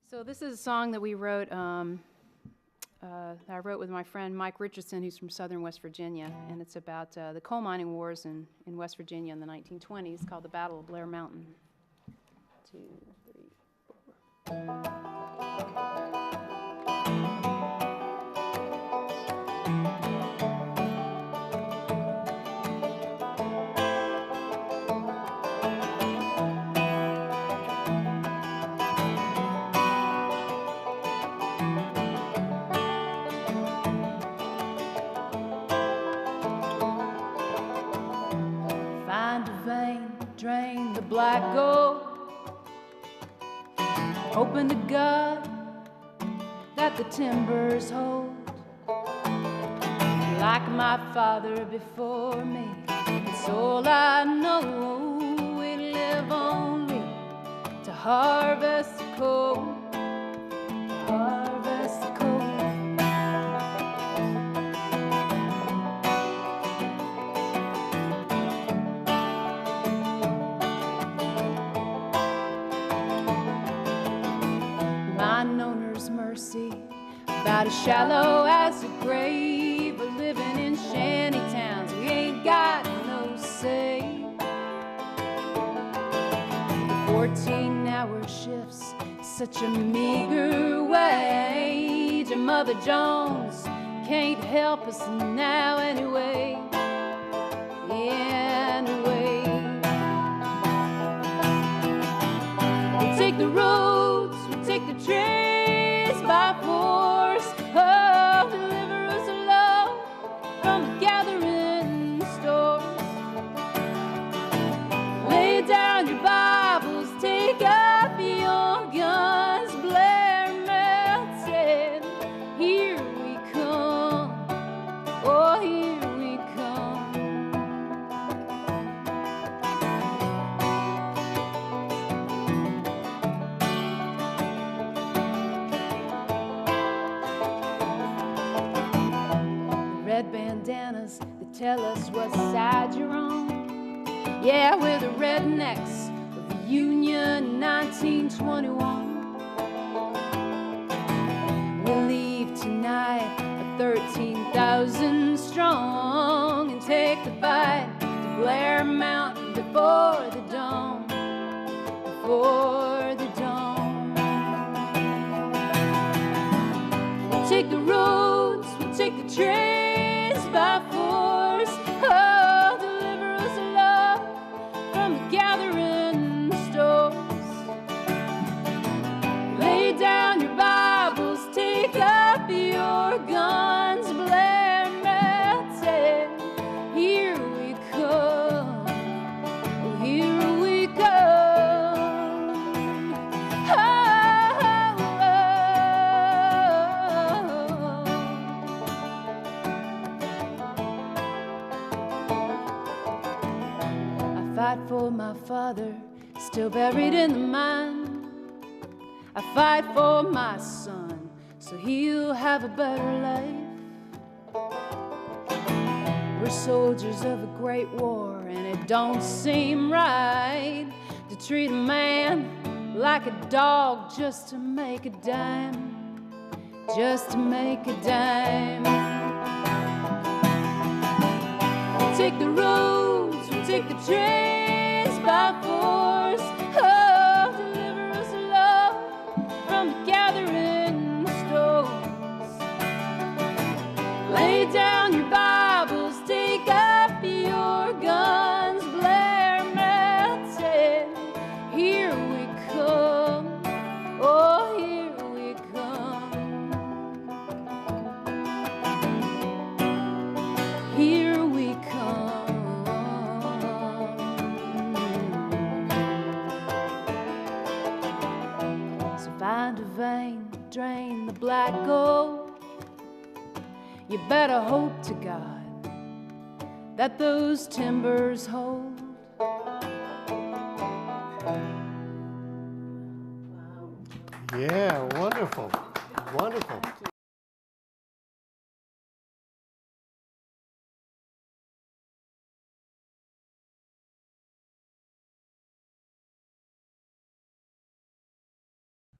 So this is a song that we wrote, that I wrote with my friend Mike Richardson, who's from southern West Virginia, and it's about the coal mining wars in West Virginia in the 1920s, called the Battle of Blair Mountain. 2, 3, 4. Find a vein, drain the black gold, hoping to God that the timbers hold. Like my father before me, it's all I know. We live only to harvest the coal, harvest the coal. Mine owner's mercy, about as shallow as a grave. We're living in shanty towns, we ain't got no say. The 14-hour shifts, such a meager wage. And Mother Jones can't help us now anyway, anyway. We take the roads, we take the trees by force. Oh, deliver us, Lord, from the gathering stores. Lay down your Bibles, take up your guns. Blair Mountain, here we come. Oh, here we come. Red bandanas that tell us what side you're on. Yeah, we're the rednecks of the Union 1921. We'll leave tonight at 13,000 strong and take the fight to Blair Mountain before the dawn, before the dawn. We'll take the roads, we'll take the trains by force. Oh, deliver us, Lord, from the gathering stores. Lay down your Bibles, take up your guns. Blair Mountain, here we come. Oh, here we come. Oh, I fight for my father, still buried in the mine. I fight for my son, so he'll have a better life. We're soldiers of a great war, and it don't seem right to treat a man like a dog just to make a dime, just to make a dime. We'll take the roads, we'll take the trains by force. Oh, deliver us, Lord, from the gathering stores. Lay down your Bibles, take up your guns. Blair Mountain, here we come. Oh, here we come. Here we come. So find a vein, drain the black gold. You better hope to God that those timbers hold. Yeah, wonderful, wonderful.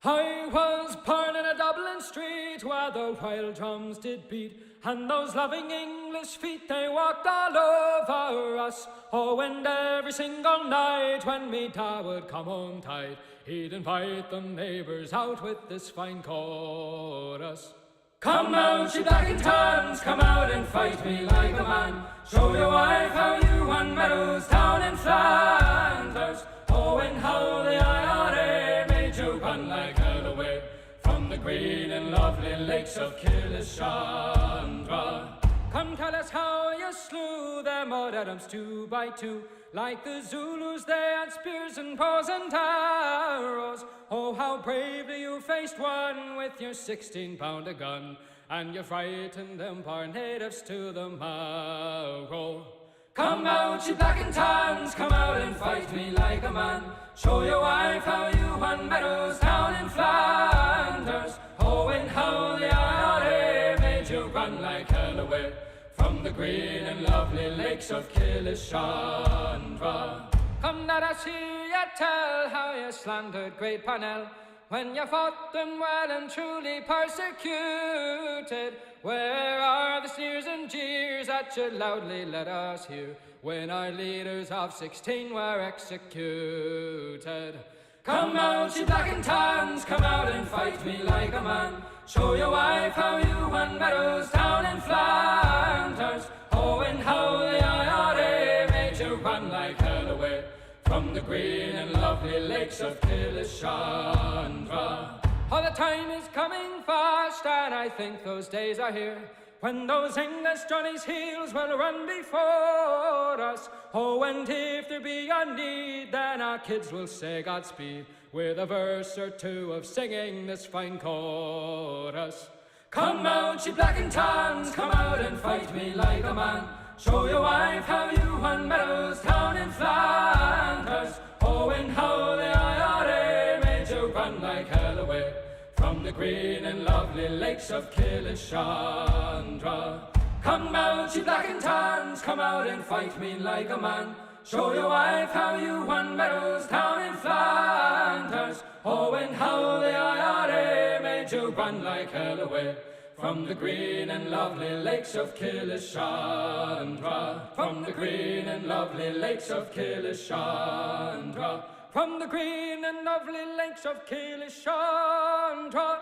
I was born in a Dublin street where the wild drums did beat, and those loving English feet, they walked all over us. Oh, and every single night when me da would come home tight, he'd invite the neighbours out with this fine chorus. Come out, you black and tans, come out and fight me like a man. Show your wife how you won medals down in Flanders. Oh, and how the IRA made you run like hell away from the green and lovely lakes of Kilishandra. Come tell us how you slew them old Adams 2 by 2. Like the Zulus, they had spears and bows and arrows. Oh, how bravely you faced one with your 16-pounder gun, and you frightened them poor natives to the marrow. Come out, you black and tans, come out and fight me like a man. Show your wife how you won medals down in Flanders. Oh, and how the IRA made you run like hell away from the green and lovely lakes of Kilishandra. Come, let us hear you tell how you slandered great Parnell when you fought them well and truly persecuted. Where are the sneers and jeers that you loudly let us hear when our leaders of 16 were executed? Come out, you black and tans, come out and fight me like a man. Show your wife how you won medals down in Flanders. Oh, and how the IRA made you run like hell away from the green and lovely lakes of Kilishandra. Oh, the time is coming fast, and I think those days are here when those English Johnny's heels will run before us. Oh, and if there be a need, then our kids will say Godspeed with a verse or two of singing this fine chorus. Come out, you black and tans, come out and fight me like a man. Show your wife how you won medals down in Flanders. Oh, and how the IRA made you run like hell away from the green and lovely lakes of Kilishandra. Come out, you black and tans, come out and fight me like a man. Show your wife how you won medals down in Flanders. Oh, and how the IRA made you run like hell away from the green and lovely lakes of Kilishandra. From the green and lovely lakes of Kilishandra. From the green and lovely lakes of Kilishandra.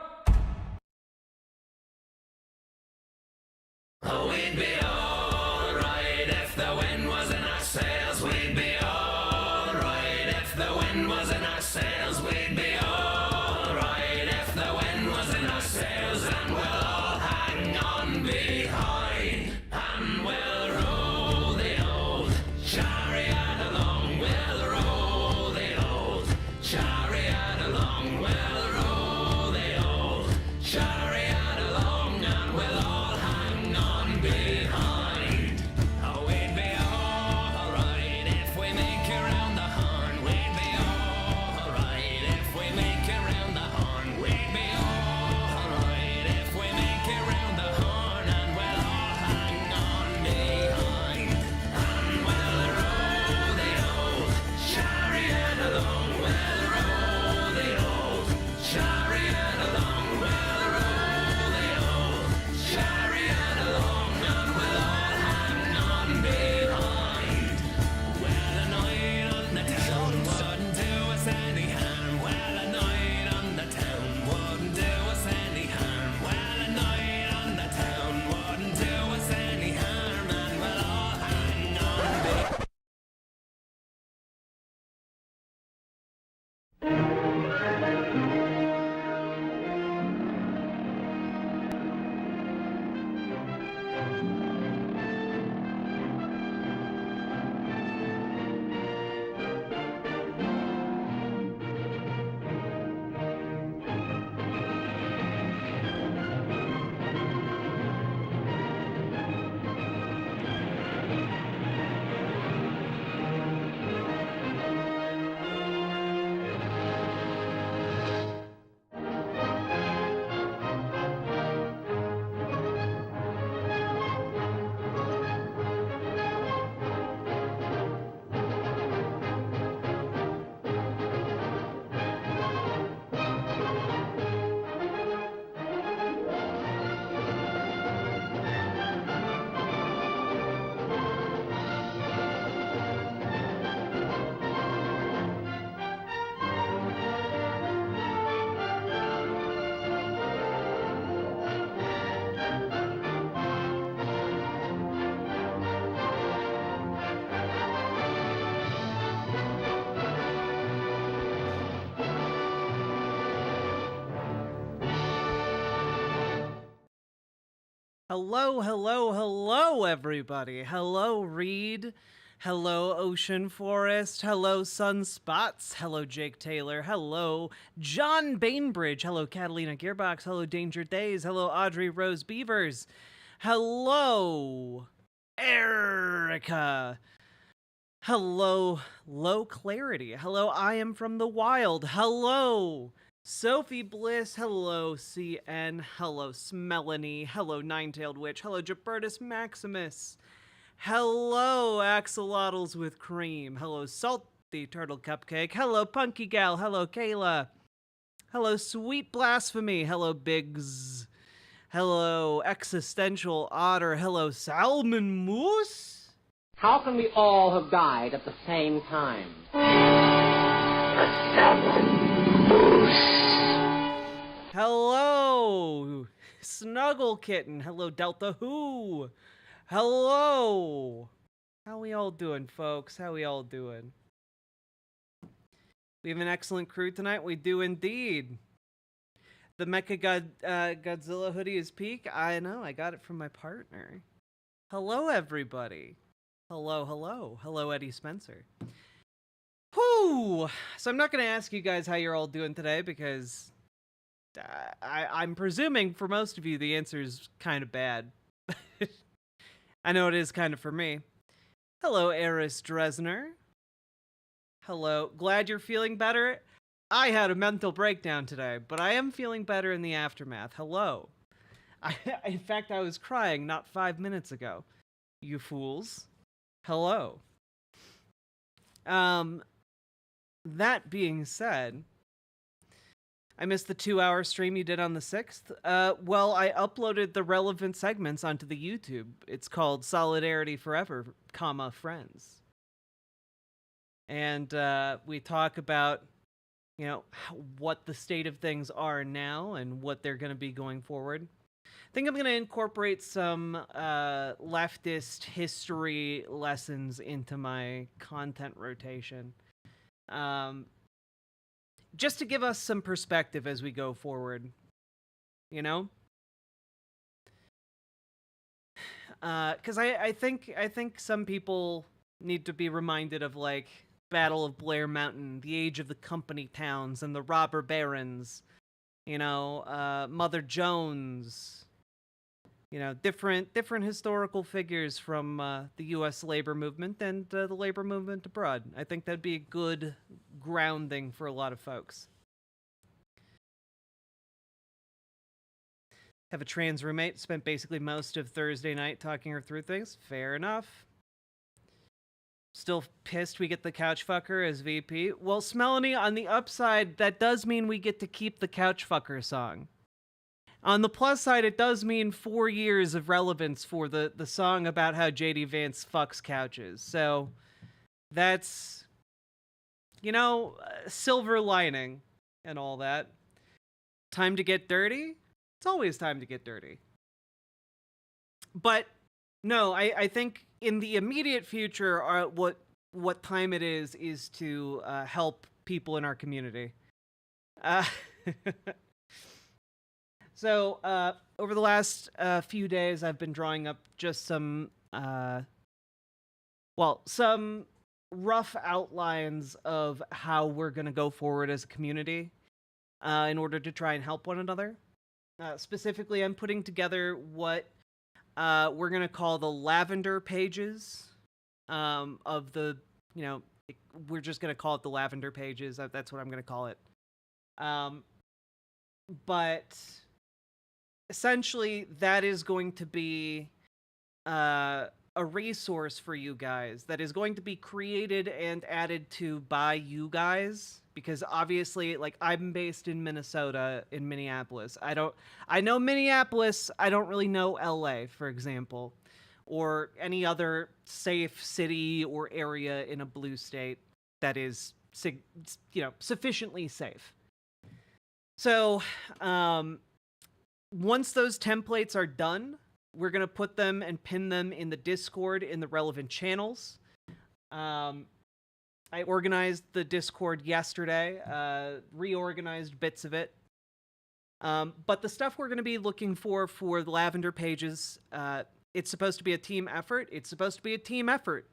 Oh, we'd be alright if the wind was in our sails. We'd be alright if the wind was in our sails. We'd be alright if the wind was in our sails. And we'll all hang on behind, and we'll row the old chariot along. We'll row the old chariot along. We'll row the old chariot along, and we'll all hang on behind. Hello, hello, hello, everybody. Hello, Reed. Hello, Ocean Forest. Hello, Sunspots. Hello, Jake Taylor. Hello, John Bainbridge. Hello, Catalina Gearbox. Hello, Danger Days. Hello, Audrey Rose Beavers. Hello, Erica. Hello, Low Clarity. Hello, I am from the wild. Hello, Sophie Bliss. Hello, CN. Hello, Smelanie. Hello, Nine-Tailed Witch. Hello, Jabertus Maximus. Hello, Axolotls with Cream. Hello, Salty Turtle Cupcake. Hello, Punky Gal. Hello, Kayla. Hello, Sweet Blasphemy. Hello, Biggs. Hello, Existential Otter. Hello, Salmon Moose. How can we all have died at the same time? Hello, Snuggle Kitten. Hello, Delta Who. Hello. How we all doing, folks? How we all doing? We have an excellent crew tonight. We do indeed. The Mecha Godzilla hoodie is peak. I know. I got it from my partner. Hello, everybody. Hello, hello. Hello, Eddie Spencer. Whew! So I'm not going to ask you guys how you're all doing today because I'm presuming for most of you the answer is kind of bad. I know it is kind of for me. Hello, Eris Dresner. Hello. Glad you're feeling better. I had a mental breakdown today, but I am feeling better in the aftermath. Hello. In fact, I was crying not 5 minutes ago. You fools. Hello. That being said, I missed the 2-hour stream you did on the 6th. Well, I uploaded the relevant segments onto the YouTube. It's called Solidarity Forever, Friends. And we talk about, you know, what the state of things are now and what they're going to be going forward. I think I'm going to incorporate some leftist history lessons into my content rotation. Just to give us some perspective as we go forward, you know? Because I think some people need to be reminded of, like, Battle of Blair Mountain, the Age of the Company Towns, and the Robber Barons, you know, Mother Jones, you know, different historical figures from the U.S. labor movement and the labor movement abroad. I think that'd be a good grounding for a lot of folks. Have a trans roommate, spent basically most of Thursday night talking her through things. Fair enough. Still pissed we get the couch fucker as VP. Well, Smelanie, on the upside, that does mean we get to keep the couch fucker song. On the plus side, it does mean 4 years of relevance for the song about how JD Vance fucks couches. So that's, you know, silver lining and all that. Time to get dirty? It's always time to get dirty. But no, I think in the immediate future, what time it is to help people in our community. So, over the last few days, I've been drawing up just some rough outlines of how we're going to go forward as a community in order to try and help one another. Specifically, I'm putting together what we're going to call the lavender pages of the, you know, we're just going to call it the lavender pages. That's what I'm going to call it. But essentially, that is going to be a resource for you guys that is going to be created and added to by you guys. Because obviously, like, I'm based in Minnesota, in Minneapolis. I know Minneapolis, I don't really know LA, for example, or any other safe city or area in a blue state that is, you know, sufficiently safe. So, once those templates are done, we're going to put them and pin them in the Discord in the relevant channels. I organized the Discord yesterday, reorganized bits of it. But the stuff we're going to be looking for the Lavender pages, it's supposed to be a team effort. It's supposed to be a team effort.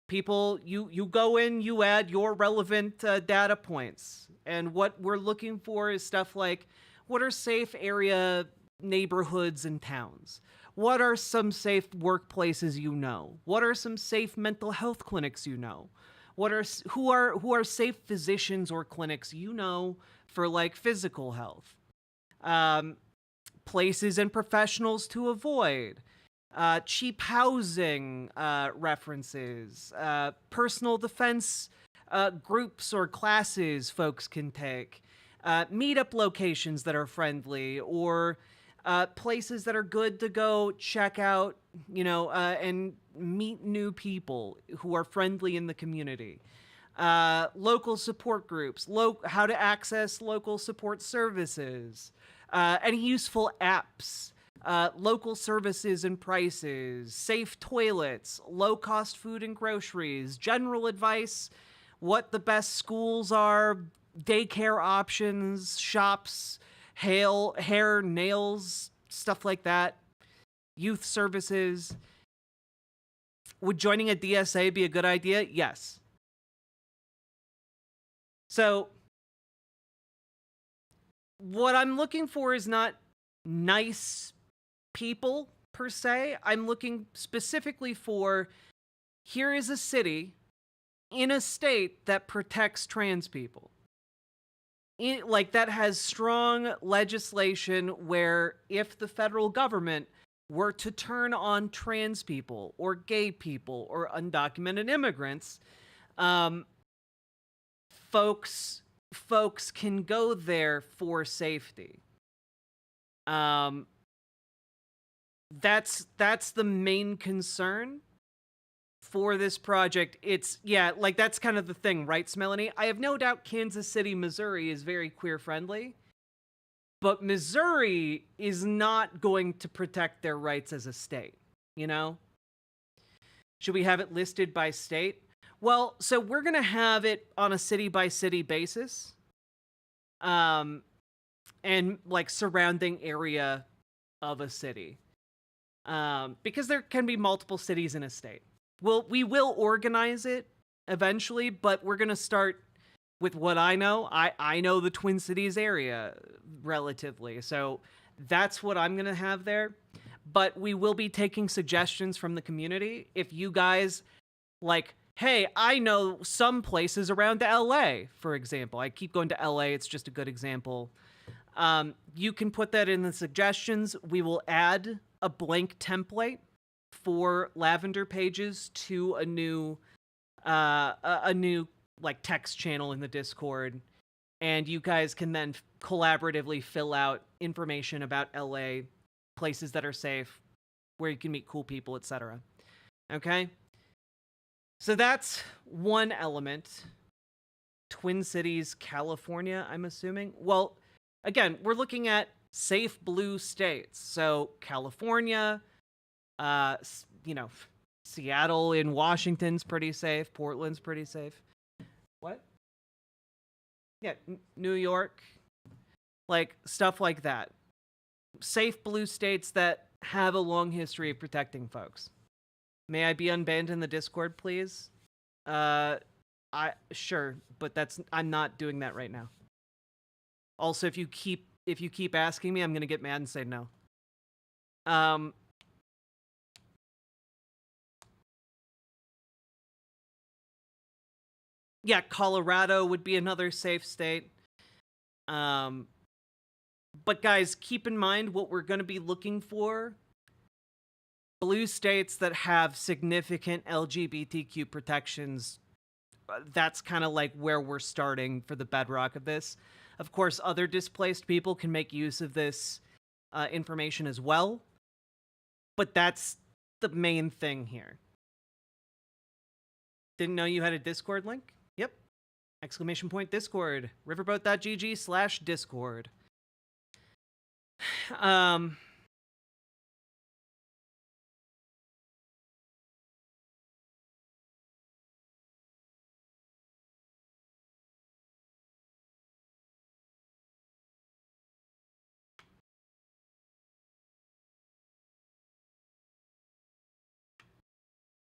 People, you go in, you add your relevant data points. And what we're looking for is stuff like, what are safe area neighborhoods and towns? What are some safe workplaces you know? What are some safe mental health clinics you know? Who are safe physicians or clinics you know for like physical health? Places and professionals to avoid, cheap housing references, personal defense groups or classes folks can take, meetup locations that are friendly, or places that are good to go check out, and meet new people who are friendly in the community. Local support groups, how to access local support services, any useful apps, local services and prices, safe toilets, low-cost food and groceries, general advice, what the best schools are, daycare options, shops, hair, nails, stuff like that, youth services. Would joining a DSA be a good idea? Yes. So, what I'm looking for is not nice people, per se. I'm looking specifically for, here is a city in a state that protects trans people. That has strong legislation where if the federal government were to turn on trans people or gay people or undocumented immigrants, folks can go there for safety. That's the main concern for this project. That's kind of the thing, right, Melanie? I have no doubt Kansas City, Missouri is very queer friendly, but Missouri is not going to protect their rights as a state, Should we have it listed by state? Well, so we're going to have it on a city-by-city basis, and, surrounding area of a city, because there can be multiple cities in a state. We will organize it eventually, but we're going to start with what I know. I know the Twin Cities area relatively, so that's what I'm going to have there. But we will be taking suggestions from the community. If you guys, hey, I know some places around LA, for example. I keep going to LA, it's just a good example. You can put that in the suggestions. We will add a blank template for Lavender pages to a new text channel in the Discord, and you guys can then collaboratively fill out information about LA, places that are safe, where you can meet cool people, etc. Okay? So that's one element. Twin Cities, California, I'm assuming. Well, again, we're looking at safe blue states. So California, Seattle in Washington's pretty safe. Portland's pretty safe. What? Yeah, New York. Stuff like that. Safe blue states that have a long history of protecting folks. May I be unbanned in the Discord, please? Sure, but I'm not doing that right now. Also, if you keep asking me, I'm gonna get mad and say no. Yeah, Colorado would be another safe state. But guys, keep in mind what we're gonna be looking for. Blue states that have significant LGBTQ protections, that's kind of where we're starting for the bedrock of this. Of course, other displaced people can make use of this information as well, but that's the main thing here. Didn't know you had a Discord link? Yep. ! Discord. Riverboat.gg/Discord.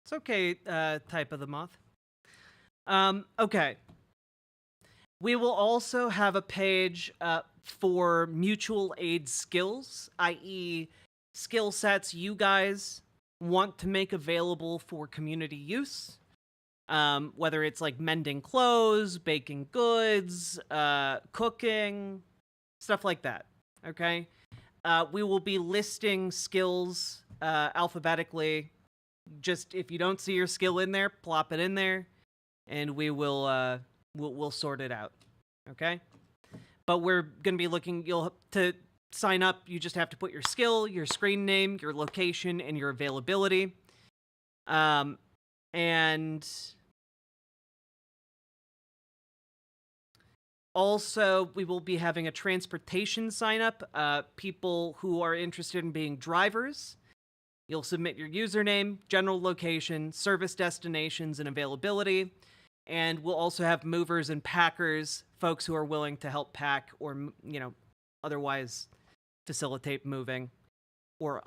It's okay, type of the moth. Okay. We will also have a page for mutual aid skills, i.e., skill sets you guys want to make available for community use. Whether it's like mending clothes, baking goods, cooking, stuff like that. Okay? We will be listing skills alphabetically. Just if you don't see your skill in there, plop it in there, and we will we'll sort it out. Okay? But we're gonna be looking. To sign up, you just have to put your skill, your screen name, your location, and your availability. And also, we will be having a transportation sign up. People who are interested in being drivers, you'll submit your username, general location, service destinations, and availability. And we'll also have movers and packers, folks who are willing to help pack or, otherwise facilitate moving or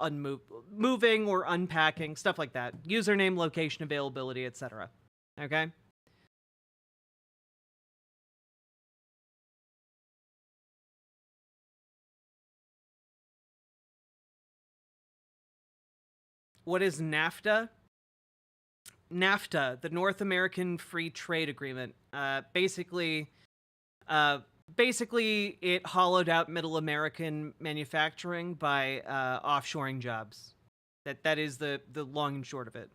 moving or unpacking, stuff like that. Username, location, availability, etc. Okay? What is NAFTA? NAFTA, the North American Free Trade Agreement. Basically, it hollowed out Middle American manufacturing by offshoring jobs. That is the long and short of it.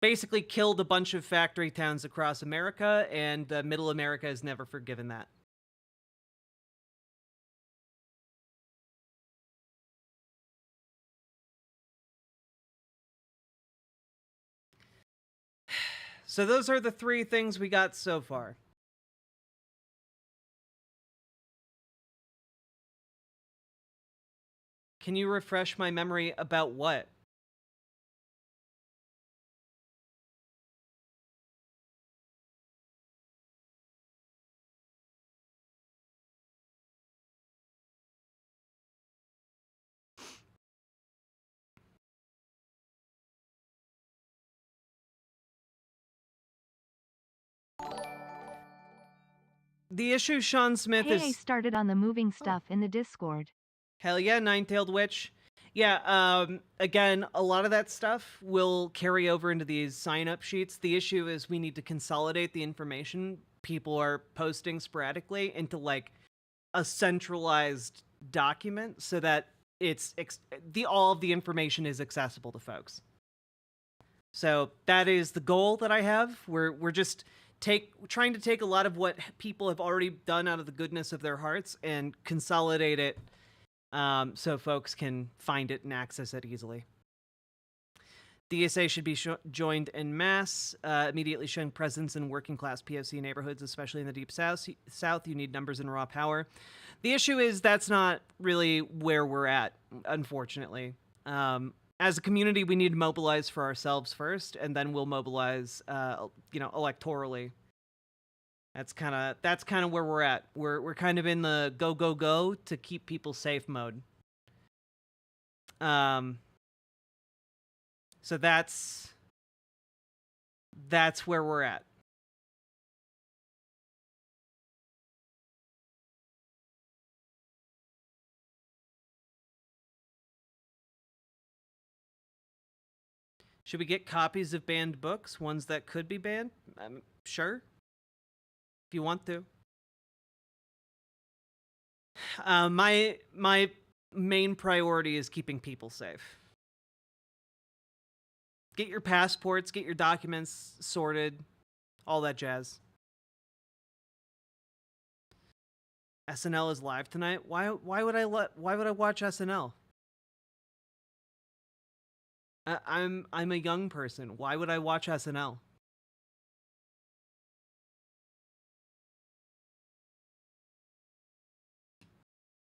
Basically killed a bunch of factory towns across America, and Middle America has never forgiven that. So those are the 3 things we got so far. Can you refresh my memory about what? The issue, Sean Smith, Hey, is... I started on the moving stuff in the Discord. Hell yeah, Nine-Tailed Witch. Yeah, again, a lot of that stuff will carry over into these sign-up sheets. The issue is we need to consolidate the information people are posting sporadically into, like, a centralized document so that it's all of the information is accessible to folks. So that is the goal that I have. We're just trying to take a lot of what people have already done out of the goodness of their hearts and consolidate it so folks can find it and access it easily. DSA should be joined en masse, immediately showing presence in working-class POC neighborhoods, especially in the Deep South. You need numbers and raw power. The issue is that's not really where we're at, unfortunately. As a community, we need to mobilize for ourselves first, and then we'll mobilize, electorally. That's kind of where we're at. We're kind of in the go to keep people safe mode. So that's where we're at. Should we get copies of banned books, ones that could be banned? Sure. If you want to. My main priority is keeping people safe. Get your passports, get your documents sorted, all that jazz. SNL is live tonight. Why would I watch SNL? I'm a young person. Why would I watch SNL?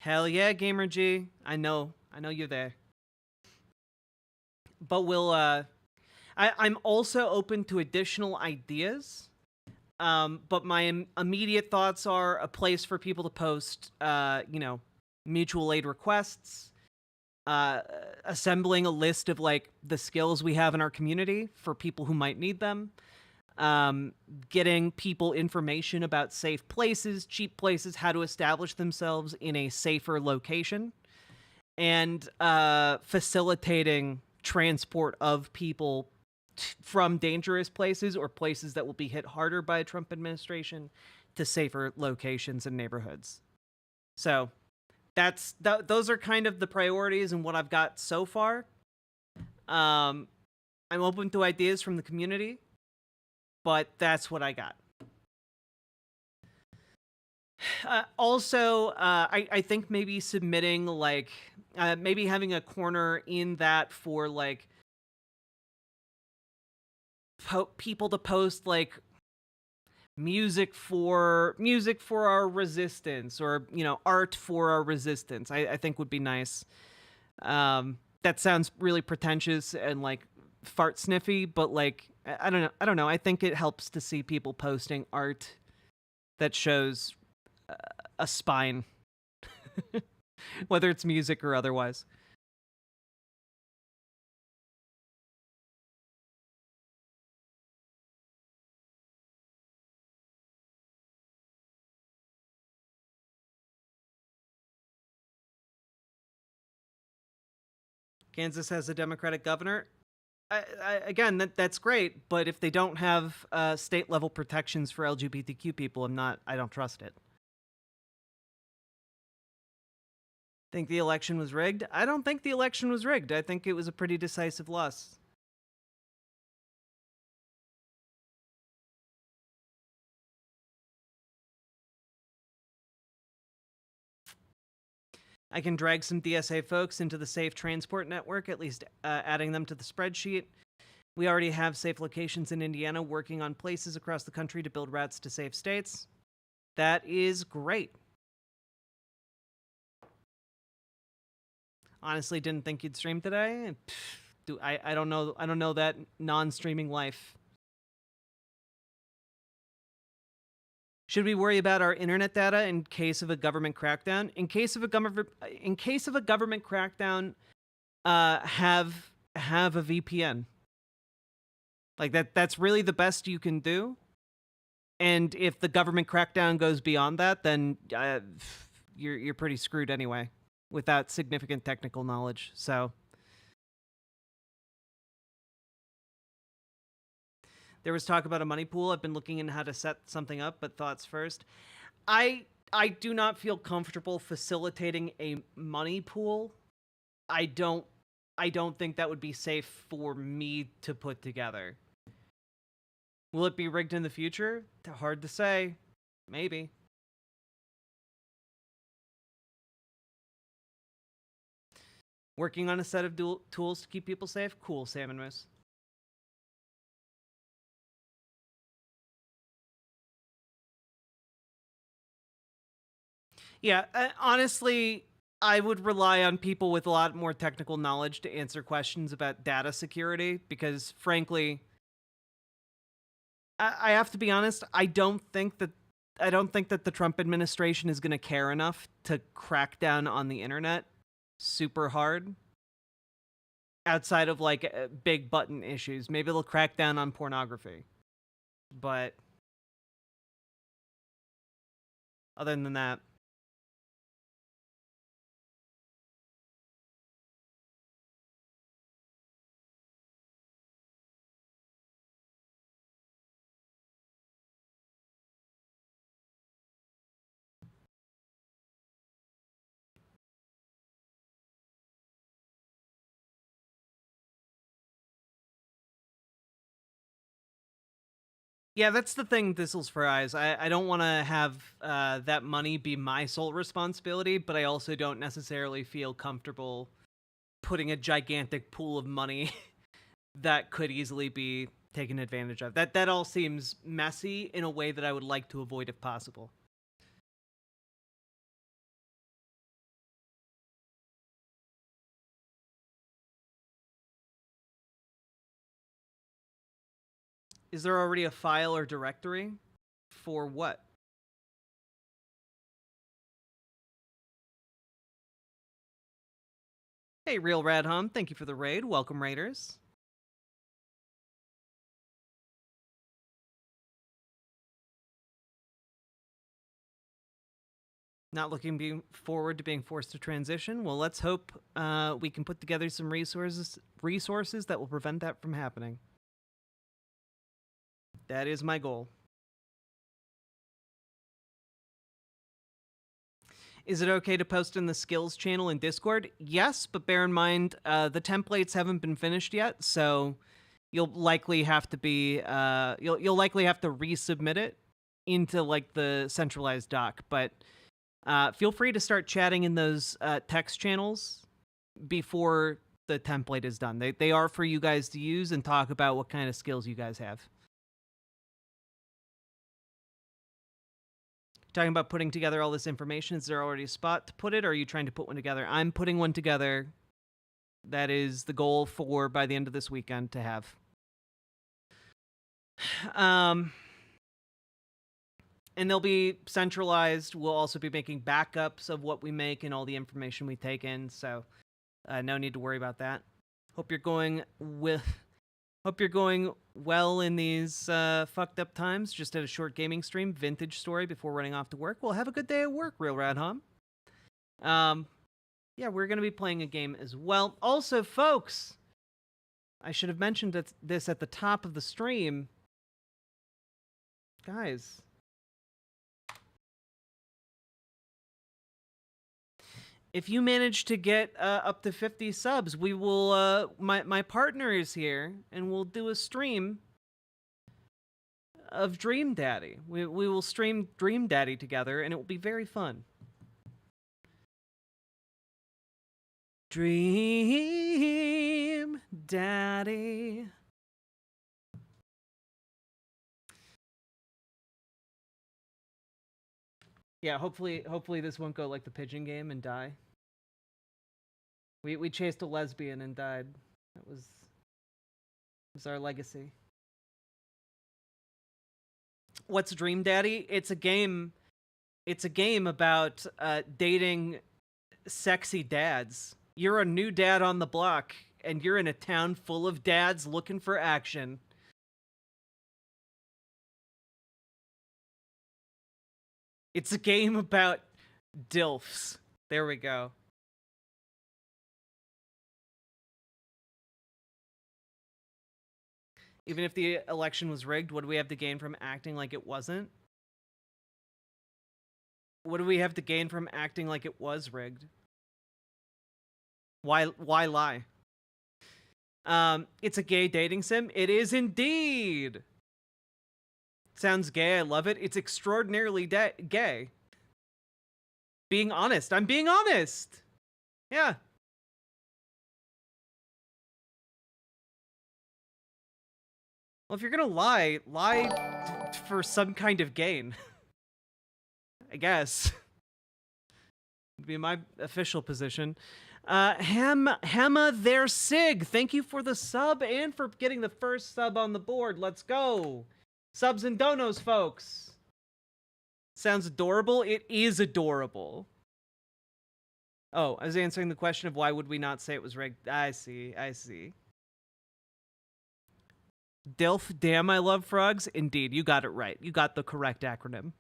Hell yeah, Gamer G. I know you're there. But I'm also open to additional ideas. But my immediate thoughts are a place for people to post, mutual aid requests, assembling a list of like the skills we have in our community for people who might need them. Getting people information about safe places, cheap places, how to establish themselves in a safer location, and facilitating transport of people from dangerous places or places that will be hit harder by a Trump administration to safer locations and neighborhoods. So those are kind of the priorities and what I've got so far. I'm open to ideas from the community, but that's what I got. Also, I think maybe submitting like maybe having a corner in that for like people to post like music for our resistance, or art for our resistance. I think would be nice. That sounds really pretentious and like fart sniffy, but like I don't know. I think it helps to see people posting art that shows a spine, whether it's music or otherwise. Kansas has a Democratic governor. Again, that's great, but if they don't have state level protections for LGBTQ people, I don't trust it. Think the election was rigged? I don't think the election was rigged. I think it was a pretty decisive loss. I can drag some DSA folks into the safe transport network, at least adding them to the spreadsheet. We already have safe locations in Indiana, working on places across the country to build routes to safe states. That is great. Honestly, didn't think you'd stream today. I don't know. I don't know that non-streaming life. Should we worry about our internet data in case of a government crackdown? In case of a government crackdown, have a VPN. Like that's really the best you can do. And if the government crackdown goes beyond that, then you're pretty screwed anyway, without significant technical knowledge. So there was talk about a money pool. I've been looking into how to set something up, but thoughts first. I do not feel comfortable facilitating a money pool. I don't think that would be safe for me to put together. Will it be rigged in the future? Hard to say. Maybe. Working on a set of tools to keep people safe? Cool, Salmon Moose. Yeah, honestly, I would rely on people with a lot more technical knowledge to answer questions about data security, because frankly, I have to be honest, I don't think that the Trump administration is going to care enough to crack down on the internet super hard. Outside of like big button issues, maybe they'll crack down on pornography. But other than that, yeah, that's the thing, Thistles for Eyes. I don't want to have that money be my sole responsibility, but I also don't necessarily feel comfortable putting a gigantic pool of money that could easily be taken advantage of. That all seems messy in a way that I would like to avoid if possible. Is there already a file or directory? For what? Hey, Real Rad Hum, thank you for the raid. Welcome, Raiders. Not looking forward to being forced to transition. Well, let's hope we can put together some resources that will prevent that from happening. That is my goal. Is it okay to post in the skills channel in Discord? Yes, but bear in mind the templates haven't been finished yet, so you'll likely have to be you'll likely have to resubmit it into like the centralized doc. But feel free to start chatting in those text channels before the template is done. They are for you guys to use and talk about what kind of skills you guys have. Talking about putting together all this information, is there already a spot to put it, or are you trying to put one together? I'm putting one together. That is the goal for by the end of this weekend to have. And they'll be centralized. We'll also be making backups of what we make and all the information we take in, so no need to worry about that. Hope you're going well in these fucked up times. Just had a short gaming stream, vintage story, before running off to work. Well, have a good day at work, Real Rad Hum. Yeah, we're going to be playing a game as well. Also, folks, I should have mentioned this at the top of the stream. Guys. If you manage to get up to 50 subs, we will, my partner is here, and we'll do a stream of Dream Daddy. We will stream Dream Daddy together, and it will be very fun. Dream Daddy. Yeah, hopefully this won't go like the pigeon game and die. We chased a lesbian and died. That was our legacy. What's Dream Daddy? It's a game about dating sexy dads. You're a new dad on the block, and you're in a town full of dads looking for action. It's a game about DILFs. There we go. Even if the election was rigged, what do we have to gain from acting like it wasn't? What do we have to gain from acting like it was rigged? Why lie? It's a gay dating sim. It is indeed. Sounds gay. I love it. It's extraordinarily gay. Being honest. I'm being honest. Yeah. Well, if you're gonna lie for some kind of gain. I guess. Would be my official position. Hema there Sig. Thank you for the sub and for getting the first sub on the board. Let's go. Subs and donos, folks. Sounds adorable. It is adorable. Oh, I was answering the question of why would we not say it was rigged. I see. DILF, damn, I love frogs. Indeed, you got it right. You got the correct acronym.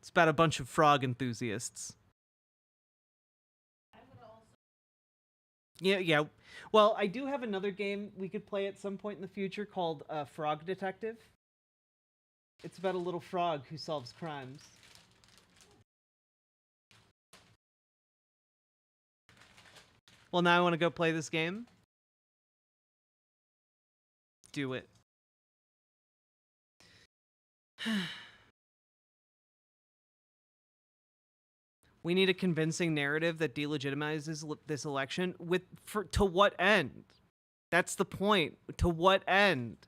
It's about a bunch of frog enthusiasts. Yeah. Well, I do have another game we could play at some point in the future called Frog Detective. It's about a little frog who solves crimes. Well, now I want to go play this game. Do it. We need a convincing narrative that delegitimizes this election. To what end? That's the point. To what end?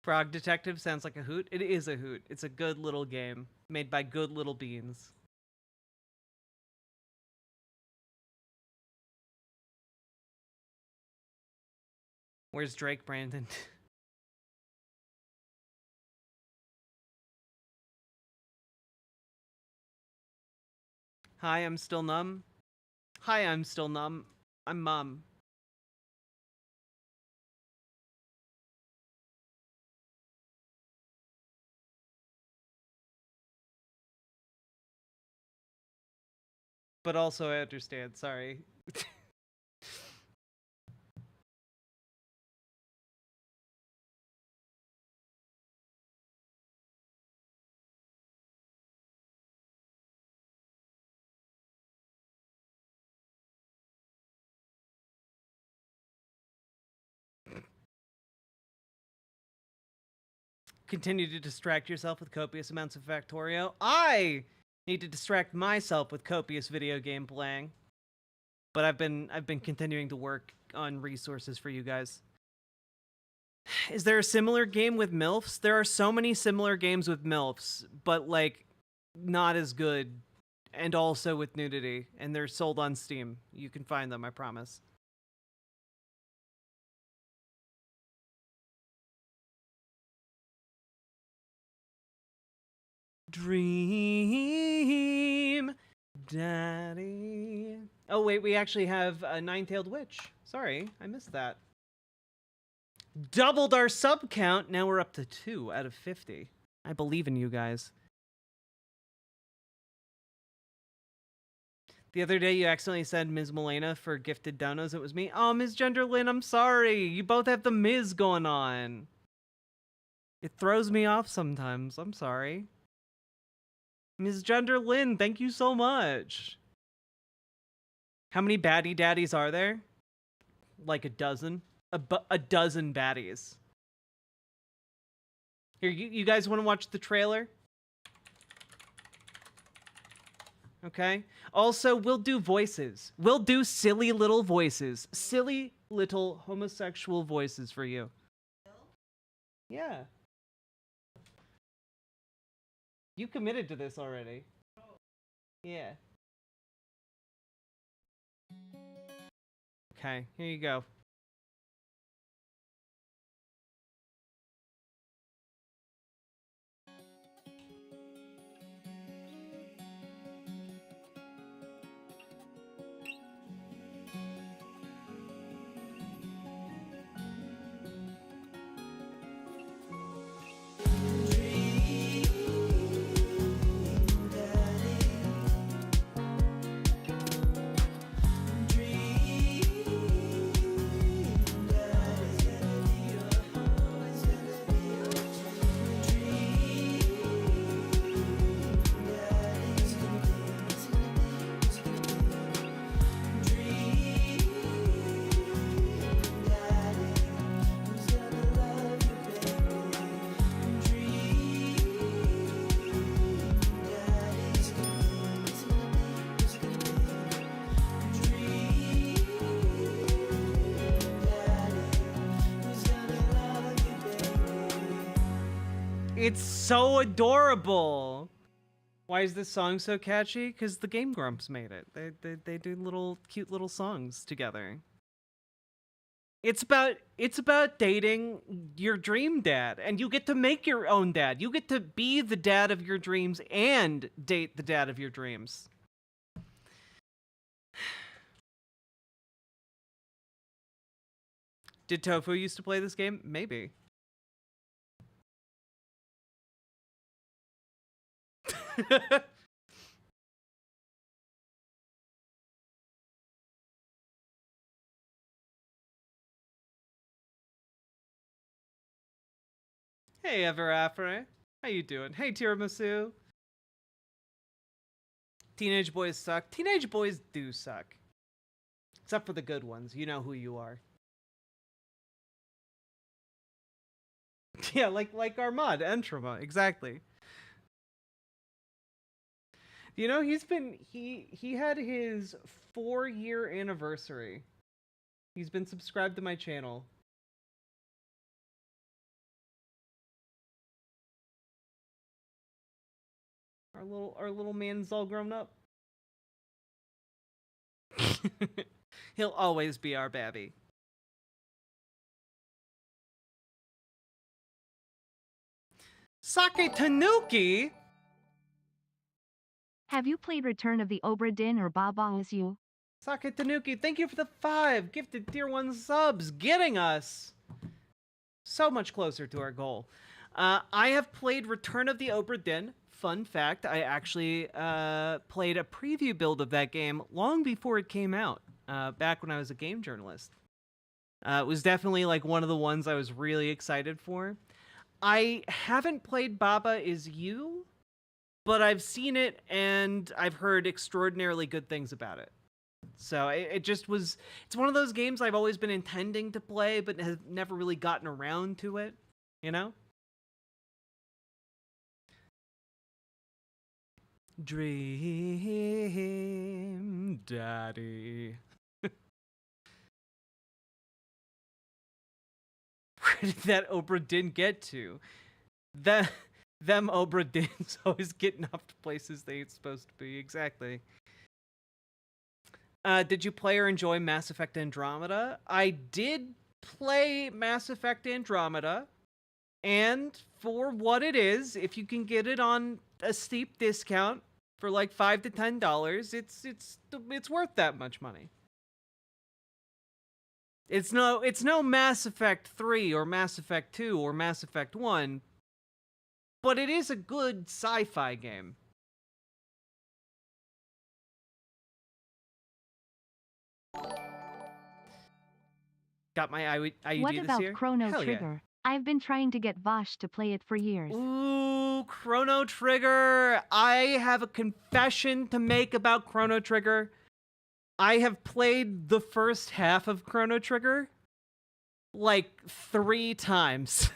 Frog Detective sounds like a hoot. It is a hoot. It's a good little game made by good little beans. Where's Drake, Brandon? Hi, I'm still numb. Hi, I'm still numb. I'm mum. But also I understand, sorry. Continue to distract yourself with copious amounts of Factorio. I need to distract myself with copious video game playing. But I've been continuing to work on resources for you guys. Is there a similar game with MILFs? There are so many similar games with MILFs, but like not as good, and also with nudity, and they're sold on Steam. You can find them, I promise. Dream Daddy. Oh wait, we actually have a nine-tailed witch. Sorry, I missed that. Doubled our sub count. Now we're up to 2 out of 50. I believe in you guys. The other day, you accidentally said Ms. Milena for gifted donos. It was me. Oh, Ms. Genderlin, I'm sorry. You both have the Ms going on. It throws me off sometimes. I'm sorry. Ms. Genderlin, thank you so much. How many baddie daddies are there? Like a dozen. A dozen baddies. Here, you guys want to watch the trailer? Okay. Also, we'll do voices. We'll do silly little voices. Silly little homosexual voices for you. Yeah. You committed to this already. Yeah. Okay, here you go. It's so adorable. Why is this song so catchy? Because the Game Grumps made it. They do little cute little songs together. It's about dating your dream dad, and you get to make your own dad. You get to be the dad of your dreams and date the dad of your dreams. Did Tofu used to play this game? Maybe. Hey, Ever After. How you doing? Hey, Tiramisu. Teenage boys suck. Teenage boys do suck. Except for the good ones. You know who you are. Yeah, like Armand Entrama. Exactly. You know, he had his 4-year anniversary. He's been subscribed to my channel. Our little man's all grown up. He'll always be our babby. Sake Tanuki? Have you played Return of the Obra Dinn or Baba Is You? Sake Tanuki, thank you for the 5 gifted tier 1 subs, getting us so much closer to our goal. I have played Return of the Obra Dinn. Fun fact, I actually played a preview build of that game long before it came out, back when I was a game journalist. It was definitely like one of the ones I was really excited for. I haven't played Baba Is You, but I've seen it and I've heard extraordinarily good things about it. So it just was, it's one of those games I've always been intending to play, but have never really gotten around to it, you know? Dream Daddy. Where did that Obra Dinn get to? Them Obra Dinns always getting off to places they ain't supposed to be. Exactly. Did you play or enjoy Mass Effect Andromeda? I did play Mass Effect Andromeda, and for what it is, if you can get it on a steep discount for like $5 to $10, it's worth that much money. It's no Mass Effect 3 or Mass Effect 2 or Mass Effect 1, but it is a good sci-fi game. Got my IUD What this about year? Chrono Hell yeah. Trigger? I've been trying to get Vosh to play it for years. Ooh, Chrono Trigger. I have a confession to make about Chrono Trigger. I have played the first half of Chrono Trigger like 3 times.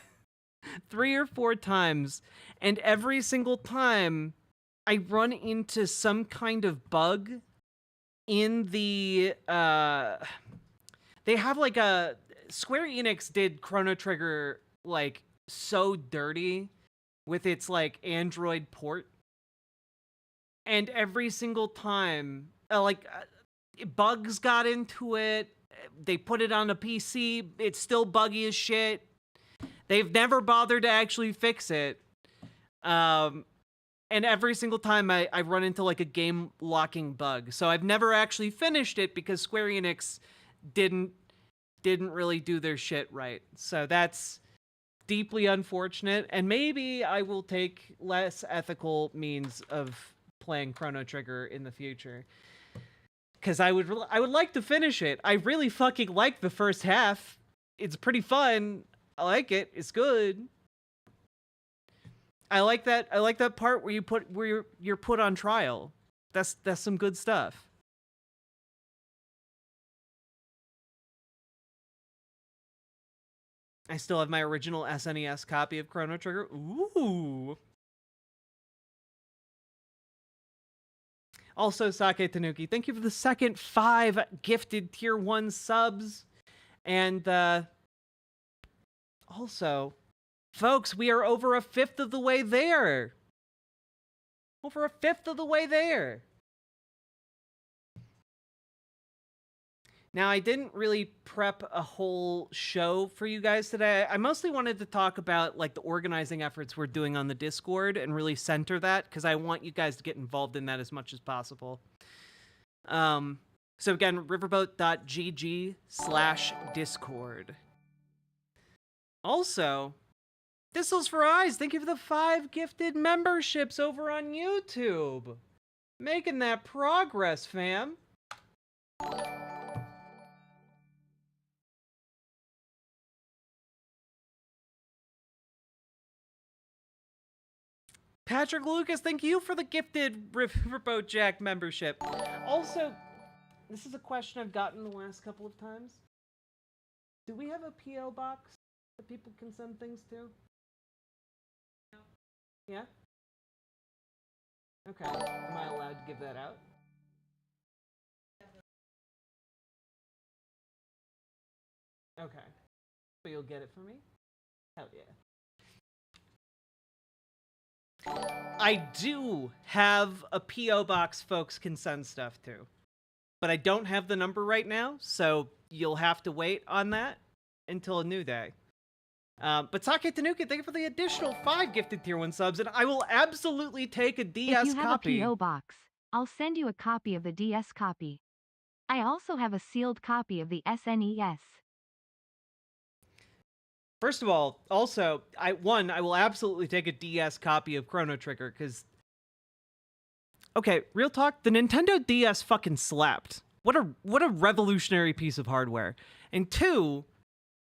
3 or 4 times. And every single time I run into some kind of bug in the they have like a Square Enix did Chrono Trigger like so dirty with its like Android port, and every single time bugs got into it. They put it on a PC, it's still buggy as shit. They've never bothered to actually fix it. And every single time I run into like a game locking bug. So I've never actually finished it because Square Enix didn't really do their shit right. So that's deeply unfortunate, and maybe I will take less ethical means of playing Chrono Trigger in the future. Cuz I would like to finish it. I really fucking like the first half. It's pretty fun. I like it. It's good. I like that part where you're put on trial. That's some good stuff. I still have my original SNES copy of Chrono Trigger. Ooh. Also, Sake Tanuki, thank you for the second 5 gifted tier 1 subs. And also, folks, we are over a 5th of the way there. Over a 5th of the way there. Now, I didn't really prep a whole show for you guys today. I mostly wanted to talk about like the organizing efforts we're doing on the Discord and really center that, because I want you guys to get involved in that as much as possible. So again, riverboat.gg/Discord. Also, Thistles for Eyes, thank you for the 5 gifted memberships over on YouTube. Making that progress, fam. Patrick Lucas, thank you for the gifted Riverboat Jack membership. Also, this is a question I've gotten the last couple of times. Do we have a P.O. box that people can send things to? Yeah? Okay. Am I allowed to give that out? Okay. So you'll get it for me? Hell yeah. I do have a P.O. box folks can send stuff to, but I don't have the number right now, so you'll have to wait on that until a new day. But Sake Tanuki, thank you for the additional 5 gifted tier 1 subs, and I will absolutely take a DS If you have copy. a PO box, I'll send you a copy of the DS copy. I also have a sealed copy of the SNES. First of all, also, I will absolutely take a DS copy of Chrono Trigger, because... Okay, real talk, the Nintendo DS fucking slapped. What a revolutionary piece of hardware. And 2,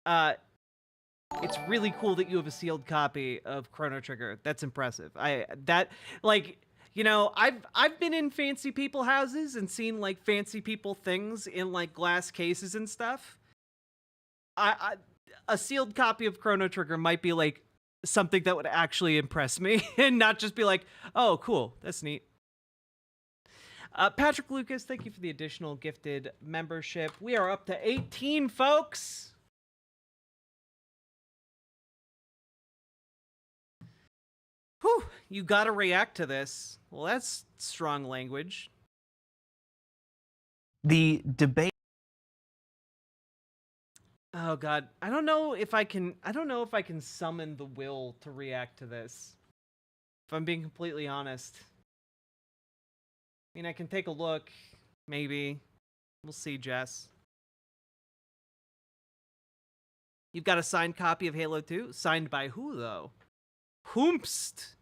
it's really cool that you have a sealed copy of Chrono Trigger. That's impressive. You know, I've been in fancy people houses and seen like fancy people things in like glass cases and stuff. A sealed copy of Chrono Trigger might be like something that would actually impress me and not just be like, oh, cool, that's neat. Patrick Lucas, thank you for the additional gifted membership. We are up to 18, folks. Whew, you gotta react to this. Well, that's strong language. The debate. Oh god, I don't know if I can summon the will to react to this. If I'm being completely honest. I mean, I can take a look, maybe. We'll see, Jess. You've got a signed copy of Halo 2? Signed by who, though? Whomst?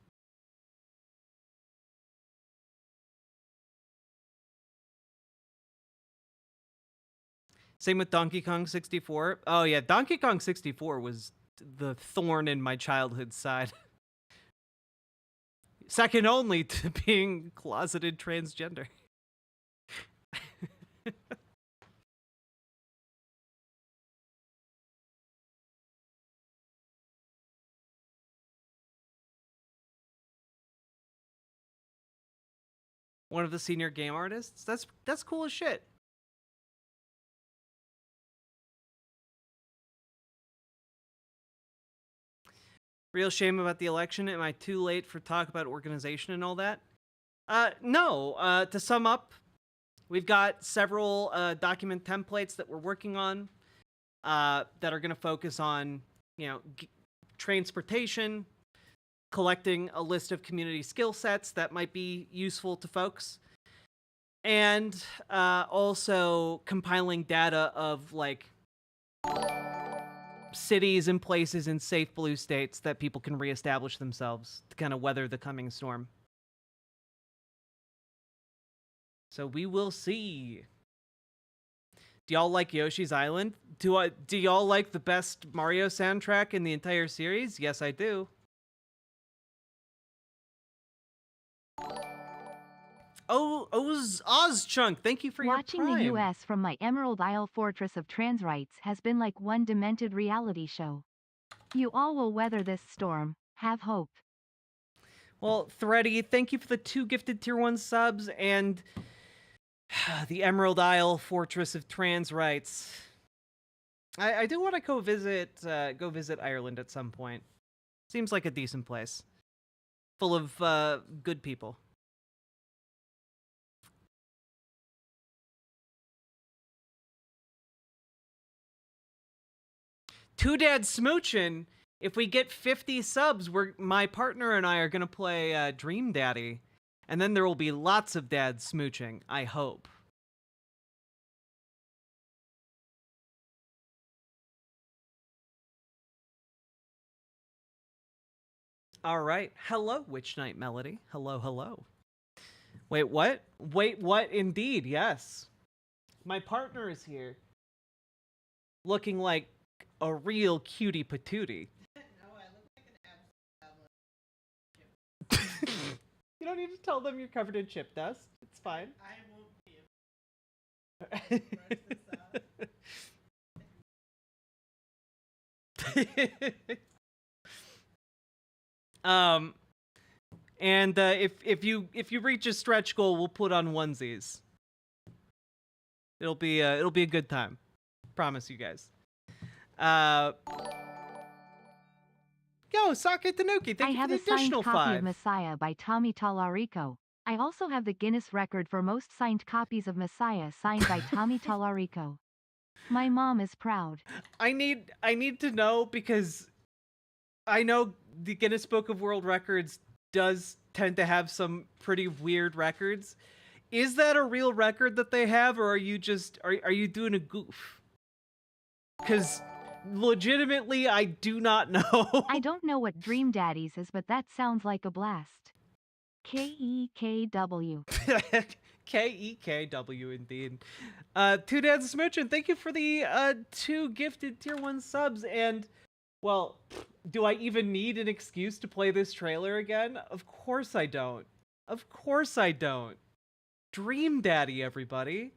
Same with Donkey Kong 64. Oh yeah, Donkey Kong 64 was the thorn in my childhood side. Second only to being closeted transgender. One of the senior game artists? That's cool as shit. Real shame about the election. Am I too late for talk about organization and all that? No. To sum up, we've got several document templates that we're working on that are going to focus on, you know, transportation, collecting a list of community skill sets that might be useful to folks, and also compiling data of like cities and places in safe blue states that people can reestablish themselves to kind of weather the coming storm. So we will see. Do y'all like Yoshi's Island? Do y'all like the best Mario soundtrack in the entire series? Yes, I do. Oh, Ozchunk, thank you for Watching your Prime. the US from my Emerald Isle Fortress of Trans Rights has been like one demented reality show. You all will weather this storm. Have hope. Well, Thready, thank you for the 2 gifted tier 1 subs and the Emerald Isle Fortress of Trans Rights. I do want to go visit Ireland at some point. Seems like a decent place. Full of good people. Two Dad Smoochin'. If we get 50 subs, my partner and I are gonna play Dream Daddy, and then there will be lots of dad smooching. I hope. All right. Hello, Witch Night Melody. Hello, hello. Wait, what? Wait, what? Indeed, yes. My partner is here, looking like a real cutie patootie. You don't need to tell them you're covered in chip dust. It's fine. I won't be able to brush this out. And if you reach a stretch goal, we'll put on onesies. It'll be a good time. Promise you guys. Yo, Sake Tanuki, thank you for the additional 5. I have a signed copy of Messiah by Tommy Tallarico. I also have the Guinness record for most signed copies of Messiah signed by Tommy Tallarico. My mom is proud. I need to know because I know the Guinness Book of World Records does tend to have some pretty weird records. Is that a real record that they have, or are you just are you doing a goof? Because legitimately, I do not know. I don't know what Dream Daddies is, but that sounds like a blast. KEKW. KEKW indeed. Two Dads a Smooch, and thank you for the 2 gifted tier 1 subs. And well, do I even need an excuse to play this trailer again? Of course I don't. Of course I don't. Dream Daddy, everybody.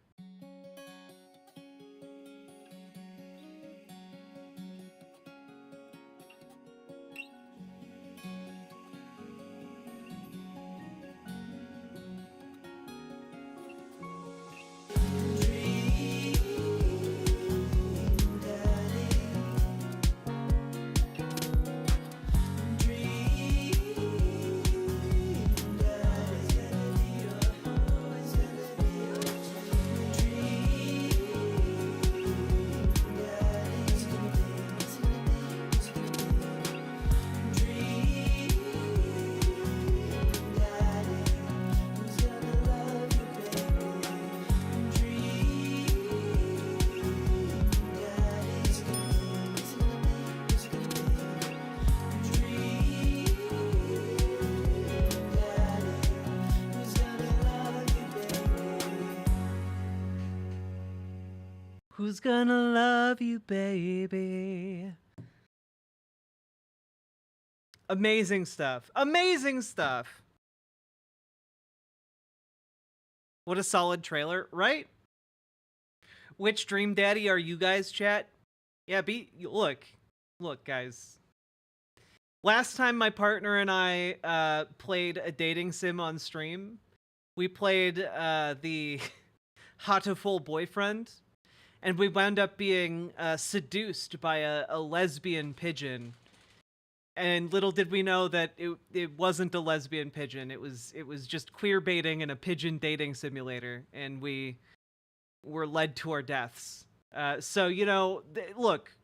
Who's gonna love you, baby? Amazing stuff. Amazing stuff. What a solid trailer, right? Which Dream Daddy are you guys, chat? Yeah, look, guys. Last time my partner and I played a dating sim on stream, we played the Hatoful Boyfriend, and we wound up being seduced by a lesbian pigeon. And little did we know that it wasn't a lesbian pigeon. It was just queer baiting in a pigeon dating simulator, and we were led to our deaths. So, you know, look,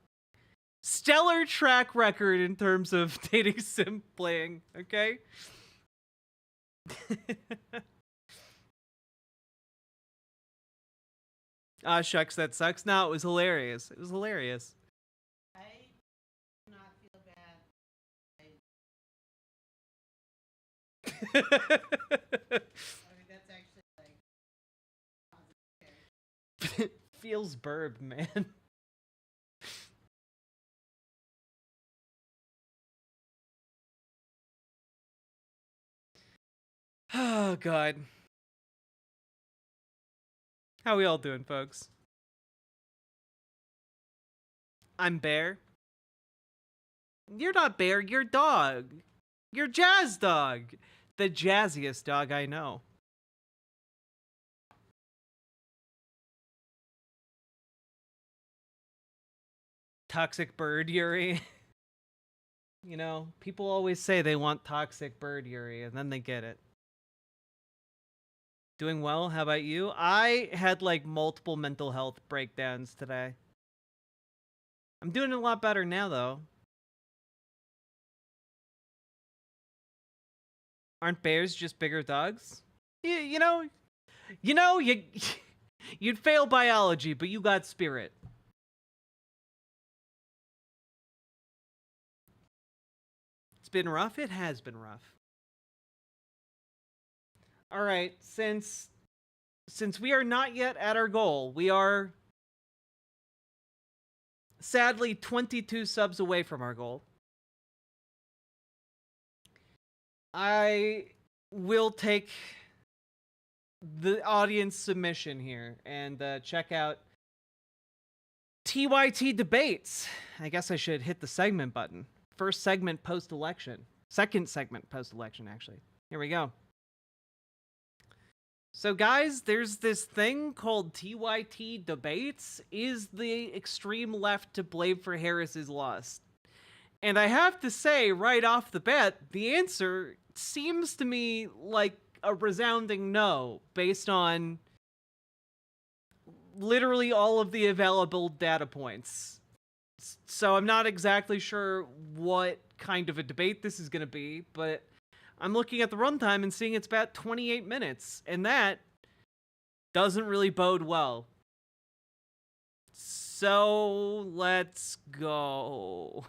stellar track record in terms of dating sim playing, okay? Ah, shucks, that sucks. No, it was hilarious. It was hilarious. I do not feel bad. I mean, that's actually like Feels burb, man. Oh, God. How we all doing, folks? I'm Bear. You're not Bear, you're Dog. You're Jazz Dog. The jazziest dog I know. Toxic bird, Yuri. You know, people always say they want toxic bird, Yuri, and then they get it. Doing well, how about you? I had like multiple mental health breakdowns today. I'm doing a lot better now, though. Aren't bears just bigger dogs? You know, you'd fail biology, but you got spirit. It's been rough? It has been rough. All right, since we are not yet at our goal, we are sadly 22 subs away from our goal. I will take the audience submission here and check out TYT debates. I guess I should hit the segment button. First segment post-election. Second segment post-election, actually. Here we go. So guys, there's this thing called TYT debates. Is the extreme left to blame for Harris's loss? And I have to say, right off the bat, the answer seems to me like a resounding no, based on literally all of the available data points. So I'm not exactly sure what kind of a debate this is going to be, but I'm looking at the runtime and seeing it's about 28 minutes, and that doesn't really bode well. So let's go.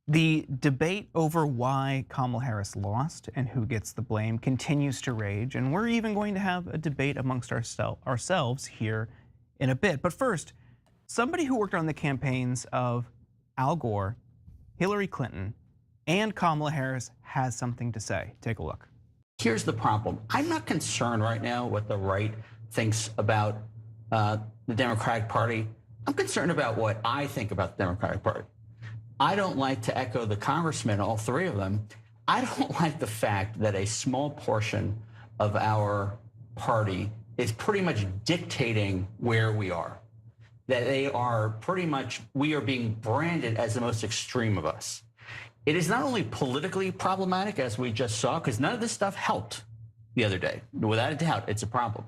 The debate over why Kamala Harris lost and who gets the blame continues to rage, and we're even going to have a debate amongst ourselves here in a bit. But first, somebody who worked on the campaigns of Al Gore, Hillary Clinton, and Kamala Harris has something to say. Take a look. Here's the problem. I'm not concerned right now what the right thinks about the Democratic Party. I'm concerned about what I think about the Democratic Party. I don't like, to echo the congressmen, all three of them, I don't like the fact that a small portion of our party is pretty much dictating where we are. That they are pretty much, we are being branded as the most extreme of us. It is not only politically problematic, as we just saw, because none of this stuff helped the other day. Without a doubt, it's a problem.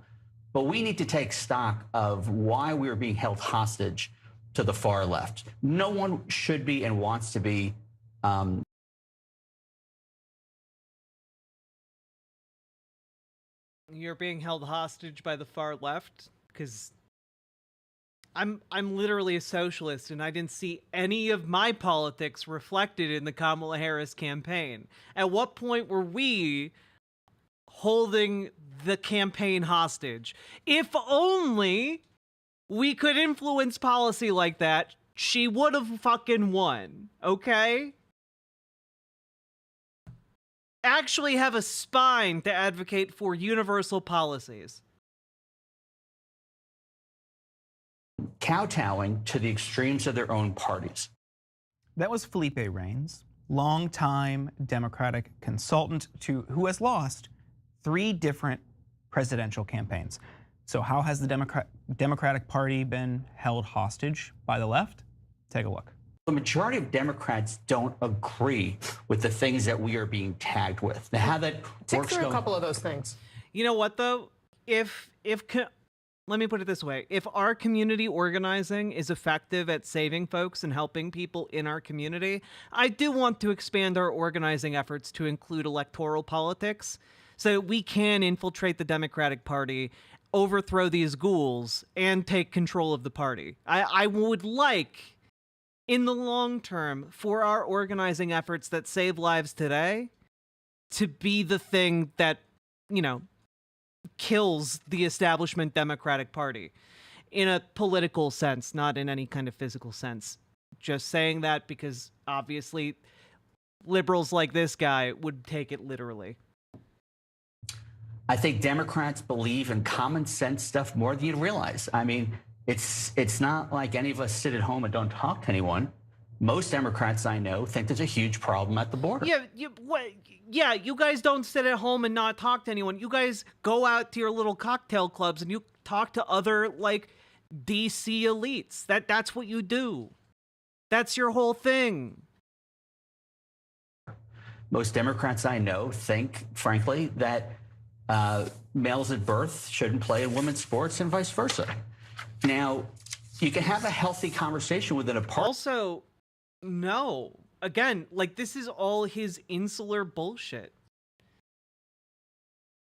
But we need to take stock of why we are being held hostage to the far left. No one should be and wants to be You're being held hostage by the far left? Because I'm literally a socialist, and I didn't see any of my politics reflected in the Kamala Harris campaign. At what point were we holding the campaign hostage? If only we could influence policy like that, she would have fucking won, okay? Actually have a spine to advocate for universal policies. kowtowing to the extremes of their own parties. That was Felipe Reines, longtime Democratic consultant who has lost 3 different presidential campaigns. So how has the Democratic Party been held hostage by the left? Take a look. The majority of Democrats don't agree with the things that we are being tagged with. Now, how that Take through a couple of those things. You know what, though? Let me put it this way. If our community organizing is effective at saving folks and helping people in our community, I do want to expand our organizing efforts to include electoral politics so that we can infiltrate the Democratic Party, overthrow these ghouls, and take control of the party. I would like, in the long term, for our organizing efforts that save lives today to be the thing that, kills the establishment Democratic Party in a political sense, not in any kind of physical sense. Just saying that because obviously liberals like this guy would take it literally. I think Democrats believe in common sense stuff more than you realize. I mean, it's not like any of us sit at home and don't talk to anyone. Most Democrats I know think there's a huge problem at the border. Yeah, you guys don't sit at home and not talk to anyone. You guys go out to your little cocktail clubs and you talk to other, DC elites. That's what you do. That's your whole thing. Most Democrats I know think, frankly, that males at birth shouldn't play in women's sports and vice versa. Now, you can have a healthy conversation within a party. Also, no. Again, this is all his insular bullshit.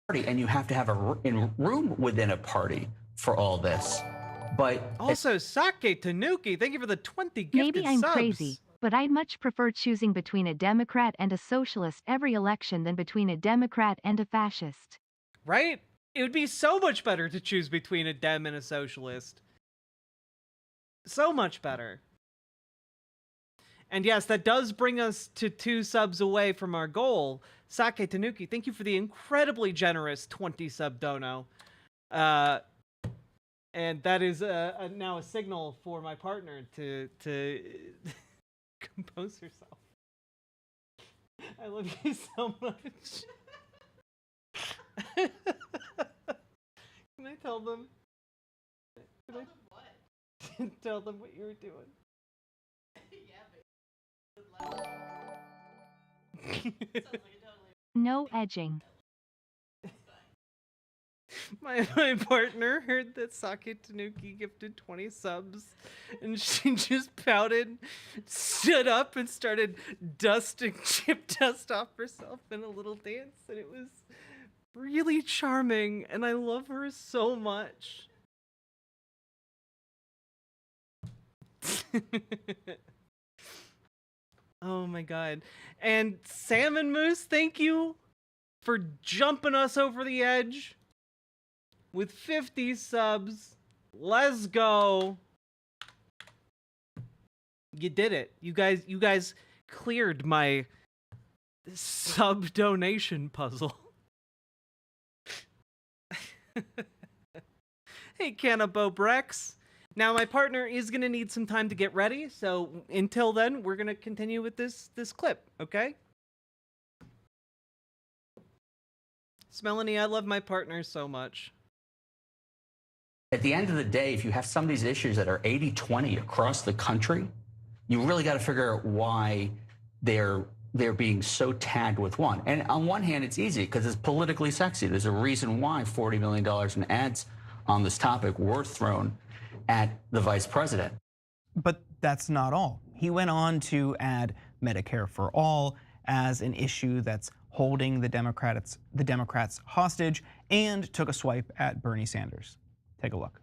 And you have to have a room within a party for all this. But also, Sake Tanuki, thank you for the 20 gifted Maybe I'm subs. crazy, but I'd much prefer choosing between a Democrat and a socialist every election than between a Democrat and a fascist. Right? It would be so much better to choose between a Dem and a socialist. So much better. And yes, that does bring us to 2 subs away from our goal. Sake Tanuki, thank you for the incredibly generous 20 sub dono. And that is now a signal for my partner to compose herself. I love you so much. Can I tell them? Can I what? Tell them what you were doing. No edging. My partner heard that Sake Tanuki gifted 20 subs, and she just pouted, stood up, and started dusting chip dust off herself in a little dance, and it was really charming, and I love her so much. Oh my god. And Salmon Moose, thank you for jumping us over the edge with 50 subs. Let's go. You did it. You guys cleared my sub donation puzzle. Hey, Cannabo Brex. Now my partner is gonna need some time to get ready, so until then, we're gonna continue with this clip, okay? Melanie, I love my partner so much. At the end of the day, if you have some of these issues that are 80-20 across the country, you really got to figure out why they're being so tagged with one. And on one hand, it's easy because it's politically sexy. There's a reason why $40 million in ads on this topic were thrown at the vice president. But that's not all. He went on to add Medicare for all as an issue that's holding the Democrats hostage, and took a swipe at Bernie Sanders. Take a look.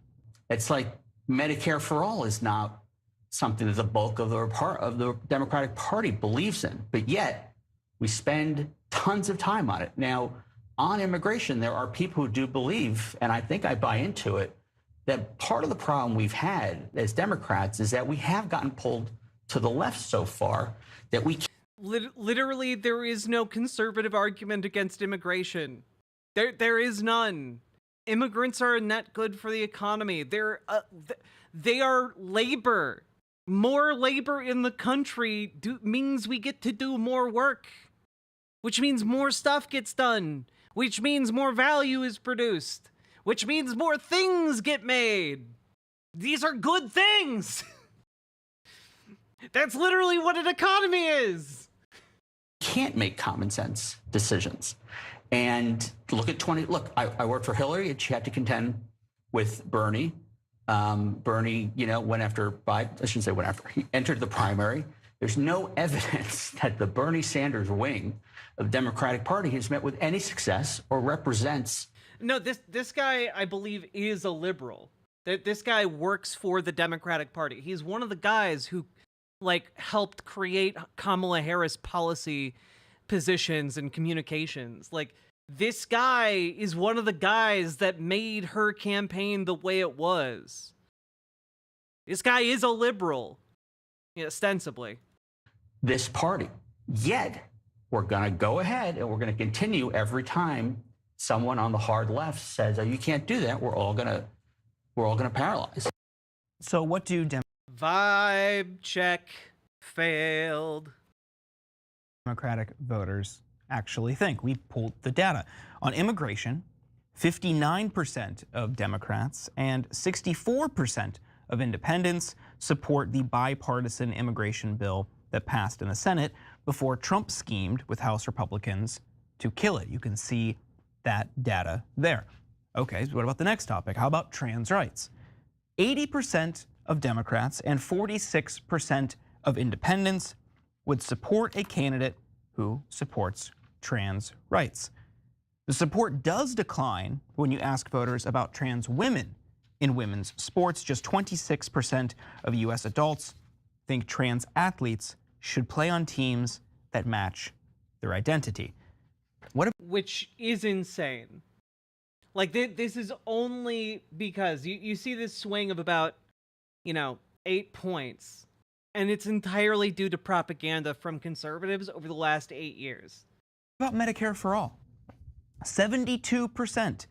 It's like Medicare for all is not something that the bulk of the Democratic Party believes in, but yet we spend tons of time on it. Now, on immigration, there are people who do believe, and I think I buy into it, that part of the problem we've had as Democrats is that we have gotten pulled to the left so far that we can't. Literally, there is no conservative argument against immigration. There is none. Immigrants are a net good for the economy. They are labor. More labor in the country means we get to do more work, which means more stuff gets done, which means more value is produced, which means more things get made. These are good things. That's literally what an economy is. Can't make common sense decisions. And look at I worked for Hillary, and she had to contend with Bernie. Bernie, went after Biden. I shouldn't say went after. He entered the primary. There's no evidence that the Bernie Sanders wing of the Democratic Party has met with any success or represents. No, this guy, I believe, is a liberal. This guy works for the Democratic Party. He's one of the guys who, helped create Kamala Harris policy positions and communications. This guy is one of the guys that made her campaign the way it was. This guy is a liberal, ostensibly. This party. Yet, we're going to go ahead and we're going to continue every time someone on the hard left says, "Oh, you can't do that." We're all going to paralyze. So what do Vibe check failed. Democratic voters actually think? We pulled the data. On immigration, 59% of Democrats and 64% of independents support the bipartisan immigration bill that passed in the Senate before Trump schemed with House Republicans to kill it. You can see that data there. Okay, so what about the next topic? How about trans rights? 80% of Democrats and 46% of independents would support a candidate who supports trans rights. The support does decline when you ask voters about trans women in women's sports. Just 26% of US adults think trans athletes should play on teams that match their identity. Which is insane. This is only because you see this swing of about, 8 points, and it's entirely due to propaganda from conservatives over the last 8 years. About Medicare for all. 72%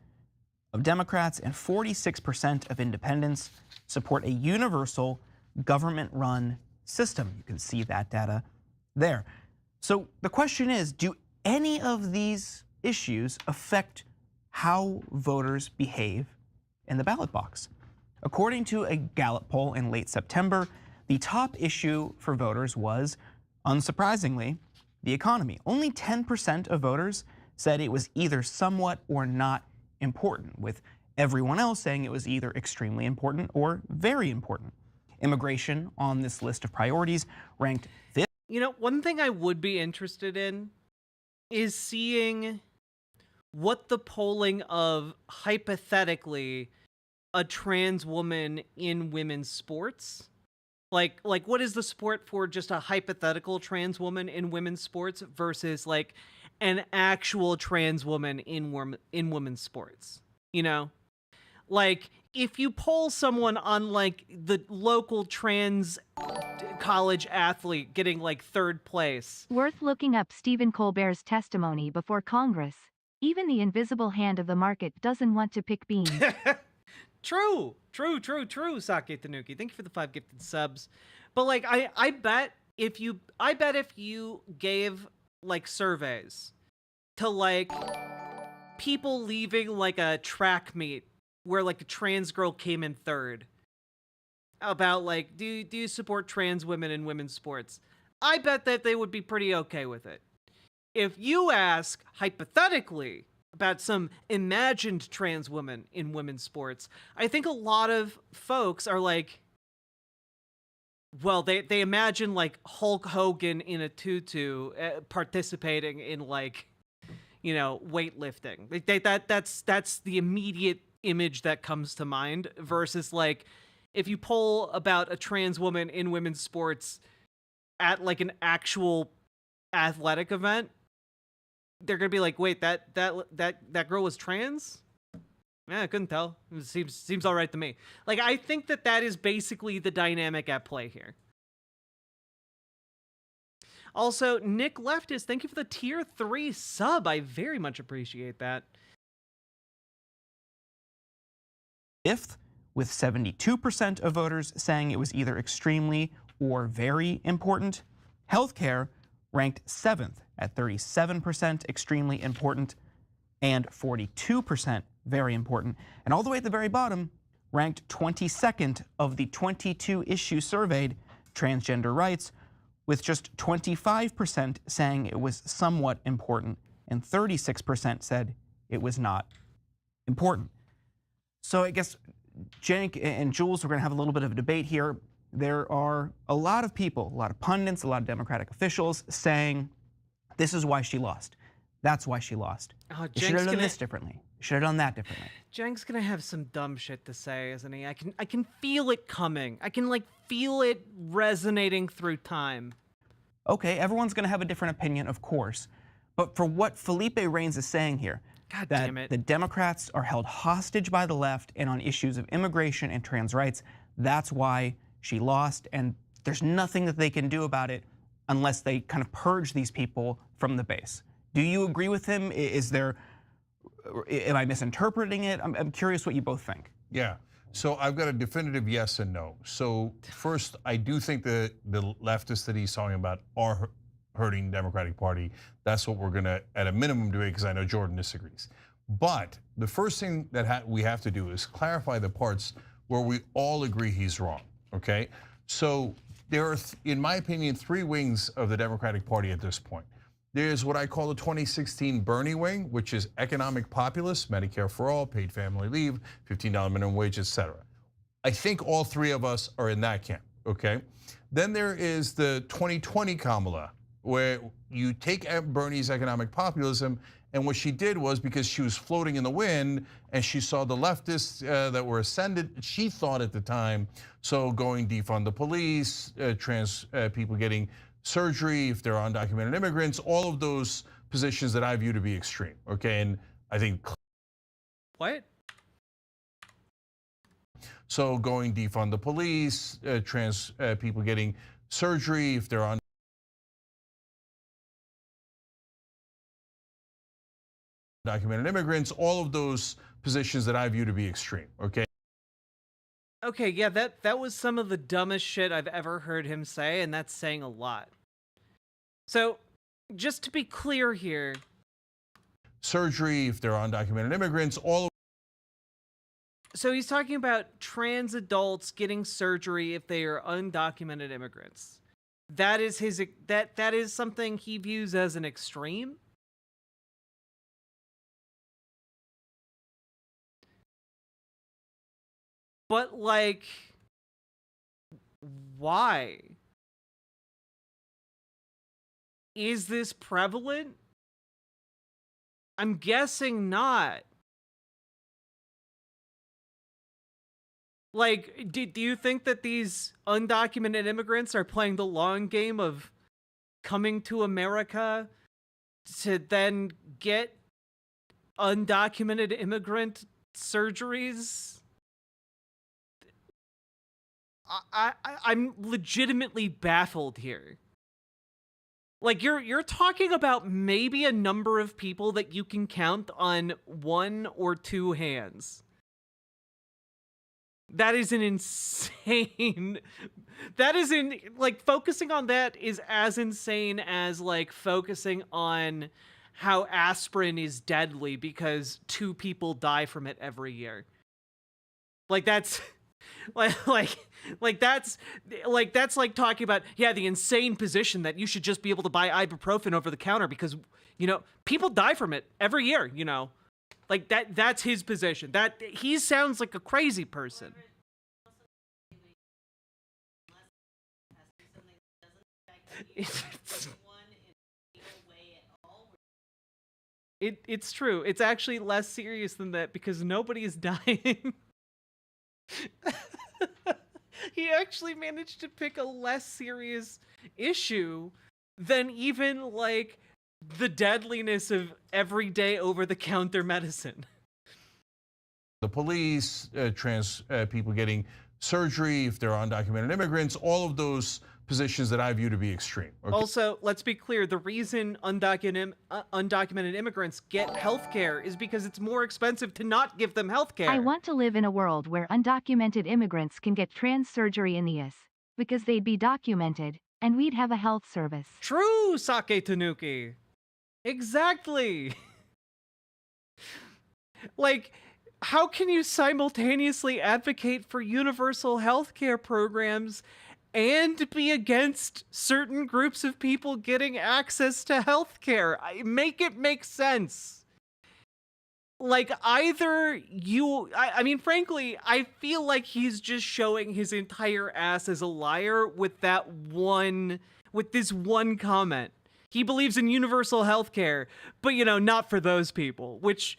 of Democrats and 46% of independents support a universal government-run system. You can see that data there. So the question is, do any of these issues affect how voters behave in the ballot box? According to a Gallup poll in late September, the top issue for voters was, unsurprisingly, the economy. Only 10% of voters said it was either somewhat or not important, with everyone else saying it was either extremely important or very important. Immigration on this list of priorities ranked fifth. You know, one thing I would be interested in is seeing what the polling of, hypothetically, a trans woman in women's sports. Like what is the support for just a hypothetical trans woman in women's sports versus like an actual trans woman in women's sports? You know? Like, if you poll someone on like the local trans college athlete getting like third place. Worth looking up Stephen Colbert's testimony before Congress. Even the invisible hand of the market doesn't want to pick beans. True, Sake Tanuki. Thank you for the 5 gifted subs. But like, I bet if you gave like surveys to like people leaving like a track meet where like a trans girl came in third, about like, do you support trans women in women's sports? I bet that they would be pretty okay with it. If you ask hypothetically about some imagined trans woman in women's sports, I think a lot of folks are like, well, they imagine like Hulk Hogan in a tutu participating in like, you know, weightlifting. That's the immediate image that comes to mind, versus like if you poll about a trans woman in women's sports at like an actual athletic event, they're gonna be like, wait, that girl was trans? Yeah, I couldn't tell. It seems all right to me. Like, I think that is basically the dynamic at play here. Also, Nick Leftist, thank you for the tier 3 sub. I very much appreciate that. Fifth, with 72% of voters saying it was either extremely or very important. Healthcare ranked 7th at 37% extremely important and 42% very important. And all the way at the very bottom, ranked 22nd of the 22 issues surveyed, transgender rights, with just 25% saying it was somewhat important and 36% said it was not important. So I guess Cenk and Jules, we're going to have a little bit of a debate here. There are a lot of people, a lot of pundits, a lot of Democratic officials saying this is why she lost. That's why she lost. Oh, you should have done this differently. You should have done that differently. Cenk's gonna have some dumb shit to say, isn't he? I can feel it coming. I can like feel it resonating through time. Okay, everyone's gonna have a different opinion, of course. But for what Felipe Reigns is saying here, God that damn it. the Democrats are held hostage by the left and on issues of immigration and trans rights, that's why she lost, and there's nothing that they can do about it unless they kind of purge these people from the base. Do you agree with him? Am I misinterpreting it? I'm curious what you both think. Yeah, so I've got a definitive yes and no. So first, I do think that the leftists that he's talking about are hurting the Democratic Party. That's what we're gonna, at a minimum, do it, because I know Jordan disagrees. But the first thing that we have to do is clarify the parts where we all agree he's wrong, okay? So there are, in my opinion, 3 wings of the Democratic Party at this point. There's what I call the 2016 Bernie wing, which is economic populist, Medicare for all, paid family leave, $15 minimum wage, etc. I think all 3 of us are in that camp, okay? Then there is the 2020 Kamala, where you take Bernie's economic populism, and what she did was, because she was floating in the wind and she saw the leftists that were ascended, she thought at the time, so going defund the police, trans people getting surgery if they're undocumented immigrants, all of those positions that I view to be extreme, okay? And I think what? So going defund the police, trans people getting surgery if they're undocumented immigrants, all of those positions that I view to be extreme, okay? Okay, yeah, that was some of the dumbest shit I've ever heard him say, and that's saying a lot. So, just to be clear here. Surgery if they're undocumented immigrants, all of. So he's talking about trans adults getting surgery if they are undocumented immigrants. That is that is something he views as an extreme? But, like, why? Is this prevalent? I'm guessing not. Like, do you think that these undocumented immigrants are playing the long game of coming to America to then get undocumented immigrant surgeries? I'm legitimately baffled here. Like, you're talking about maybe a number of people that you can count on one or two hands. That is an insane... That is like, focusing on that is as insane as, like, focusing on how aspirin is deadly because 2 people die from it every year. Like, that's... that's like talking about, yeah, the insane position that you should just be able to buy ibuprofen over the counter because, you know, people die from it every year, you know. Like, that's his position. That he sounds like a crazy person. It's true. It's actually less serious than that because nobody is dying. He actually managed to pick a less serious issue than even, like, the deadliness of everyday over-the-counter medicine. The police, trans people getting surgery, if they're undocumented immigrants, all of those positions that I view to be extreme. Okay? Also, let's be clear, the reason undocumented immigrants get healthcare is because it's more expensive to not give them healthcare. I want to live in a world where undocumented immigrants can get trans surgery in the US, because they'd be documented, and we'd have a health service. True, Sake Tanuki. Exactly. Like, how can you simultaneously advocate for universal healthcare programs and be against certain groups of people getting access to healthcare? Make it make sense. Like, either you... I mean, frankly, I feel like he's just showing his entire ass as a liar with that one... with this one comment. He believes in universal healthcare, but, you know, not for those people, which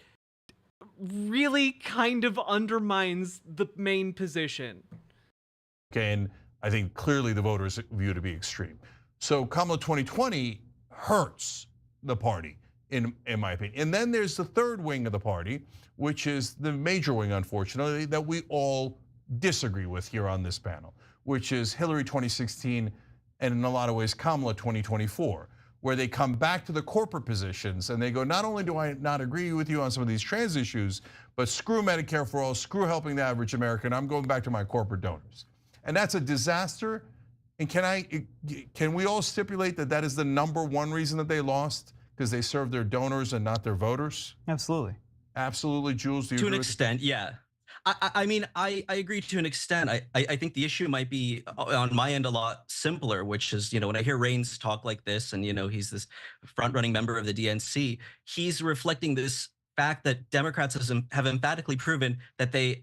really kind of undermines the main position. Okay, and I think clearly the voters view to be extreme. So Kamala 2020 hurts the party, in my opinion. And then there's the third wing of the party, which is the major wing, unfortunately, that we all disagree with here on this panel, which is Hillary 2016 and in a lot of ways Kamala 2024, where they come back to the corporate positions and they go, not only do I not agree with you on some of these trans issues, but screw Medicare for all, screw helping the average American, I'm going back to my corporate donors. And that's a disaster. And can we all stipulate that that is the #1 reason that they lost? Because they served their donors and not their voters? Absolutely. Absolutely, Jules, do you to agree an with extent, yeah. I mean, I agree to an extent. I think the issue might be on my end a lot simpler, which is, you know, when I hear Reigns talk like this, and, you know, he's this front-running member of the DNC, he's reflecting this fact that Democrats have emphatically proven that they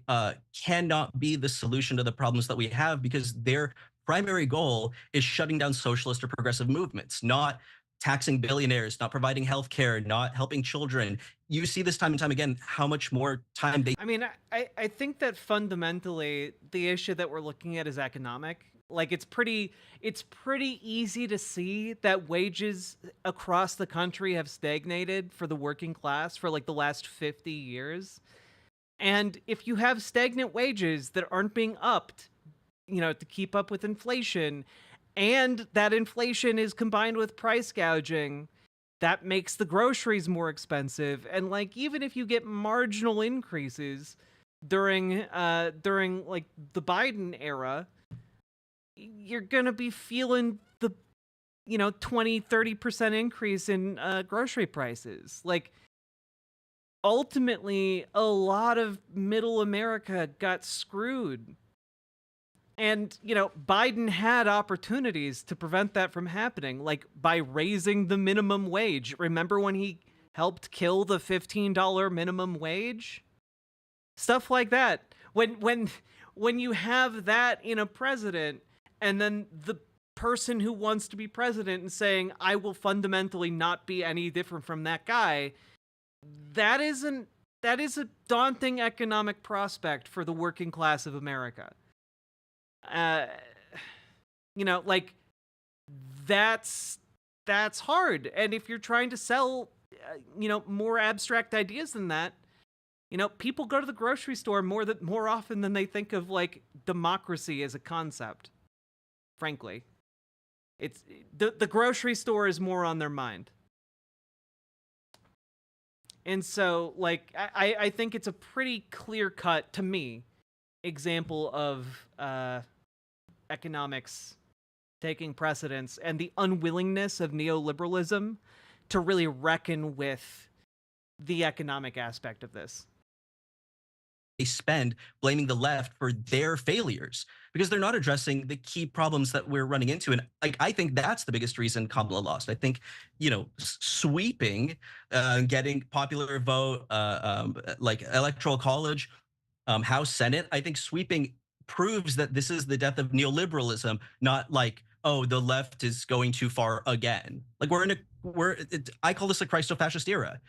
cannot be the solution to the problems that we have, because their primary goal is shutting down socialist or progressive movements, not taxing billionaires, not providing health care, not helping children. You see this time and time again, how much more time they... I mean, I think that fundamentally the issue that we're looking at is economic. Like, it's pretty easy to see that wages across the country have stagnated for the working class for like the last 50 years. And if you have stagnant wages that aren't being upped, you know, to keep up with inflation, and that inflation is combined with price gouging, that makes the groceries more expensive. And like, even if you get marginal increases during like the Biden era, you're gonna be feeling the, you know, 20-30% increase in grocery prices. Like, ultimately, a lot of middle America got screwed. And, you know, Biden had opportunities to prevent that from happening, like by raising the minimum wage. Remember when he helped kill the $15 minimum wage? Stuff like that. When when you have that in a president, and then the person who wants to be president and saying, I will fundamentally not be any different from that guy, that is a daunting economic prospect for the working class of America. You know, like, that's hard. And if you're trying to sell, you know, more abstract ideas than that, you know, people go to the grocery store more often than they think of, like, democracy as a concept. Frankly, it's the grocery store is more on their mind. And so, like, I think it's a pretty clear-cut, to me, example of economics taking precedence and the unwillingness of neoliberalism to really reckon with the economic aspect of this. They spend blaming the left for their failures because they're not addressing the key problems that we're running into. And I think that's the biggest reason Kamala lost. I think, you know, sweeping, getting popular vote, like electoral college, House, Senate, I think sweeping proves that this is the death of neoliberalism, not like, oh, the left is going too far again. Like I call this a Christo-fascist era.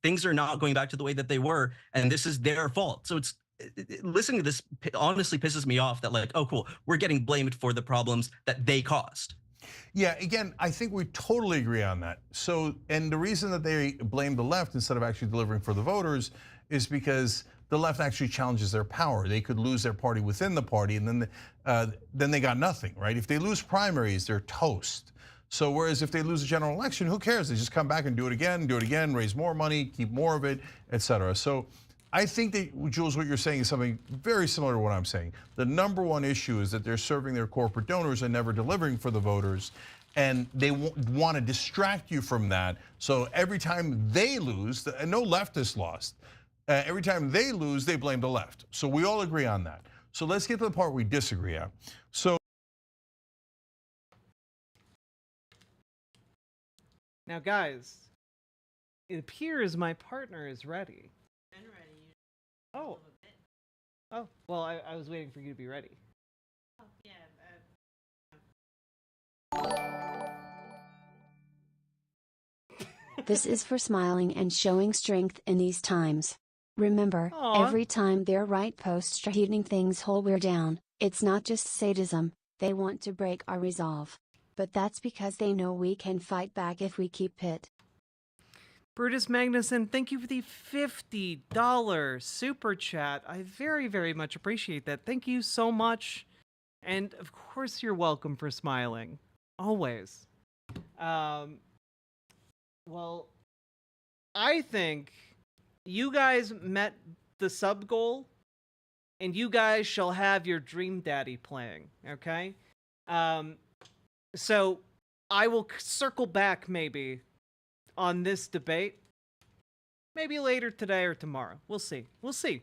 Things are not going back to the way that they were, and this is their fault. So listening to this honestly pisses me off that, like, oh, cool, we're getting blamed for the problems that they caused. Yeah, again, I think we totally agree on that. So, and the reason that they blame the left instead of actually delivering for the voters is because the left actually challenges their power. They could lose their party within the party, and then they got nothing, right? If they lose primaries, they're toast. So whereas if they lose a general election, who cares? They just come back and do it again, raise more money, keep more of it, et cetera. So I think that, Jules, what you're saying is something very similar to what I'm saying. The number one issue is that they're serving their corporate donors and never delivering for the voters. And they want to distract you from that. So every time they lose, and no leftist lost, every time they lose, they blame the left. So we all agree on that. So let's get to the part we disagree on. So now, guys, it appears my partner is ready. I'm ready. Oh. Oh, well, I was waiting for you to be ready. Oh, yeah. This is for smiling and showing strength in these times. Remember, Aww. every time their right posts are heating things whole we're down, it's not just sadism, they want to break our resolve. But that's because they know we can fight back if we keep it. Brutus Magnuson, thank you for the $50 super chat. I very, very much appreciate that. Thank you so much. And of course you're welcome for smiling. Always. Well, I think you guys met the sub goal, and you guys shall have your Dream Daddy playing, okay? So I will circle back maybe on this debate, maybe later today or tomorrow. We'll see. We'll see.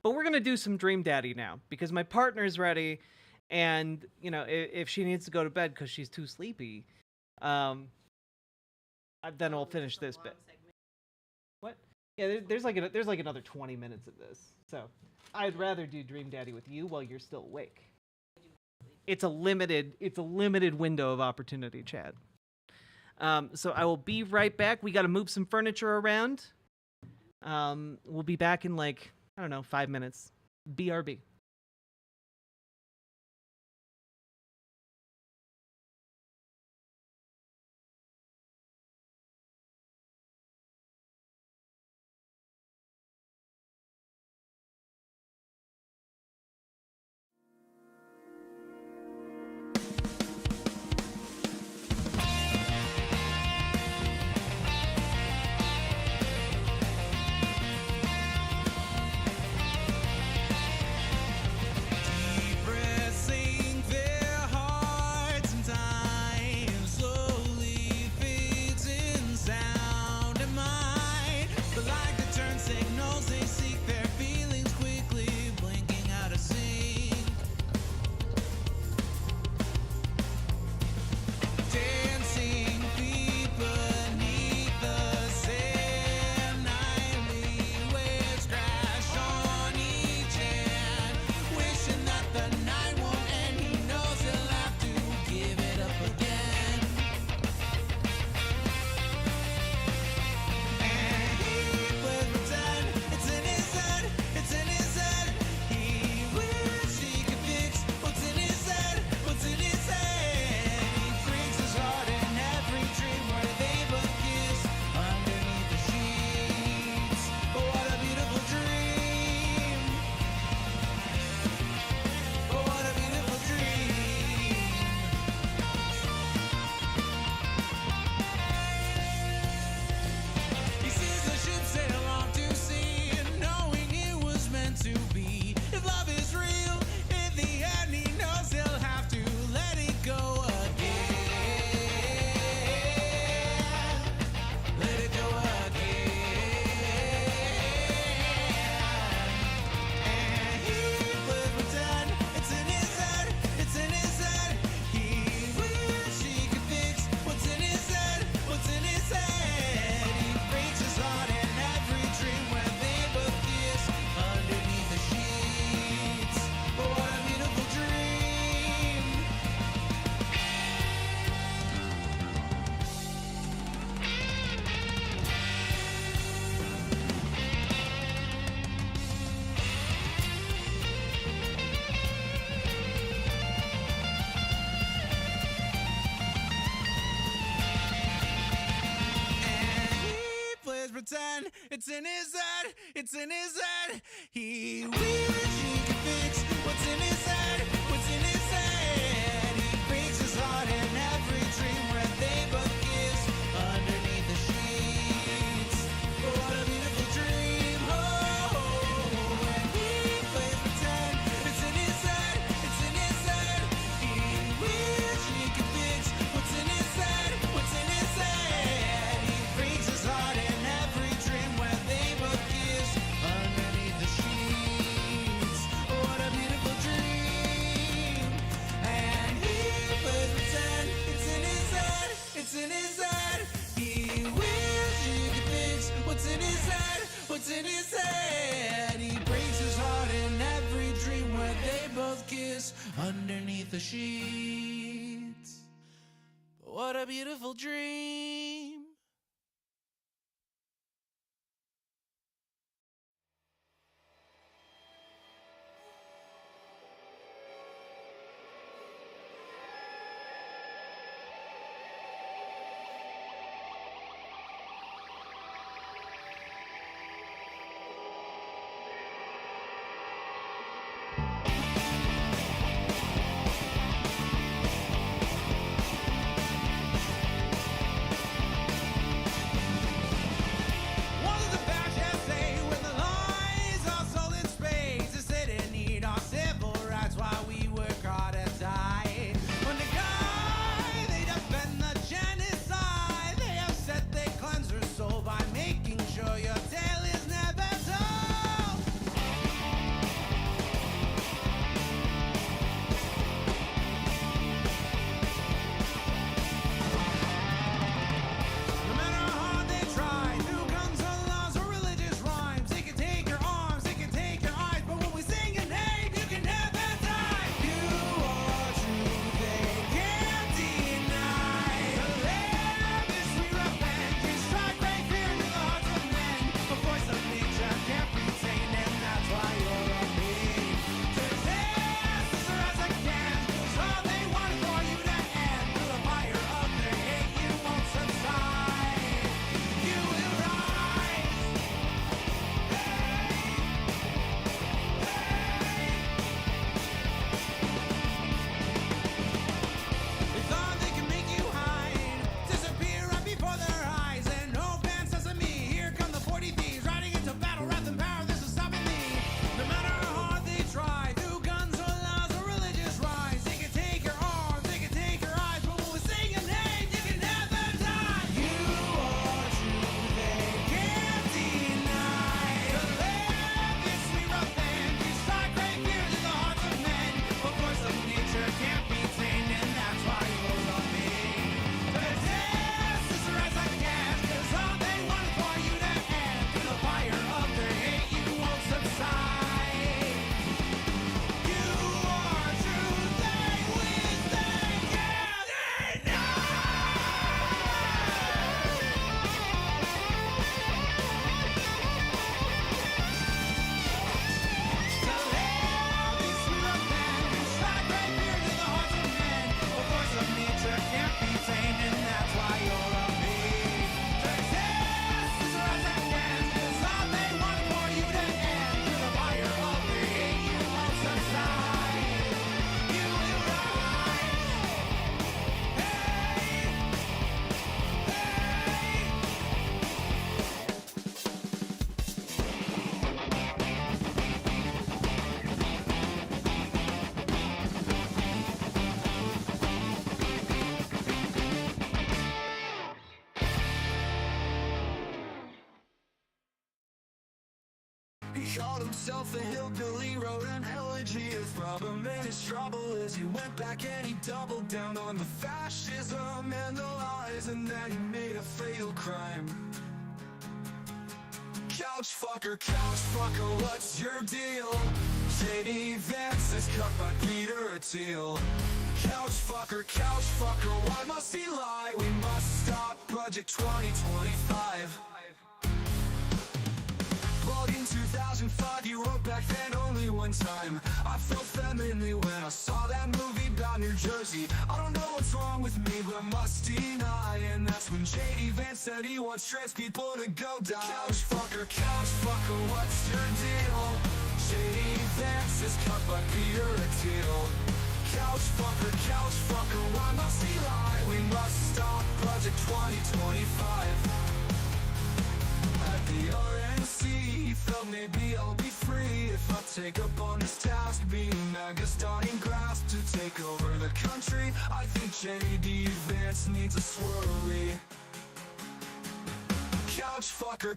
But we're going to do some Dream Daddy now because my partner's ready. And, you know, if she needs to go to bed because she's too sleepy, then I'll finish this bit. What? Yeah, there's like another 20 minutes of this. So I'd rather do Dream Daddy with you while you're still awake. It's a limited window of opportunity, Chad. So I will be right back. We got to move some furniture around. We'll be back in 5 minutes. BRB. pretend it's in his head, it's in his head. He wishes he could fix what's in his head, what's in his head. He breaks his heart in every dream where they both kiss underneath the sheets. What a beautiful dream. Oh, when he plays pretend, it's in his head, it's in his head. He wishes he could fix what's in his head, what's in his head. He breaks his heart in every dream where they both kiss underneath the sheets. What a beautiful dream. And he plays pretend, it's in his head, it's in his head. He wishes he could fix what's in his head, what's in his head. He breaks his heart in every dream where they both kiss underneath the sheets. What a beautiful dream. What does the fascist say when the lies are sold in spades? They say they need our civil rights while we work hard and die. When the guy they defend the genocide, they have said they cleanse her soul by making sure your tale is never told. No matter how hard they try, through guns or laws or religious rhymes, they can take your arms, they can take your eyes, but when we sing your name, you can never die. You are true, they can't deny. To live is sweet revenge, you strike right fear into the hearts of men. A voice of nature can't be tamed, and that's why you're a me. To exist as far as I can, 'cause all they want is for you to end. Through the fire of their hate, you won't subside. You will rise. They thought they could make you hide, disappear right before their eyes, and no ban sesame. Here come the 40 thieves, riding into battle, wrath and power. This is stopping me. No matter how hard they try, through guns or laws or religious rise, they can take your arms, they can take your eyes, but when we sing your name, you can never die. You are true, they can't deny. To live is sweet revenge, you strike great fear in the hearts of men. A voice of nature can't be tamed, and that's why you're on me. To exist as far as I can, 'cause all they want is for you to end. Through the fire of their hate, you won't subside. You are true, they wish they can't deny. To live is sweet revenge, you strike great fear into the hearts of men. A voice of nature can't be tamed, and that's why you're on me. To exist as far as I can, 'cause all they want is for you to end. Through the fire of their hate, you won't subside. You will rise. He called himself a hillbilly, wrote an elegy. His problem and his trouble is he went back and he doubled down on the fascism and the lies, and then he made a fatal crime. Couch fucker, what's your deal? J.D. Vance is cut by Peter Thiel. Couch fucker, why must he lie? We must stop Budget 2025. Plug in 2005, you wrote back then only one time. I felt femininely when I saw that movie back down New Jersey. I don't know what's wrong with me, but I must deny. And that's when J.D. Vance said he wants trans people to go die. Couch fucker, what's your deal? J.D. Vance is cut by Peter Thiel. Couch fucker, why must he lie? We must stop Project 2025. At the RNC, he felt maybe I'll be free if I take up on this task, being MAGA's dying grasp to take over the country. I think J.D. Vance needs a swirly. Couch fucker,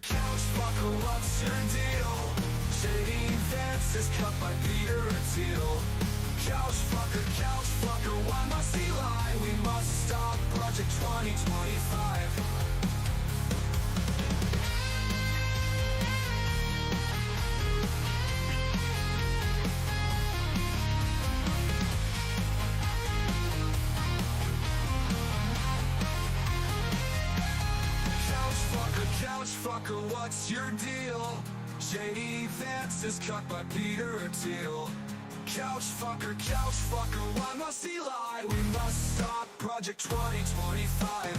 what's your deal? J.D. Vance is cut by Peter Thiel. Couch fucker, why must he lie? We must stop Project 2025. Couch fucker, what's your deal? J.D. Vance is cut by Peter Thiel. Couch fucker, why must he lie? We must stop Project 2025.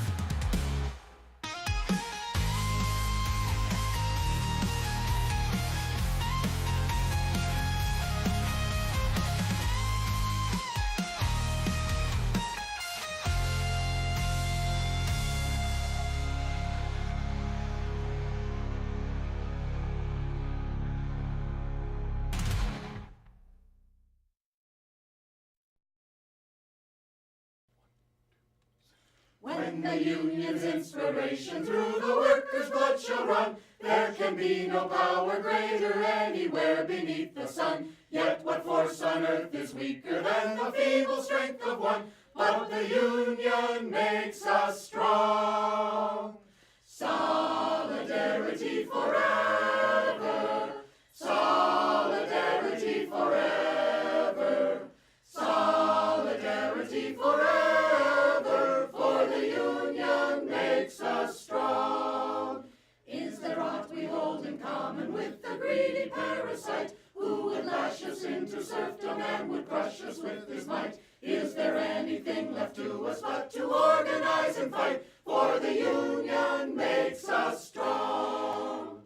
When the union's inspiration through the workers' blood shall run, there can be no power greater anywhere beneath the sun. Yet what force on earth is weaker than the feeble strength of one? But the union makes us strong. Solidarity forever. Solidarity forever. Solidarity forever. For the union makes us strong. Is there aught we hold in common with the greedy parasite who would lash us into serfdom and would crush us with his might? Is there anything left to us but to organize and fight? For the union makes us strong.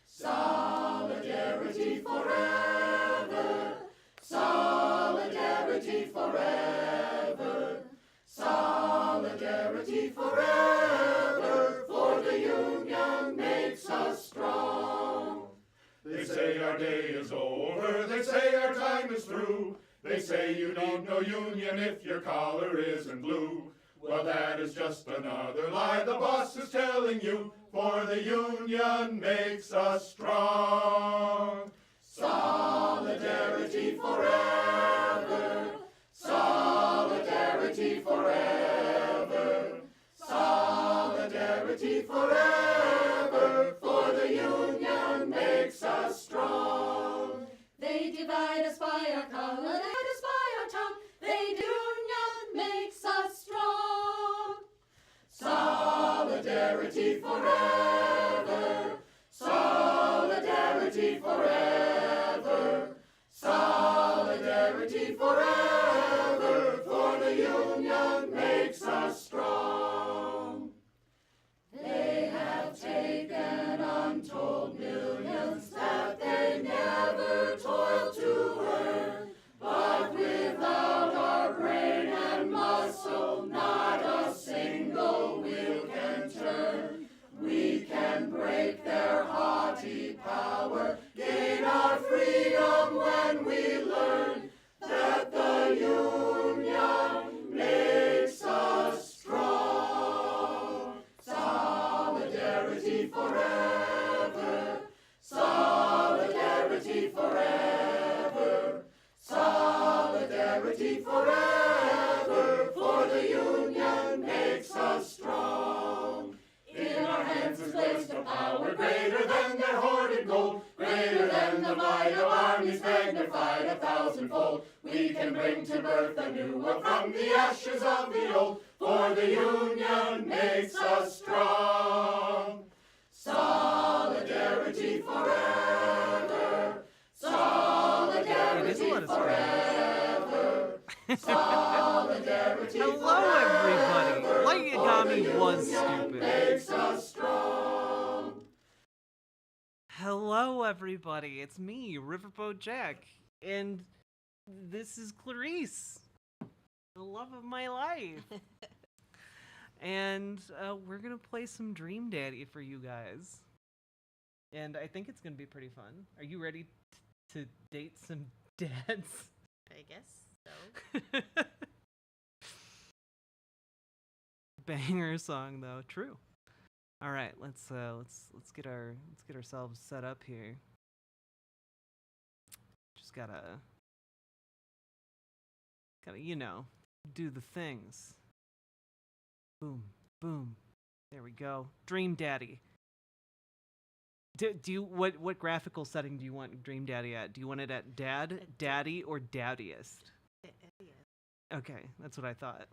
Solidarity forever. Solidarity forever. Solidarity forever. For the union makes us strong. They say our day is over, they say our time is through. They say you need no union if your collar isn't blue. Well, that is just another lie the boss is telling you, for the union makes us strong. Solidarity forever. Solidarity forever. Solidarity forever. For the union makes us strong. They divide us by our color, they divide us by our tongue. They do union makes us strong. Solidarity forever. Solidarity forever. Solidarity forever. For the union makes us strong. They have taken untold millions that they never toiled to earn. But without our brain and muscle, not a single wheel can turn. We can break their haughty power, gain our freedom when we learn that the union makes us strong. Solidarity forever. Solidarity forever. Solidarity forever. For the union makes us strong. In our hands is placed a power greater than their hoarded gold, greater than the might of armies magnified 1,000-fold. We can bring to birth a new world from the ashes of the old, for the union makes us strong. Solidarity forever. Solidarity forever. Solidarity solidarity. Hello, everybody. Light Yagami was stupid. Makes us strong. Hello, everybody. It's me, Riverboat Jack, and this is Clarice, the love of my life. And we're gonna play some Dream Daddy for you guys, and I think it's gonna be pretty fun. Are you ready to date some dads? I guess so. Banger song though, true. All right, let's get ourselves set up here. Just gotta do the things. Boom, boom. There we go. Dream Daddy. Do you what graphical setting do you want Dream Daddy at? Do you want it at Dad, Daddy, or Daddiest? Okay, that's what I thought.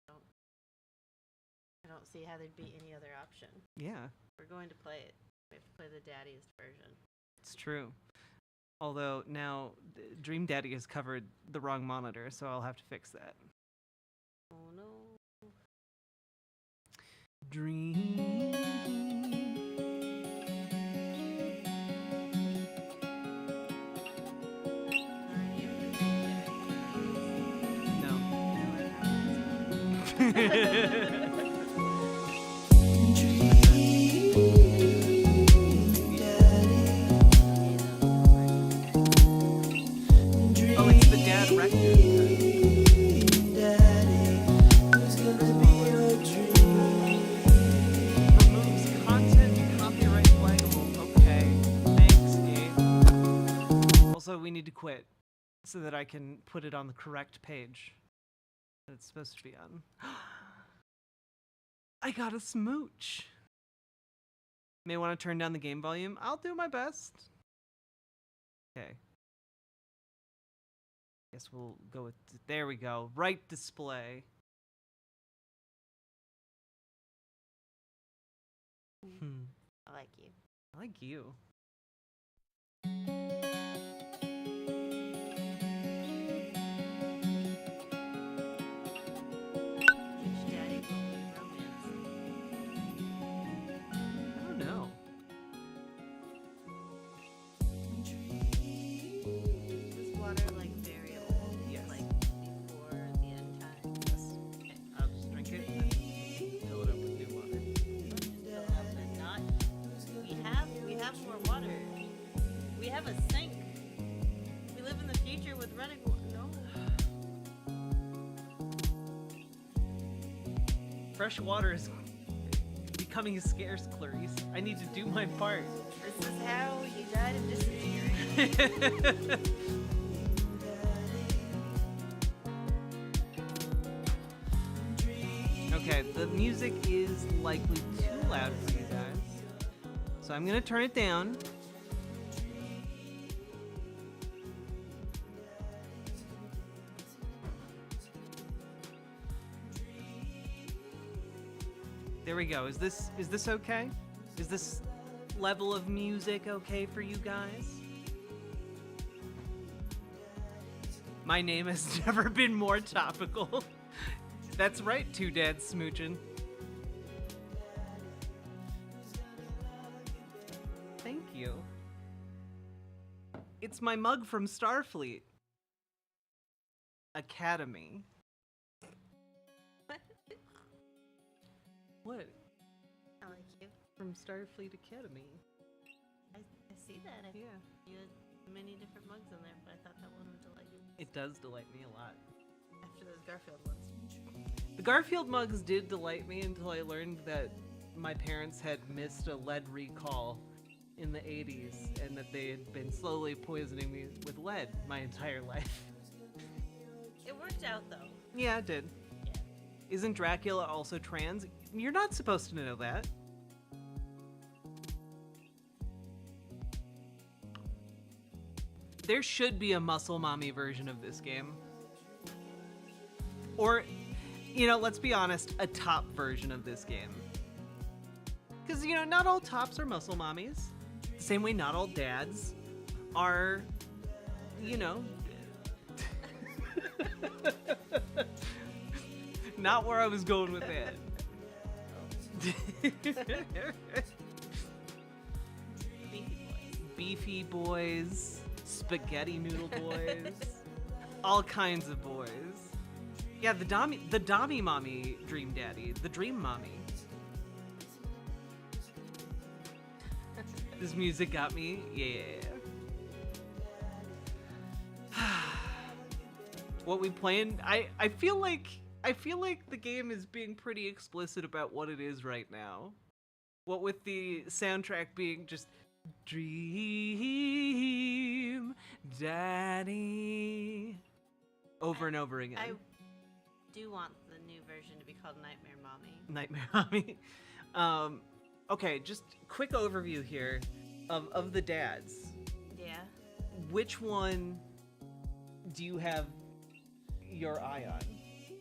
I don't see how there'd be any other option. Yeah. We're going to play it. We have to play the daddiest version. It's true. Although now Dream Daddy has covered the wrong monitor, so I'll have to fix that. Oh no. Dream. No. Oh, it's the dad record. Removes content copyright flaggable. Okay, thanks, Gabe. Also, we need to quit so that I can put it on the correct page that it's supposed to be on. I got a smooch. May want to turn down the game volume. I'll do my best. Okay. Guess we'll go with, there we go. Right display. I like you. I like you. Which daddy will be romance? I don't know. Is water like very old? Yes. Like before the end time? Yes. Okay. I'll just drink it and then fill it up with new water. Fill it up and not. We have more water. We have a sink. We live in the future with running water. No. Fresh water is becoming scarce, Clarice. I need to do my part. This is how you died of dysentery. Okay, the music is likely too loud for you guys, so I'm gonna turn it down. There we go. Is this okay? Is this level of music okay for you guys? My name has never been more topical. That's right, two dads smooching. Thank you. It's my mug from Starfleet Academy. What? I like you. From Starfleet Academy. I see that. Yeah. You had many different mugs in there, but I thought that one would delight you. It does delight me a lot. After those Garfield ones. The Garfield mugs did delight me until I learned that my parents had missed a lead recall in the 80s and that they had been slowly poisoning me with lead my entire life. It worked out though. Yeah, it did. Yeah. Isn't Dracula also trans? You're not supposed to know that. There should be a muscle mommy version of this game. Or, let's be honest, a top version of this game. Because, not all tops are muscle mommies. The same way not all dads are, not where I was going with that. Beefy boys, spaghetti noodle boys, all kinds of boys. Yeah, the Dami mommy dream daddy, the dream mommy. This music got me, yeah. What we playing? I feel like the game is being pretty explicit about what it is right now. What with the soundtrack being just Dream Daddy over and over again. I do want the new version to be called Nightmare Mommy. Nightmare Mommy. Okay, just quick overview here of the dads. Yeah. Which one do you have your eye on?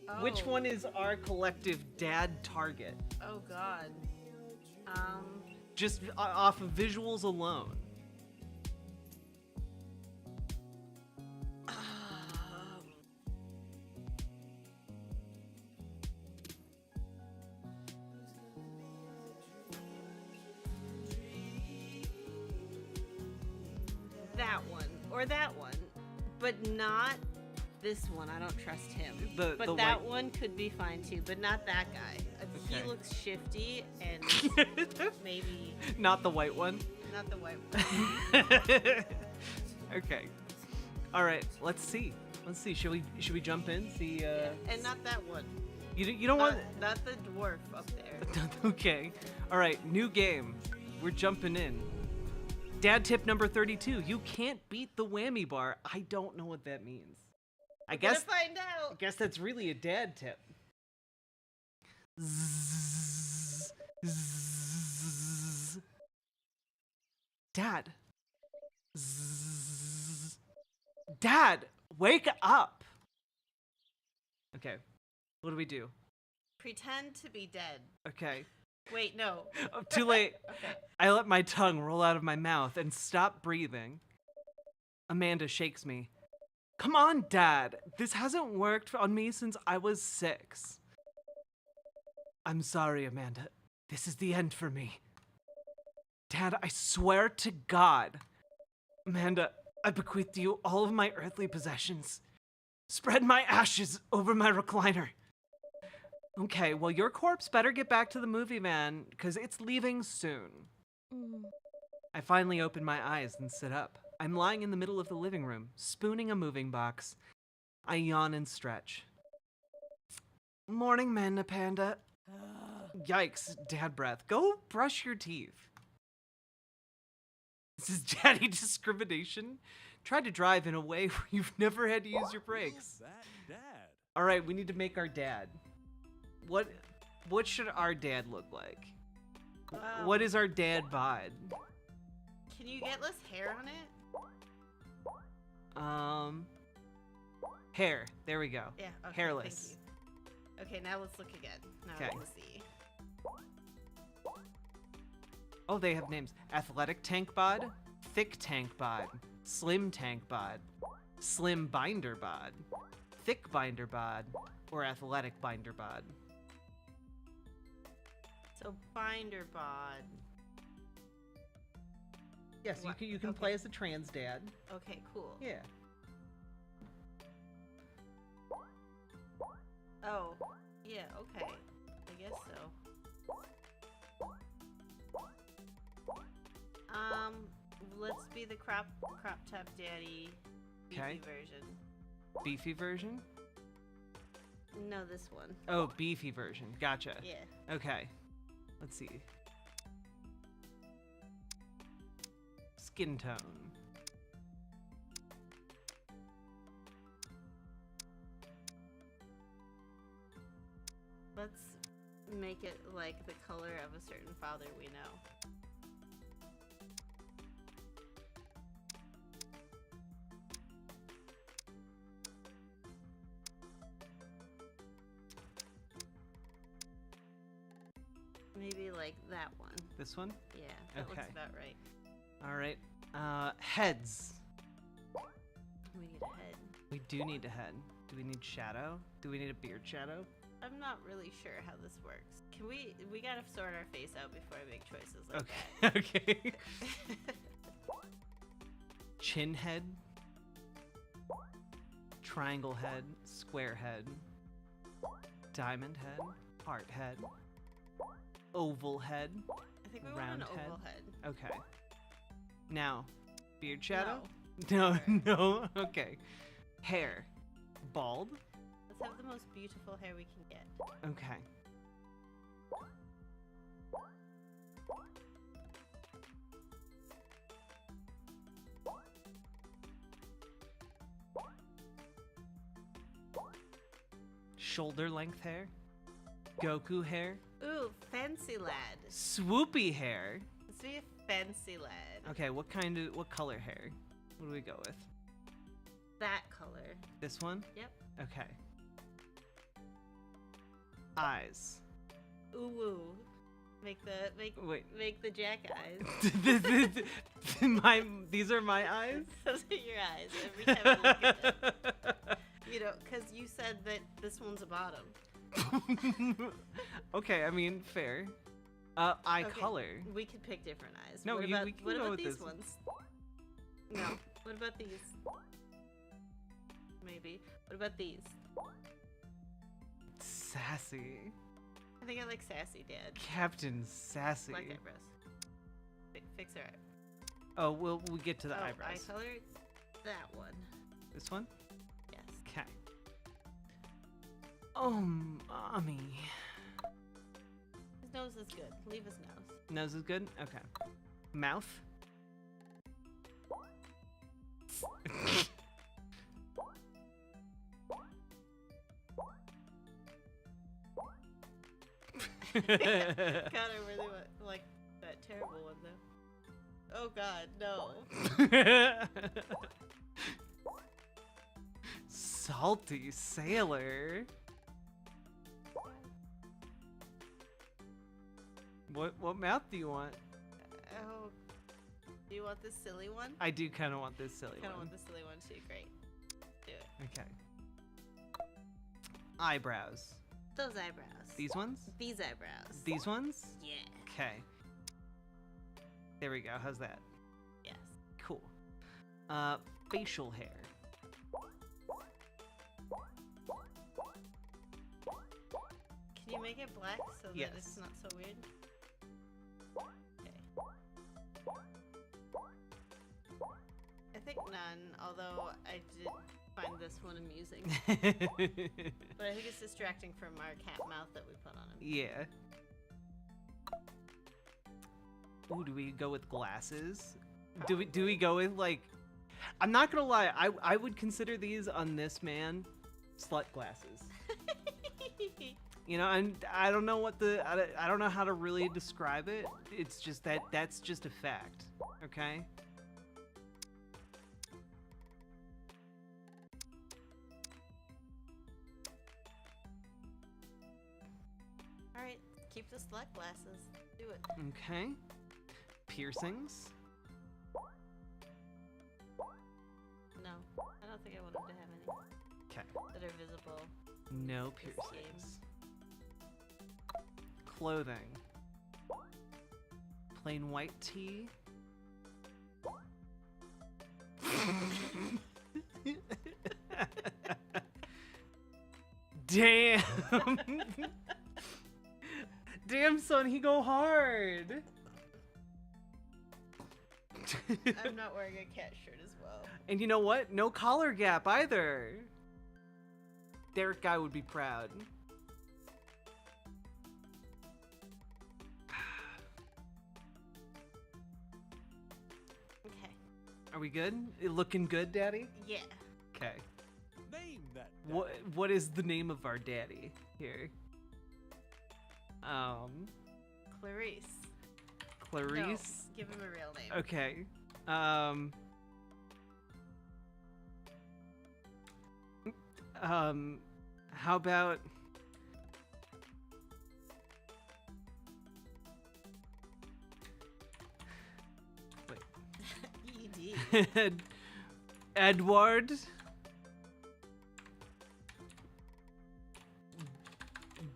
Oh. Which one is our collective dad target? Oh God. Just off of visuals alone. That one or that one, but not this one. I don't trust him. But the that white... one could be fine too, but not that guy. Okay. He looks shifty and maybe not the white one. Not the white one. Okay. All right. Let's see. Should we jump in? See. Yeah. And not that one. You don't want. Not the dwarf up there. Okay. All right. New game. We're jumping in. Dad tip number 32. You can't beat the whammy bar. I don't know what that means. I guess that's really a dad tip. Zzz, zzz. Dad. Zzz. Dad, wake up. Okay. What do we do? Pretend to be dead. Okay. Wait, no. Oh, too late. Okay. I let my tongue roll out of my mouth and stop breathing. Amanda shakes me. Come on, Dad. This hasn't worked on me since I was 6. I'm sorry, Amanda. This is the end for me. Dad, I swear to God. Amanda, I bequeath to you all of my earthly possessions. Spread my ashes over my recliner. Okay, well, your corpse better get back to the movie van, because it's leaving soon. I finally open my eyes and sit up. I'm lying in the middle of the living room, spooning a moving box. I yawn and stretch. Morning, Manda Panda. Yikes, dad breath. Go brush your teeth. This is daddy discrimination. Try to drive in a way where you've never had to use your brakes. All right, we need to make our dad. What should our dad look like? What is our dad vibe? Can you get less hair on it? Hair. There we go. Yeah. Okay, Hairless. thank you. Okay, now let's look again. Now I can see. Oh, they have names. Athletic tank bod, thick tank bod, slim tank bod, slim binder bod, thick binder bod, or athletic binder bod. So binder bod. Yes, you can play as a trans dad. Okay, cool. Yeah. Oh, yeah, okay. I guess so. Let's be the crop top daddy beefy version. Beefy version? No, this one. Oh, beefy version. Gotcha. Yeah. Okay. Let's see. Skin tone. Let's make it like the color of a certain father we know. Maybe like that one. This one? Yeah, that looks about right. All right. Heads. We need a head. We do need a head. Do we need shadow? Do we need a beard shadow? I'm not really sure how this works. Can we gotta sort our face out before I make choices like Okay. Okay. Chin head, triangle head, square head, diamond head, heart head, oval head, I think we want round an oval head. Okay. Now, beard shadow? No. No. Okay. Hair, bald. Let's have the most beautiful hair we can get. Okay. Shoulder length hair, Goku hair, Ooh, fancy lad. swoopy hair. Let's be a fancy lad. Okay, what color hair? What do we go with? That color. This one? Yep. Okay. Eyes. Ooh woo. Make the jack eyes. These are my eyes? Those are your eyes every time I look at them. You know, because you said that this one's a bottom. Okay, I mean, fair. Eye Okay, color. We could pick different eyes. No, what we about, can what go about with these this. ones? No. What about these? Maybe. What about these? Sassy. I think I like sassy, Dad. Captain Sassy. Black eyebrows. Fix her eye. Oh, we'll get to the Oh, eyebrows. eye color? That one. This one? Yes. Okay. Oh, mommy. His nose is good. Leave his nose. Nose is good? Okay. Mouth? God, I really like that terrible one though. Oh God, no. Salty sailor. What mouth do you want? Oh, do you want this silly one? I do kind of want this silly Kind of one. want the silly one too. Great. Do it. Okay. Eyebrows. Those eyebrows. These ones? These eyebrows. These ones? Yeah. Okay. There we go. How's that? Yes. Cool. Facial hair. Can you make it black so Yes. that it's not so weird? Okay. I think none, although I did find this one amusing. But I think it's distracting from our cat mouth that we put on him. Yeah. Ooh, do we go with glasses? Do we go with like? I'm not gonna lie. I would consider these on this man slut glasses. You know, and I don't know I don't know how to really describe it. It's just that's just a fact. Okay. All right, keep the slut glasses. Do it. Okay. Piercings. No, I don't think I want him to have any Okay. that are visible. No This piercings. Clothing. Plain white tee. Damn. Damn, son, he go hard. I'm not wearing a cat shirt as well. And you know what? No collar gap either. Derek Guy would be proud. Okay. Are we good? Looking good, Daddy? Yeah. Okay. Name that. What is the name of our daddy here? Clarice. Clarice? No, give him a real name. Okay. How about ED. Edward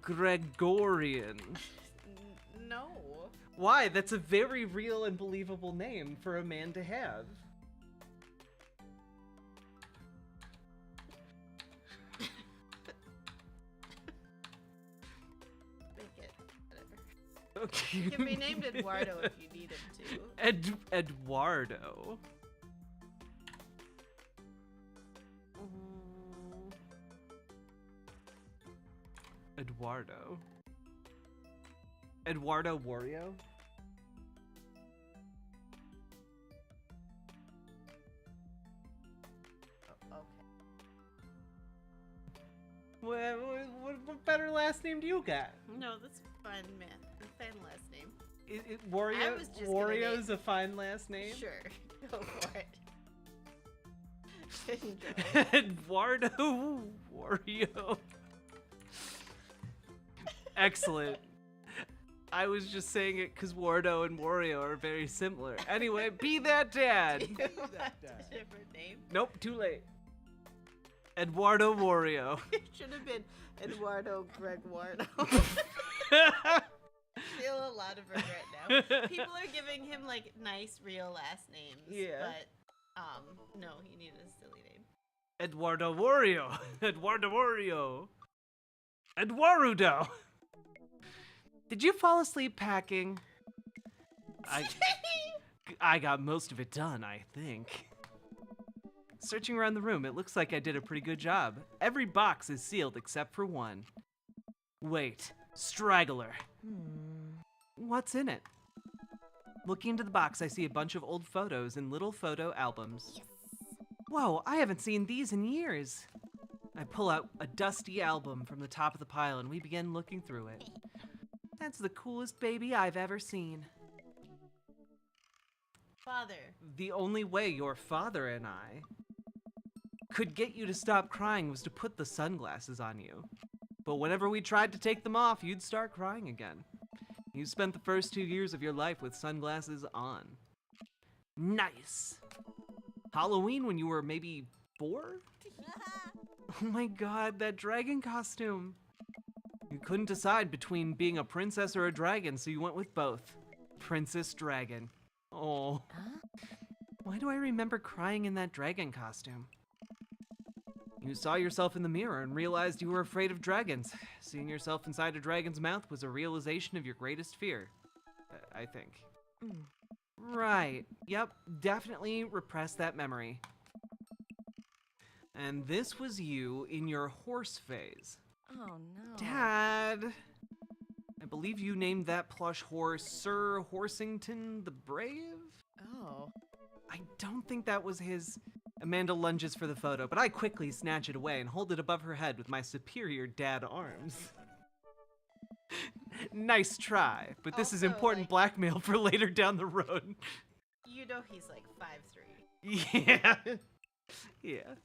Gregorian. No. Why? That's a very real and believable name for a man to have. Make it. Whatever. Okay. He can be named Eduardo if you need him to. Eduardo. Eduardo. Eduardo Wario? What better last name do you got? No, that's fine, man. Fine last name. Wario? I was just gonna Wario's name- a fine last name? Sure. Go for it. Eduardo Wario. Excellent. I was just saying it because Wardo and Wario are very similar. Anyway, be that dad. A different name? Nope, too late. Eduardo Wario. It should have been Eduardo Greguardo. Feel a lot of regret now. People are giving him like nice real last names. Yeah. But no, he needed a silly name. Eduardo Wario. Eduardo Wario. Eduardo. Did you fall asleep packing? I got most of it done, I think. Searching around the room, it looks like I did a pretty good job. Every box is sealed except for one. Wait, straggler. What's in it? Looking into the box, I see a bunch of old photos in little photo albums. Yes. Whoa, I haven't seen these in years. I pull out a dusty album from the top of the pile and we begin looking through it. That's the coolest baby I've ever seen. Father. The only way your father and I could get you to stop crying was to put the sunglasses on you. But whenever we tried to take them off, you'd start crying again. You spent the first 2 years of your life with sunglasses on. Nice. Halloween when you were maybe 4? Oh my god, that dragon costume. You couldn't decide between being a princess or a dragon, so you went with both. Princess Dragon. Oh. Why do I remember crying in that dragon costume? You saw yourself in the mirror and realized you were afraid of dragons. Seeing yourself inside a dragon's mouth was a realization of your greatest fear. I think. Right. Yep, definitely repress that memory. And this was you in your horse phase. Oh no. Dad! I believe you named that plush horse Sir Horsington the Brave? Oh. I don't think that was his. Amanda lunges for the photo, but I quickly snatch it away and hold it above her head with my superior dad arms. Nice try, but this is Also, important blackmail for later down the road. You know he's like 5'3". Yeah. Yeah.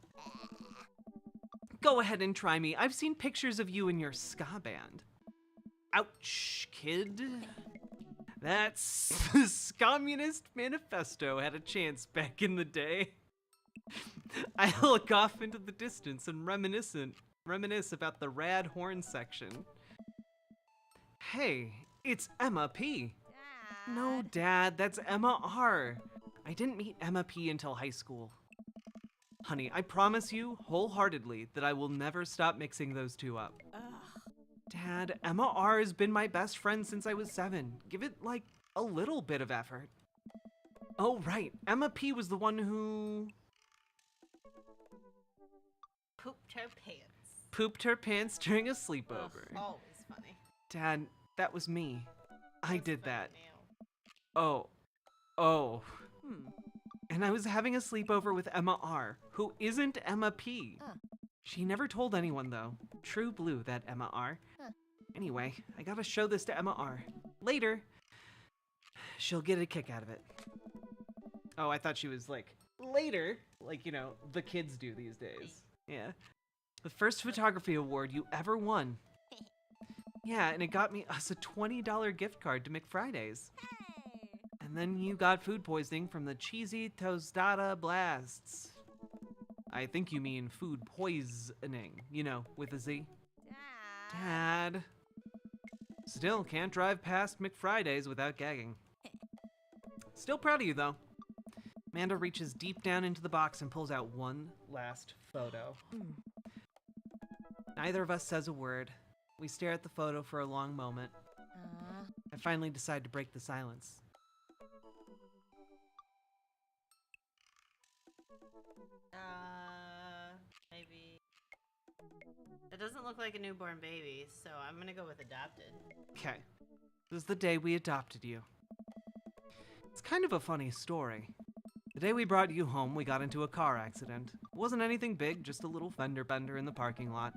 Go ahead and try me. I've seen pictures of you in your ska band. Ouch, kid. That Communist Manifesto had a chance back in the day. I look off into the distance and reminisce about the rad horn section. Hey, it's Emma P. Dad. No, Dad, that's Emma R. I didn't meet Emma P until high school. Honey, I promise you wholeheartedly that I will never stop mixing those two up. Ugh. Dad, Emma R has been my best friend since I was 7. Give it, like, a little bit of effort. Oh, right. Emma P was the one who Pooped her pants. pooped her pants during a sleepover. Ugh, always funny. Dad, that was me. I did that. Now. Oh. And I was having a sleepover with Emma R, who isn't Emma P. She never told anyone, though. True blue, that Emma R. Anyway, I gotta show this to Emma R. Later. She'll get a kick out of it. Oh, I thought she was like, later. Like, you know, the kids do these days. Yeah. The first photography award you ever won. Yeah, and it got us a $20 gift card to McFriday's. And then you got food poisoning from the cheesy tostada blasts. I think you mean food poisoning, you know, with a Z. Dad. Dad, Still can't drive past McFriday's without gagging. Still proud of you, though. Amanda reaches deep down into the box and pulls out one last photo. Neither of us says a word. We stare at the photo for a long moment. I finally decide to break the silence. Maybe. It doesn't look like a newborn baby, so I'm gonna go with adopted. Okay. This is the day we adopted you. It's kind of a funny story. The day we brought you home, we got into a car accident. It wasn't anything big, just a little fender bender in the parking lot.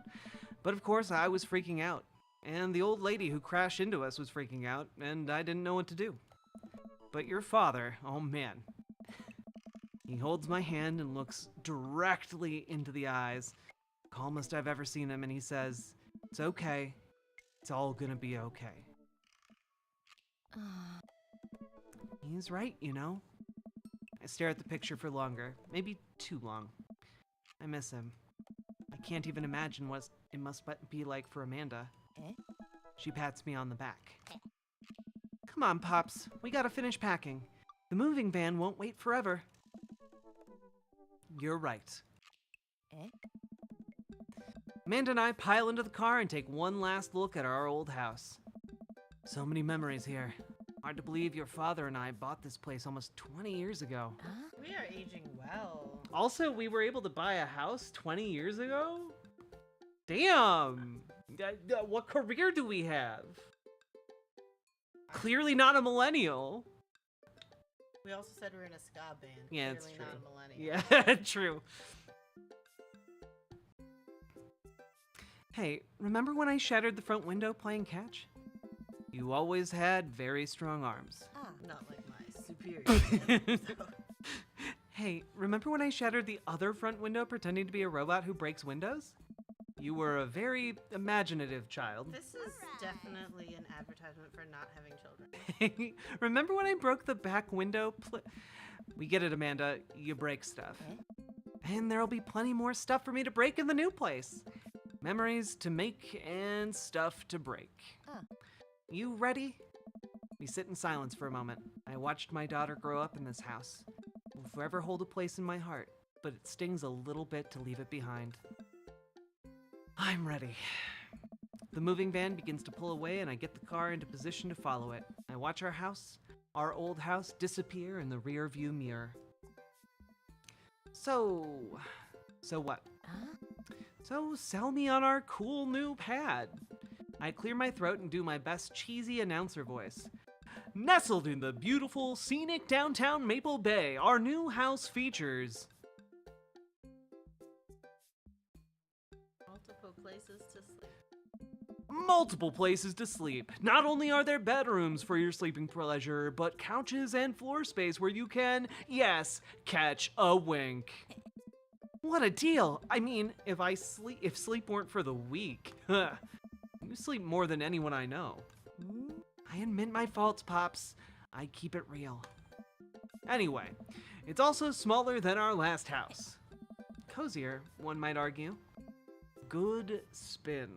But of course, I was freaking out. And the old lady who crashed into us was freaking out, and I didn't know what to do. But your father, oh man. He holds my hand and looks directly into the eyes, calmest I've ever seen him, and he says, "It's okay. It's all gonna be okay." He's right, you know. I stare at the picture for longer, maybe too long. I miss him. I can't even imagine what it must be like for Amanda. She pats me on the back. Come on, Pops. We gotta finish packing. The moving van won't wait forever. You're right. Amanda and I pile into the car and take one last look at our old house. So many memories here. Hard to believe your father and I bought this place almost 20 years ago. We are aging well. Also, we were able to buy a house 20 years ago? Damn! What career do we have? Clearly not a millennial. We also said we're in a ska band. Yeah, Clearly it's true. not a millennial. Yeah, true. Hey, remember when I shattered the front window playing catch? You always had very strong arms. Not like my superior. Hey, remember when I shattered the other front window pretending to be a robot who breaks windows? You were a very imaginative child. This is definitely an advertisement for not having children. Remember when I broke the back window? We get it, Amanda. You break stuff. And there'll be plenty more stuff for me to break in the new place. Memories to make and stuff to break. You ready? We sit in silence for a moment. I watched my daughter grow up in this house. It will forever hold a place in my heart, but it stings a little bit to leave it behind. I'm ready. The moving van begins to pull away and I get the car into position to follow it. I watch our old house, disappear in the rear view mirror. So what? So sell me on our cool new pad. I clear my throat and do my best cheesy announcer voice. Nestled in the beautiful, scenic downtown Maple Bay, our new house features multiple places to sleep. Not only are there bedrooms for your sleeping pleasure, but couches and floor space where you can, yes, catch a wink. What a deal! I mean, if sleep weren't for the weak, you sleep more than anyone I know. I admit my faults, Pops. I keep it real. Anyway, it's also smaller than our last house. Cozier, one might argue. Good spin.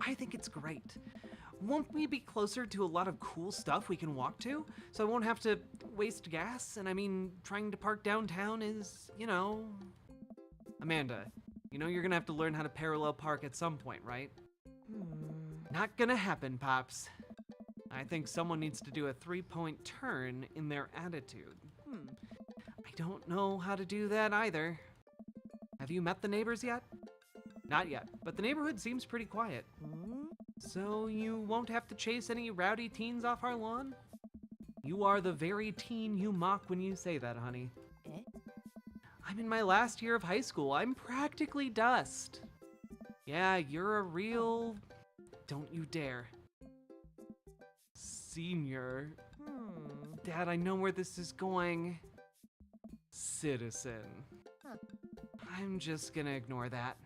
I think it's great. Won't we be closer to a lot of cool stuff we can walk to? So I won't have to waste gas, and I mean, trying to park downtown is, you know... Amanda, you know you're gonna have to learn how to parallel park at some point, right? Not gonna happen, Pops. I think someone needs to do a 3-point turn in their attitude. I don't know how to do that either. Have you met the neighbors yet? Not yet, but the neighborhood seems pretty quiet. So you won't have to chase any rowdy teens off our lawn? You are the very teen you mock when you say that, honey. I'm in my last year of high school. I'm practically dust. Yeah, you're a real... Don't you dare. Senior. Dad, I know where this is going. Citizen. I'm just gonna ignore that.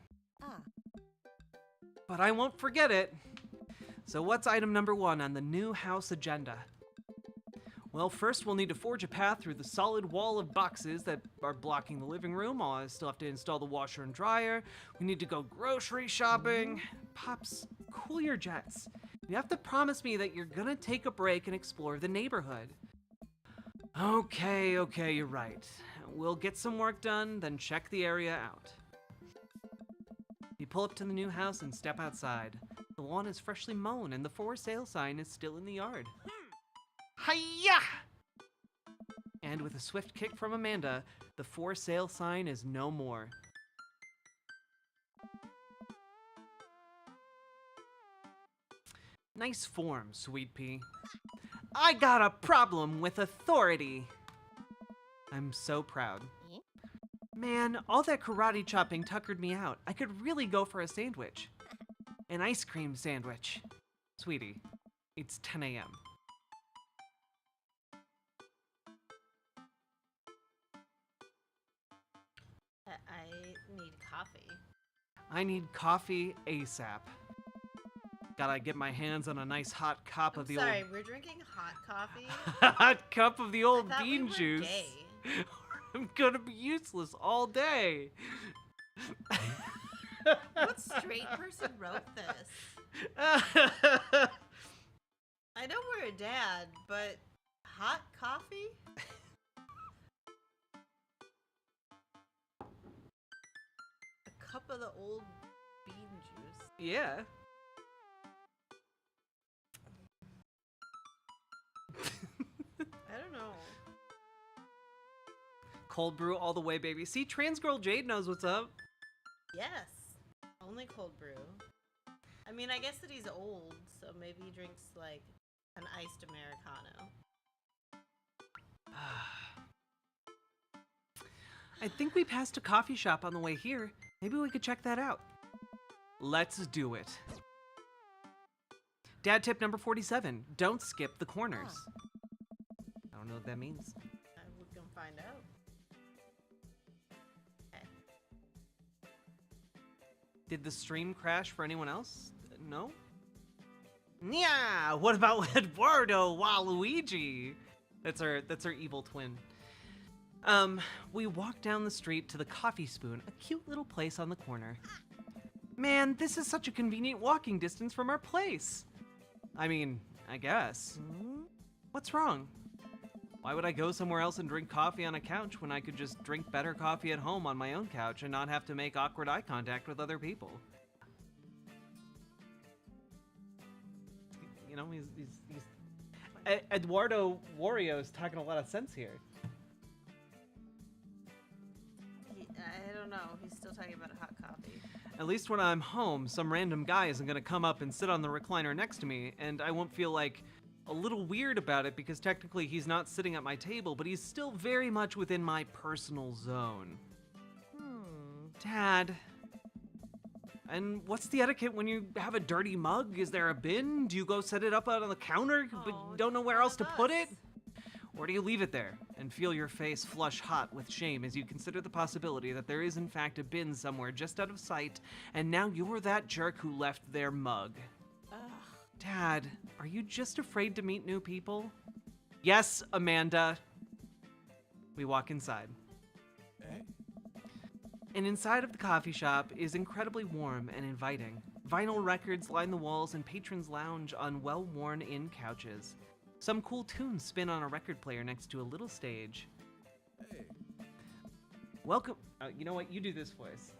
But I won't forget it. So what's item number 1 on the new house agenda? Well, first we'll need to forge a path through the solid wall of boxes that are blocking the living room. I still have to install the washer and dryer. We need to go grocery shopping. Pops, cool your jets. You have to promise me that you're gonna take a break and explore the neighborhood. Okay, you're right. We'll get some work done, then check the area out. You pull up to the new house and step outside. The lawn is freshly mown and the for sale sign is still in the yard. Hiya! And with a swift kick from Amanda, the for sale sign is no more. Nice form, Sweet Pea. I got a problem with authority. I'm so proud. Man, all that karate chopping tuckered me out. I could really go for a sandwich. An ice cream sandwich. Sweetie, it's 10 a.m. I need coffee. I need coffee ASAP. Gotta get my hands on a nice hot cup of the Sorry, we're drinking hot coffee? hot cup of the old I thought bean we were juice. gay. I'm gonna be useless all day. What straight person wrote this? I know we're a dad, but hot coffee? A cup of the old bean juice. Yeah. I don't know. Cold brew all the way, baby. See, trans girl Jade knows what's up. Yes. Only cold brew. I mean, I guess that he's old, so maybe he drinks like an iced Americano. I think we passed a coffee shop on the way here. Maybe we could check that out. Let's do it. Dad tip number 47. Don't skip the corners. I don't know what that means. We can find out. Okay. Did the stream crash for anyone else? No? Yeah, what about Eduardo Waluigi? That's our evil twin. We walk down the street to the Coffee Spoon, a cute little place on the corner. Man, this is such a convenient walking distance from our place. I mean, I guess. What's wrong? Why would I go somewhere else and drink coffee on a couch when I could just drink better coffee at home on my own couch and not have to make awkward eye contact with other people? You know, he's Eduardo Wario's talking a lot of sense here. I don't know. He's still talking about hot coffee. At least when I'm home, some random guy isn't gonna come up and sit on the recliner next to me, and I won't feel like a little weird about it because technically he's not sitting at my table, but he's still very much within my personal zone. Dad. And what's the etiquette when you have a dirty mug? Is there a bin? Do you go set it up out on the counter but don't know where else to put it? Or do you leave it there and feel your face flush hot with shame as you consider the possibility that there is in fact a bin somewhere just out of sight and now you're that jerk who left their mug? Dad, are you just afraid to meet new people? Yes, Amanda. We walk inside. And inside of the coffee shop is incredibly warm and inviting. Vinyl records line the walls and patrons lounge on well-worn-in couches. Some cool tunes spin on a record player next to a little stage. Welcome. You know what? You do this voice.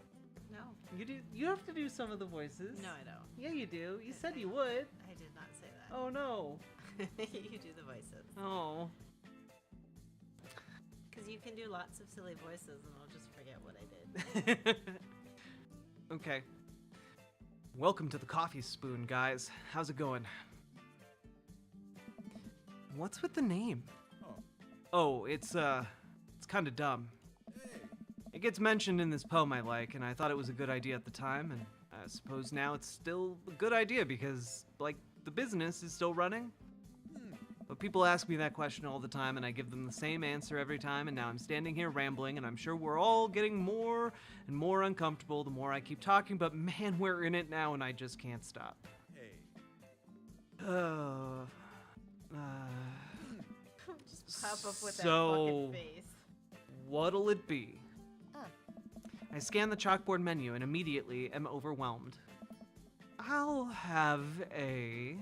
No. You do. You have to do some of the voices. No, I don't. Yeah, you do. You said you would. I did not say that. Oh no. You do the voices. Oh. Because you can do lots of silly voices and I'll just forget what I did. Okay. Welcome to the Coffee Spoon, guys. How's it going? What's with the name? Oh, it's kind of dumb. It gets mentioned in this poem I like, and I thought it was a good idea at the time, and I suppose now it's still a good idea because, like, the business is still running. But people ask me that question all the time, and I give them the same answer every time, and now I'm standing here rambling, and I'm sure we're all getting more and more uncomfortable the more I keep talking, but man, we're in it now, and I just can't stop. Just pop up with that So, fucking face. what'll it be? I scan the chalkboard menu and immediately am overwhelmed. I'll have a...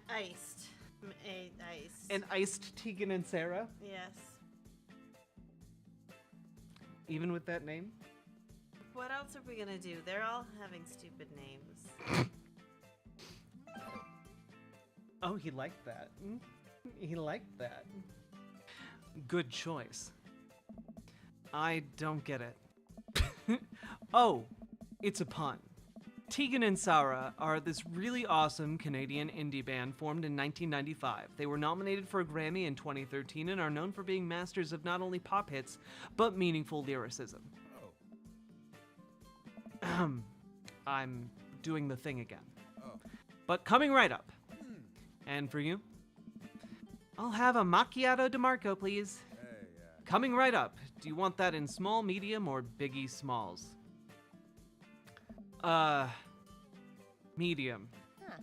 Iced. Iced. An iced Tegan and Sarah? Yes. Even with that name? What else are we gonna do? They're all having stupid names. Oh, he liked that. He liked that. Good choice. I don't get it. Oh, it's a pun. Tegan and Sarah are this really awesome Canadian indie band formed in 1995. They were nominated for a Grammy in 2013 and are known for being masters of not only pop hits, but meaningful lyricism. I'm doing the thing again. But coming right up. And for you? I'll have a macchiato DeMarco, please. Coming right up. Do you want that in small, medium, or Biggie Smalls? Medium. Huh.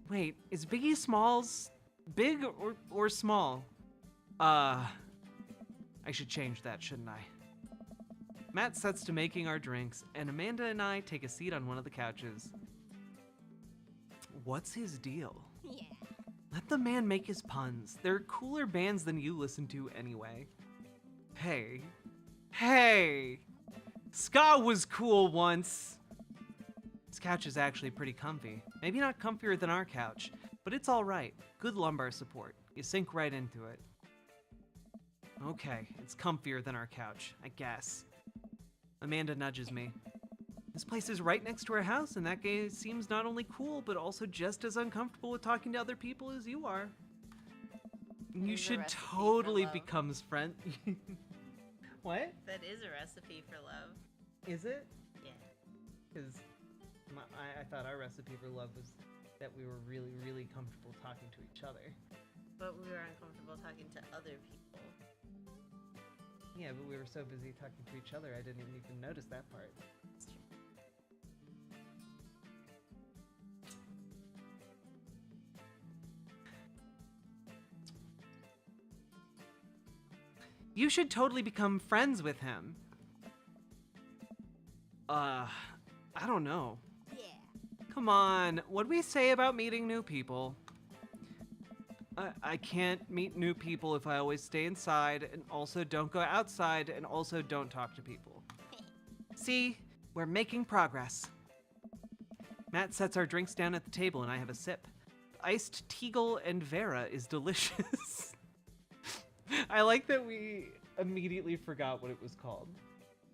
Wait, is Biggie Smalls big or small? I should change that, shouldn't I? Matt sets to making our drinks, and Amanda and I take a seat on one of the couches. What's his deal? Yeah. Let the man make his puns. They're cooler bands than you listen to anyway. Hey! Ska was cool once. This couch is actually pretty comfy. Maybe not comfier than our couch, but it's all right. Good lumbar support. You sink right into it. Okay, it's comfier than our couch, I guess. Amanda nudges me. This place is right next to our house, and that guy seems not only cool, but also just as uncomfortable with talking to other people as you are. You There's a should recipe for totally love. become friends. What? That is a recipe for love. Is it? Yeah. Because I thought our recipe for love was that we were really, really comfortable talking to each other. But we were uncomfortable talking to other people. Yeah, but we were so busy talking to each other, I didn't even notice that part. That's true. You should totally become friends with him. I don't know. Yeah. Come on, what'd we say about meeting new people? I can't meet new people if I always stay inside and also don't go outside and also don't talk to people. See, we're making progress. Matt sets our drinks down at the table and I have a sip. Iced Teagle and Vera is delicious. I like that we immediately forgot what it was called.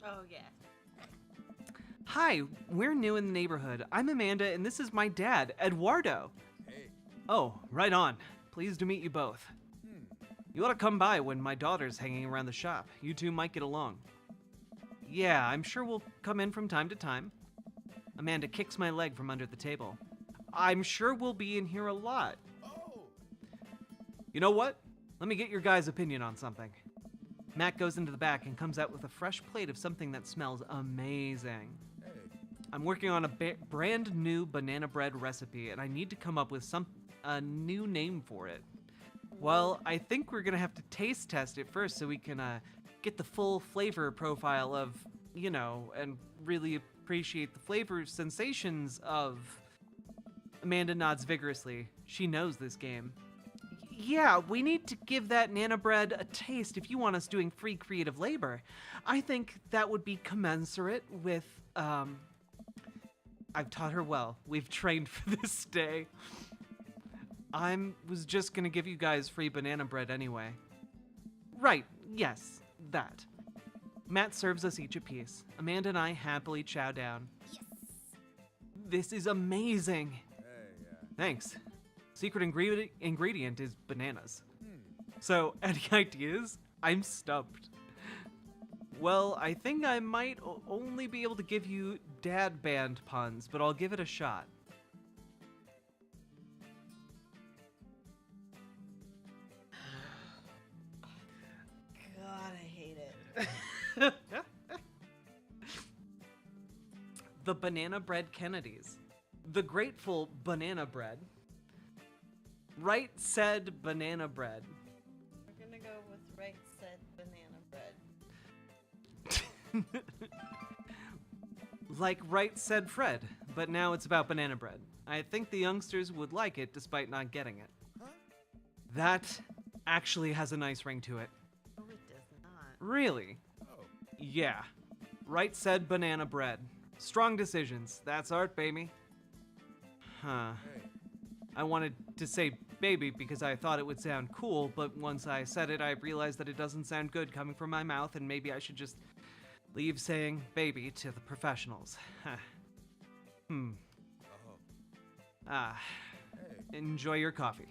Oh, yeah. Hi, we're new in the neighborhood. I'm Amanda and this is my dad, Eduardo. Hey. Oh, right on. Pleased to meet you both. You ought to come by when my daughter's hanging around the shop. You two might get along. Yeah, I'm sure we'll come in from time to time. Amanda kicks my leg from under the table. I'm sure we'll be in here a lot. Oh. You know what? Let me get your guys' opinion on something. Matt goes into the back and comes out with a fresh plate of something that smells amazing. Hey. I'm working on a brand new banana bread recipe, and I need to come up with a new name for it. Well, I think we're gonna have to taste test it first so we can get the full flavor profile of, you know, and really appreciate the flavor sensations of... Amanda nods vigorously. She knows this game. Yeah, we need to give that Nana bread a taste if you want us doing free creative labor. I think that would be commensurate with, I've taught her well. We've trained for this day. Was just gonna give you guys free banana bread anyway. Right, yes, that. Matt serves us each a piece. Amanda and I happily chow down. Yes. This is amazing. Hey, yeah. Thanks. Secret ingredient is bananas. So, any ideas? I'm stumped. Well, I think I might only be able to give you dad band puns, but I'll give it a shot. God, I hate it. The Banana Bread Kennedys. The Grateful Banana Bread. Right said banana bread. We're gonna go with Right said banana bread. Like Right Said Fred, but now it's about banana bread. I think the youngsters would like it despite not getting it. That actually has a nice ring to it. Oh, it does not. Really? Yeah. Right Said Banana Bread. Strong decisions. That's art, baby. Huh. I wanted to say baby because I thought it would sound cool, but once I said it, I realized that it doesn't sound good coming from my mouth, and maybe I should just leave saying baby to the professionals. Enjoy your coffee.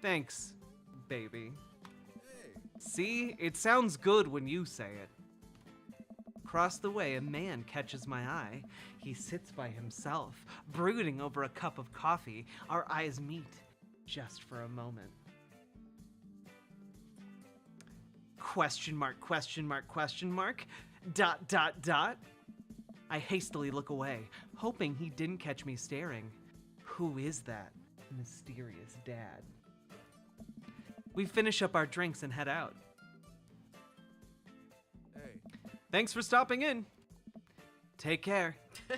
Thanks, baby. See, it sounds good when you say it. Across the way, a man catches my eye. He sits by himself, brooding over a cup of coffee. Our eyes meet, just for a moment. Question mark, question mark, question mark, dot, dot, dot. I hastily look away, hoping he didn't catch me staring. Who is that mysterious dad? We finish up our drinks and head out. Thanks for stopping in. Take care. I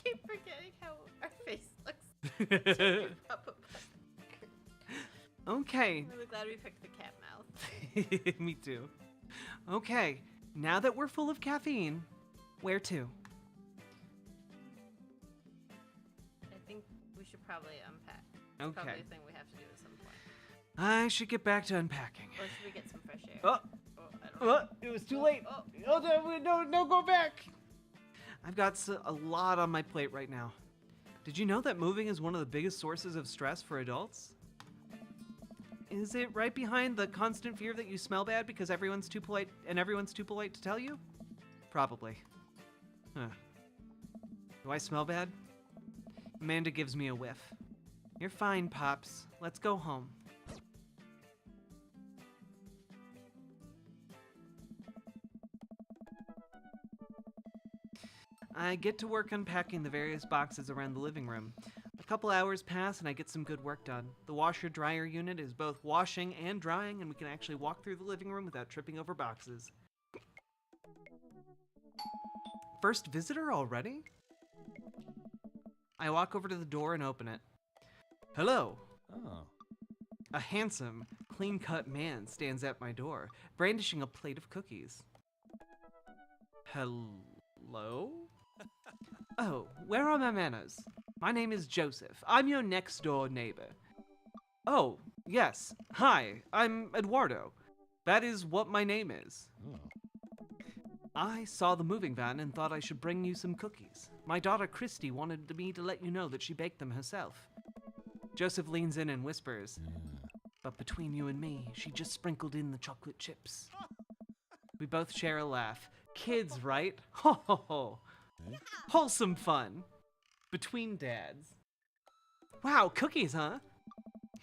keep forgetting how our face looks. Take your cup of Okay. I'm really glad we picked the cat mouth. Me too. Okay, now that we're full of caffeine, where to? I think we should probably unpack. It's Okay. probably a thing we have to do at some point. I should get back to unpacking. Or should we get some fresh air? Oh, I don't know. it was too late. No, go back. I've got a lot on my plate right now. Did you know that moving is one of the biggest sources of stress for adults? Is it right behind the constant fear that you smell bad because everyone's too polite to tell you? Probably. Huh. Do I smell bad? Amanda gives me a whiff. You're fine, Pops. Let's go home. I get to work unpacking the various boxes around the living room. A couple hours pass and I get some good work done. The washer-dryer unit is both washing and drying, and we can actually walk through the living room without tripping over boxes. First visitor already? I walk over to the door and open it. Hello. Oh. A handsome, clean-cut man stands at my door, brandishing a plate of cookies. Hello? Oh, where are my manners? My name is Joseph. I'm your next-door neighbor. Oh, yes. Hi, I'm Eduardo. That is what my name is. I saw the moving van and thought I should bring you some cookies. My daughter Christy wanted me to let you know that she baked them herself. Joseph leans in and whispers, but between you and me, she just sprinkled in the chocolate chips. We both share a laugh. Kids, right? Ho ho ho. Wholesome fun. Between dads. Wow, cookies, huh?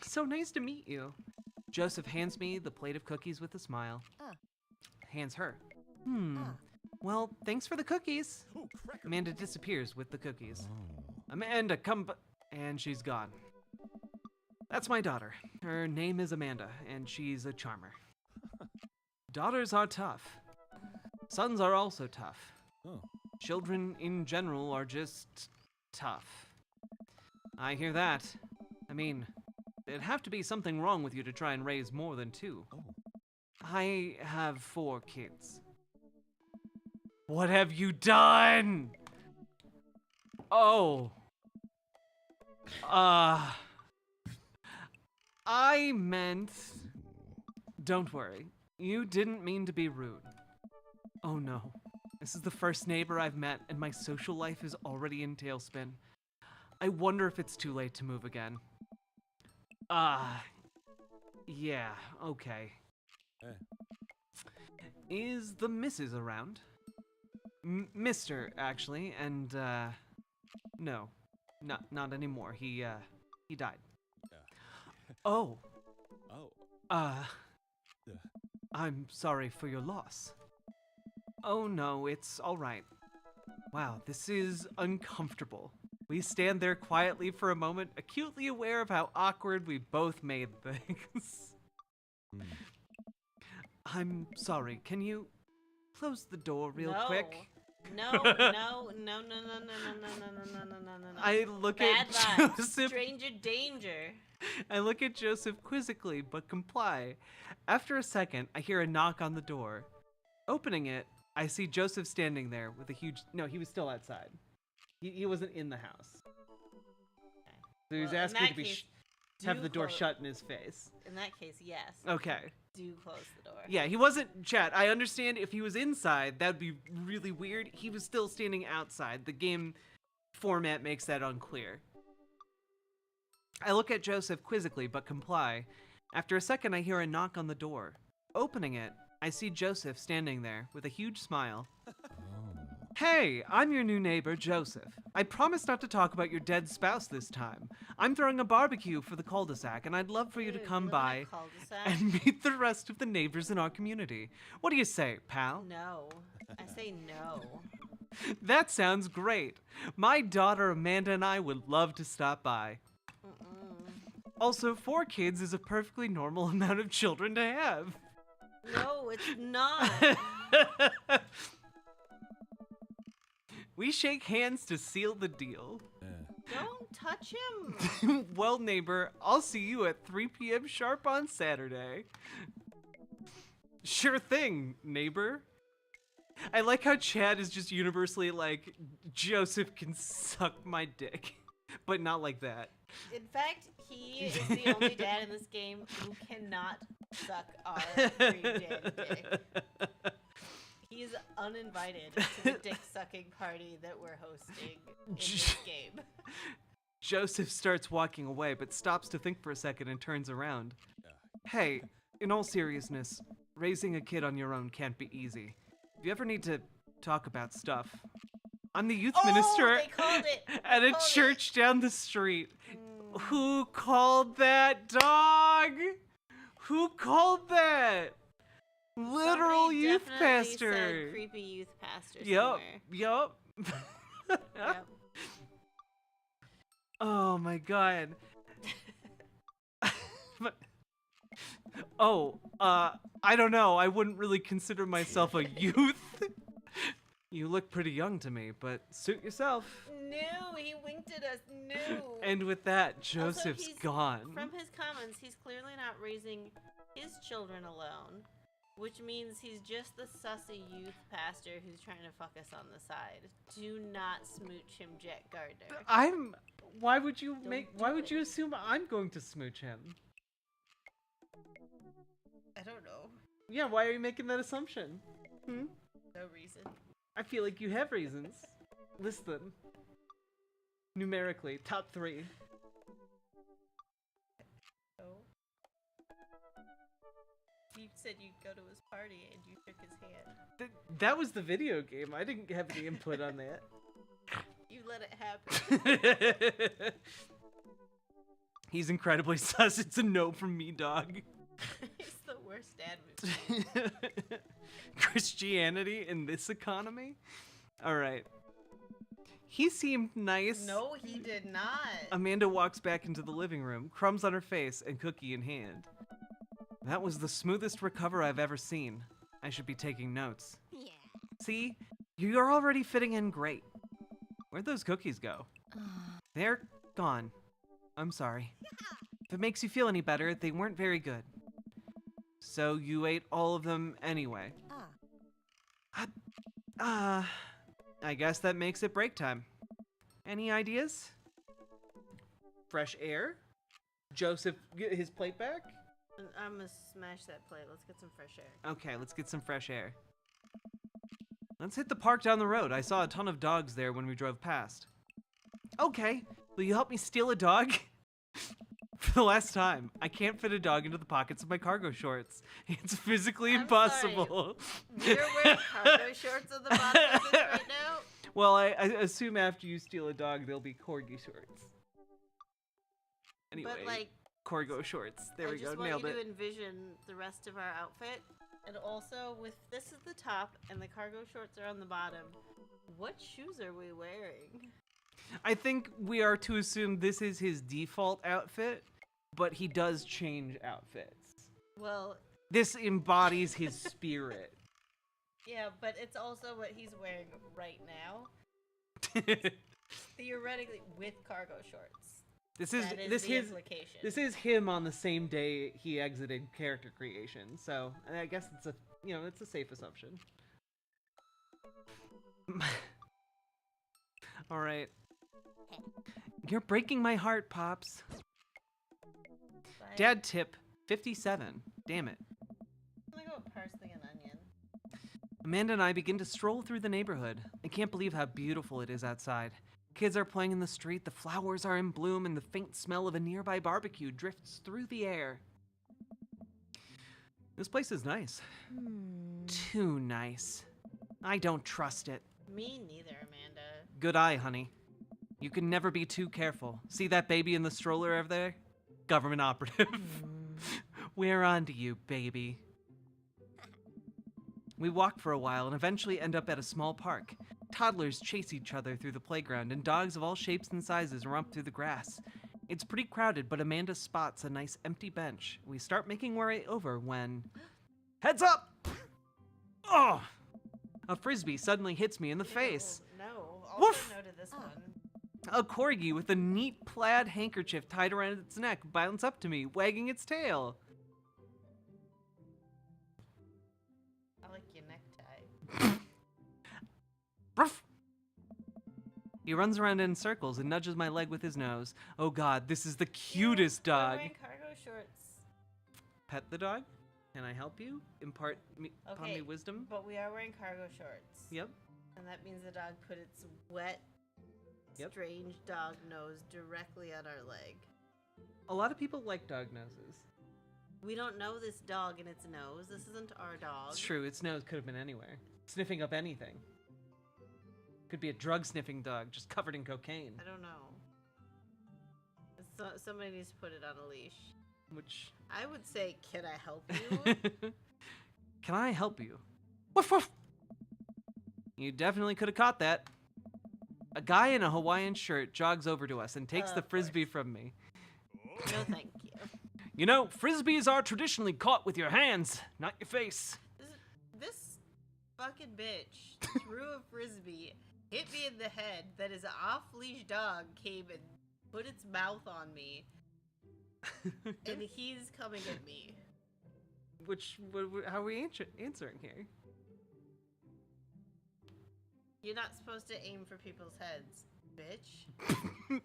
So nice to meet you. Joseph hands me the plate of cookies with a smile. Hands her. Well, thanks for the cookies. Amanda disappears with the cookies. Amanda, come and she's gone. That's my daughter. Her name is Amanda, and she's a charmer. Daughters are tough. Sons are also tough. Children in general are just tough. I hear that. I mean, there'd have to be something wrong with you to try and raise more than two. I have 4 kids. What have you done? Oh. I meant... Don't worry. You didn't mean to be rude. Oh no. This is the first neighbor I've met, and my social life is already in tailspin. I wonder if it's too late to move again. Yeah, okay. Is the missus around? Mr., actually, and, no. Not anymore. He died. Oh. I'm sorry for your loss. Oh no, it's all right. Wow, this is uncomfortable. We stand there quietly for a moment, acutely aware of how awkward we both made things. I'm sorry, can you close the door real No. quick? No, no, no, no, no, no, no, no, no, no, no, no. I look Bad at vibes. Joseph. Stranger danger. I look at Joseph quizzically, but comply. After a second, I hear a knock on the door. Opening it, I see Joseph standing there with a huge... No, he was still outside. He wasn't in the house. So he was Well, in asking that to be case, have the door close- shut in his face. In that case, yes. Okay. Do close the door. Yeah, he wasn't... Chat, I understand if he was inside, that'd be really weird. He was still standing outside. The game format makes that unclear. I look at Joseph quizzically, but comply. After a second, I hear a knock on the door. Opening it, I see Joseph standing there with a huge smile. Hey, I'm your new neighbor, Joseph. I promise not to talk about your dead spouse this time. I'm throwing a barbecue for the cul-de-sac, and I'd love for you to come by and meet the rest of the neighbors in our community. What do you say, pal? No. I say no. That sounds great. My daughter Amanda and I would love to stop by. Also, 4 kids is a perfectly normal amount of children to have. No, it's not. We shake hands to seal the deal. Don't touch him. Well, neighbor, I'll see you at 3 p.m. sharp on Saturday. Sure thing, neighbor. I like how Chad is just universally like, Joseph can suck my dick, but not like that. In fact, he is the only dad in this game who cannot suck our free dead dick. He's uninvited to the dick sucking party that we're hosting in this game. Joseph starts walking away, but stops to think for a second and turns around. Hey, in all seriousness, raising a kid on your own can't be easy. If you ever need to talk about stuff, I'm the youth minister They called it. at a church down the street. Who called that dog? Who called that? Literal Somebody youth definitely pastor. said creepy youth pastor Yup, somewhere. yup. Yep. Oh my god. I don't know. I wouldn't really consider myself a youth. You look pretty young to me, but suit yourself. No, he winked at us. No. And with that, Also, Joseph's he's- gone. From his comments, he's clearly not raising his children alone, which means he's just the sussy youth pastor who's trying to fuck us on the side. Do not smooch him, Jet Gardner. Why would you assume I'm going to smooch him? I don't know. Yeah, why are you making that assumption? No reason. I feel like you have reasons. List them. Numerically, top 3. Oh. You said you'd go to his party and you shook his hand. That was the video game. I didn't have any input on that. You let it happen. He's incredibly sus. It's a no from me, dog. He's the worst dad movie. Christianity in this economy? Alright. He seemed nice. No, he did not. Amanda walks back into the living room, crumbs on her face and cookie in hand. That was the smoothest recover I've ever seen. I should be taking notes. Yeah. See? You're already fitting in great. Where'd those cookies go? They're gone. I'm sorry. If it makes you feel any better, they weren't very good. So you ate all of them anyway. I guess that makes it break time. Any ideas? Fresh air? Joseph, get his plate back? I'm gonna smash that plate. Let's get some fresh air. Okay, let's get some fresh air. Let's hit the park down the road. I saw a ton of dogs there when we drove past. Okay, will you help me steal a dog? For the last time, I can't fit a dog into the pockets of my cargo shorts. It's physically impossible. We're wearing cargo shorts at the bottom of this right now? Well, I assume after you steal a dog, there'll be corgi shorts. Anyway, But like, cargo shorts. There we go, I just want nailed you it. to envision the rest of our outfit. And also, with this is the top and the cargo shorts are on the bottom, what shoes are we wearing? I think we are to assume this is his default outfit, but he does change outfits. Well, This embodies his spirit. yeah, but it's also what he's wearing right now. Theoretically, with cargo shorts. This is That is this the his implication. this is him on the same day he exited character creation. So I guess it's it's a safe assumption. All right. You're breaking my heart, Pops. Dad tip 57. Damn it. I'm gonna go with parsley and onion. Amanda and I begin to stroll through the neighborhood. I can't believe how beautiful it is outside. Kids are playing in the street, the flowers are in bloom, and the faint smell of a nearby barbecue drifts through the air. This place is nice. Too nice. I don't trust it. Me neither, Amanda. Good eye, honey. You can never be too careful. See that baby in the stroller over there? Government operative. We're on to you, baby. We walk for a while and eventually end up at a small park. Toddlers chase each other through the playground, and dogs of all shapes and sizes romp through the grass. It's pretty crowded, but Amanda spots a nice empty bench. We start making our way over when... Heads up! Oh! A frisbee suddenly hits me in the face. No. Also Woof! no to this one. A corgi with a neat plaid handkerchief tied around its neck bounds up to me, wagging its tail. I like your necktie. Ruff! He runs around in circles and nudges my leg with his nose. Oh god, this is the cutest We're dog. wearing cargo shorts. Pet the dog? Can I help you? Impart upon me wisdom? But we are wearing cargo shorts. Yep. And that means the dog put its wet, strange dog nose directly on our leg. A lot of people like dog noses. We don't know this dog and its nose. This isn't our dog. It's true, its nose could have been anywhere. Sniffing up anything. Could be a drug-sniffing dog, just covered in cocaine. I don't know. Somebody needs to put it on a leash. Which... I would say, can I help you? Can I help you? Woof woof! You definitely could have caught that. A guy in a Hawaiian shirt jogs over to us and takes the frisbee from me. No, thank you. You know, frisbees are traditionally caught with your hands, not your face. This fucking bitch threw a frisbee, hit me in the head, then his off-leash dog came and put its mouth on me. And he's coming at me. How are we answering here? You're not supposed to aim for people's heads, bitch.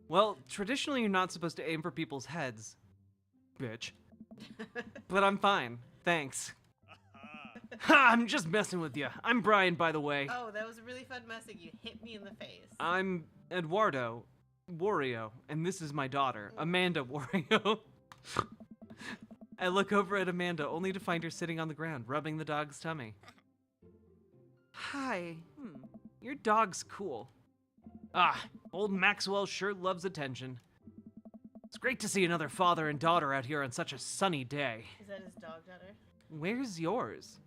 Well, traditionally you're not supposed to aim for people's heads, bitch. But I'm fine, thanks. Ha, I'm just messing with you. I'm Brian, by the way. Oh, that was a really fun message. You hit me in the face. I'm Eduardo Wario, and this is my daughter, Amanda Wario. I look over at Amanda, only to find her sitting on the ground, rubbing the dog's tummy. Hi. Your dog's cool. Ah, old Maxwell sure loves attention. It's great to see another father and daughter out here on such a sunny day. Is that his dog daughter? Where's yours?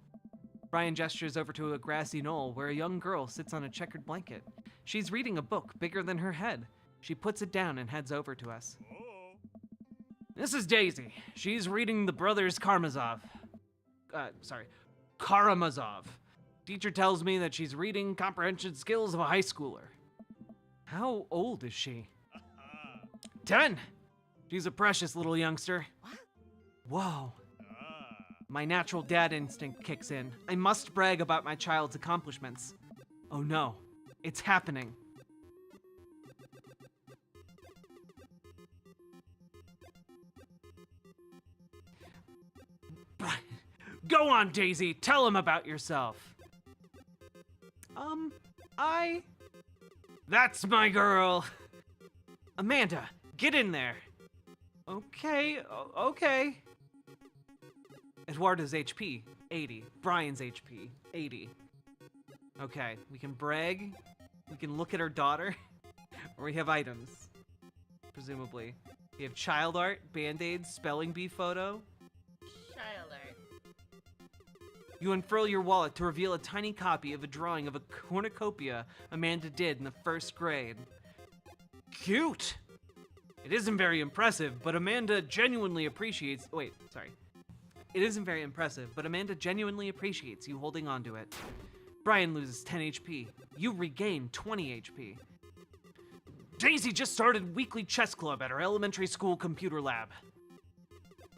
Brian gestures over to a grassy knoll where a young girl sits on a checkered blanket. She's reading a book bigger than her head. She puts it down and heads over to us. This is Daisy. She's reading The Brothers Karamazov. Karamazov. Teacher tells me that she's reading comprehension skills of a high schooler. How old is she? 10. She's a precious little youngster. Whoa. My natural dad instinct kicks in. I must brag about my child's accomplishments. Oh no, it's happening. Go on, Daisy, tell him about yourself. That's my girl. Amanda, get in there. Okay. Eduardo's HP, 80. Brian's HP, 80. Okay, we can brag. We can look at our daughter. Or we have items, presumably. We have child art, band-aids, spelling bee photo. Child art. You unfurl your wallet to reveal a tiny copy of a drawing of a cornucopia Amanda did in the first grade. Cute! It isn't very impressive, but Amanda genuinely appreciates... Wait, sorry. It isn't very impressive, but Amanda genuinely appreciates you holding on to it. Brian loses 10 HP. You regain 20 HP. Daisy just started weekly chess club at her elementary school computer lab.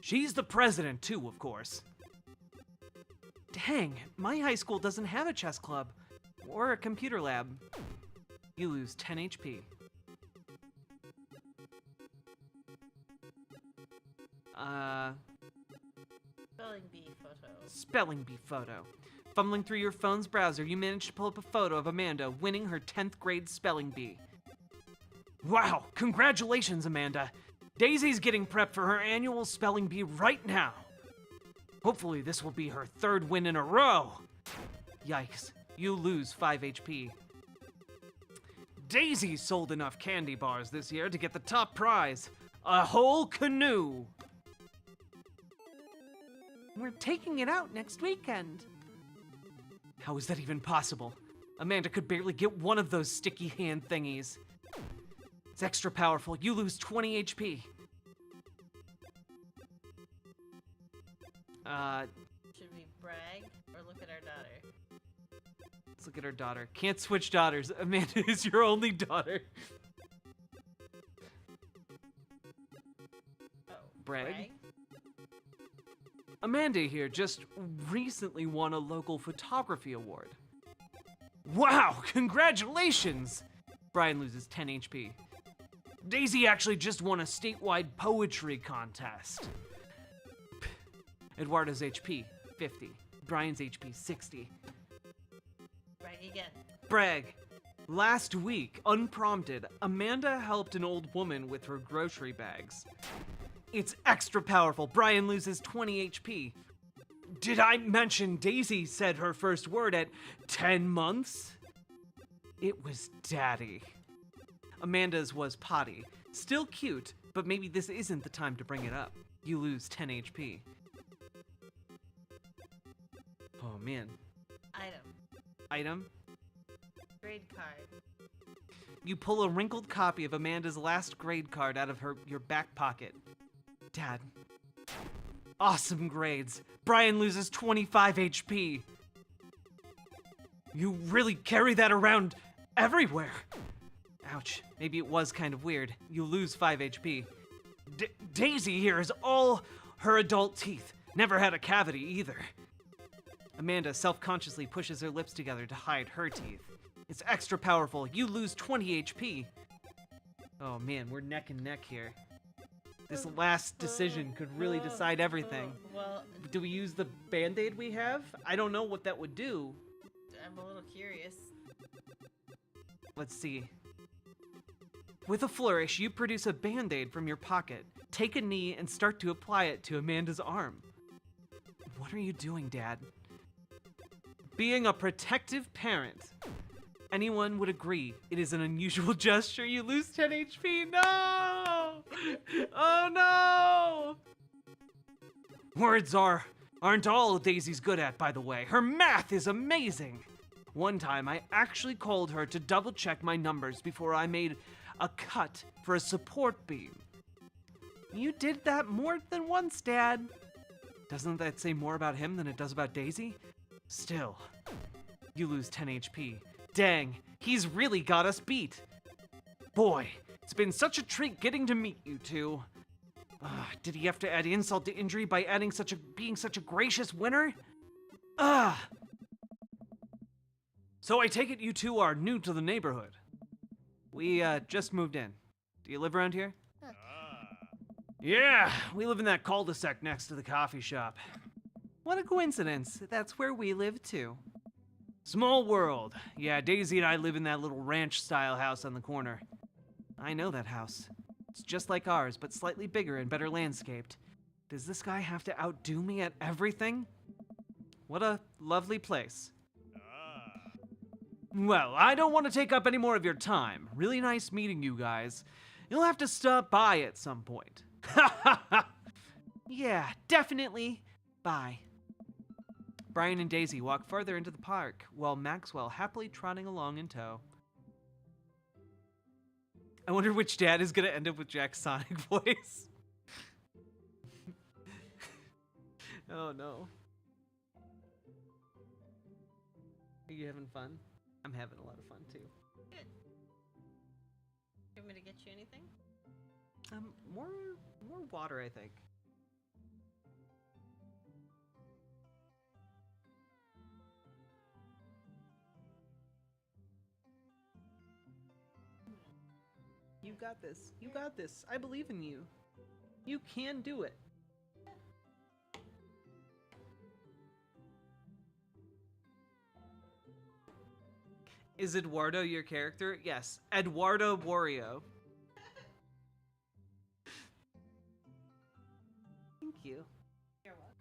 She's the president too, of course. Dang, my high school doesn't have a chess club or a computer lab. You lose 10 HP. Spelling bee photo. Spelling bee photo. Fumbling through your phone's browser, you managed to pull up a photo of Amanda winning her 10th grade spelling bee. Wow, congratulations, Amanda. Daisy's getting prepped for her annual spelling bee right now. Hopefully this will be her 3rd win in a row. Yikes, you lose 5 HP. Daisy sold enough candy bars this year to get the top prize, a whole canoe. We're taking it out next weekend. How is that even possible? Amanda could barely get one of those sticky hand thingies. It's extra powerful. You lose 20 HP. Should we brag or look at our daughter? Let's look at her daughter. Can't switch daughters. Amanda is your only daughter. Oh, brag? Amanda here just recently won a local photography award. Wow, congratulations! Brian loses 10 HP. Daisy actually just won a statewide poetry contest. Eduardo's HP, 50. Brian's HP, 60. Brag again. Brag. Last week, unprompted, Amanda helped an old woman with her grocery bags. It's extra powerful. Brian loses 20 HP. Did I mention Daisy said her first word at 10 months? It was daddy. Amanda's was potty. Still cute, but maybe this isn't the time to bring it up. You lose 10 HP. Oh man. Item? Grade card. You pull a wrinkled copy of Amanda's last grade card out of your back pocket. Dad. Awesome grades. Brian loses 25 HP. You really carry that around everywhere. Ouch. Maybe it was kind of weird. You lose 5 HP. Daisy here is all her adult teeth. Never had a cavity either. Amanda self-consciously pushes her lips together to hide her teeth. It's extra powerful. You lose 20 HP. Oh man, we're neck and neck here. This last decision could really decide everything. Well, do we use the Band-Aid we have? I don't know what that would do. I'm a little curious. Let's see. With a flourish, you produce a Band-Aid from your pocket. Take a knee and start to apply it to Amanda's arm. What are you doing, Dad? Being a protective parent. Anyone would agree it is an unusual gesture. You lose 10 HP. No! Oh no! Words aren't all Daisy's good at, by the way. Her math is amazing. One time, I actually called her to double check my numbers before I made a cut for a support beam. You did that more than once, Dad. Doesn't that say more about him than it does about Daisy? Still, you lose 10 HP. Dang, he's really got us beat. Boy, it's been such a treat getting to meet you two. Did he have to add insult to injury by being such a gracious winner? So I take it you two are new to the neighborhood. We just moved in. Do you live around here? Yeah, we live in that cul-de-sac next to the coffee shop. What a coincidence. That's where we live too. Small world. Yeah, Daisy and I live in that little ranch-style house on the corner. I know that house. It's just like ours, but slightly bigger and better landscaped. Does this guy have to outdo me at everything? What a lovely place. Well, I don't want to take up any more of your time. Really nice meeting you guys. You'll have to stop by at some point. Yeah, definitely. Bye. Brian and Daisy walk further into the park, while Maxwell happily trotting along in tow. I wonder which dad is going to end up with Jack's Sonic voice. Oh no. Are you having fun? I'm having a lot of fun too. Good. You want me to get you anything? More water, I think. You got this. You got this. I believe in you. You can do it. Is Eduardo your character? Yes, Eduardo Wario. Thank you. You're welcome.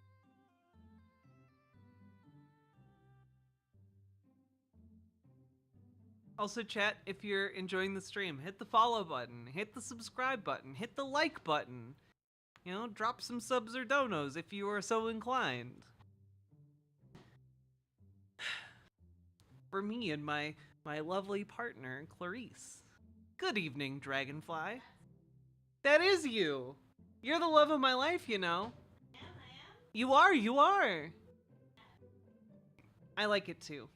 Also, chat, if you're enjoying the stream, hit the follow button, hit the subscribe button, hit the like button. You know, drop some subs or donos if you are so inclined. For me and my lovely partner, Clarice. Good evening, Dragonfly. That is you. You're the love of my life, you know. You are, you are. I like it too.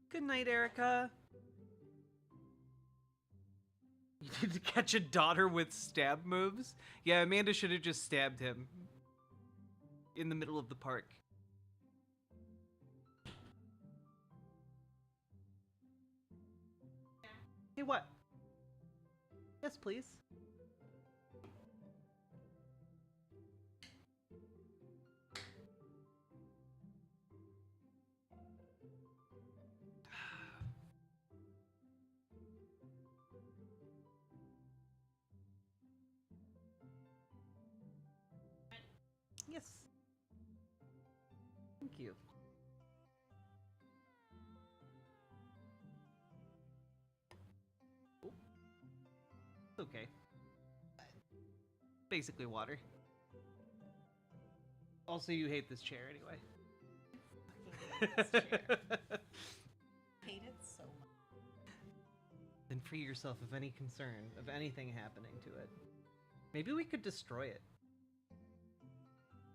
Good night, Erica. You need to catch a daughter with stab moves? Yeah, Amanda should have just stabbed him. In the middle of the park. Hey, what? Yes, please. Yes. Thank you. Oh. It's okay. Basically water. Also, you hate this chair anyway. I fucking hate this chair. Hate it so much. Then free yourself of any concern of anything happening to it. Maybe we could destroy it.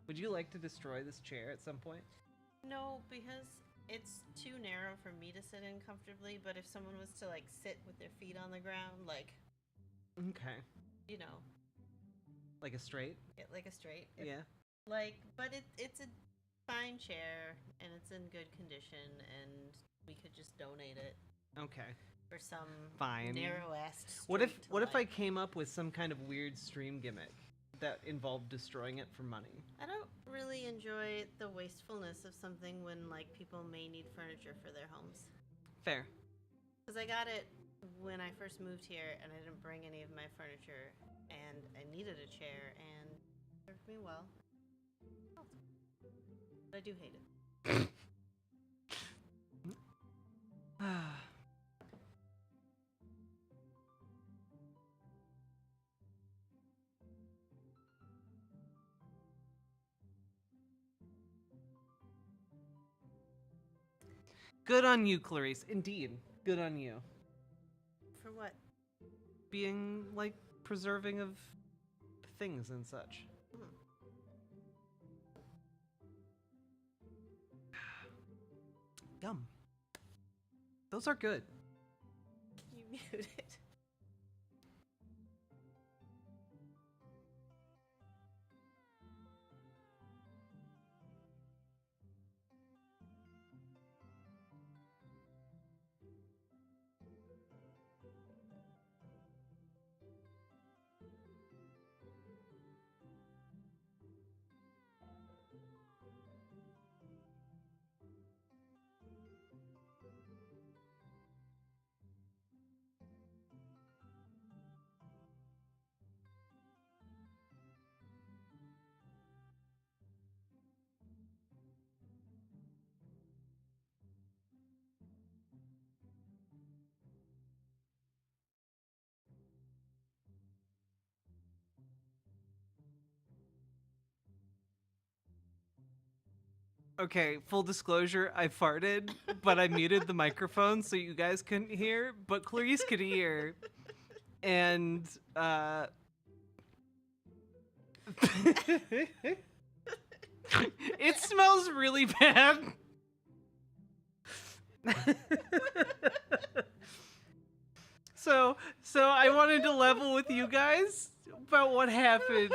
Would you like to destroy this chair at some point? No, because it's too narrow for me to sit in comfortably, but if someone was to like sit with their feet on the ground, like, Okay. you know, Like a straight? like a straight. Yeah. Like, but it's a fine chair and it's in good condition, and we could just donate it Okay. for some Fine. narrow ass. What if I came up with some kind of weird stream gimmick that involved destroying it for money? I don't really enjoy the wastefulness of something when like people may need furniture for their homes. Fair. Because I got it when I first moved here and I didn't bring any of my furniture, and I needed a chair and it served me well. But I do hate it. Good on you, Clarice. Indeed. Good on you. For what? Being, like, preserving of things and such. Yum. Those are good. You muted. Okay, full disclosure, I farted, but I muted the microphone so you guys couldn't hear, but Clarice could hear. And, it smells really bad. So I wanted to level with you guys about what happened,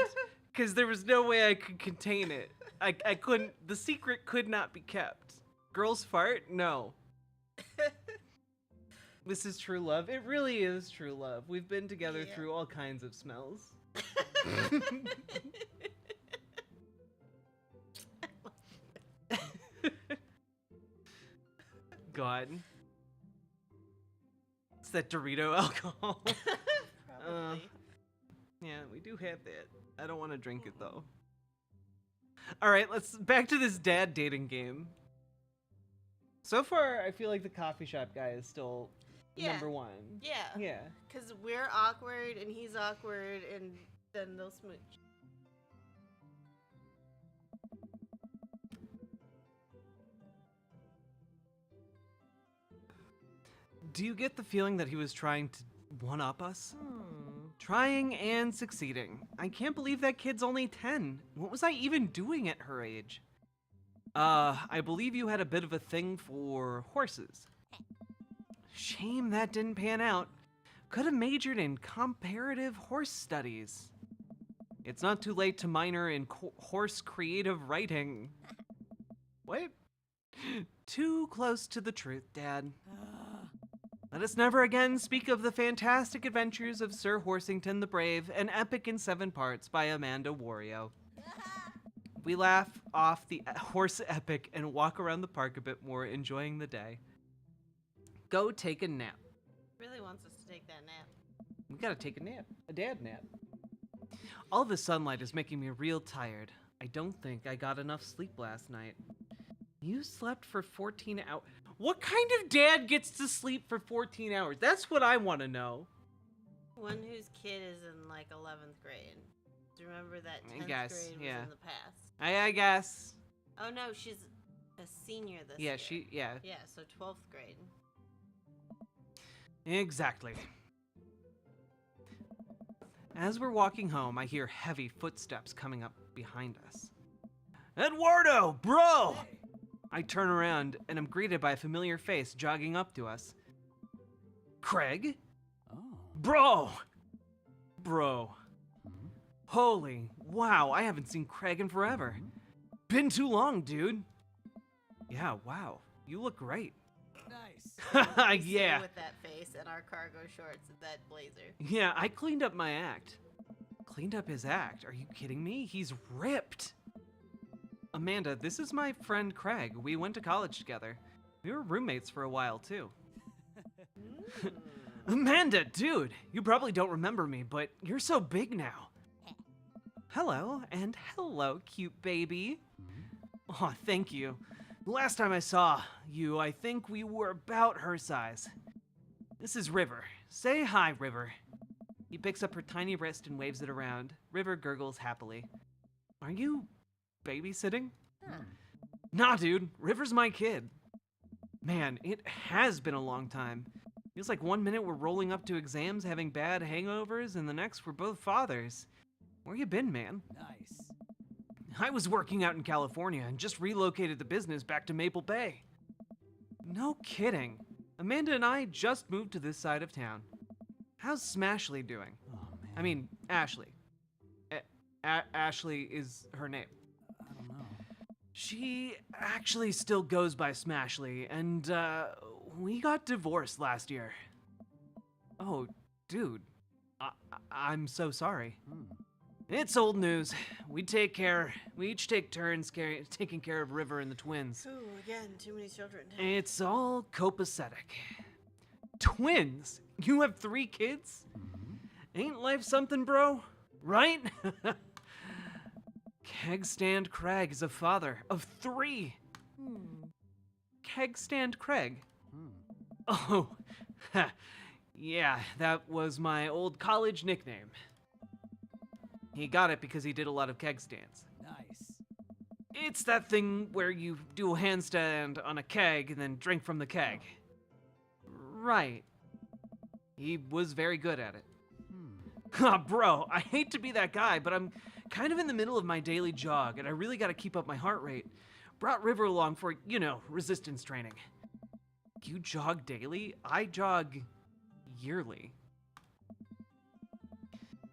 because there was no way I could contain it. I couldn't, the secret could not be kept. Girls fart? No. This is true love. It really is true love. We've been together through all kinds of smells. God. It's that Dorito alcohol. Probably. Yeah, we do have that. I don't want to drink it though. All right, let's back to this dad dating game. So far, I feel like the coffee shop guy is still number one. Yeah. Yeah. Because we're awkward and he's awkward, and then they'll smooch. Do you get the feeling that he was trying to one-up us? Trying and succeeding. I can't believe that kid's only 10. What was I even doing at her age? I believe you had a bit of a thing for horses. Shame that didn't pan out. Could have majored in comparative horse studies. It's not too late to minor in horse creative writing. What? Too close to the truth, Dad. Let us never again speak of the fantastic adventures of Sir Horsington the Brave, an epic in 7 parts by Amanda Wario. We laugh off the horse epic and walk around the park a bit more, enjoying the day. Go take a nap. Really wants us to take that nap. We gotta take a nap. A dad nap. All the sunlight is making me real tired. I don't think I got enough sleep last night. You slept for 14 hours. What kind of dad gets to sleep for 14 hours? That's what I want to know. One whose kid is in like 11th grade. Do you remember that 10th grade was in the past? I guess. Oh no, she's a senior this Yeah, year. yeah. Yeah, so 12th grade. Exactly. As we're walking home, I hear heavy footsteps coming up behind us. Eduardo, bro! I turn around and am greeted by a familiar face jogging up to us. Craig? Oh. Bro. Holy, wow, I haven't seen Craig in forever. Been too long, dude. Yeah, wow, you look great. Nice. Yeah. With that face and our cargo shorts and that blazer. Yeah, I cleaned up my act. Cleaned up his act? Are you kidding me? He's ripped. Amanda, this is my friend Craig. We went to college together. We were roommates for a while, too. Amanda, dude, you probably don't remember me, but you're so big now. Hello, and hello, cute baby. Oh, thank you. The last time I saw you, I think we were about her size. This is River. Say hi, River. He picks up her tiny wrist and waves it around. River gurgles happily. Are you babysitting? Nah, dude. River's my kid. Man, it has been a long time. Feels like one minute we're rolling up to exams having bad hangovers, and the next we're both fathers. Where you been, man? Nice. I was working out in California and just relocated the business back to Maple Bay. No kidding. Amanda and I just moved to this side of town. How's Smashley doing? Oh, man. I mean, Ashley. Ashley is her name. I don't know. She actually still goes by Smashley, and we got divorced last year. Oh, dude. I'm so sorry. It's old news. We each take turns taking care of River and the twins. Ooh, again, too many children. It's all copacetic. Twins? You have 3 kids? Ain't life something, bro? Right? Keg Stand Craig is a father of 3. Keg Stand Craig? Oh, yeah, that was my old college nickname. He got it because he did a lot of keg stands. Nice. It's that thing where you do a handstand on a keg and then drink from the keg. Right. He was very good at it. Bro, I hate to be that guy, but I'm kind of in the middle of my daily jog, and I really gotta keep up my heart rate. Brought River along for, resistance training. You jog daily? I jog yearly.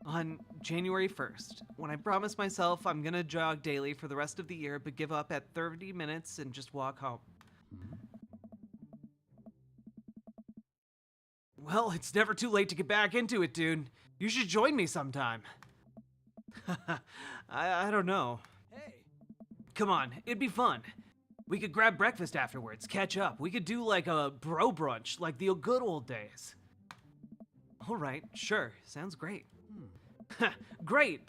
On January 1st, when I promised myself I'm gonna jog daily for the rest of the year, but give up at 30 minutes and just walk home. Well, it's never too late to get back into it, dude. You should join me sometime. I don't know. Hey. Come on, it'd be fun. We could grab breakfast afterwards, catch up. We could do like a bro brunch, like the good old days. All right, sure, sounds great. Great.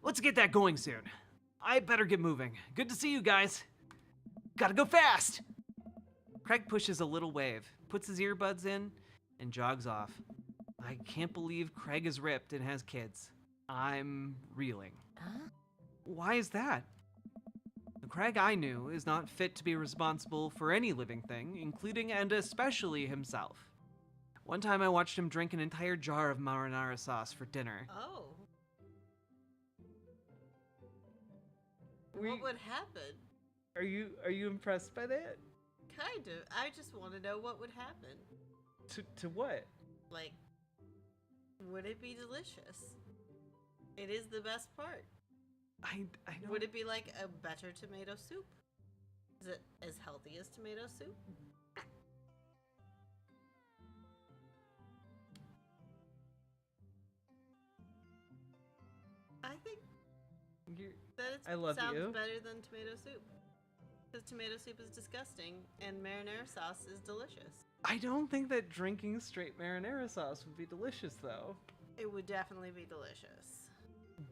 Let's get that going soon. I better get moving. Good to see you guys. Gotta go fast. Craig pushes a little wave, puts his earbuds in, and jogs off. I can't believe Craig is ripped and has kids. I'm reeling. Huh? Why is that? The Craig I knew is not fit to be responsible for any living thing, including and especially himself. One time I watched him drink an entire jar of marinara sauce for dinner. Oh. What would happen? Are you impressed by that? Kind of. I just want to know what would happen. To what? Like, would it be delicious? It is the best part. I don't... Would it be like a better tomato soup? Is it as healthy as tomato soup? I think that I love sounds you. better than tomato soup. Because tomato soup is disgusting and marinara sauce is delicious. I don't think that drinking straight marinara sauce would be delicious, though. It would definitely be delicious.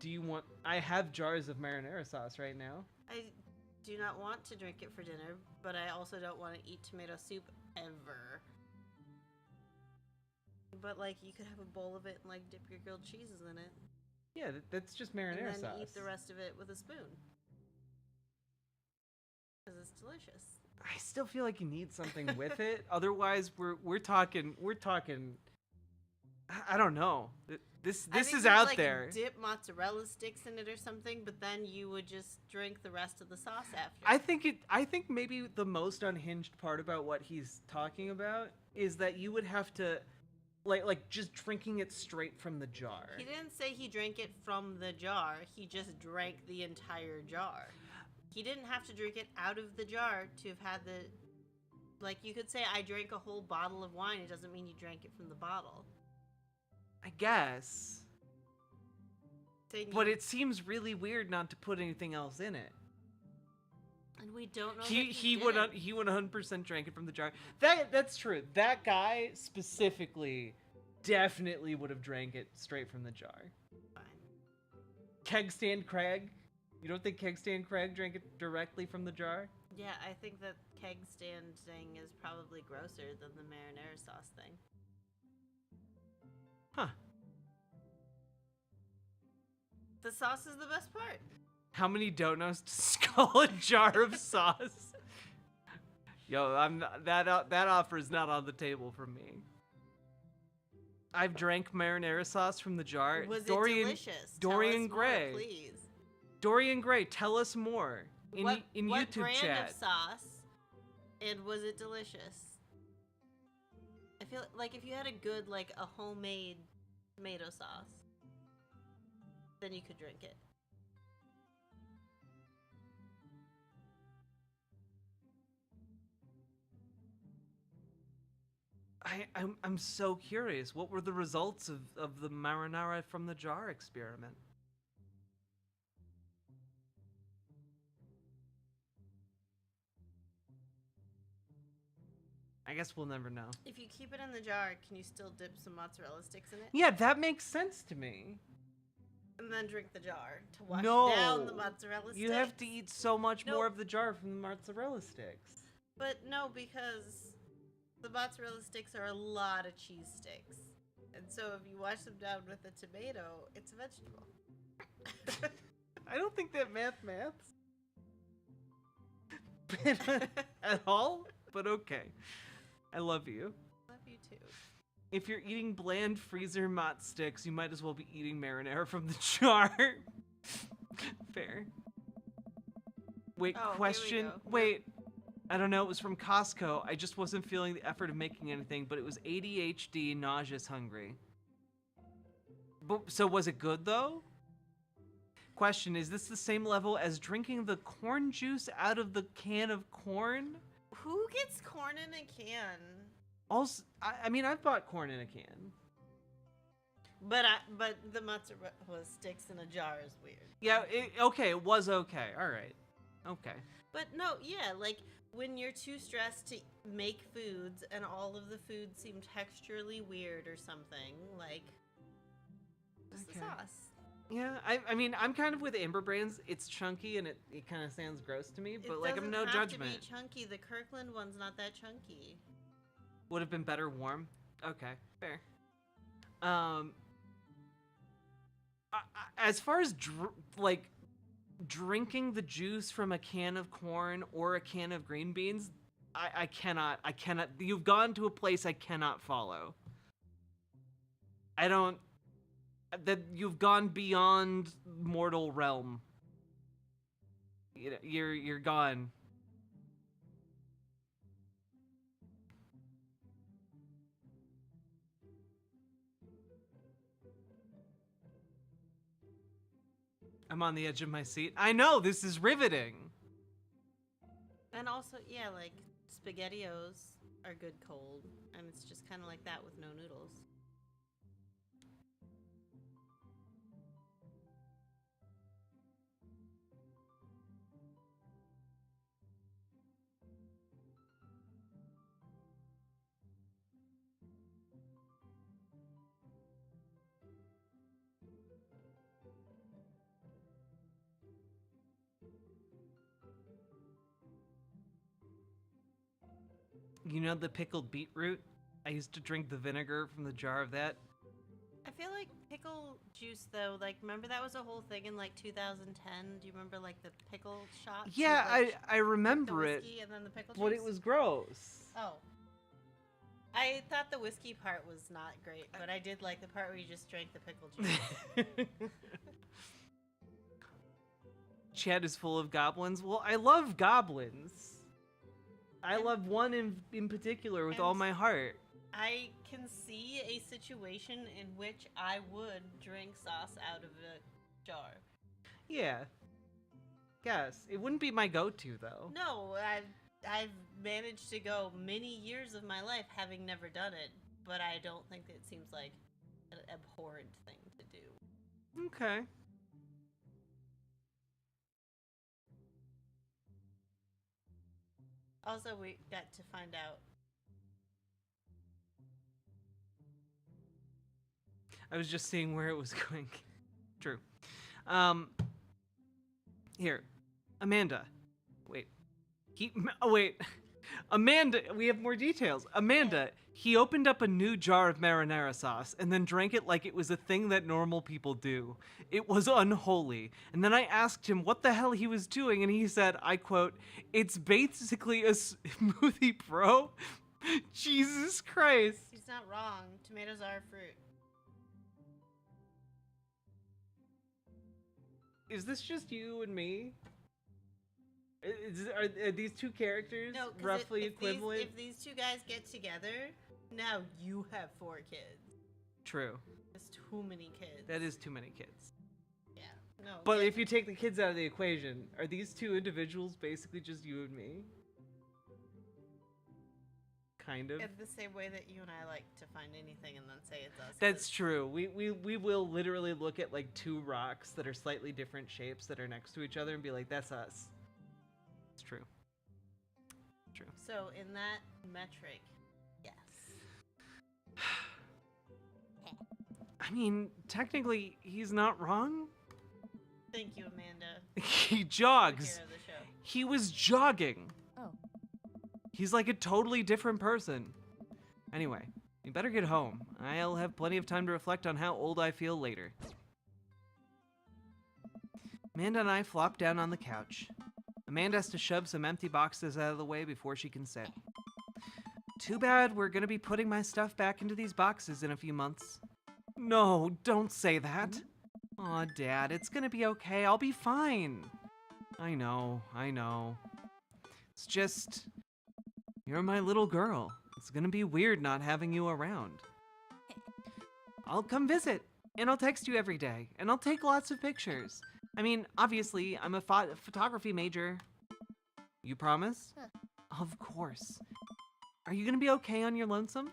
Do you want... I have jars of marinara sauce right now. I do not want to drink it for dinner, but I also don't want to eat tomato soup ever. But, like, you could have a bowl of it and, like, dip your grilled cheeses in it. Yeah, that's just marinara and then sauce. eat the rest of it with a spoon. Because it's delicious. I still feel like you need something with it. Otherwise, we're talking. I don't know. This is out like, there. Dip mozzarella sticks in it or something, but then you would just drink the rest of the sauce after. I think maybe the most unhinged part about what he's talking about is that you would have to, like just drinking it straight from the jar. He didn't say he drank it from the jar. He just drank the entire jar. He didn't have to drink it out of the jar to have had the... Like, you could say, I drank a whole bottle of wine. It doesn't mean you drank it from the bottle. I guess. But it seems really weird not to put anything else in it. And we don't know He would 100% drank it from the jar. That's true. That guy specifically definitely would have drank it straight from the jar. Fine. Keg Stand Craig? You don't think Keg Stand Craig drank it directly from the jar? Yeah, I think that keg stand thing is probably grosser than the marinara sauce thing. Huh. The sauce is the best part. How many donuts to skull a jar of sauce? Yo, that offer is not on the table for me. I've drank marinara sauce from the jar. Was it delicious? Dorian Tell us Gray. more, please. Dorian Gray, tell us more in What YouTube brand chat. of sauce? And was it delicious? I feel like if you had a good, like a homemade tomato sauce, then you could drink it. I'm so curious. What were the results of the marinara from the jar experiment? I guess we'll never know. If you keep it in the jar, can you still dip some mozzarella sticks in it? Yeah, that makes sense to me. And then drink the jar to wash No, down the mozzarella sticks? you have to eat so much more of the jar from the mozzarella sticks. But no, because the mozzarella sticks are a lot of cheese sticks. And so if you wash them down with a tomato, it's a vegetable. I don't think that maths. bit at all, but okay. I love you. Love you too. If you're eating bland freezer mott sticks, you might as well be eating marinara from the jar. Fair. Wait, Oh, here we question. go. Wait. I don't know, it was from Costco. I just wasn't feeling the effort of making anything, but it was ADHD, nauseous, hungry. But, so was it good though? Question, is this the same level as drinking the corn juice out of the can of corn? Who gets corn in a can? Also, I mean, I've bought corn in a can. But the mozzarella sticks in a jar is weird. Yeah, okay, it was okay. All right. Okay. But no, yeah, like when you're too stressed to make foods and all of the food seem texturally weird or something, like just the sauce. Yeah, I mean, I'm kind of with Amber Brands. It's chunky and it kind of sounds gross to me, but like I'm no judgment. It doesn't have to be chunky. The Kirkland one's not that chunky. Would have been better warm. Okay, fair. As far as drinking the juice from a can of corn or a can of green beans, I cannot. You've gone to a place I cannot follow. That you've gone beyond mortal realm. You're gone. I'm on the edge of my seat. I know, this is riveting. And also, yeah, like SpaghettiOs are good cold, and it's just kind of like that with no noodles. You know the pickled beetroot? I used to drink the vinegar from the jar of that. I feel like pickle juice, though, like, remember that was a whole thing in, like, 2010? Do you remember, like, the pickle shots? Yeah, with, like, I remember the it. whiskey and then the pickle But juice? it was gross. Oh. I thought the whiskey part was not great, but I did like the part where you just drank the pickle juice. Chad is full of goblins. Well, I love goblins. I love one in particular with all my heart. I can see a situation in which I would drink sauce out of a jar. Yeah. Guess. It wouldn't be my go-to, though. No, I've managed to go many years of my life having never done it, but I don't think it seems like an abhorrent thing to do. Okay. Also, we got to find out. I was just seeing where it was going. True. Here. Amanda. Wait. Wait. Amanda, we have more details. Amanda, he opened up a new jar of marinara sauce and then drank it like it was a thing that normal people do. It was unholy. And then I asked him what the hell he was doing, and he said, I quote, "It's basically a smoothie, bro." Jesus Christ. He's not wrong. Tomatoes are a fruit. Is this just you and me? Are these two characters No, 'cause roughly if equivalent? if these two guys get together, now you have 4 kids. True. That's too many kids. That is too many kids. Yeah. No. But if you take the kids out of the equation, are these two individuals basically just you and me? Kind of. in the same way that you and I like to find anything and then say it's us. That's true. We will literally look at like 2 rocks that are slightly different shapes that are next to each other and be like, that's us. It's true. True. So in that metric, yes. I mean, technically, he's not wrong. Thank you, Amanda. He jogs. Hero of the show. He was jogging. Oh. He's like a totally different person. Anyway, we better get home. I'll have plenty of time to reflect on how old I feel later. Amanda and I flopped down on the couch. Amanda has to shove some empty boxes out of the way before she can sit. Too bad we're gonna be putting my stuff back into these boxes in a few months. No, don't say that. Aw, Dad, it's gonna be okay. I'll be fine. I know. It's just, you're my little girl. It's gonna be weird not having you around. I'll come visit, and I'll text you every day, and I'll take lots of pictures. I mean, obviously, I'm a photography major. You promise? Of course. Are you gonna be okay on your lonesome?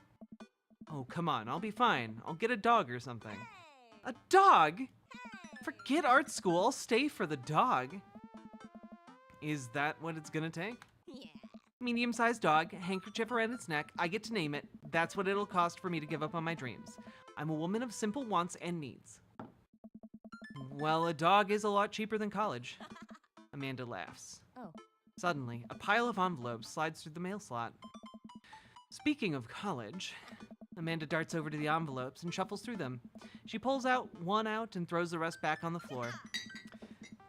Oh, come on, I'll be fine. I'll get a dog or something. A dog? Forget art school, I'll stay for the dog. Is that what it's gonna take? Yeah. Medium-sized dog, handkerchief around its neck, I get to name it. That's what it'll cost for me to give up on my dreams. I'm a woman of simple wants and needs. Well, a dog is a lot cheaper than college. Amanda laughs. Oh. Suddenly, a pile of envelopes slides through the mail slot. Speaking of college, Amanda darts over to the envelopes and shuffles through them. She pulls one out and throws the rest back on the floor.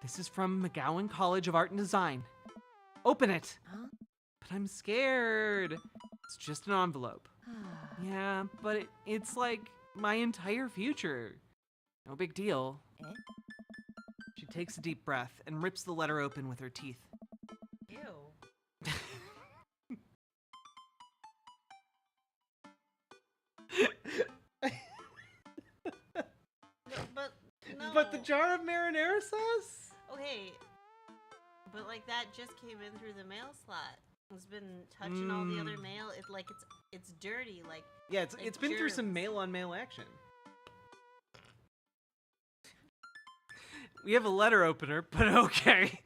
This is from McGowan College of Art and Design. Open it! Huh? But I'm scared. It's just an envelope. Yeah, but it's like my entire future. No big deal. She takes a deep breath and rips the letter open with her teeth. Ew. No. But the jar of marinara sauce? Okay. But like that just came in through the mail slot. It's been touching all the other mail. It's dirty. Like yeah, it's been through germs. some mail-on-mail action. We have a letter opener, but okay.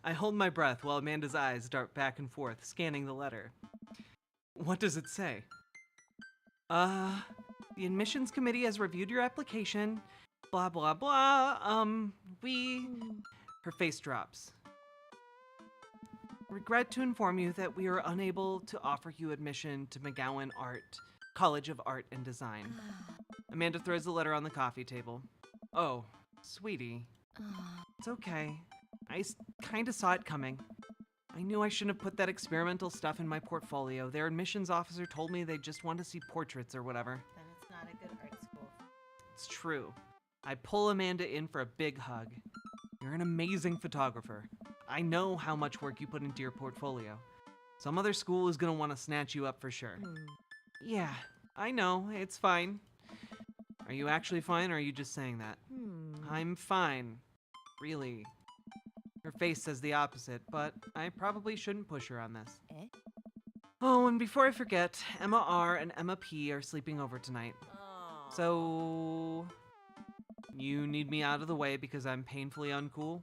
I hold my breath while Amanda's eyes dart back and forth, scanning the letter. What does it say? The admissions committee has reviewed your application. Blah, blah, blah. Her face drops. Regret to inform you that we are unable to offer you admission to McGowan College of Art and Design. Amanda throws the letter on the coffee table. Oh, sweetie. It's okay. I kinda saw it coming. I knew I shouldn't have put that experimental stuff in my portfolio. Their admissions officer told me they just want to see portraits or whatever. Then it's not a good art school. It's true. I pull Amanda in for a big hug. You're an amazing photographer. I know how much work you put into your portfolio. Some other school is gonna want to snatch you up for sure. Yeah, I know. It's fine. Are you actually fine, or are you just saying that? I'm fine. Really. Her face says the opposite, but I probably shouldn't push her on this. Oh, and before I forget, Emma R. and Emma P. are sleeping over tonight. So, you need me out of the way because I'm painfully uncool?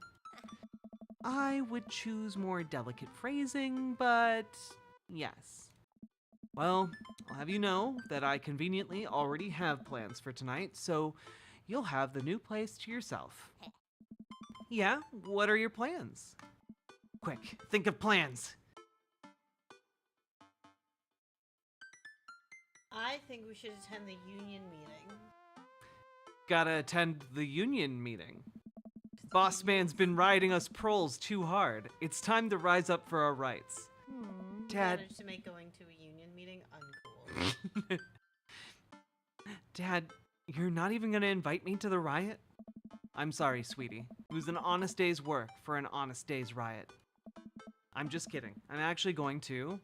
I would choose more delicate phrasing, but yes. Well, I'll have you know that I conveniently already have plans for tonight, so you'll have the new place to yourself. Yeah, what are your plans? Quick, think of plans. I think we should attend the union meeting. Gotta attend the union meeting. Boss man's been riding us proles too hard. It's time to rise up for our rights. Dad. Managed to make going to a union meeting uncool. Dad, you're not even gonna invite me to the riot? I'm sorry, sweetie. It was an honest day's work for an honest day's riot. I'm just kidding. I'm actually going to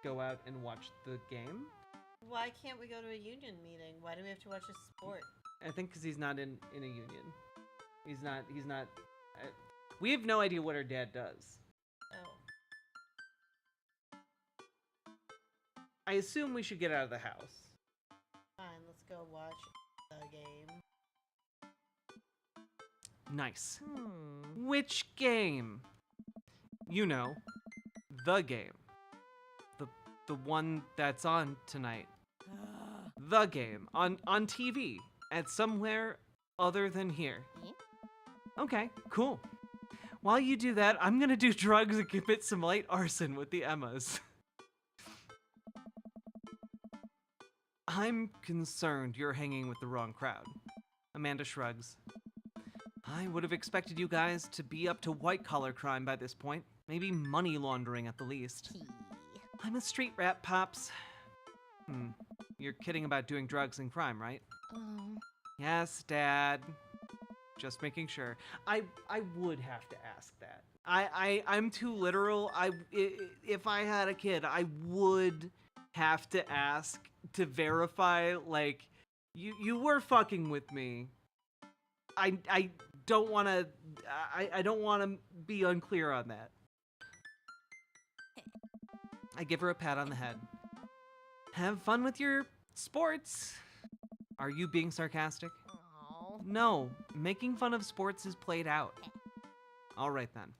go out and watch the game. Why can't we go to a union meeting? Why do we have to watch a sport? I think because he's not in a union. He's not, we have no idea what her dad does. Oh. I assume we should get out of the house. Fine, let's go watch the game. Nice. Which game? You know, the game. The one that's on tonight. The game on TV at somewhere other than here. Okay, cool. While you do that, I'm gonna do drugs and commit some light arson with the Emmas. I'm concerned you're hanging with the wrong crowd. Amanda shrugs. I would have expected you guys to be up to white-collar crime by this point. Maybe money laundering at the least. I'm a street rat, Pops. You're kidding about doing drugs and crime, right? Yes, Dad. Just making sure. I would have to ask that. I'm too literal. If I had a kid, I would have to ask to verify, like, you were fucking with me. I don't want to. I don't want to be unclear on that. I give her a pat on the head. Have fun with your sports. Are you being sarcastic? No, making fun of sports is played out. All right then.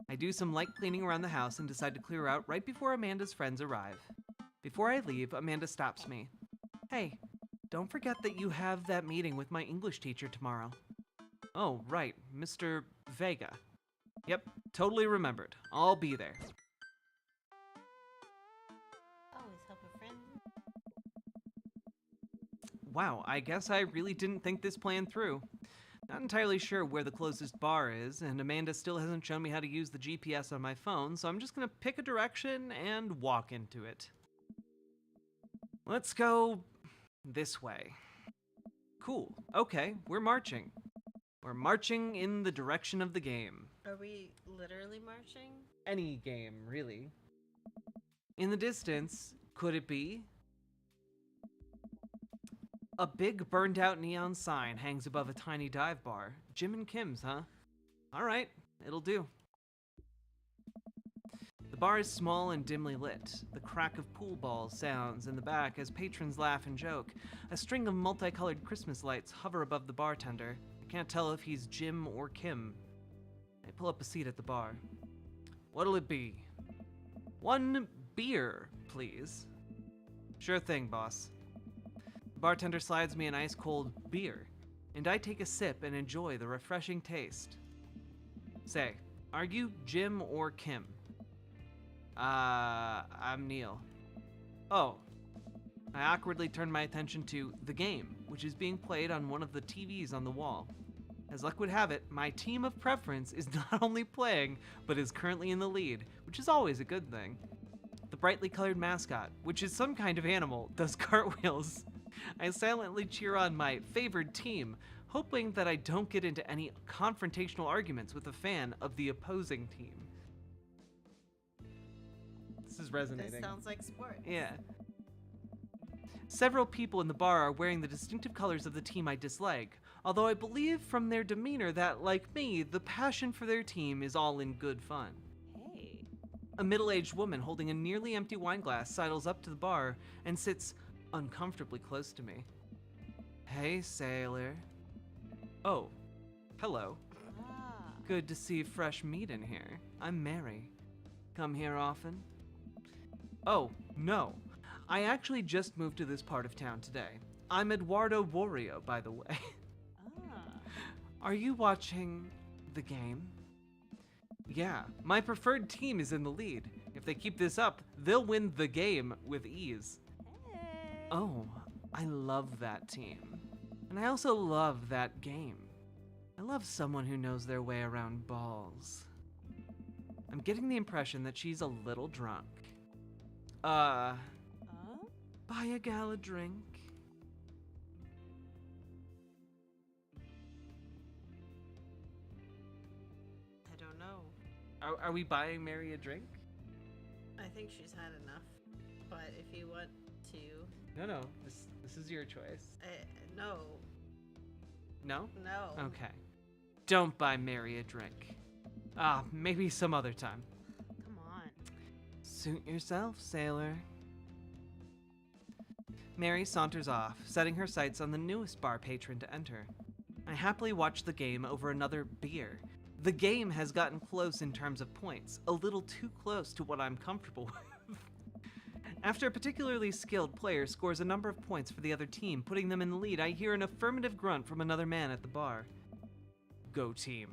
I do some light cleaning around the house and decide to clear out right before Amanda's friends arrive. Before I leave, Amanda stops me. Hey, don't forget that you have that meeting with my English teacher tomorrow. Oh, right, Mr. Vega. Yep, totally remembered. I'll be there. Always help a friend. Wow, I guess I really didn't think this plan through. Not entirely sure where the closest bar is, and Amanda still hasn't shown me how to use the GPS on my phone, so I'm just gonna pick a direction and walk into it. Let's go this way. Cool. Okay, we're marching. We're marching in the direction of the game. Are we literally marching? Any game, really. In the distance, could it be? A big burned out neon sign hangs above a tiny dive bar. Jim and Kim's, huh? Alright, it'll do. The bar is small and dimly lit. The crack of pool balls sounds in the back as patrons laugh and joke. A string of multicolored Christmas lights hover above the bartender. I can't tell if he's Jim or Kim. I pull up a seat at the bar. What'll it be? 1 beer, please. Sure thing, boss. The bartender slides me an ice-cold beer, and I take a sip and enjoy the refreshing taste. Say, are you Jim or Kim? I'm Neil. Oh. I awkwardly turn my attention to the game, which is being played on one of the TVs on the wall. As luck would have it, my team of preference is not only playing, but is currently in the lead, which is always a good thing. The brightly colored mascot, which is some kind of animal, does cartwheels. I silently cheer on my favored team, hoping that I don't get into any confrontational arguments with a fan of the opposing team. This is resonating. This sounds like sports. Yeah. Several people in the bar are wearing the distinctive colors of the team I dislike, although I believe from their demeanor that, like me, the passion for their team is all in good fun. Hey. A middle-aged woman holding a nearly empty wine glass sidles up to the bar and sits uncomfortably close to me. Hey, sailor. Oh, hello. Good to see fresh meat in here. I'm Mary. Come here often? Oh, no. I actually just moved to this part of town today. I'm Eduardo Wario, by the way. Are you watching the game? Yeah, my preferred team is in the lead. If they keep this up, they'll win the game with ease. Oh, I love that team. And I also love that game. I love someone who knows their way around balls. I'm getting the impression that she's a little drunk. Buy a gal a drink? I don't know. Are we buying Mary a drink? I think she's had enough. But if you want to... No, this is your choice. No. No? No. Okay. Don't buy Mary a drink. Maybe some other time. Come on. Suit yourself, sailor. Mary saunters off, setting her sights on the newest bar patron to enter. I happily watch the game over another beer. The game has gotten close in terms of points, a little too close to what I'm comfortable with. After a particularly skilled player scores a number of points for the other team, putting them in the lead, I hear an affirmative grunt from another man at the bar. Go team.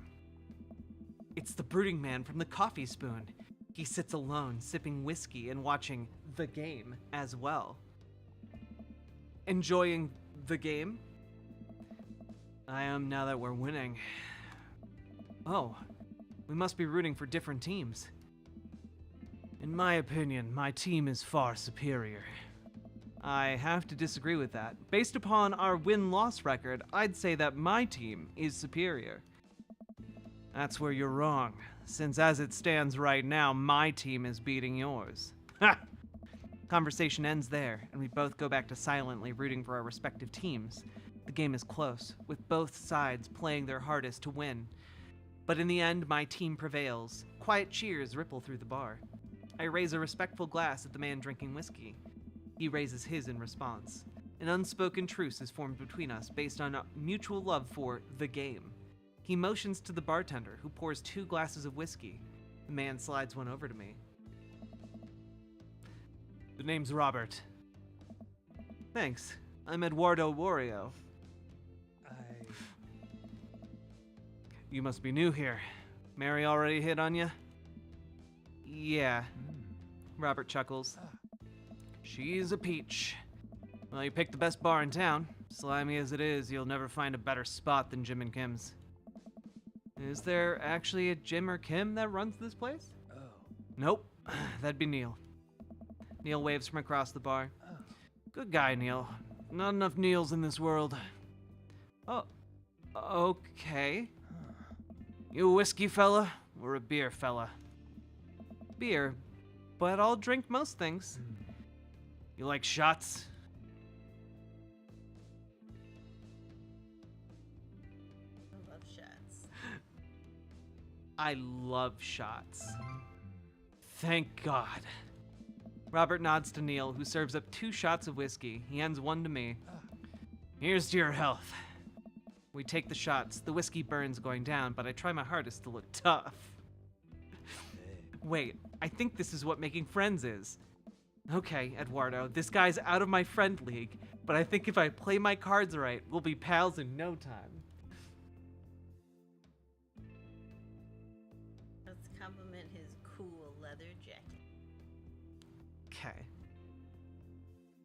It's the brooding man from the Coffee Spoon. He sits alone, sipping whiskey and watching the game as well. enjoying the game? I am now that we're winning. Oh, we must be rooting for different teams. In my opinion, my team is far superior. I have to disagree with that. Based upon our win-loss record, I'd say that my team is superior. That's where you're wrong, since as it stands right now, my team is beating yours. Ha! Conversation ends there, and we both go back to silently rooting for our respective teams. The game is close, with both sides playing their hardest to win. But in the end, my team prevails. Quiet cheers ripple through the bar. I raise a respectful glass at the man drinking whiskey. He raises his in response. An unspoken truce is formed between us based on a mutual love for the game. He motions to the bartender, who pours 2 glasses of whiskey. The man slides one over to me. The name's Robert. Thanks. I'm Eduardo Wario. You must be new here. Mary already hit on you? Yeah. Robert chuckles. She's a peach. Well, you picked the best bar in town. Slimy as it is, you'll never find a better spot than Jim and Kim's. Is there actually a Jim or Kim that runs this place? Oh. Nope. That'd be Neil. Neil waves from across the bar. Oh. Good guy, Neil. Not enough Neils in this world. Oh. Okay. You a whiskey fella or a beer fella? Beer, but I'll drink most things. You like shots? I love shots. I love shots. Thank God. Robert nods to Neil, who serves up 2 shots of whiskey. He hands one to me. Here's to your health. We take the shots. The whiskey burns going down, but I try my hardest to look tough. Wait, I think this is what making friends is. Okay, Eduardo, this guy's out of my friend league, but I think if I play my cards right, we'll be pals in no time. Let's compliment his cool leather jacket. Okay.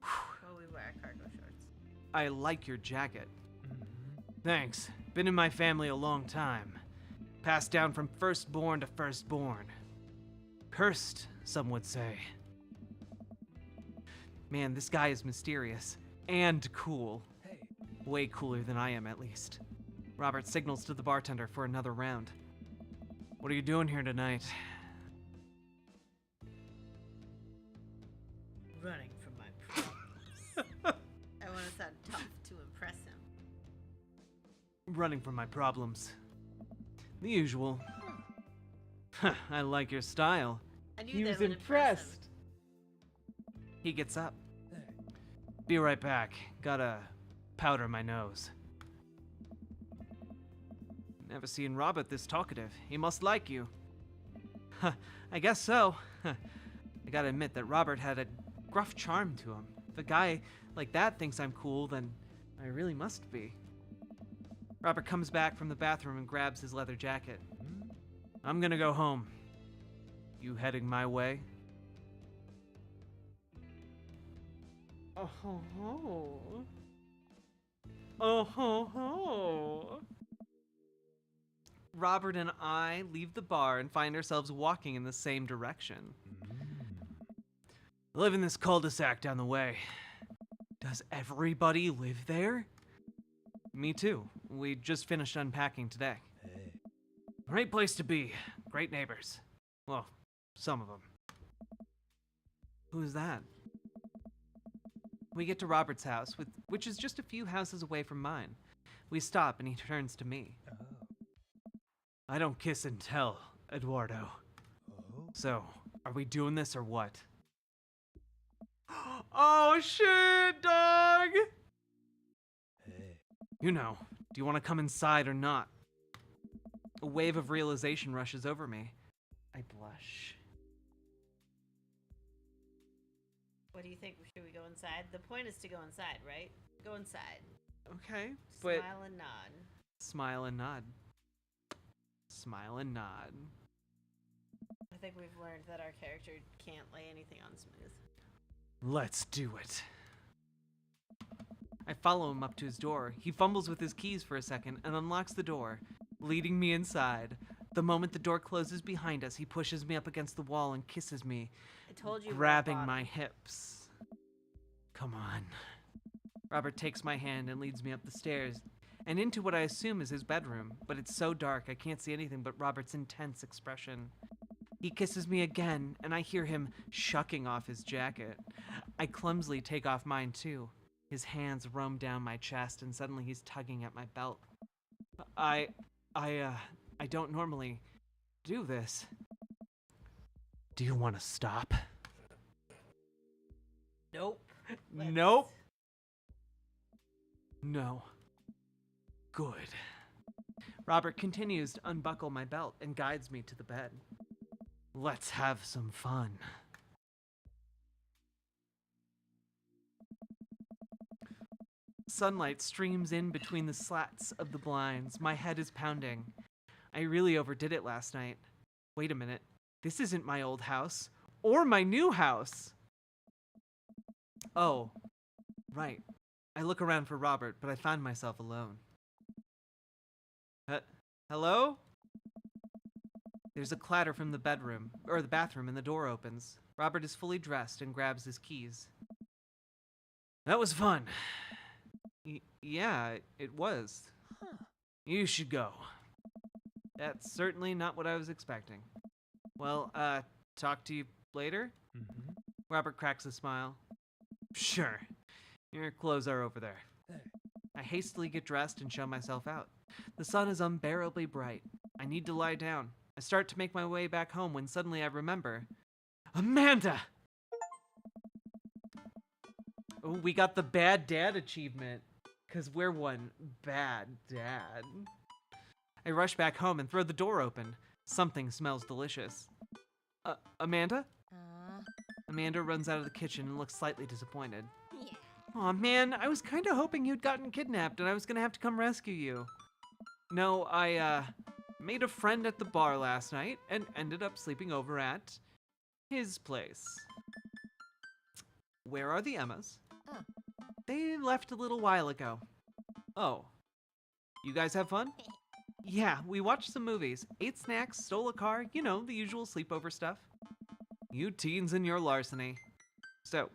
While we wear cargo shorts. I like your jacket. Thanks. Been in my family a long time. Passed down from firstborn to firstborn. Cursed, some would say. Man, this guy is mysterious. And cool. Hey. Way cooler than I am, at least. Robert signals to the bartender for another round. What are you doing here tonight? Running from my problems. I want to sound tough to impress him. Running from my problems. The usual. I like your style. I knew He that was would impress him. impressed. He gets up. Be right back. Gotta powder my nose. Never seen Robert this talkative. He must like you. I guess so. I gotta admit that Robert had a gruff charm to him. If a guy like that thinks I'm cool, then I really must be. Robert comes back from the bathroom and grabs his leather jacket. I'm gonna go home. You heading my way? Oh ho ho. Oh ho ho. Robert and I leave the bar and find ourselves walking in the same direction. I live in this cul-de-sac down the way. Does everybody live there? Me too. We just finished unpacking today. Hey. Great place to be. Great neighbors. Well, some of them. Who's that? We get to Robert's house, which is just a few houses away from mine. We stop and he turns to me. Oh. I don't kiss and tell, Eduardo. Oh. So, are we doing this or what? Oh shit, dog! Hey. You know, do you want to come inside or not? A wave of realization rushes over me. I blush. What do you think? Should we go inside? The point is to go inside, right? Go inside. Okay, but... Smile and nod. Smile and nod. Smile and nod. I think we've learned that our character can't lay anything on smooth. Let's do it. I follow him up to his door. He fumbles with his keys for a second and unlocks the door, leading me inside. The moment the door closes behind us, he pushes me up against the wall and kisses me, I told you. grabbing my hips. Come on. Robert takes my hand and leads me up the stairs and into what I assume is his bedroom, but it's so dark I can't see anything but Robert's intense expression. He kisses me again, and I hear him shucking off his jacket. I clumsily take off mine too. His hands roam down my chest, and suddenly he's tugging at my belt. I don't normally do this. Do you want to stop? Nope. Nope. No. Good. Robert continues to unbuckle my belt and guides me to the bed. Let's have some fun. Sunlight streams in between the slats of the blinds. My head is pounding. I really overdid it last night. Wait a minute. This isn't my old house. Or my new house. Oh, right. I look around for Robert, but I find myself alone. Hello? There's a clatter from the bathroom, and the door opens. Robert is fully dressed and grabs his keys. That was fun. Yeah, it was. You should go. That's certainly not what I was expecting. Well, talk to you later? Mm-hmm. Robert cracks a smile. Sure. Your clothes are over there. I hastily get dressed and show myself out. The sun is unbearably bright. I need to lie down. I start to make my way back home when suddenly I remember. Amanda! Oh, we got the bad dad achievement. Because we're one bad dad. I rush back home and throw the door open. Something smells delicious. Amanda? Amanda runs out of the kitchen and looks slightly disappointed. Aw, man, I was kind of hoping you'd gotten kidnapped and I was gonna have to come rescue you. No, I, made a friend at the bar last night and ended up sleeping over at his place. Where are the Emmas? They left a little while ago. Oh. You guys have fun? Yeah, we watched some movies, ate snacks, stole a car, you know, the usual sleepover stuff. You teens and your larceny. So,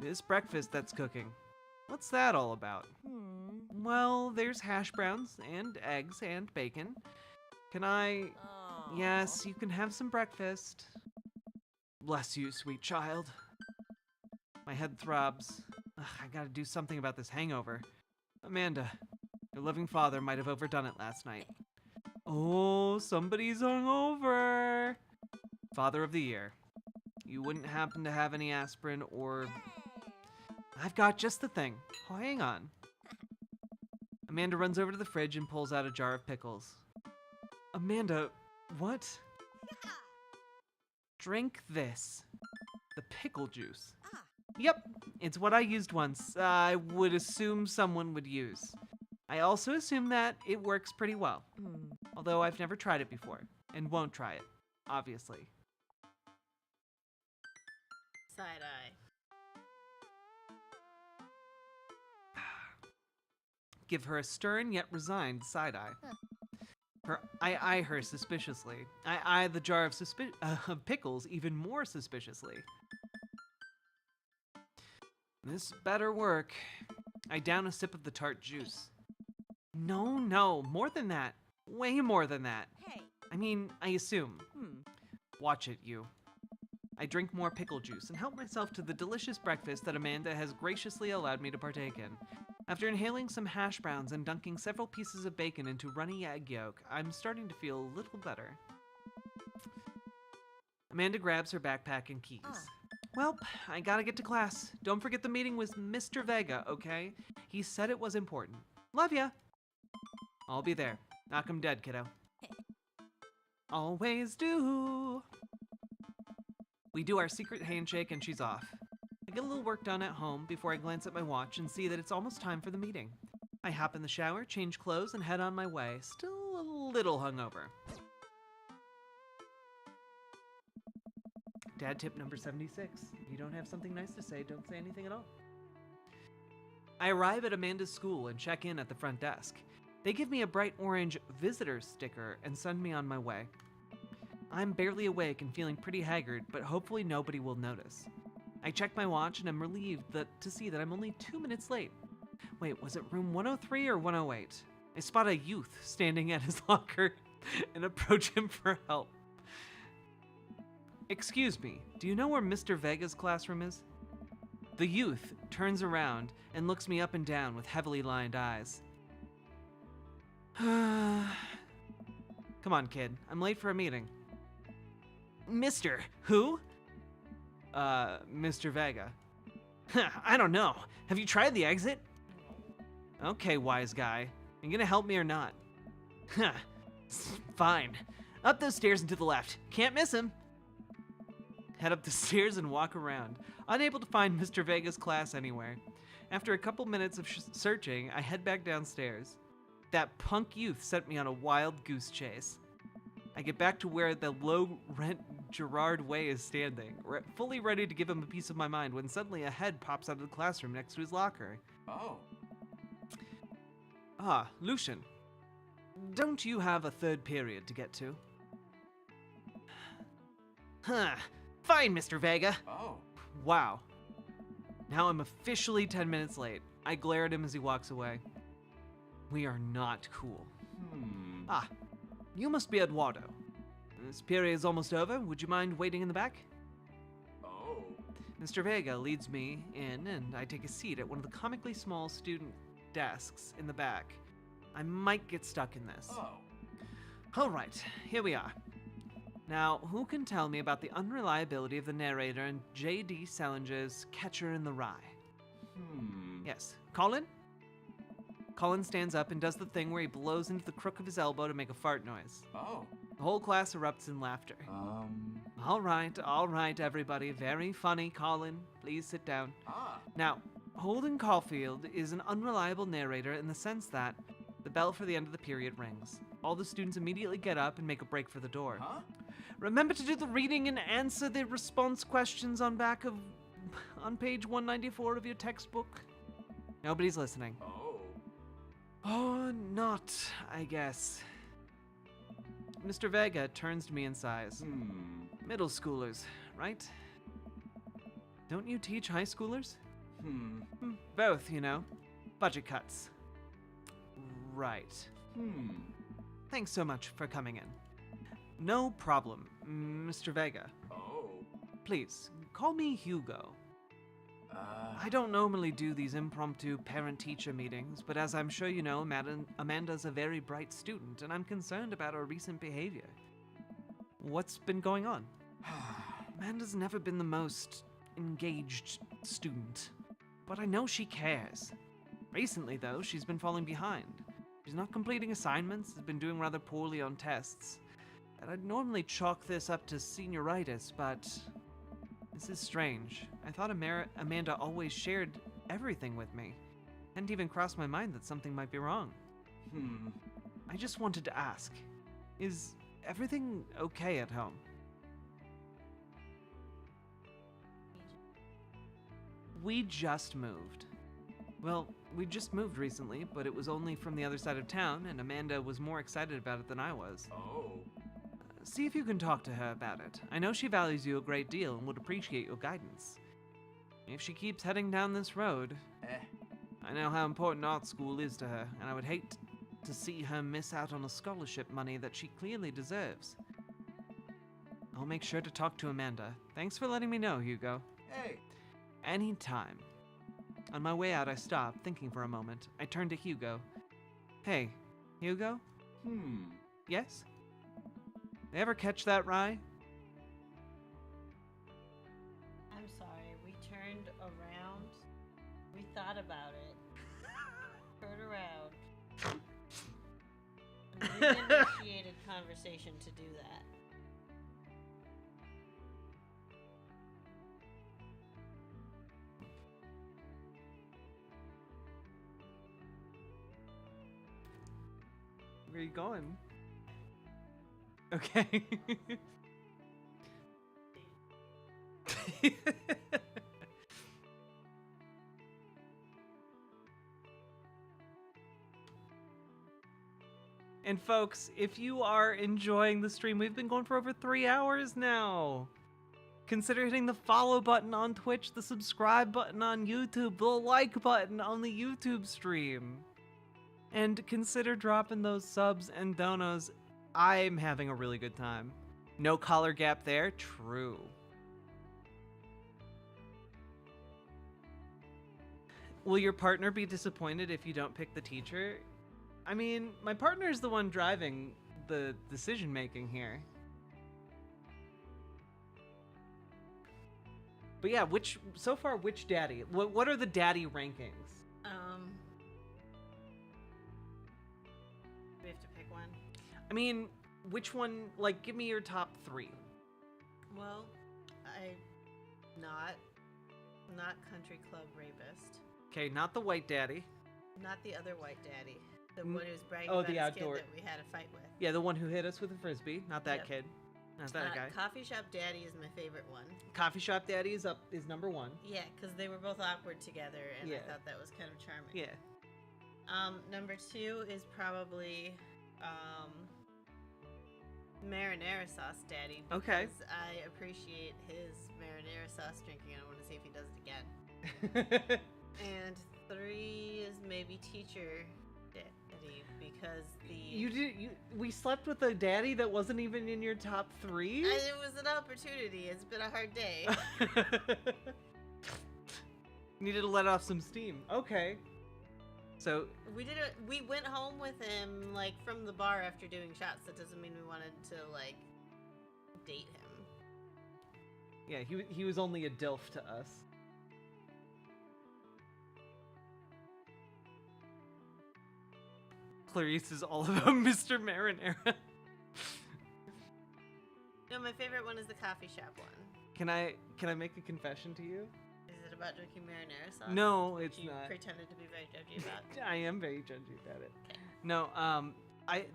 this breakfast that's cooking, what's that all about? Well, there's hash browns and eggs and bacon. Can I... Yes, you can have some breakfast. Bless you, sweet child. My head throbs. Ugh, I gotta do something about this hangover. Amanda, your loving father might have overdone it last night. Oh, somebody's hungover. Father of the year. You wouldn't happen to have any aspirin or... I've got just the thing. Oh, hang on. Amanda runs over to the fridge and pulls out a jar of pickles. Amanda, what? Drink this. The pickle juice. Yep, it's what I used once. I would assume someone would use. I also assume that it works pretty well. Although I've never tried it before, and won't try it, obviously. Side-eye. Give her a stern yet resigned side-eye. I eye her suspiciously. I eye the jar of pickles even more suspiciously. This better work. I down a sip of the tart juice. No, more than that. Way more than that. Hey. I mean, I assume. Watch it, you. I drink more pickle juice and help myself to the delicious breakfast that Amanda has graciously allowed me to partake in. After inhaling some hash browns and dunking several pieces of bacon into runny egg yolk, I'm starting to feel a little better. Amanda grabs her backpack and keys. Well, I gotta get to class. Don't forget the meeting with Mr. Vega, okay? He said it was important. Love ya! I'll be there. Knock 'em dead, kiddo. Always do. We do our secret handshake and she's off. I get a little work done at home before I glance at my watch and see that it's almost time for the meeting. I hop in the shower, change clothes, and head on my way, still a little hungover. Dad tip number 76. If you don't have something nice to say, don't say anything at all. I arrive at Amanda's school and check in at the front desk. They give me a bright orange visitor sticker and send me on my way. I'm barely awake and feeling pretty haggard, but hopefully nobody will notice. I check my watch and I'm relieved to see that I'm only 2 minutes late. Wait, was it room 103 or 108? I spot a youth standing at his locker and approach him for help. Excuse me, do you know where Mr. Vega's classroom is? The youth turns around and looks me up and down with heavily lined eyes. Come on, kid. I'm late for a meeting. Mr. Who? Mr. Vega. I don't know. Have you tried the exit? Okay, wise guy. You gonna help me or not? Fine. Up those stairs and to the left. Can't miss him. Head up the stairs and walk around, unable to find Mr. Vega's class anywhere. After a couple minutes of searching, I head back downstairs. That punk youth sent me on a wild goose chase. I get back to where the low-rent Gerard Way is standing, fully ready to give him a piece of my mind, when suddenly a head pops out of the classroom next to his locker. Oh. Ah, Lucian. Don't you have a third period to get to? Huh. Fine, Mr. Vega. Oh. Wow. Now I'm officially 10 minutes late. I glare at him as he walks away. We are not cool. Ah, you must be Eduardo. This period is almost over. Would you mind waiting in the back? Oh. Mr. Vega leads me in, and I take a seat at one of the comically small student desks in the back. I might get stuck in this. Oh. All right, here we are. Now, who can tell me about the unreliability of the narrator in J.D. Salinger's Catcher in the Rye? Yes, Colin? Colin stands up and does the thing where he blows into the crook of his elbow to make a fart noise. Oh. The whole class erupts in laughter. All right, everybody. Very funny, Colin. Please sit down. Now, Holden Caulfield is an unreliable narrator in the sense that the bell for the end of the period rings. All the students immediately get up and make a break for the door. Remember to do the reading and answer the response questions on page 194 of your textbook. Nobody's listening. Oh, not, I guess. Mr. Vega turns to me and sighs. Middle schoolers, right? Don't you teach high schoolers? Both, you know. Budget cuts. Right. Thanks so much for coming in. No problem, Mr. Vega. Oh. Please, call me Hugo. I don't normally do these impromptu parent-teacher meetings, but as I'm sure you know, Amanda's a very bright student, and I'm concerned about her recent behavior. What's been going on? Amanda's never been the most engaged student, but I know she cares. Recently, though, she's been falling behind. She's not completing assignments, has been doing rather poorly on tests. And I'd normally chalk this up to senioritis, but this is strange. I thought Amanda always shared everything with me. Hadn't even crossed my mind that something might be wrong. I just wanted to ask, is everything okay at home? We just moved. Well, we just moved recently, but it was only from the other side of town, and Amanda was more excited about it than I was. Oh. See if you can talk to her about it. I know she values you a great deal and would appreciate your guidance. If she keeps heading down this road, I know how important art school is to her, and I would hate to see her miss out on the scholarship money that she clearly deserves. I'll make sure to talk to Amanda. Thanks for letting me know, Hugo. Hey. Anytime. On my way out, I stop, thinking for a moment. I turn to Hugo. Hey, Hugo? Yes? They ever catch that rye? I'm sorry, we turned around. We thought about it. Turned around. We initiated conversation to do that. Where are you going? Okay. And folks, if you are enjoying the stream, we've been going for over 3 hours now. Consider hitting the follow button on Twitch, the subscribe button on YouTube, the like button on the YouTube stream. And consider dropping those subs and donos. I'm having a really good time. No collar gap there? True. Will your partner be disappointed if you don't pick the teacher? I mean, my partner is the one driving the decision making here. But yeah, which daddy? What are the daddy rankings? We have to pick one. I mean, which one? Like, give me your top 3. Well, not country club rapist. Okay, not the white daddy. Not the other white daddy. The one who's bragging Oh, about the his outdoor- kid that we had a fight with. Yeah, the one who hit us with a frisbee. Not that Yep. kid. Not that guy. Coffee shop daddy is my favorite one. Coffee shop daddy is number 1. Yeah, because they were both awkward together, and I Yeah. thought that was kind of charming. Yeah. Number 2 is probably marinara sauce daddy. Okay. Because I appreciate his marinara sauce drinking, and I want to see if he does it again. And 3 is maybe teacher daddy, because We slept with a daddy that wasn't even in your top 3? It was an opportunity. It's been a hard day. Needed to let off some steam. Okay. So We went home with him like from the bar after doing shots. That doesn't mean we wanted to like date him. yeah, he was only a DILF to us. Clarice is all about Mr. Marinara. No, my favorite one is the coffee shop one. Can I make a confession to you? Is it about drinking marinara sauce? No, which it's you not. pretended to be very judgy about. I am very judgy about it. Okay. No,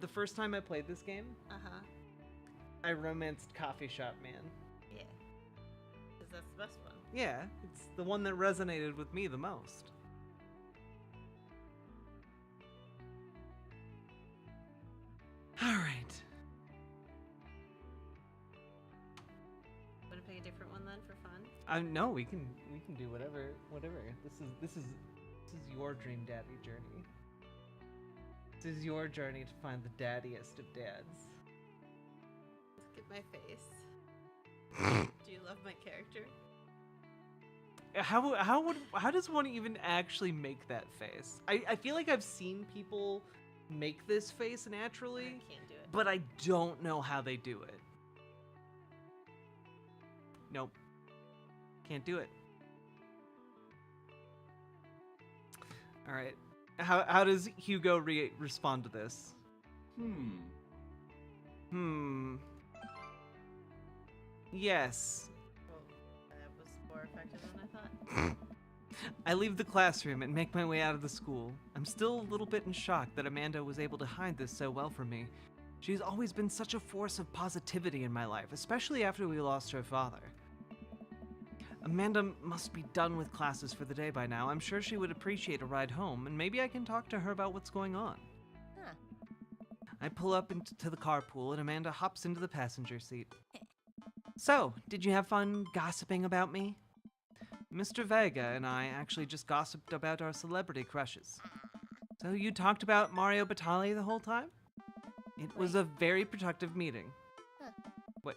the first time I played this game, I romanced Coffee Shop Man. Yeah. Because that's the best one. Yeah, it's the one that resonated with me the most. All right. Want to pick a different one then for fun? No, we can do whatever. This is your dream daddy journey. This is your journey to find the daddiest of dads. Look at my face. Do you love my character? How does one even actually make that face? I feel like I've seen people make this face naturally, I can't do it. but I don't know how they do it. Nope. Can't do it. All right. How does Hugo respond to this? Yes. Well, that was more effective than I thought. I leave the classroom and make my way out of the school. I'm still a little bit in shock that Amanda was able to hide this so well from me. She's always been such a force of positivity in my life, especially after we lost her father. Amanda must be done with classes for the day by now. I'm sure she would appreciate a ride home, and maybe I can talk to her about what's going on. Huh. I pull up into the carpool, and Amanda hops into the passenger seat. So, did you have fun gossiping about me? Mr. Vega and I actually just gossiped about our celebrity crushes. So you talked about Mario Batali the whole time? It was a very productive meeting. Huh. What?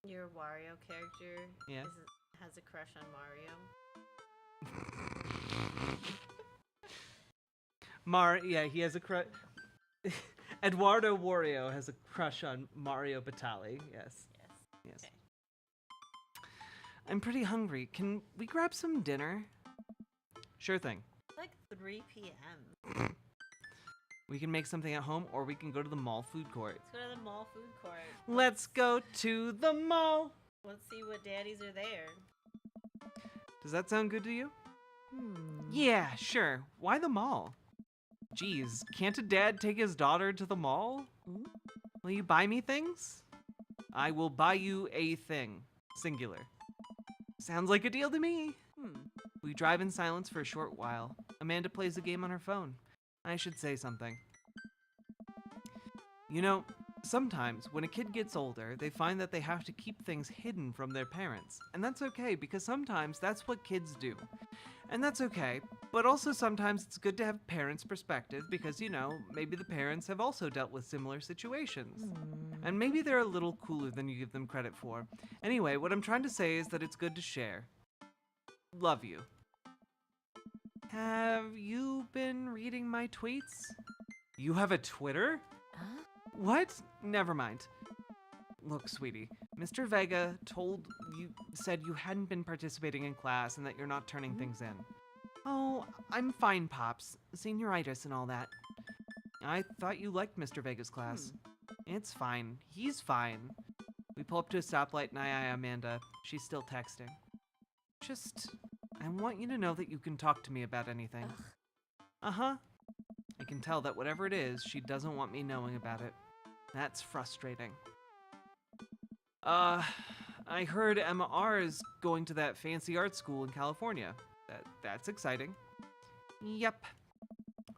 Your Wario character Yeah. has a crush on Mario. Yeah, he has a crush. Eduardo Wario has a crush on Mario Batali. Yes. Yes. Okay. I'm pretty hungry. Can we grab some dinner? Sure thing. It's like 3 p.m. We can make something at home, or we can go to the mall food court. Let's go to the mall food court. Let's go to the mall. Let's see what daddies are there. Does that sound good to you? Yeah, sure. Why the mall? Geez, can't a dad take his daughter to the mall? Will you buy me things? I will buy you a thing. Singular. Sounds like a deal to me. We drive in silence for a short while. Amanda plays a game on her phone. I should say something. You know, sometimes when a kid gets older, they find that they have to keep things hidden from their parents. And that's okay, because sometimes that's what kids do. And that's okay, but also sometimes it's good to have parents' perspective because, you know, maybe the parents have also dealt with similar situations. And maybe they're a little cooler than you give them credit for. Anyway, what I'm trying to say is that it's good to share. Love you. Have you been reading my tweets? You have a Twitter? What? Never mind. Look, sweetie, Mr. Vega said you hadn't been participating in class and that you're not turning things in. Oh, I'm fine, Pops. Senioritis and all that. I thought you liked Mr. Vega's class. It's fine. He's fine. We pull up to a stoplight and I eye Amanda. She's still texting. I want you to know that you can talk to me about anything. Uh-huh. I can tell that whatever it is, she doesn't want me knowing about it. That's frustrating. I heard Emma R. is going to that fancy art school in California. That's exciting. Yep.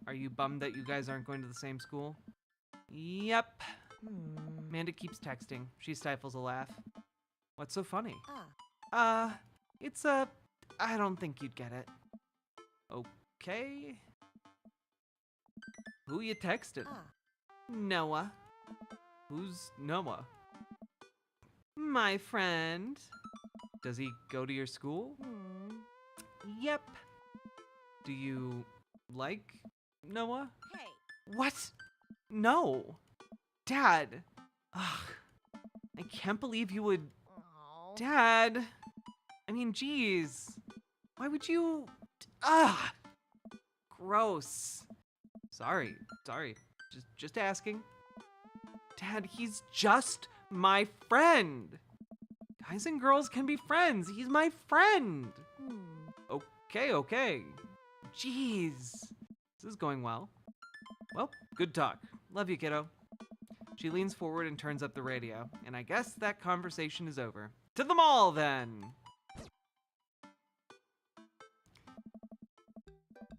Are you bummed that you guys aren't going to the same school? Yep. Amanda keeps texting. She stifles a laugh. What's so funny? I don't think you'd get it. Okay. Who you texting? Noah. Who's Noah? My friend. Does he go to your school? Yep. Do you like Noah? Hey. What? No. Dad. Ugh. I can't believe you would... Dad. I mean, geez. Why would you... Gross. Sorry. Just asking. Dad, he's just my friend. Guys and girls can be friends. He's my friend. Okay. Jeez. This is going well. Well, good talk. Love you, kiddo. She leans forward and turns up the radio, and I guess that conversation is over. To the mall, then!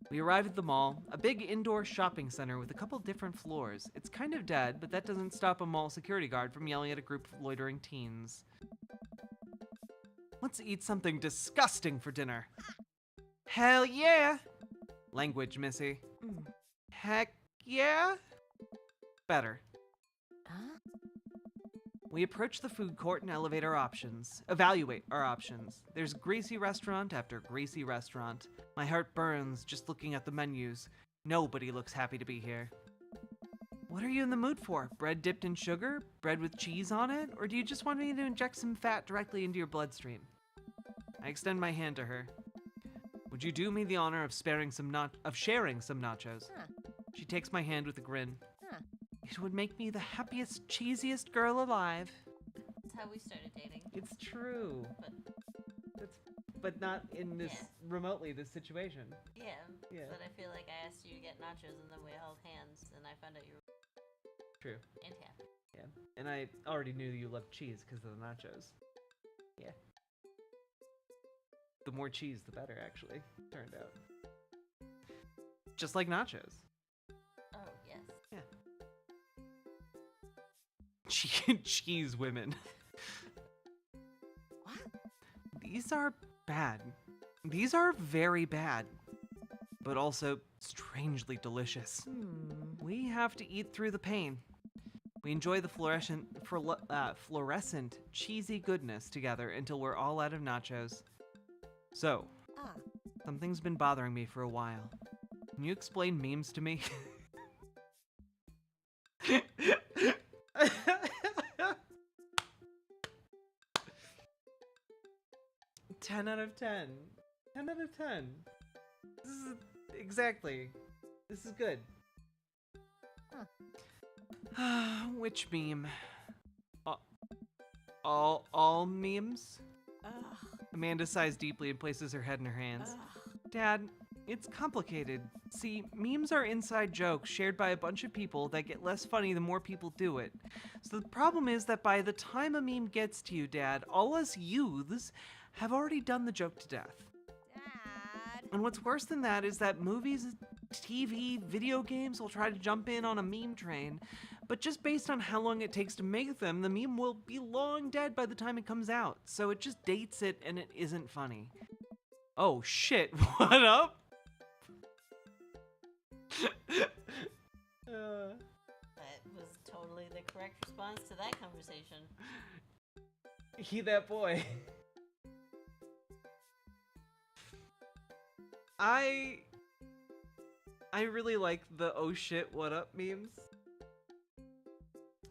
We arrive at the mall, a big indoor shopping center with a couple different floors. It's kind of dead, but that doesn't stop a mall security guard from yelling at a group of loitering teens. Let's eat something disgusting for dinner. Hell yeah! Language, Missy. Heck yeah? Better. We approach the food court and evaluate our options. There's greasy restaurant after greasy restaurant. My heart burns just looking at the menus. Nobody looks happy to be here. What are you in the mood for? Bread dipped in sugar? Bread with cheese on it? Or do you just want me to inject some fat directly into your bloodstream? I extend my hand to her. Would you do me the honor of sharing some nachos? She takes my hand with a grin. It would make me the happiest, cheesiest girl alive. That's how we started dating. It's true. But not in this remotely this situation. Yeah. But I feel like I asked you to get nachos and then we held hands and I found out you were true. And happy. Yeah. And I already knew you loved cheese because of the nachos. Yeah. The more cheese, the better, actually, turned out. Just like nachos. Oh, yes. Yeah. Cheese women. What? These are bad. These are very bad. But also strangely delicious. We have to eat through the pain. We enjoy the fluorescent, cheesy goodness together until we're all out of nachos. So, something's been bothering me for a while. Can you explain memes to me? 10 out of 10. 10 out of 10. This is exactly. This is good. Which meme? All memes? Amanda sighs deeply and places her head in her hands. Dad, it's complicated. See, memes are inside jokes shared by a bunch of people that get less funny the more people do it. So the problem is that by the time a meme gets to you, Dad, all us youths have already done the joke to death. Dad. And what's worse than that is that movies, TV, video games will try to jump in on a meme train, but just based on how long it takes to make them, the meme will be long dead by the time it comes out. So it just dates it and it isn't funny. Oh shit, what up? That was totally the correct response to that conversation. He that boy. I really like the oh shit what up memes.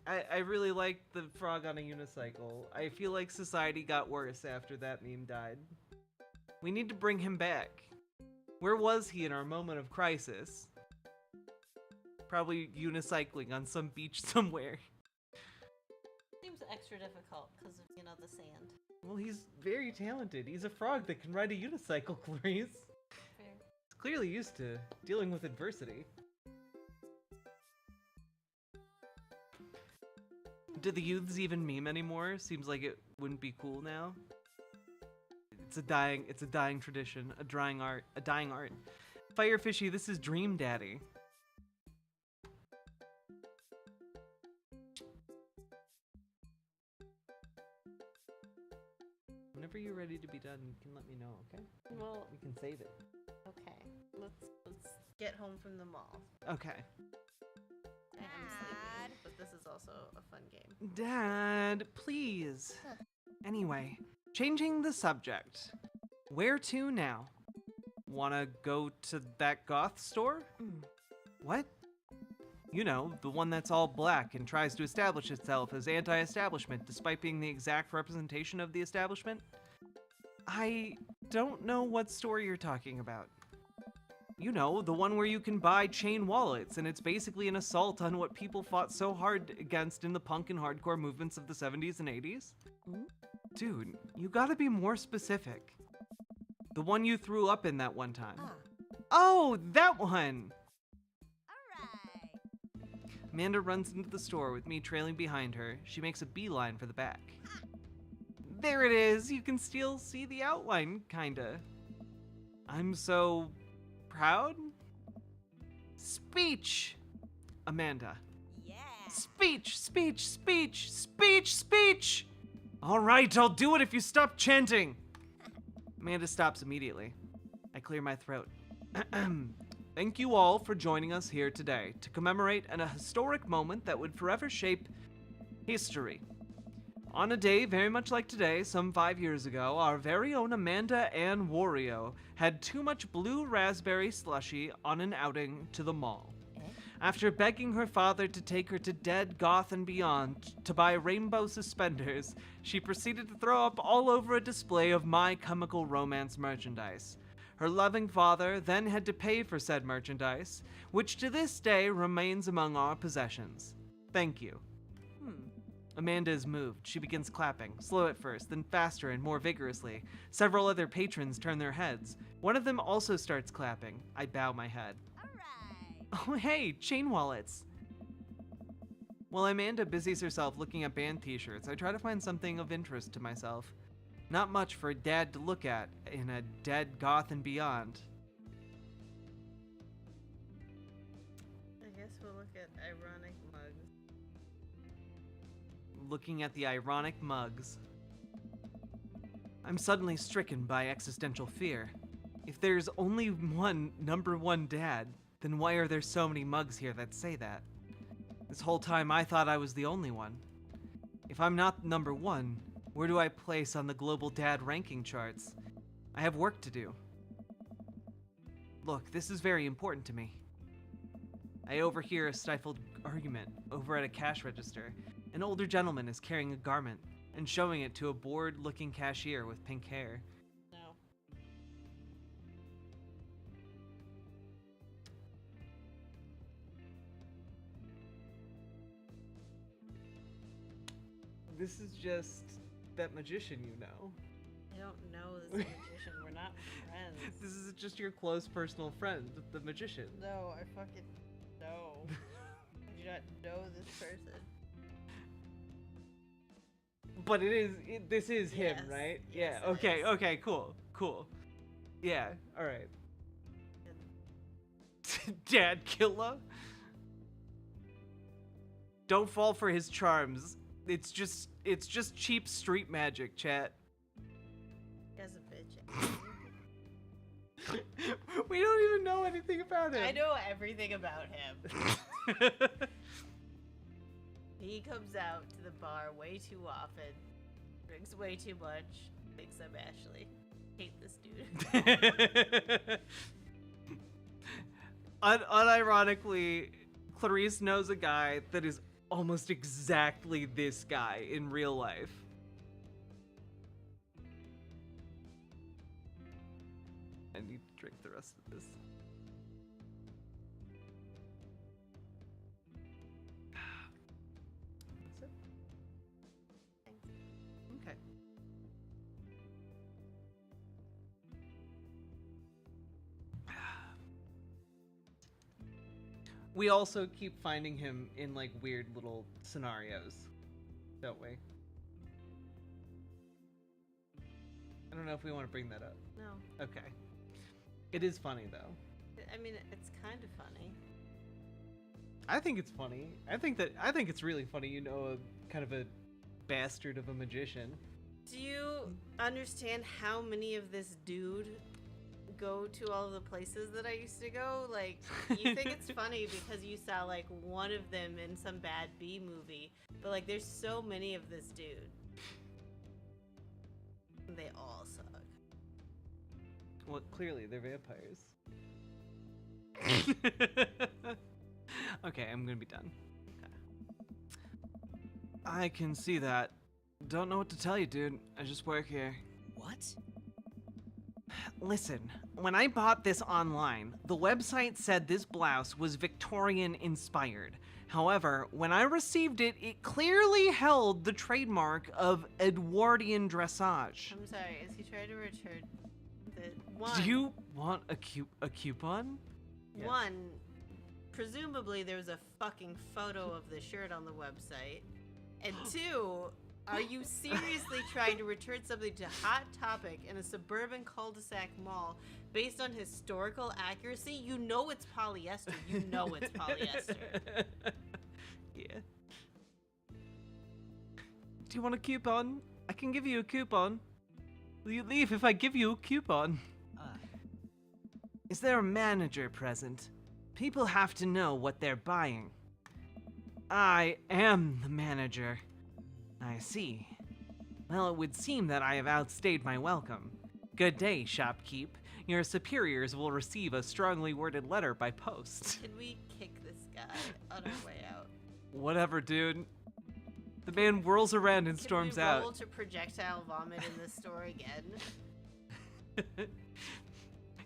I really like the frog on a unicycle. I feel like society got worse after that meme died. We need to bring him back. Where was he in our moment of crisis? Probably unicycling on some beach somewhere. Seems extra difficult because of, the sand. Well, he's very talented. He's a frog that can ride a unicycle, Clarice. Fair. He's clearly used to dealing with adversity. Do the youths even meme anymore? Seems like it wouldn't be cool now. It's a dying tradition, a dying art. Firefishy, this is Dream Daddy. Whenever you're ready to be done, you can let me know, okay? Well, we can save it. Okay, let's get home from the mall. Okay. I am sleepy, but this is also a fun game. Dad, please. Anyway, changing the subject. Where to now? Wanna go to that goth store? What? You know, the one that's all black and tries to establish itself as anti-establishment despite being the exact representation of the establishment? I don't know what store you're talking about. You know, the one where you can buy chain wallets, and it's basically an assault on what people fought so hard against in the punk and hardcore movements of the 70s and 80s? Dude, you gotta be more specific. The one you threw up in that one time. Oh, that one! Amanda runs into the store with me trailing behind her. She makes a beeline for the back. There it is! You can still see the outline, kinda. I'm so... proud? Speech! Amanda. Yeah. Speech, speech, speech, speech, speech! All right, I'll do it if you stop chanting. Amanda stops immediately. I clear my throat. Thank you all for joining us here today to commemorate a historic moment that would forever shape history. On a day very much like today, some 5 years ago, our very own Amanda Ann Wario had too much blue raspberry slushy on an outing to the mall. After begging her father to take her to Dead, Goth, and Beyond to buy rainbow suspenders, she proceeded to throw up all over a display of My Chemical Romance merchandise. Her loving father then had to pay for said merchandise, which to this day remains among our possessions. Thank you. Amanda is moved. She begins clapping, slow at first, then faster and more vigorously. Several other patrons turn their heads. One of them also starts clapping. I bow my head. Oh hey, chain wallets! While Amanda busies herself looking at band t-shirts, I try to find something of interest to myself. Not much for a dad to look at in a Dead, Goth, and Beyond. I guess we'll look at ironic mugs. Looking at the ironic mugs. I'm suddenly stricken by existential fear. If there's only one number one dad, then why are there so many mugs here that say that? This whole time I thought I was the only one. If I'm not number one, where do I place on the global dad ranking charts? I have work to do. Look, this is very important to me. I overhear a stifled argument over at a cash register. An older gentleman is carrying a garment and showing it to a bored-looking cashier with pink hair. No. This is just that magician you know. I don't know this magician. We're not friends. This is just your close personal friend, the magician. No, I fucking no. I do not know this person. But this is him, right? Yes, yeah, okay, okay, cool, cool. Yeah, alright. Dad killer? Don't fall for his charms. It's just cheap street magic, chat. Guy's a bitch. We don't even know anything about him. I know everything about him. He comes out to the bar way too often, drinks way too much, thinks I'm Ashley. Hate this dude. Unironically, Clarice knows a guy that is almost exactly this guy in real life. I need to drink the rest of this. That's it? Okay. We also keep finding him in like weird little scenarios, don't we? I don't know if we want to bring that up. No. Okay. It is funny though. I mean, it's kind of funny. I think it's funny. I think it's really funny. You know, a kind of a bastard of a magician. Do you understand how many of this dude go to all the places that I used to go? Like, you think it's funny because you saw like one of them in some bad B movie, but like there's so many of this dude. They all suck. Well, clearly they're vampires. Okay, I'm gonna be done. Okay. I can see that. Don't know what to tell you, dude. I just work here. What? Listen, when I bought this online, the website said this blouse was Victorian inspired. However, when I received it, it clearly held the trademark of Edwardian dressage. I'm sorry, is he trying to return the one? Do you want a coupon? One, presumably there was a fucking photo of the shirt on the website. And two, are you seriously trying to return something to Hot Topic in a suburban cul-de-sac mall based on historical accuracy? You know it's polyester. You know it's polyester. Yeah. Do you want a coupon? I can give you a coupon. Will you leave if I give you a coupon? Is there a manager present? People have to know what they're buying. I am the manager. I see. Well, it would seem that I have outstayed my welcome. Good day, shopkeep. Your superiors will receive a strongly worded letter by post. Can we kick this guy on our way out? Whatever, dude. The man whirls around and storms Can we roll out. to projectile vomit in this store again?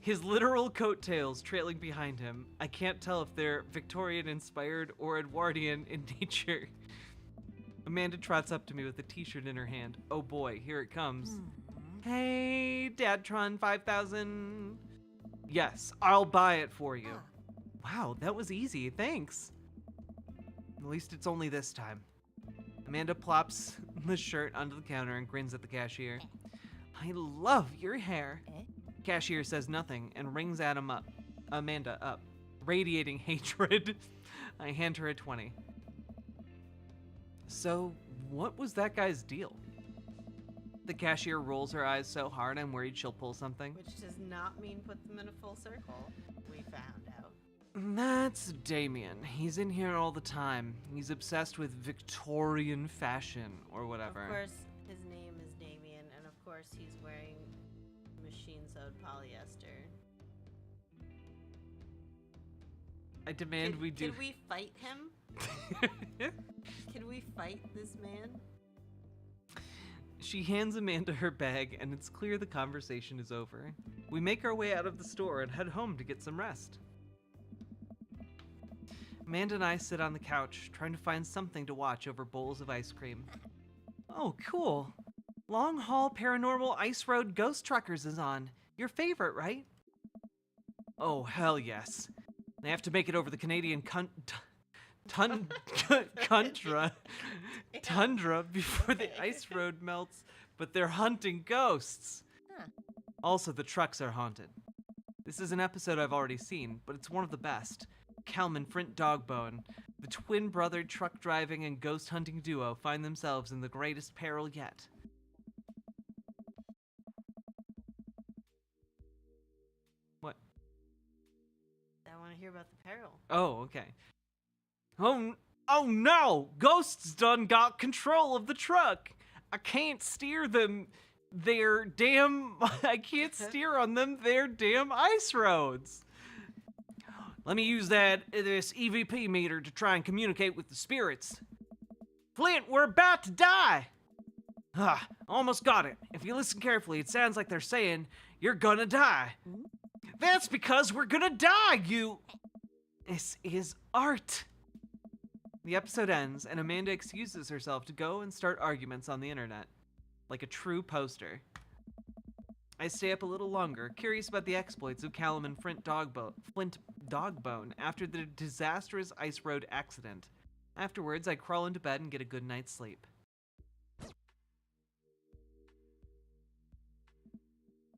His literal coattails trailing behind him. I can't tell if they're Victorian inspired or Edwardian in nature. Amanda trots up to me with a t-shirt in her hand. Oh boy, here it comes. Hey, Dadtron 5000. Yes, I'll buy it for you. Wow, that was easy, thanks. At least it's only this time. Amanda plops the shirt onto the counter and grins at the cashier. I love your hair. Cashier says nothing and rings Amanda up, radiating hatred. I hand her a 20. So, what was that guy's deal? The cashier rolls her eyes so hard I'm worried she'll pull something. Which does not mean put them in a full circle, we found out. That's Damien. He's in here all the time. He's obsessed with Victorian fashion or whatever. Of course, his name is Damien, and of course he's wearing machine-sewed polyester. I demand we do. Can we fight him? Can we fight this man? She hands Amanda her bag, and it's clear the conversation is over. We make our way out of the store and head home to get some rest. Amanda and I sit on the couch, trying to find something to watch over bowls of ice cream. Oh, cool. Long Haul Paranormal Ice Road Ghost Truckers is on. Your favorite, right? Oh, hell yes. They have to make it over the Canadian tundra before the ice road melts, but they're hunting ghosts. Also, the trucks are haunted. This is an episode I've already seen, but it's one of the best. Calman Frint Dogbone. The twin brother truck driving and ghost hunting duo find themselves in the greatest peril yet. What? I want to hear about the peril. Oh, okay. Oh no! Ghosts done got control of the truck. I can't steer them. I can't steer on them. They're damn ice roads. Let me use this EVP meter to try and communicate with the spirits. Flint, we're about to die. Almost got it. If you listen carefully, it sounds like they're saying, you're gonna die. That's because we're gonna die, you... This is art. The episode ends, and Amanda excuses herself to go and start arguments on the internet. Like a true poster. I stay up a little longer, curious about the exploits of Callum and Flint Dogbone after the disastrous ice road accident. Afterwards, I crawl into bed and get a good night's sleep.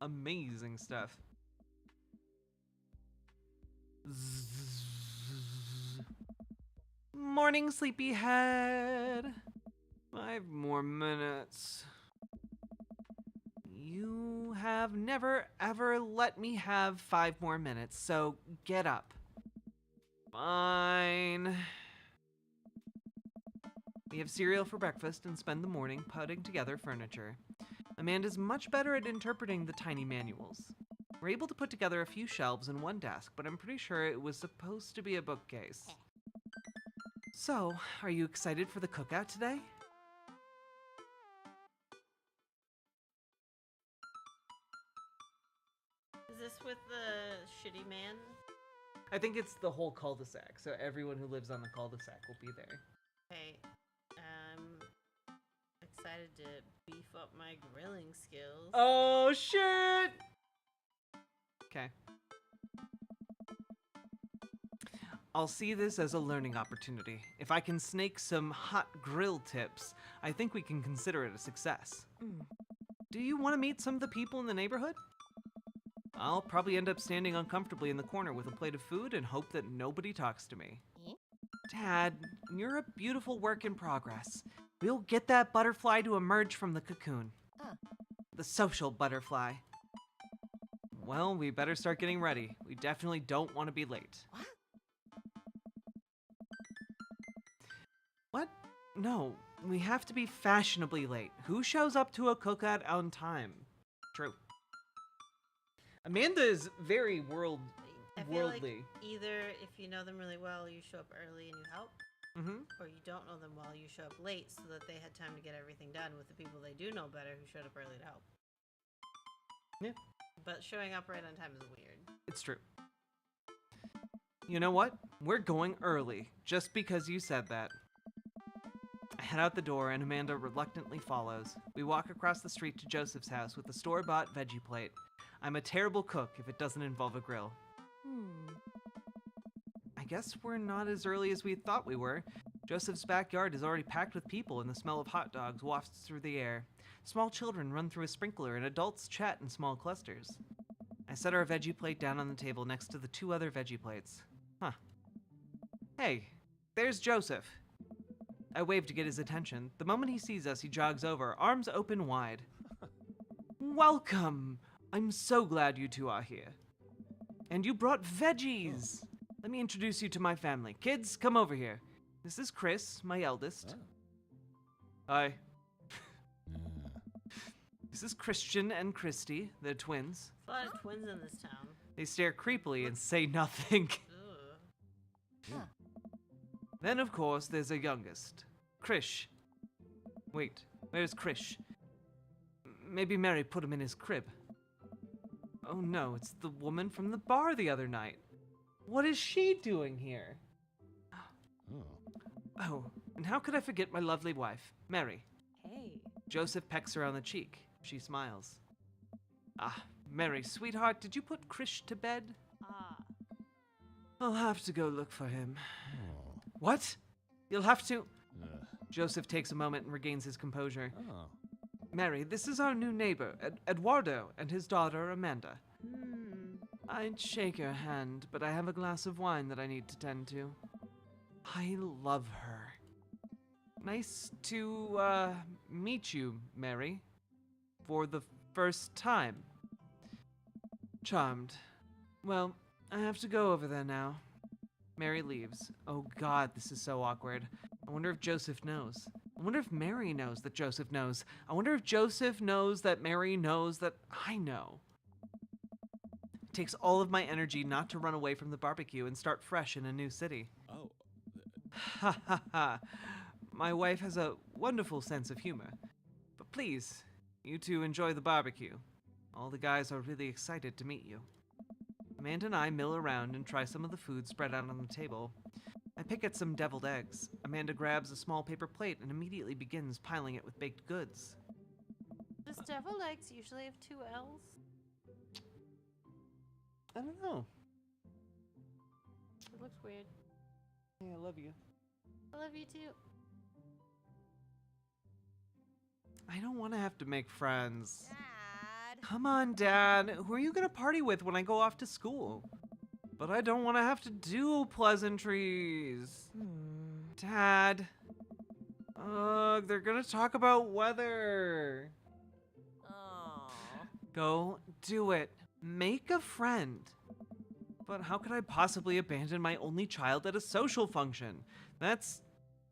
Amazing stuff. Morning, sleepyhead. 5 more minutes. You have never ever let me have 5 more minutes, so get up. Fine. We have cereal for breakfast and spend the morning putting together furniture. Amanda's much better at interpreting the tiny manuals. We're able to put together a few shelves and one desk, but I'm pretty sure it was supposed to be a bookcase. So, are you excited for the cookout today? Is this with the shitty man? I think it's the whole cul-de-sac, so everyone who lives on the cul-de-sac will be there. Okay, excited to beef up my grilling skills. Oh, shit! Okay. I'll see this as a learning opportunity. If I can snake some hot grill tips, I think we can consider it a success. Do you want to meet some of the people in the neighborhood? I'll probably end up standing uncomfortably in the corner with a plate of food and hope that nobody talks to me. Dad, you're a beautiful work in progress. We'll get that butterfly to emerge from the cocoon. The social butterfly. Well, we better start getting ready. We definitely don't want to be late. What? No, we have to be fashionably late. Who shows up to a cookout on time? True. Amanda is very worldly. I feel like either if you know them really well, you show up early and you help, or you don't know them well, you show up late so that they had time to get everything done with the people they do know better who showed up early to help. Yeah. But showing up right on time is weird. It's true. You know what? We're going early, just because you said that. I head out the door and Amanda reluctantly follows. We walk across the street to Joseph's house with a store-bought veggie plate. I'm a terrible cook if it doesn't involve a grill. I guess we're not as early as we thought we were. Joseph's backyard is already packed with people and the smell of hot dogs wafts through the air. Small children run through a sprinkler and adults chat in small clusters. I set our veggie plate down on the table next to the 2 other veggie plates. Hey, there's Joseph. I wave to get his attention. The moment he sees us, he jogs over, arms open wide. Welcome! I'm so glad you 2 are here. And you brought veggies! Let me introduce you to my family. Kids, come over here. This is Chris, my eldest. Hi. This is Christian and Christy. They're twins. There's a lot of twins in this town. They stare creepily and say nothing. Then, of course, there's a youngest. Krish. Wait, where's Krish? Maybe Mary put him in his crib. Oh no, it's the woman from the bar the other night. What is she doing here? Oh, and how could I forget my lovely wife, Mary? Hey. Joseph pecks her on the cheek. She smiles. Mary, sweetheart, did you put Krish to bed? I'll have to go look for him. What? You'll have to... Joseph takes a moment and regains his composure. Mary, this is our new neighbor, Eduardo, and his daughter, Amanda. I'd shake her hand, but I have a glass of wine that I need to tend to. I love her. Nice to meet you, Mary. For the first time. Charmed. Well, I have to go over there now. Mary leaves. Oh God, this is so awkward. I wonder if Joseph knows. I wonder if Mary knows that Joseph knows. I wonder if Joseph knows that Mary knows that I know. It takes all of my energy not to run away from the barbecue and start fresh in a new city. Oh. Ha ha ha. My wife has a wonderful sense of humor. But please, you two enjoy the barbecue. All the guys are really excited to meet you. Amanda and I mill around and try some of the food spread out on the table. I pick at some deviled eggs. Amanda grabs a small paper plate and immediately begins piling it with baked goods. Does deviled eggs usually have 2 L's? I don't know. It looks weird. Hey, I love you. I love you too. I don't want to have to make friends. Dad. Come on, Dad. Who are you going to party with when I go off to school? But I don't want to have to do pleasantries. Dad. Ugh, they're going to talk about weather. Oh. Go do it. Make a friend. But how could I possibly abandon my only child at a social function? That's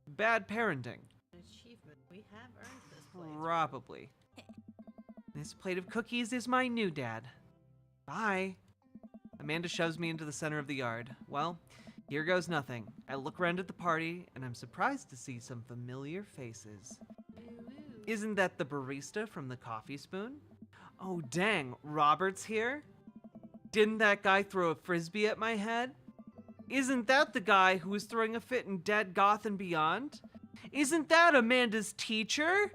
bad parenting. An achievement. We have earned this place. Probably. This plate of cookies is my new dad. Bye. Amanda shoves me into the center of the yard. Well, here goes nothing. I look around at the party, and I'm surprised to see some familiar faces. Isn't that the barista from the Coffee Spoon? Oh, dang, Robert's here? Didn't that guy throw a frisbee at my head? Isn't that the guy who was throwing a fit in Dead Goth and Beyond? Isn't that Amanda's teacher?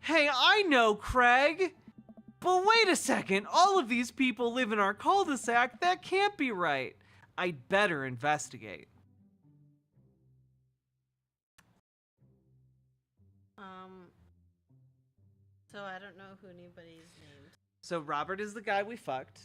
Hey, I know Craig! But wait a second, all of these people live in our cul-de-sac. That can't be right. I'd better investigate. So I don't know who anybody's named. So Robert is the guy we fucked.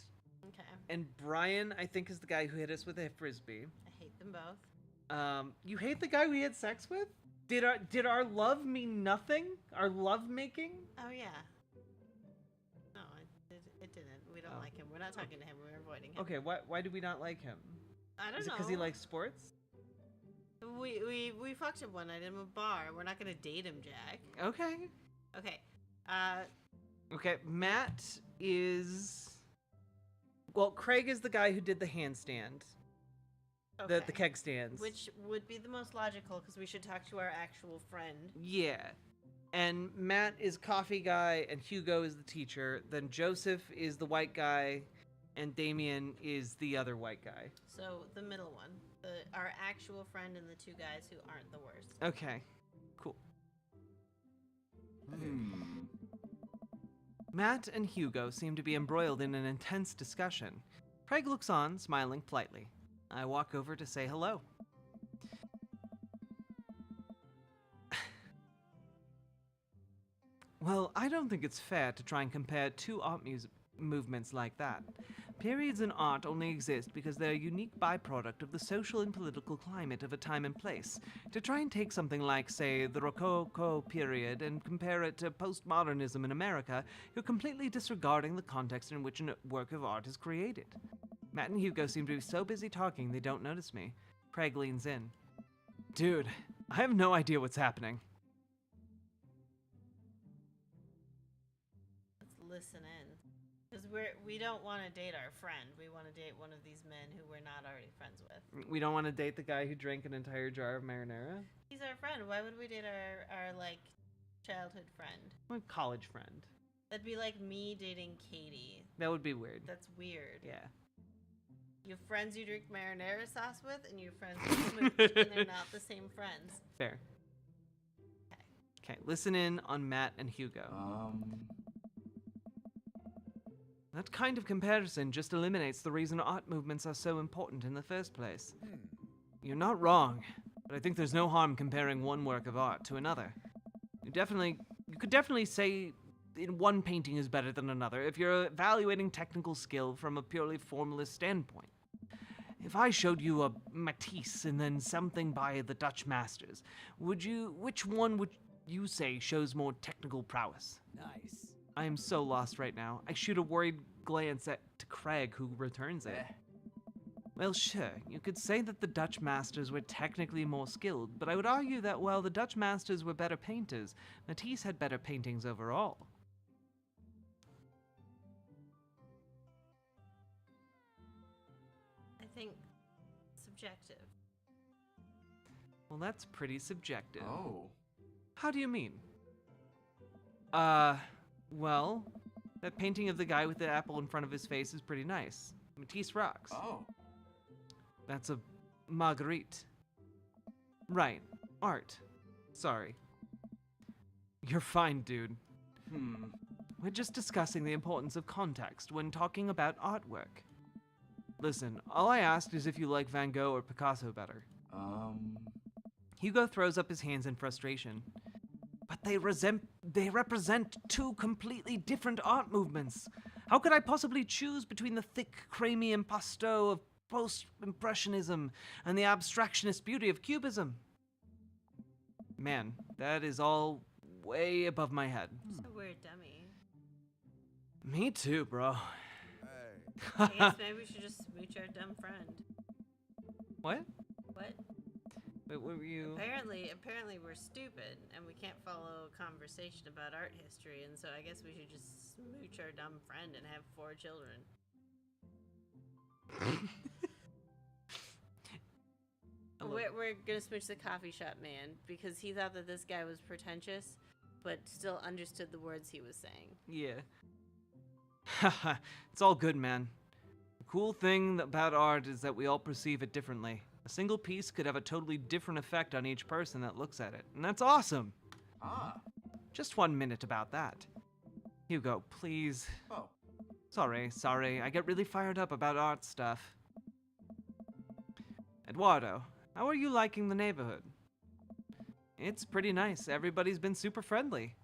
Okay. And Brian, I think, is the guy who hit us with a frisbee. I hate them both. You hate the guy we had sex with? Did our love mean nothing? Our love making? Oh yeah. No, it didn't. We don't like him. We're not talking to him. We're avoiding him. Okay, why do we not like him? I don't Is it know. because he likes sports? We fucked him one night in a bar. We're not gonna date him, Jack. Okay. Okay. Okay, Matt is... Well, Craig is the guy who did the handstand. Okay. The keg stands. Which would be the most logical, because we should talk to our actual friend. Yeah. And Matt is coffee guy, and Hugo is the teacher. Then Joseph is the white guy, and Damien is the other white guy. So, the middle one. Our actual friend and the 2 guys who aren't the worst. Okay, cool. Matt and Hugo seem to be embroiled in an intense discussion. Craig looks on, smiling politely. I walk over to say hello. Well, I don't think it's fair to try and compare 2 art movements like that. Periods in art only exist because they're a unique byproduct of the social and political climate of a time and place. To try and take something like, say, the Rococo period and compare it to postmodernism in America, you're completely disregarding the context in which a work of art is created. Matt and Hugo seem to be so busy talking they don't notice me. Craig leans in. Dude, I have no idea what's happening. Let's listen in. Because we don't want to date our friend. We want to date one of these men who we're not already friends with. We don't want to date the guy who drank an entire jar of marinara? He's our friend. Why would we date our like, childhood friend? My college friend. That'd be like me dating Katie. That would be weird. That's weird. Yeah. You have friends you drink marinara sauce with, and you have friends you smooch, and they're not the same friends. Fair. Okay, listen in on Matt and Hugo. That kind of comparison just eliminates the reason art movements are so important in the first place. You're not wrong, but I think there's no harm comparing one work of art to another. You could definitely say one painting is better than another if you're evaluating technical skill from a purely formalist standpoint. If I showed you a Matisse and then something by the Dutch masters, which one would you say shows more technical prowess? Nice. I am so lost right now. I shoot a worried glance to Craig, who returns it. Well, sure, you could say that the Dutch masters were technically more skilled, but I would argue that while the Dutch masters were better painters, Matisse had better paintings overall. I think subjective. Well, that's pretty subjective. Oh. How do you mean? Well, that painting of the guy with the apple in front of his face is pretty nice. Matisse rocks. Oh. That's a Marguerite. Right. Art. Sorry. You're fine, dude. We're just discussing the importance of context when talking about artwork. Listen, all I asked is if you like Van Gogh or Picasso better. Hugo throws up his hands in frustration. But they represent two completely different art movements. How could I possibly choose between the thick, creamy impasto of post-impressionism and the abstractionist beauty of cubism? Man, that is all way above my head. Just a weird dummy. Me too, bro. I guess maybe we should just smooch our dumb friend. What? What? Wait, what were you? Apparently we're stupid and we can't follow a conversation about art history, and so I guess we should just smooch our dumb friend and have 4 children. We're gonna smooch the coffee shop man because he thought that this guy was pretentious, but still understood the words he was saying. Yeah. Haha, it's all good, man. The cool thing about art is that we all perceive it differently. A single piece could have a totally different effect on each person that looks at it, and that's awesome. Just 1 minute about that. Hugo, please. Oh. Sorry, I get really fired up about art stuff. Eduardo, how are you liking the neighborhood? It's pretty nice. Everybody's been super friendly.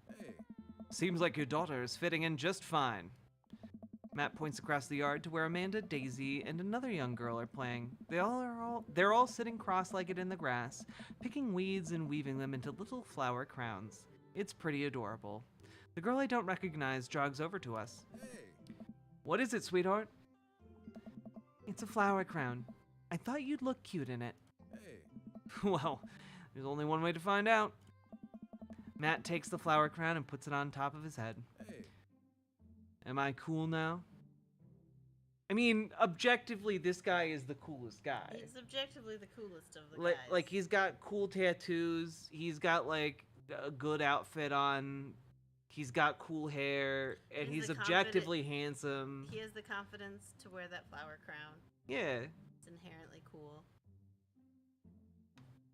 Seems like your daughter is fitting in just fine. Matt points across the yard to where Amanda, Daisy, and another young girl are playing. They're all sitting cross-legged in the grass, picking weeds and weaving them into little flower crowns. It's pretty adorable. The girl I don't recognize jogs over to us. What is it, sweetheart? It's a flower crown. I thought you'd look cute in it. Well, there's only one way to find out. Matt takes the flower crown and puts it on top of his head. Am I cool now? I mean, objectively, this guy is the coolest guy. He's objectively the coolest of the guys. Like, he's got cool tattoos. He's got, like, a good outfit on. He's got cool hair. And he's objectively handsome. He has the confidence to wear that flower crown. Yeah. It's inherently cool.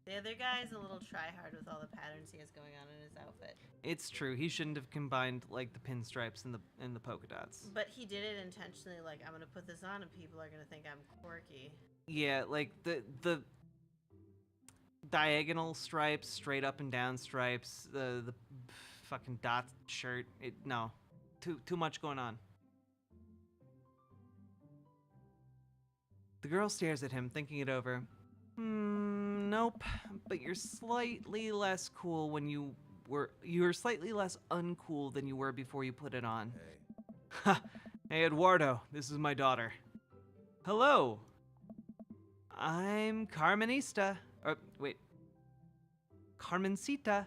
The other guy is a little try-hard with all the patterns he has going on in his outfit. It's true. He shouldn't have combined like the pinstripes and the polka dots. But he did it intentionally. Like, I'm gonna put this on and people are gonna think I'm quirky. Yeah, like the diagonal stripes, straight up and down stripes, the fucking dot shirt. No, too much going on. The girl stares at him, thinking it over. Nope. But you're slightly less cool when you were slightly less uncool than you were before you put it on. Ha! Hey, Eduardo, this is my daughter. Hello. I'm Carmenista. Or, wait. Carmencita.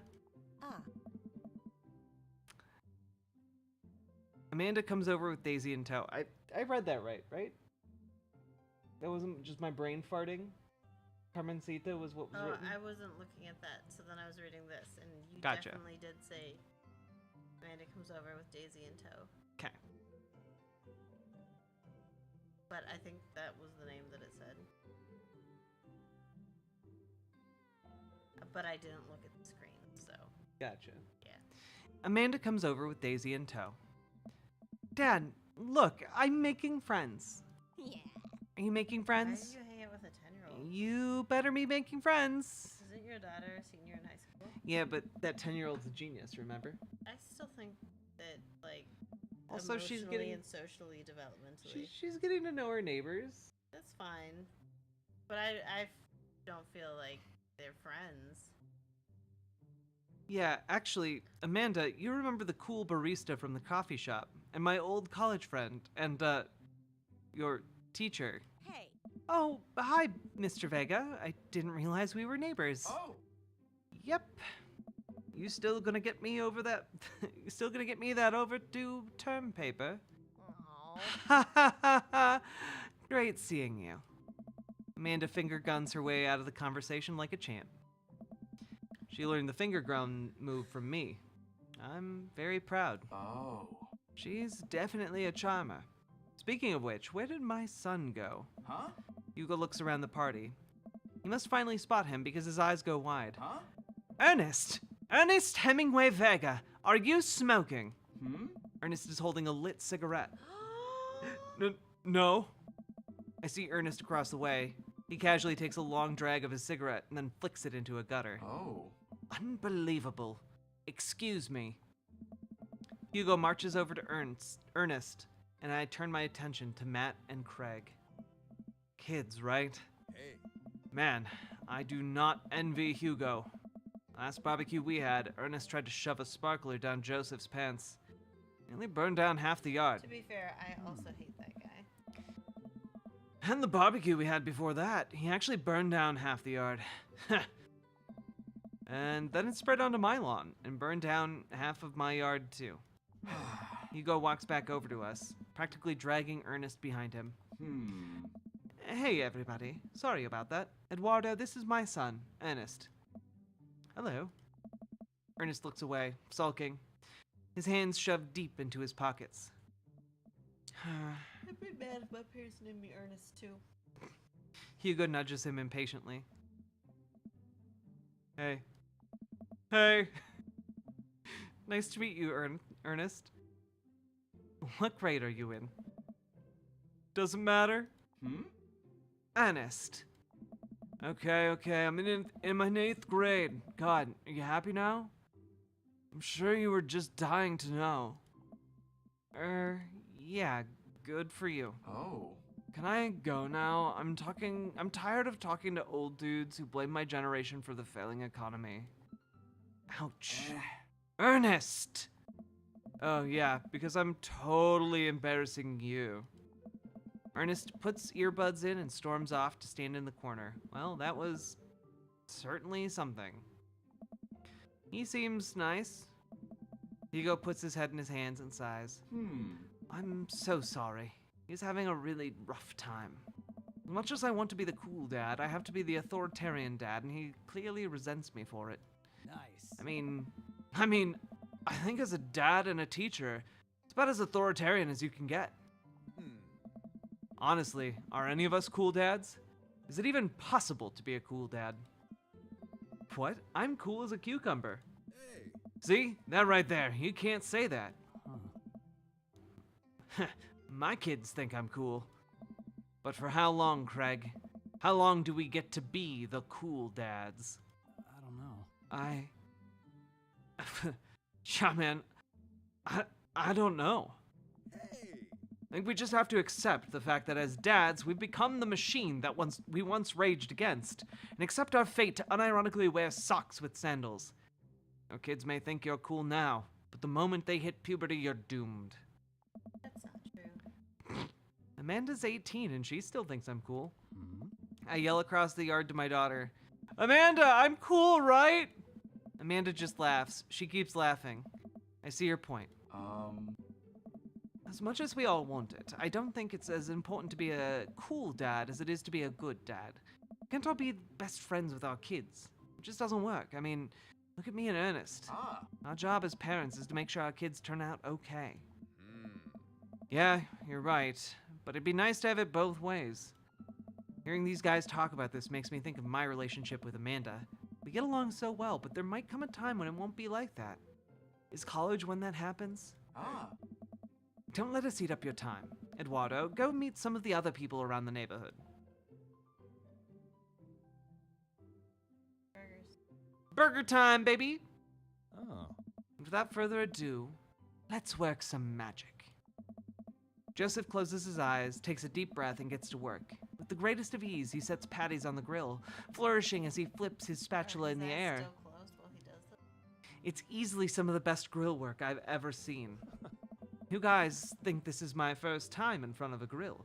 Ah. Amanda comes over with Daisy in tow. I read that right? That wasn't just my brain farting? Carmencita was what was written? I wasn't looking at that, so then I was reading this, and you Gotcha. definitely did say Amanda comes over with Daisy in tow. Okay. But I think that was the name that it said. But I didn't look at the screen, so. Gotcha. Yeah. Amanda comes over with Daisy in tow. Dad, look, I'm making friends. Yeah. Are you making friends? Why are you hanging out with a 10-year-old? You better be making friends. Isn't your daughter a senior in high school? Yeah, but that 10-year-old's a genius, remember? I still think that, like, Also, she's emotionally getting and socially, developmentally. She's getting to know her neighbors. That's fine. But I don't feel like they're friends. Yeah, actually, Amanda, you remember the cool barista from the coffee shop, and my old college friend, and, your teacher. Hey. Oh, hi, Mr. Vega. I didn't realize we were neighbors. Oh. Yep. You still gonna get me over that? You still gonna get me that overdue term paper? Ha ha ha ha! Great seeing you. Amanda finger guns her way out of the conversation like a champ. She learned the finger gun move from me. I'm very proud. Oh. She's definitely a charmer. Speaking of which, where did my son go? Huh? Hugo looks around the party. You must finally spot him because his eyes go wide. Huh? Ernest! Ernest Hemingway Vega, are you smoking? Hmm? Ernest is holding a lit cigarette. No. I see Ernest across the way. He casually takes a long drag of his cigarette and then flicks it into a gutter. Oh. Unbelievable. Excuse me. Hugo marches over to Ernest, and I turn my attention to Matt and Craig. Kids, right? Hey. Man, I do not envy Hugo. Last barbecue we had, Ernest tried to shove a sparkler down Joseph's pants. Nearly burned down half the yard. To be fair, I also hate that guy. And the barbecue we had before that, he actually burned down half the yard. And then it spread onto my lawn and burned down half of my yard too. Hugo walks back over to us, practically dragging Ernest behind him. Hey everybody, sorry about that. Eduardo, this is my son, Ernest. Hello. Ernest looks away, sulking, his hands shoved deep into his pockets. I'd be mad if my parents named me Ernest too. Hugo nudges him impatiently. Hey. Hey. Nice to meet you, Ernest. What grade are you in? Doesn't matter. Ernest. Okay, I'm in my 8th grade. God, are you happy now? I'm sure you were just dying to know. Yeah, good for you. Oh. Can I go now? I'm tired of talking to old dudes who blame my generation for the failing economy. Ouch. Ernest! Oh yeah, because I'm totally embarrassing you. Ernest puts earbuds in and storms off to stand in the corner. Well, that was certainly something. He seems nice. Hugo puts his head in his hands and sighs. I'm so sorry. He's having a really rough time. As much as I want to be the cool dad, I have to be the authoritarian dad, and he clearly resents me for it. Nice. I mean, I think as a dad and a teacher, it's about as authoritarian as you can get. Honestly, are any of us cool dads? Is it even possible to be a cool dad? What? I'm cool as a cucumber. Hey. See? That right there. You can't say that. My kids think I'm cool. But for how long, Craig? How long do we get to be the cool dads? I don't know. Yeah, man. I don't know. I think we just have to accept the fact that as dads, we've become the machine that we once raged against, and accept our fate to unironically wear socks with sandals. Our kids may think you're cool now, but the moment they hit puberty, you're doomed. That's not true. Amanda's 18 and she still thinks I'm cool. I yell across the yard to my daughter, Amanda, I'm cool, right? Amanda just laughs. She keeps laughing. I see your point. As much as we all want it, I don't think it's as important to be a cool dad as it is to be a good dad. We can't all be best friends with our kids. It just doesn't work. I mean, look at me and Ernest. Our job as parents is to make sure our kids turn out okay. Yeah, you're right, but it'd be nice to have it both ways. Hearing these guys talk about this makes me think of my relationship with Amanda. We get along so well, but there might come a time when it won't be like that. Is college when that happens? Don't let us eat up your time. Eduardo, go meet some of the other people around the neighborhood. Burger time, baby! Without further ado, let's work some magic. Joseph closes his eyes, takes a deep breath, and gets to work. With the greatest of ease, he sets patties on the grill, flourishing as he flips his spatula in the air. Still closed while he does this. It's easily some of the best grill work I've ever seen. You guys think this is my first time in front of a grill.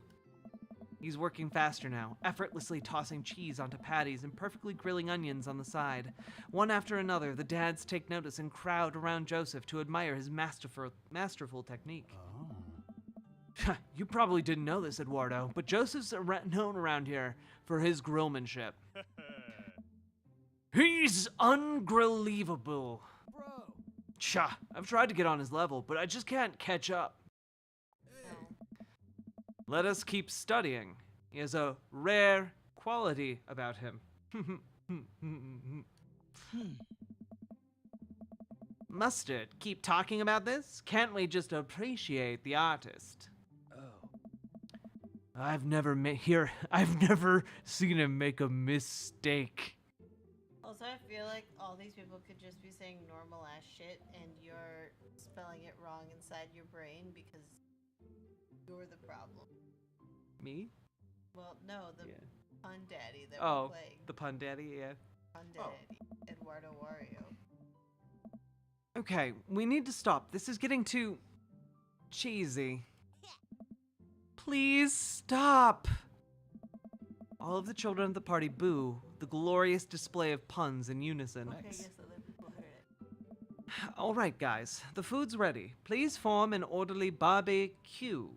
He's working faster now, effortlessly tossing cheese onto patties and perfectly grilling onions on the side. One after another, the dads take notice and crowd around Joseph to admire his masterful technique. You probably didn't know this, Eduardo, but Joseph's known around here for his grillmanship. He's ungrillevable. Bro. Cha, I've tried to get on his level, but I just can't catch up. Let us keep studying. He has a rare quality about him. Mustard, keep talking about this? Can't we just appreciate the artist? Oh. I've never seen him make a mistake. Also, I feel like all these people could just be saying normal ass shit and you're spelling it wrong inside your brain because you're the problem. Me? Well, no, the pun daddy that Oh, we're playing. the pun daddy, yeah. Pun daddy, Eduardo Wario. Okay, we need to stop. This is getting too cheesy. Please stop. All of the children at the party boo the glorious display of puns in unison. Okay, yes, other people heard it. All right, guys, the food's ready. Please form an orderly barbecue.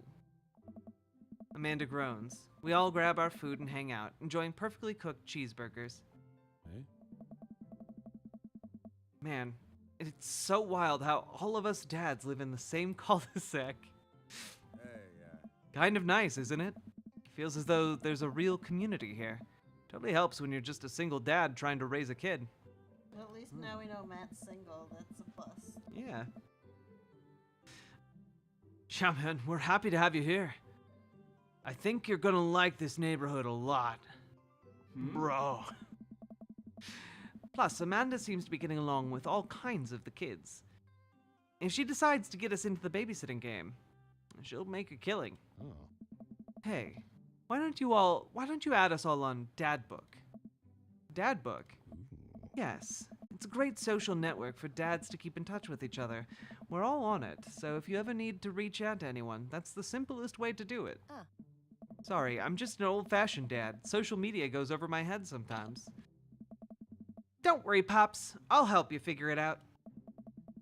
Amanda groans. We all grab our food and hang out, enjoying perfectly cooked cheeseburgers. Hey. Man, it's so wild how all of us dads live in the same cul-de-sac. Hey, yeah. Kind of nice, isn't it? Feels as though there's a real community here. Totally helps when you're just a single dad trying to raise a kid. Well, at least now we know Matt's single. That's a plus. Yeah. Yeah, man, we're happy to have you here. I think you're gonna like this neighborhood a lot. Bro. Plus, Amanda seems to be getting along with all kinds of the kids. If she decides to get us into the babysitting game, she'll make a killing. Oh. Hey, why don't you add us all on Dadbook? Dadbook? Yes, it's a great social network for dads to keep in touch with each other. We're all on it, so if you ever need to reach out to anyone, that's the simplest way to do it. Sorry, I'm just an old-fashioned dad. Social media goes over my head sometimes. Don't worry, Pops. I'll help you figure it out.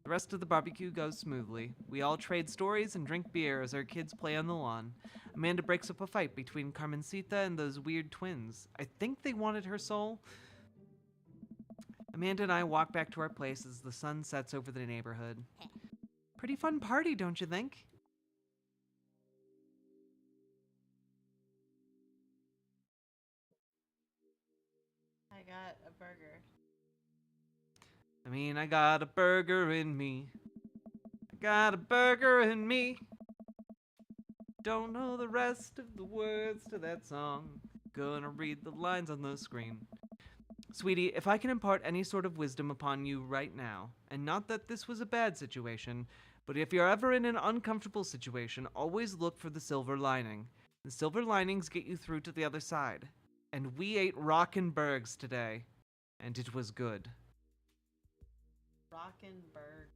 The rest of the barbecue goes smoothly. We all trade stories and drink beer as our kids play on the lawn. Amanda breaks up a fight between Carmencita and those weird twins. I think they wanted her soul. Amanda and I walk back to our place as the sun sets over the neighborhood. Pretty fun party, don't you think? I got a burger. I mean, I got a burger in me. I got a burger in me. Don't know the rest of the words to that song. Gonna read the lines on the screen. Sweetie, if I can impart any sort of wisdom upon you right now, and not that this was a bad situation, but if you're ever in an uncomfortable situation, always look for the silver lining. The silver linings get you through to the other side. And we ate rockin' burgers today, and it was good. Rockenberg.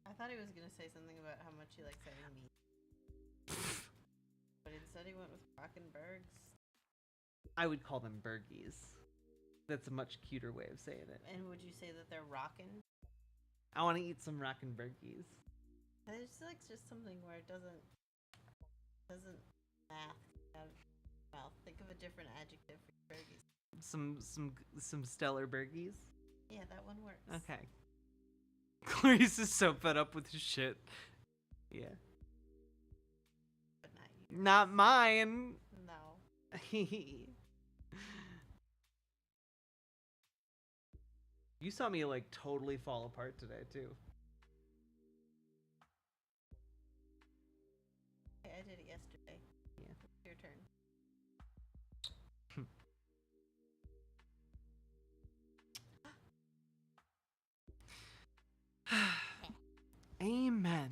I thought he was gonna say something about how much he likes having meat. But instead he went with Rockenbergs. I would call them burgies. That's a much cuter way of saying it. And would you say that they're rockin'? I want to eat some rockin' burgies. It's like just something where it doesn't math out of your mouth. Think of a different adjective for burgies. Some stellar burgies. Yeah, that one works. Okay. Clarice is so fed up with his shit. Yeah. But not you. Not mine. No. You saw me like totally fall apart today too. I did it yesterday. Yeah. It's your turn. Amen.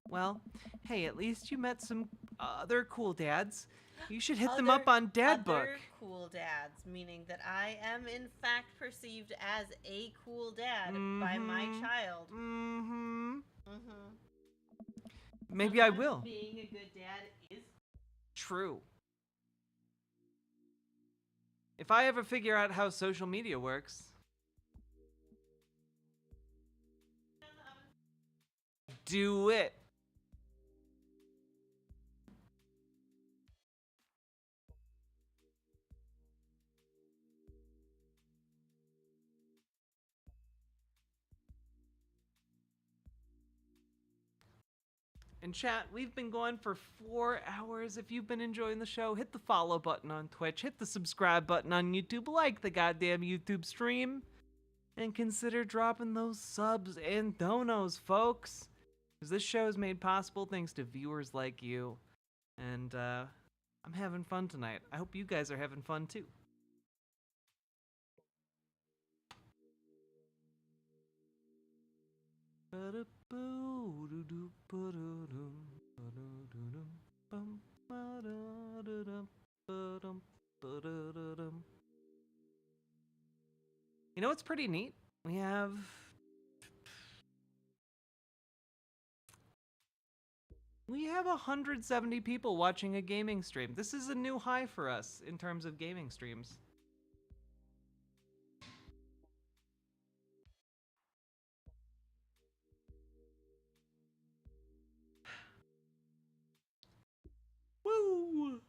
Well, hey, at least you met some other cool dads. You should hit them up on Dad Book. Other cool dads, meaning that I am in fact perceived as a cool dad by my child. Maybe I Sometimes will. Being a good dad is True. If I ever figure out how social media works. Do it. And chat, we've been going for 4 hours. If you've been enjoying the show, hit the follow button on Twitch, hit the subscribe button on YouTube, like the goddamn YouTube stream, and consider dropping those subs and donos, folks. Because this show is made possible thanks to viewers like you. And I'm having fun tonight. I hope you guys are having fun too. You know what's pretty neat? We have We have 170 people watching a gaming stream. This is a new high for us in terms of gaming streams. Woo!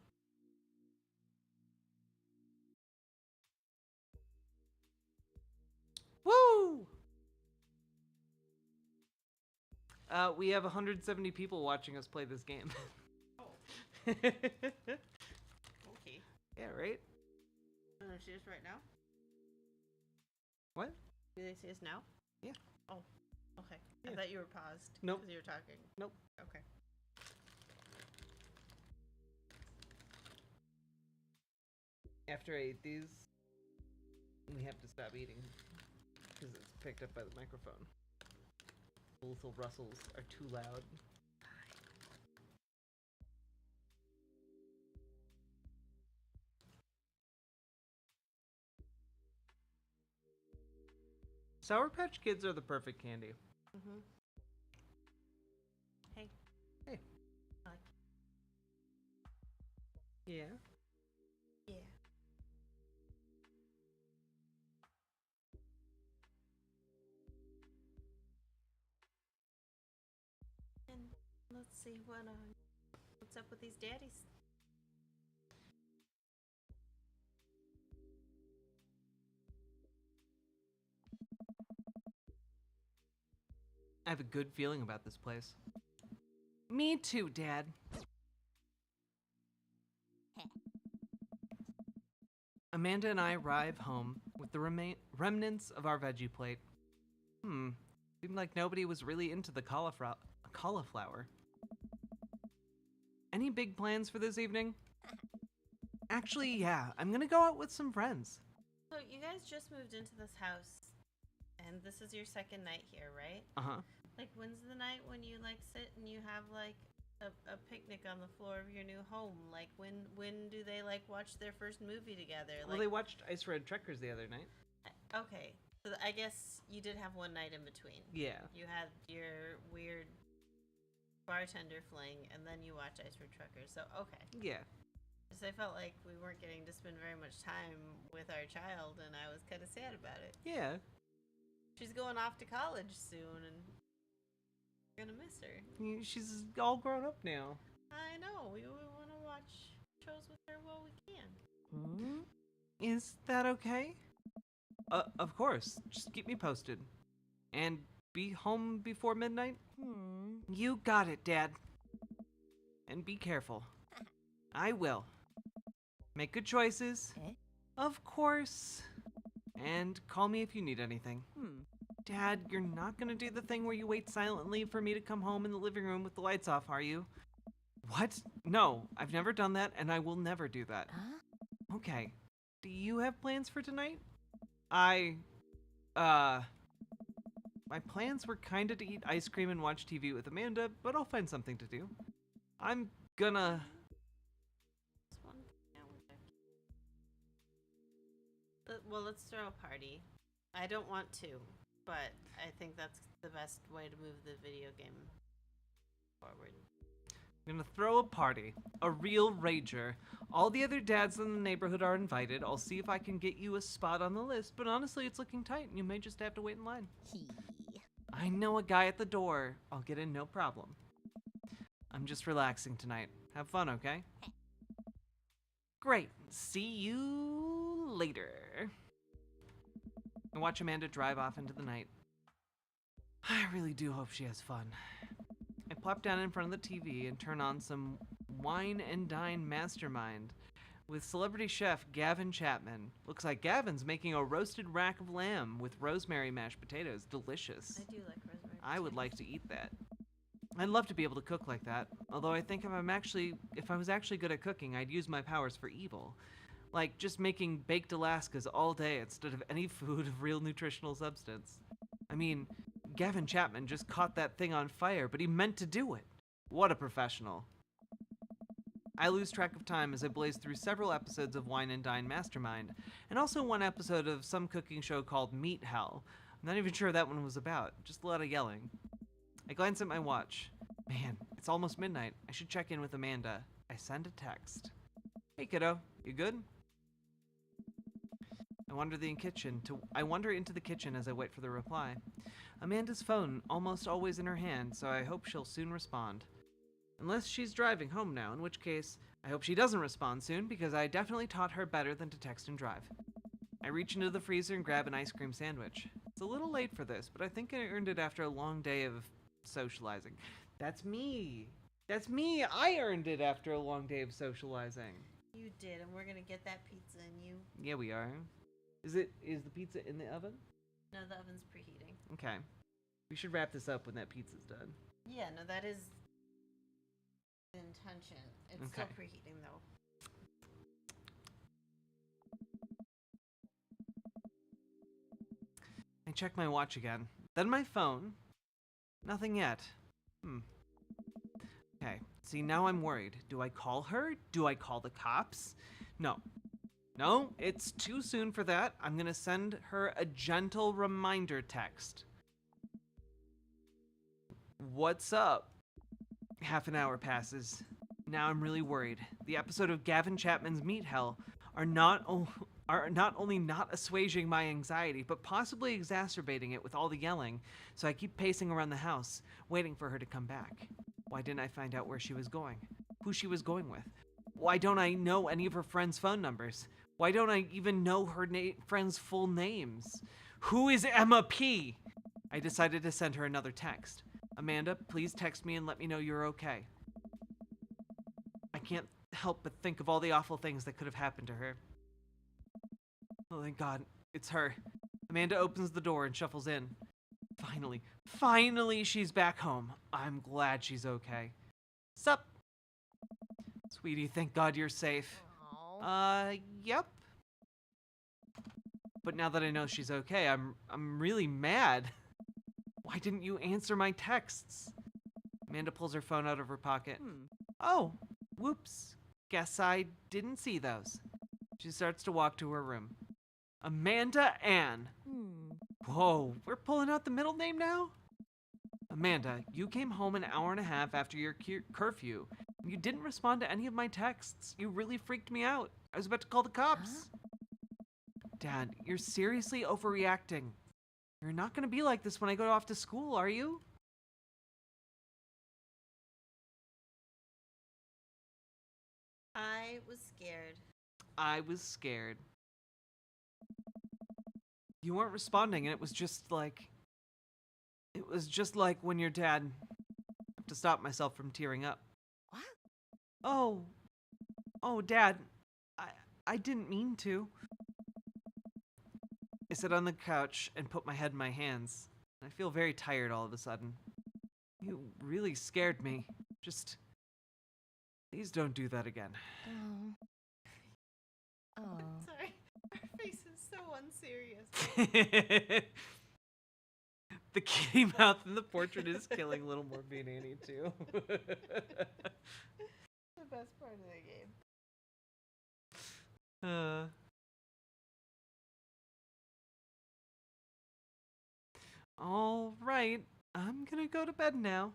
Woo! We have 170 people watching us play this game. Okay. Yeah, right? Do they see us right now? What? Do they see us now? Yeah. Oh, okay. Yeah. I thought you were paused. Nope. Because you were talking. Nope. Okay. After I ate these, we have to stop eating because it's picked up by the microphone. The little rustles are too loud. Sour Patch Kids are the perfect candy. Mm-hmm. Hey. Hey. Hi. Yeah. Yeah. And let's see what's up with these daddies. I have a good feeling about this place. Me too, Dad. Amanda and I arrive home with the remnants of our veggie plate. Seemed like nobody was really into the cauliflower. Any big plans for this evening? Actually, yeah, I'm gonna go out with some friends. So you guys just moved into this house, and this is your second night here, right? Uh-huh. Like, when's the night when you like sit and you have like a picnic on the floor of your new home? Like, when do they like watch their first movie together? Well, they watched Ice Red Trekkers the other night. Okay, so I guess you did have one night in between. Yeah. You had your weird bartender fling, and then you watched Ice Red Truckers. So okay. Yeah. Because I felt like we weren't getting to spend very much time with our child, and I was kind of sad about it. Yeah. She's going off to college soon, and we're gonna miss her. She's all grown up now. I know. We want to watch shows with her while we can. Is that okay? Of course. Just keep me posted. And be home before midnight? You got it, Dad. And be careful. I will. Make good choices. Of course. And call me if you need anything. Dad, you're not gonna do the thing where you wait silently for me to come home in the living room with the lights off, are you? What? No, I've never done that, and I will never do that. Okay. Do you have plans for tonight? My plans were kinda to eat ice cream and watch TV with Amanda, but I'll find something to do. I'm gonna... Just Well, let's throw a party. I don't want to, but I think that's the best way to move the video game forward. I'm gonna throw a party. A real rager. All the other dads in the neighborhood are invited. I'll see if I can get you a spot on the list, but honestly, it's looking tight and you may just have to wait in line. I know a guy at the door. I'll get in, no problem. I'm just relaxing tonight. Have fun, okay? Great. See you later. I watch Amanda drive off into the night. I really do hope she has fun. I plop down in front of the TV and turn on some Wine and Dine Mastermind with celebrity chef Gavin Chapman. Looks like Gavin's making a roasted rack of lamb with rosemary mashed potatoes. Delicious. I do like rosemary. I would like to eat that. I'd love to be able to cook like that. Although I think if I was actually good at cooking, I'd use my powers for evil. Like just making baked Alaskas all day instead of any food of real nutritional substance. I mean, Gavin Chapman just caught that thing on fire, but he meant to do it. What a professional. I lose track of time as I blaze through several episodes of Wine and Dine Mastermind, and also one episode of some cooking show called Meat Hell. I'm not even sure what that one was about, just a lot of yelling. I glance at my watch. Man, it's almost midnight. I should check in with Amanda. I send a text. Hey kiddo, you good? I wander into the kitchen as I wait for the reply. Amanda's phone almost always in her hand, so I hope she'll soon respond. Unless she's driving home now, in which case, I hope she doesn't respond soon because I definitely taught her better than to text and drive. I reach into the freezer and grab an ice cream sandwich. It's a little late for this, but I think I earned it after a long day of socializing. That's me. That's me. I earned it after a long day of socializing. You did, and we're gonna get that pizza in you. Yeah, we are. Is the pizza in the oven? No, the oven's preheating. Okay. We should wrap this up when that pizza's done. Yeah, no, that is the intention. It's still Okay. preheating, though. I check my watch again. Then my phone. Nothing yet. Okay. See, now I'm worried. Do I call her? Do I call the cops? No. No, it's too soon for that. I'm gonna send her a gentle reminder text. What's up? Half an hour passes. Now I'm really worried. The episode of Gavin Chapman's Meat Hell are not only not assuaging my anxiety, but possibly exacerbating it with all the yelling, so I keep pacing around the house, waiting for her to come back. Why didn't I find out where she was going? Who she was going with? Why don't I know any of her friends' phone numbers? Why don't I even know her friends' full names? Who is Emma P? I decided to send her another text. Amanda, please text me and let me know you're okay. I can't help but think of all the awful things that could have happened to her. Oh, thank God, it's her. Amanda opens the door and shuffles in. Finally she's back home. I'm glad she's okay. Sup? Sweetie, thank God you're safe. Yep. But now that I know she's okay, I'm really mad. Why didn't you answer my texts? Amanda pulls her phone out of her pocket. Oh, whoops. Guess I didn't see those. She starts to walk to her room. Amanda Ann. Whoa, we're pulling out the middle name now? Amanda, you came home an hour and a half after your curfew. You didn't respond to any of my texts. You really freaked me out. I was about to call the cops. Dad, you're seriously overreacting. You're not gonna be like this when I go off to school, are you? I was scared. I was scared. You weren't responding, and it was just like when your dad. I have to stop myself from tearing up. What? Oh, Dad, I didn't mean to. I sit on the couch and put my head in my hands. I feel very tired all of a sudden. You really scared me. Just please don't do that again. Sorry, our face is so unserious. The kitty mouth in the portrait is killing Little Morphe and Annie too. The best part of the game. All right, I'm gonna go to bed now.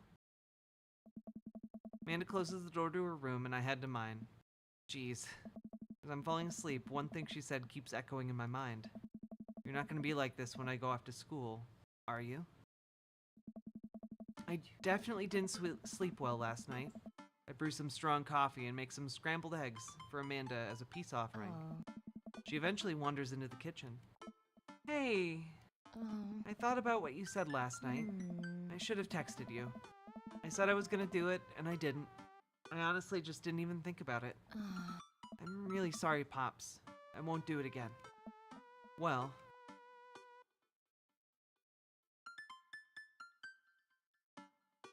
Amanda closes the door to her room and I head to mine. Jeez. As I'm falling asleep, one thing she said keeps echoing in my mind. You're not gonna be like this when I go off to school, are you? I definitely didn't sleep well last night. I brew some strong coffee and make some scrambled eggs for Amanda as a peace offering. She eventually wanders into the kitchen. Hey, I thought about what you said last night. I should have texted you. I said I was gonna do it, and I didn't. I honestly just didn't even think about it. I'm really sorry, Pops. I won't do it again. Well...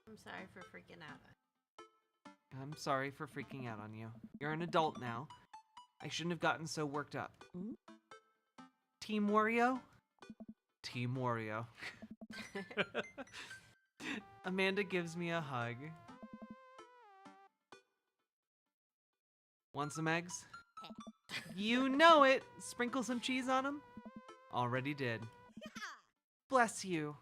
I'm sorry for freaking out. I'm sorry for freaking out on you. You're an adult now. I shouldn't have gotten so worked up. Team Wario? Team Wario. Amanda gives me a hug. Want some eggs? You know it! Sprinkle some cheese on them? Already did. Bless you.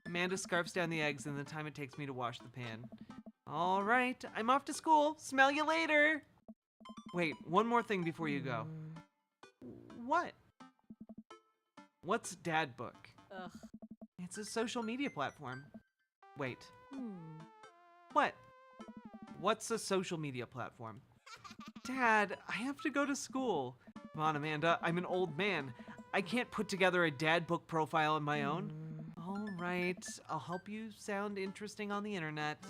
Amanda scarfs down the eggs and the time it takes me to wash the pan. All right, I'm off to school. Smell you later. Wait, one more thing before you go. What? What's Dad Book? Ugh. It's a social media platform. Wait. What? What's a social media platform? Dad, I have to go to school. Come on, Amanda, I'm an old man. I can't put together a Dad Book profile on my own. All right, I'll help you sound interesting on the internet.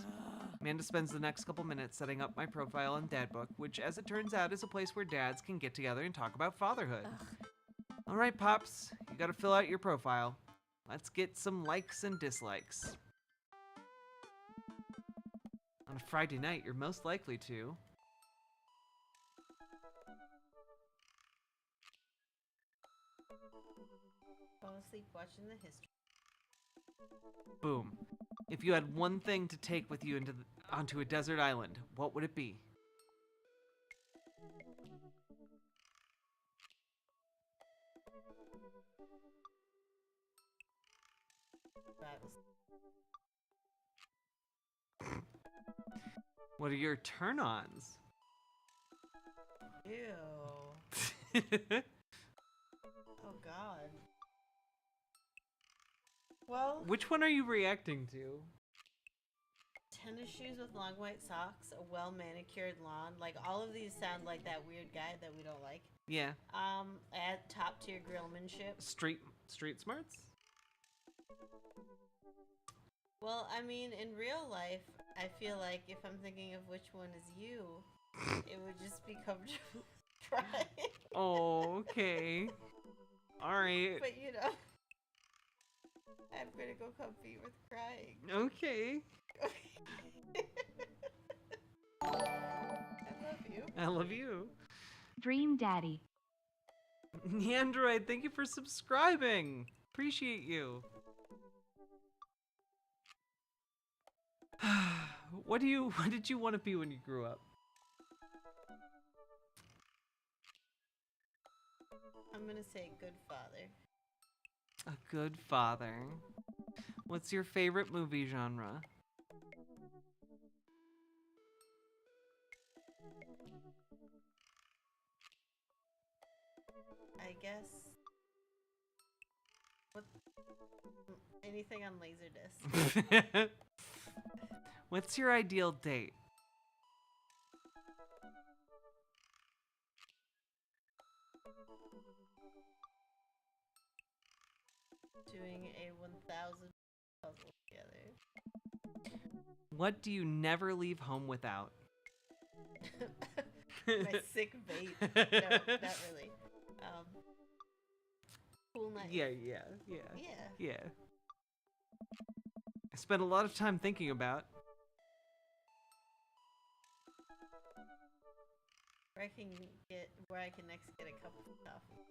Amanda spends the next couple minutes setting up my profile on Dad Book, which, as it turns out, is a place where dads can get together and talk about fatherhood. All right, Pops, you gotta fill out your profile. Let's get some likes and dislikes. On a Friday night, you're most likely to... Fall asleep watching the history. Boom. If you had one thing to take with you onto a desert island, what would it be? What are your turn-ons? Ew. Oh God. Well, Which one are you reacting to? tennis shoes with long white socks, a well manicured lawn. Like all of these sound like that weird guy that we don't like. Yeah. At top tier grillmanship. Street smarts? Well, I mean, in real life, I feel like if I'm thinking of which one is you, it would just be comfortable crying. Oh, okay. Alright. But you know, I'm gonna go comfy with crying. Okay. I love you. I love you. Dream Daddy. Neandroid, thank you for subscribing. Appreciate you. What did you want to be when you grew up? I'm gonna say good father. A good father. What's your favorite movie genre? I guess. What? Anything on Laserdisc. What's your ideal date? Doing a 1,000 puzzle together. What do you never leave home without? My sick vape. No, not really. Cool night. Yeah. I spent a lot of time thinking about. Where I can next get a cup of coffee.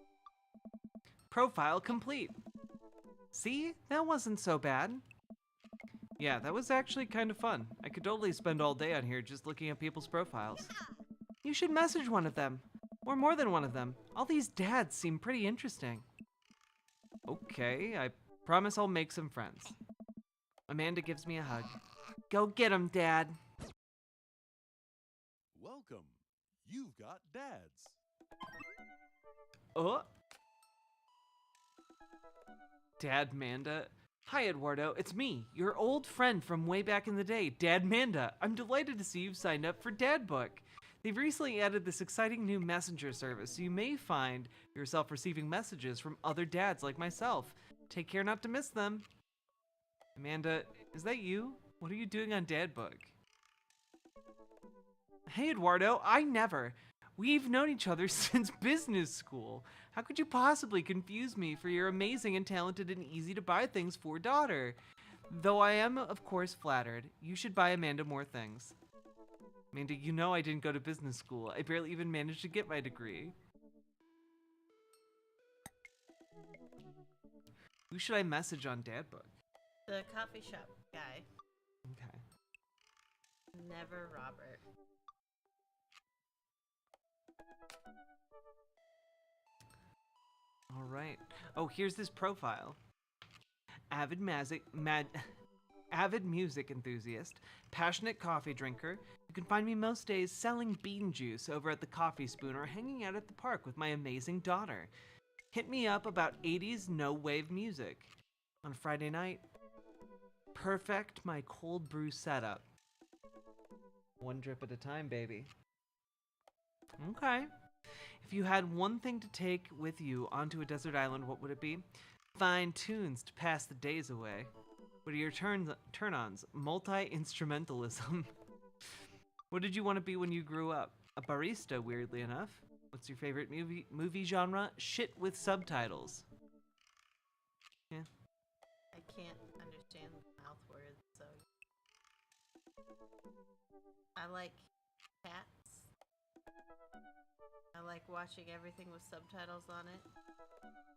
Profile complete. See? That wasn't so bad. Yeah, that was actually kind of fun. I could totally spend all day on here just looking at people's profiles. You should message one of them. Or more than one of them. All these dads seem pretty interesting. Okay, I Promise I'll make some friends. Amanda gives me a hug. Go get 'em, Dad. Welcome. You've got dads. Oh. Dad Manda. Hi, Eduardo. It's me, your old friend from way back in the day, Dad Manda. I'm delighted to see you've signed up for Dad Book. They've recently added this exciting new messenger service, so you may find yourself receiving messages from other dads like myself. Take care not to miss them. Amanda, is that you? What are you doing on Dad Book? Hey, Eduardo, I never. We've known each other since business school. How could you possibly confuse me for your amazing and talented and easy to buy things for daughter? Though I am, of course, flattered. You should buy Amanda more things. Amanda, you know I didn't go to business school. I barely even managed to get my degree. Who should I message on Dad Book? The coffee shop guy. Okay. Never Robert. All right. Oh, here's this profile. Avid music enthusiast, passionate coffee drinker. You can find me most days selling bean juice over at the Coffee Spoon or hanging out at the park with my amazing daughter. Hit me up about 80s no-wave music. On Friday night, perfect my cold brew setup. One drip at a time, baby. Okay. If you had one thing to take with you onto a desert island, what would it be? Fine tunes to pass the days away. What are your turn-ons? Multi-instrumentalism. What did you want to be when you grew up? A barista, weirdly enough. What's your favorite movie genre? Shit with subtitles. Yeah. I can't understand mouth words, so I like cats. I like watching everything with subtitles on it.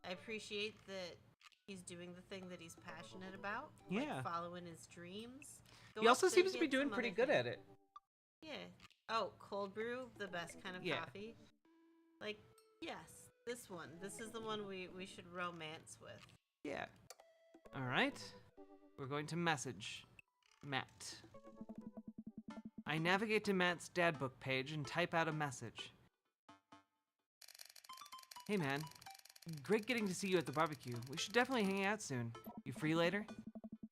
I appreciate that he's doing the thing that he's passionate about. Yeah. Like following his dreams. He also seems to be doing pretty good at it. Yeah. Oh, cold brew, the best kind of Yeah. coffee. Like, yes, this one. This is the one we should romance with. Yeah. All right. We're going to message Matt. I navigate to Matt's Dad Book page and type out a message. Hey man, great getting to see you at the barbecue. We should definitely hang out soon. You free later?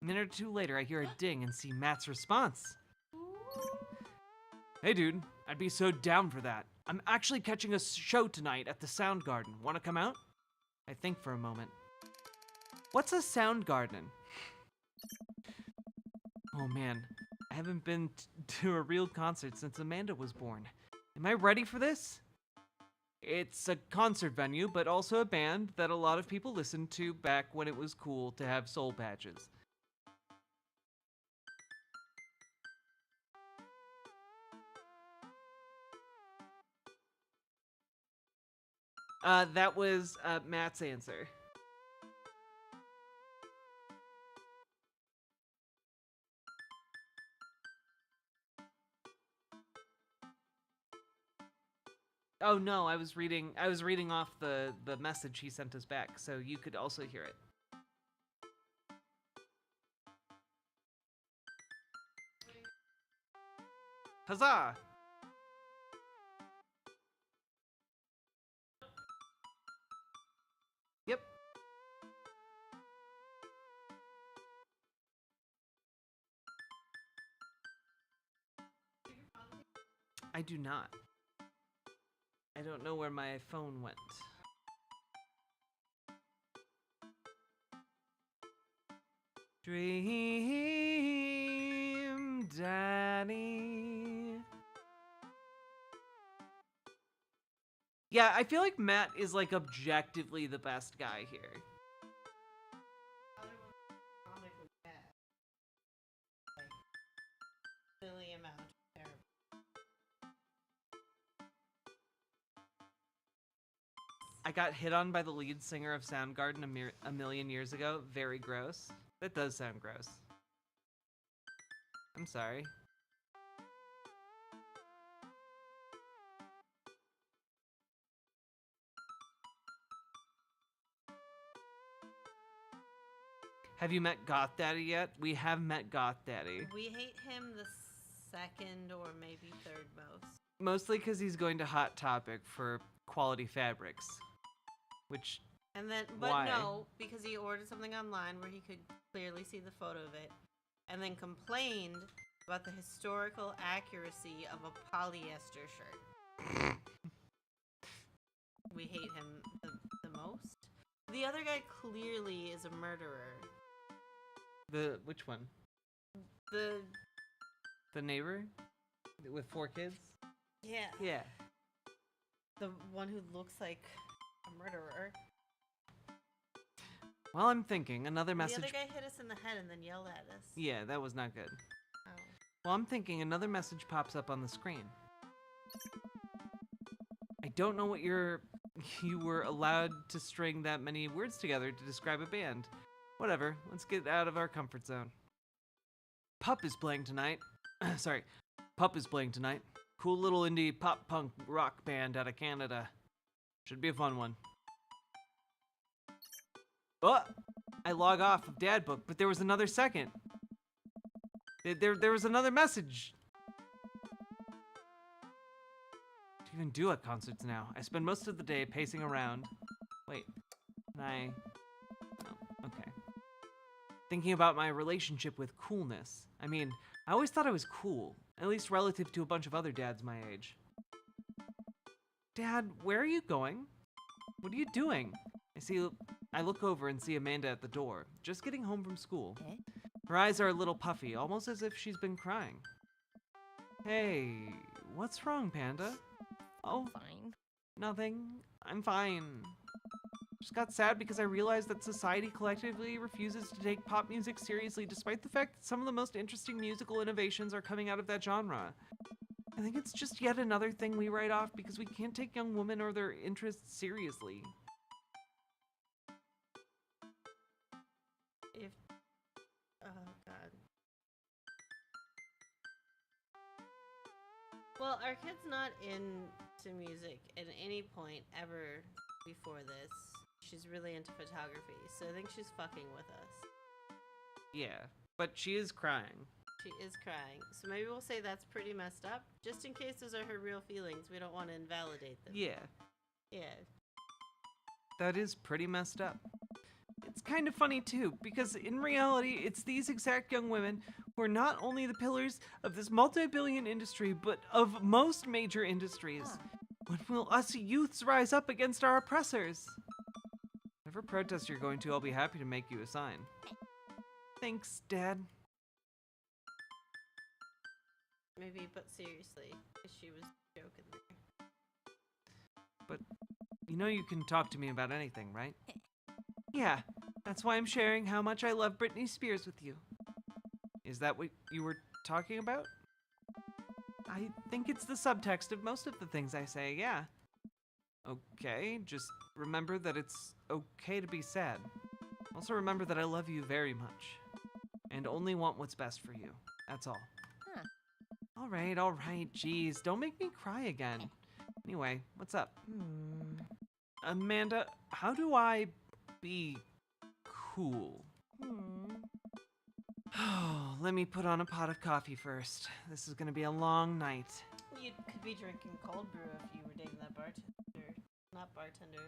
A minute or two later, I hear a ding and see Matt's response. Hey dude, I'd be so down for that. I'm actually catching a show tonight at the Sound Garden. Wanna come out? I think for a moment. What's a Sound Garden? Oh man, I haven't been to a real concert since Amanda was born. Am I ready for this? It's a concert venue, but also a band that a lot of people listened to back when it was cool to have soul patches. That was Matt's answer. Oh no, I was reading off the message he sent us back, so you could also hear it. Huzzah! Yep. I do not. I don't know where my phone went. Dream Daddy. Yeah, I feel like Matt is like objectively the best guy here. Silly amount. I got hit on by the lead singer of Soundgarden a million years ago. Very gross. That does sound gross. I'm sorry. Have you met Goth Daddy yet? We have met Goth Daddy. We hate him the second or maybe third most. Mostly because he's going to Hot Topic for quality fabrics. Which, And then, but why? no, because he ordered something online where he could clearly see the photo of it, and then complained about the historical accuracy of a polyester shirt. We hate him the most. The other guy clearly is a murderer. Which one? The neighbor? With 4 kids? Yeah. Yeah. The one who looks like a murderer. Well, I'm thinking another message. The other guy hit us in the head and then yelled at us. Yeah, that was not good. Oh. Well, I'm thinking another message pops up on the screen. I don't know what you were allowed to string that many words together to describe a band. Whatever, let's get out of our comfort zone. Pup is playing tonight. Sorry, Pup is playing tonight. Cool little indie pop punk rock band out of Canada. Should be a fun one. Oh, I log off of Dad Book, but there was another second. There was another message. What do you even do at concerts now? I spend most of the day pacing around. Wait, can I? Oh, okay. Thinking about my relationship with coolness. I mean, I always thought I was cool, at least relative to a bunch of other dads my age. Dad, where are you going? What are you doing? I look over and see Amanda at the door, just getting home from school. Her eyes are a little puffy, almost as if she's been crying. Hey, what's wrong, Panda? Oh, Fine. Nothing. I'm fine. Just got sad because I realized that society collectively refuses to take pop music seriously, despite the fact that some of the most interesting musical innovations are coming out of that genre. I think it's just yet another thing we write off because we can't take young women or their interests seriously. Oh, God. Well, our kid's not into music at any point ever before this. She's really into photography, so I think she's fucking with us. Yeah, but she is crying. She is crying. So maybe we'll say that's pretty messed up. Just in case those are her real feelings, we don't want to invalidate them. Yeah, Yeah. that is pretty messed up. It's kind of funny too, because in reality, it's these exact young women who are not only the pillars of this multi-billion industry, but of most major industries. When will us youths rise up against our oppressors? Whatever protest you're going to, I'll be happy to make you a sign. Thanks, Dad. Maybe, but seriously, 'cause she was joking there. But you know you can talk to me about anything, right? Yeah, that's why I'm sharing how much I love Britney Spears with you. Is that what you were talking about? I think it's the subtext of most of the things I say, yeah. Okay, just remember that it's okay to be sad. Also remember that I love you very much. And only want what's best for you. That's all. Huh. All right, geez, don't make me cry again. Anyway, what's up? Amanda, how do I be cool? Oh, let me put on a pot of coffee first. This is gonna be a long night. You could be drinking cold brew if you were dating that bartender. Not bartender.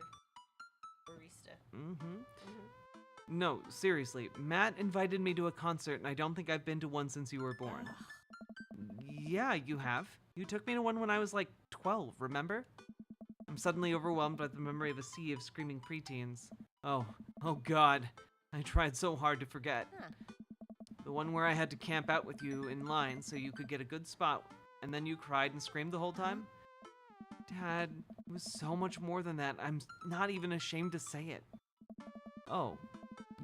Barista. No, seriously, Matt invited me to a concert and I don't think I've been to one since you were born. Yeah, you have. You took me to one when I was like 12, remember? I'm suddenly overwhelmed by the memory of a sea of screaming preteens. Oh God, I tried so hard to forget. The one where I had to camp out with you in line so you could get a good spot, and then you cried and screamed the whole time? Dad, it was so much more than that. I'm not even ashamed to say it. Oh,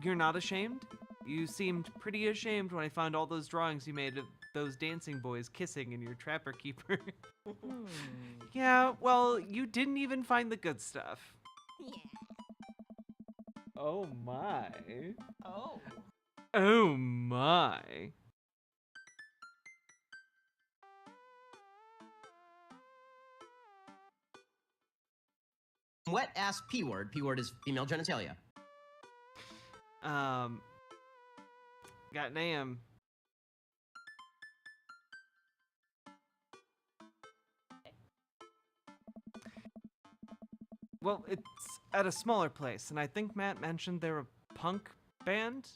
you're not ashamed? You seemed pretty ashamed when I found all those drawings you made of those dancing boys kissing in your Trapper Keeper. Yeah, well, you didn't even find the good stuff. Yeah. Oh my. Oh. Oh my. Wet ass P word. P word is female genitalia. Goddamn. Well, it's at a smaller place, and I think Matt mentioned they're a punk band?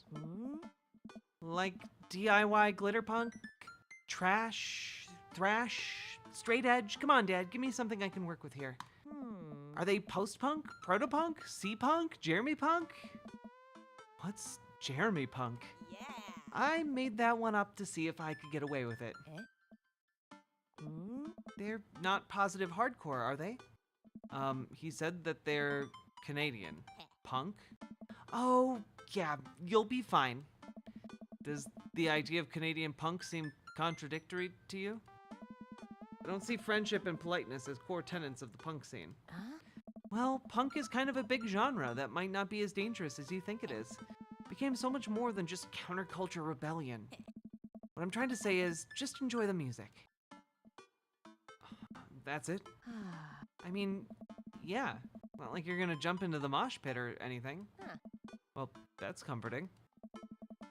Like DIY glitter punk? Trash? Thrash? Straight edge? Come on, Dad, give me something I can work with here. Are they post-punk? Proto-punk? C-punk? Jeremy punk? What's Jeremy punk? Yeah. I made that one up to see if I could get away with it. They're not positive hardcore, are they? He said that they're Canadian. Punk? Oh, yeah, you'll be fine. Does the idea of Canadian punk seem contradictory to you? I don't see friendship and politeness as core tenets of the punk scene. Well, punk is kind of a big genre that might not be as dangerous as you think it is. It became so much more than just counterculture rebellion. What I'm trying to say is, just enjoy the music. That's it? I mean, yeah. Not like you're gonna jump into the mosh pit or anything. Well, that's comforting.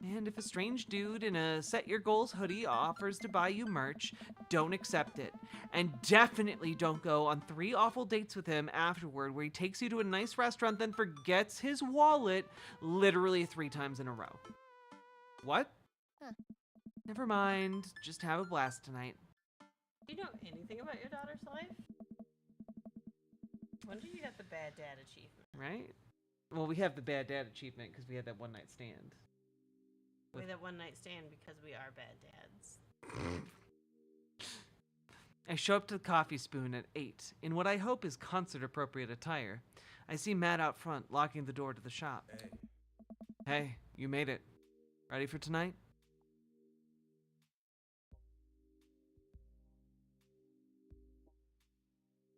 And if a strange dude in a Set Your Goals hoodie offers to buy you merch, don't accept it. And definitely don't go on 3 awful dates with him afterward where he takes you to a nice restaurant then forgets his wallet literally 3 times in a row. What? Never mind. Just have a blast tonight. Do you know anything about your daughter's life? When did you get the bad dad achievement? Right? Well, we have the bad dad achievement because we had that one night stand. We had that one night stand because we are bad dads. I show up to the Coffee Spoon at 8 in what I hope is concert-appropriate attire. I see Matt out front, locking the door to the shop. Hey, you made it. Ready for tonight?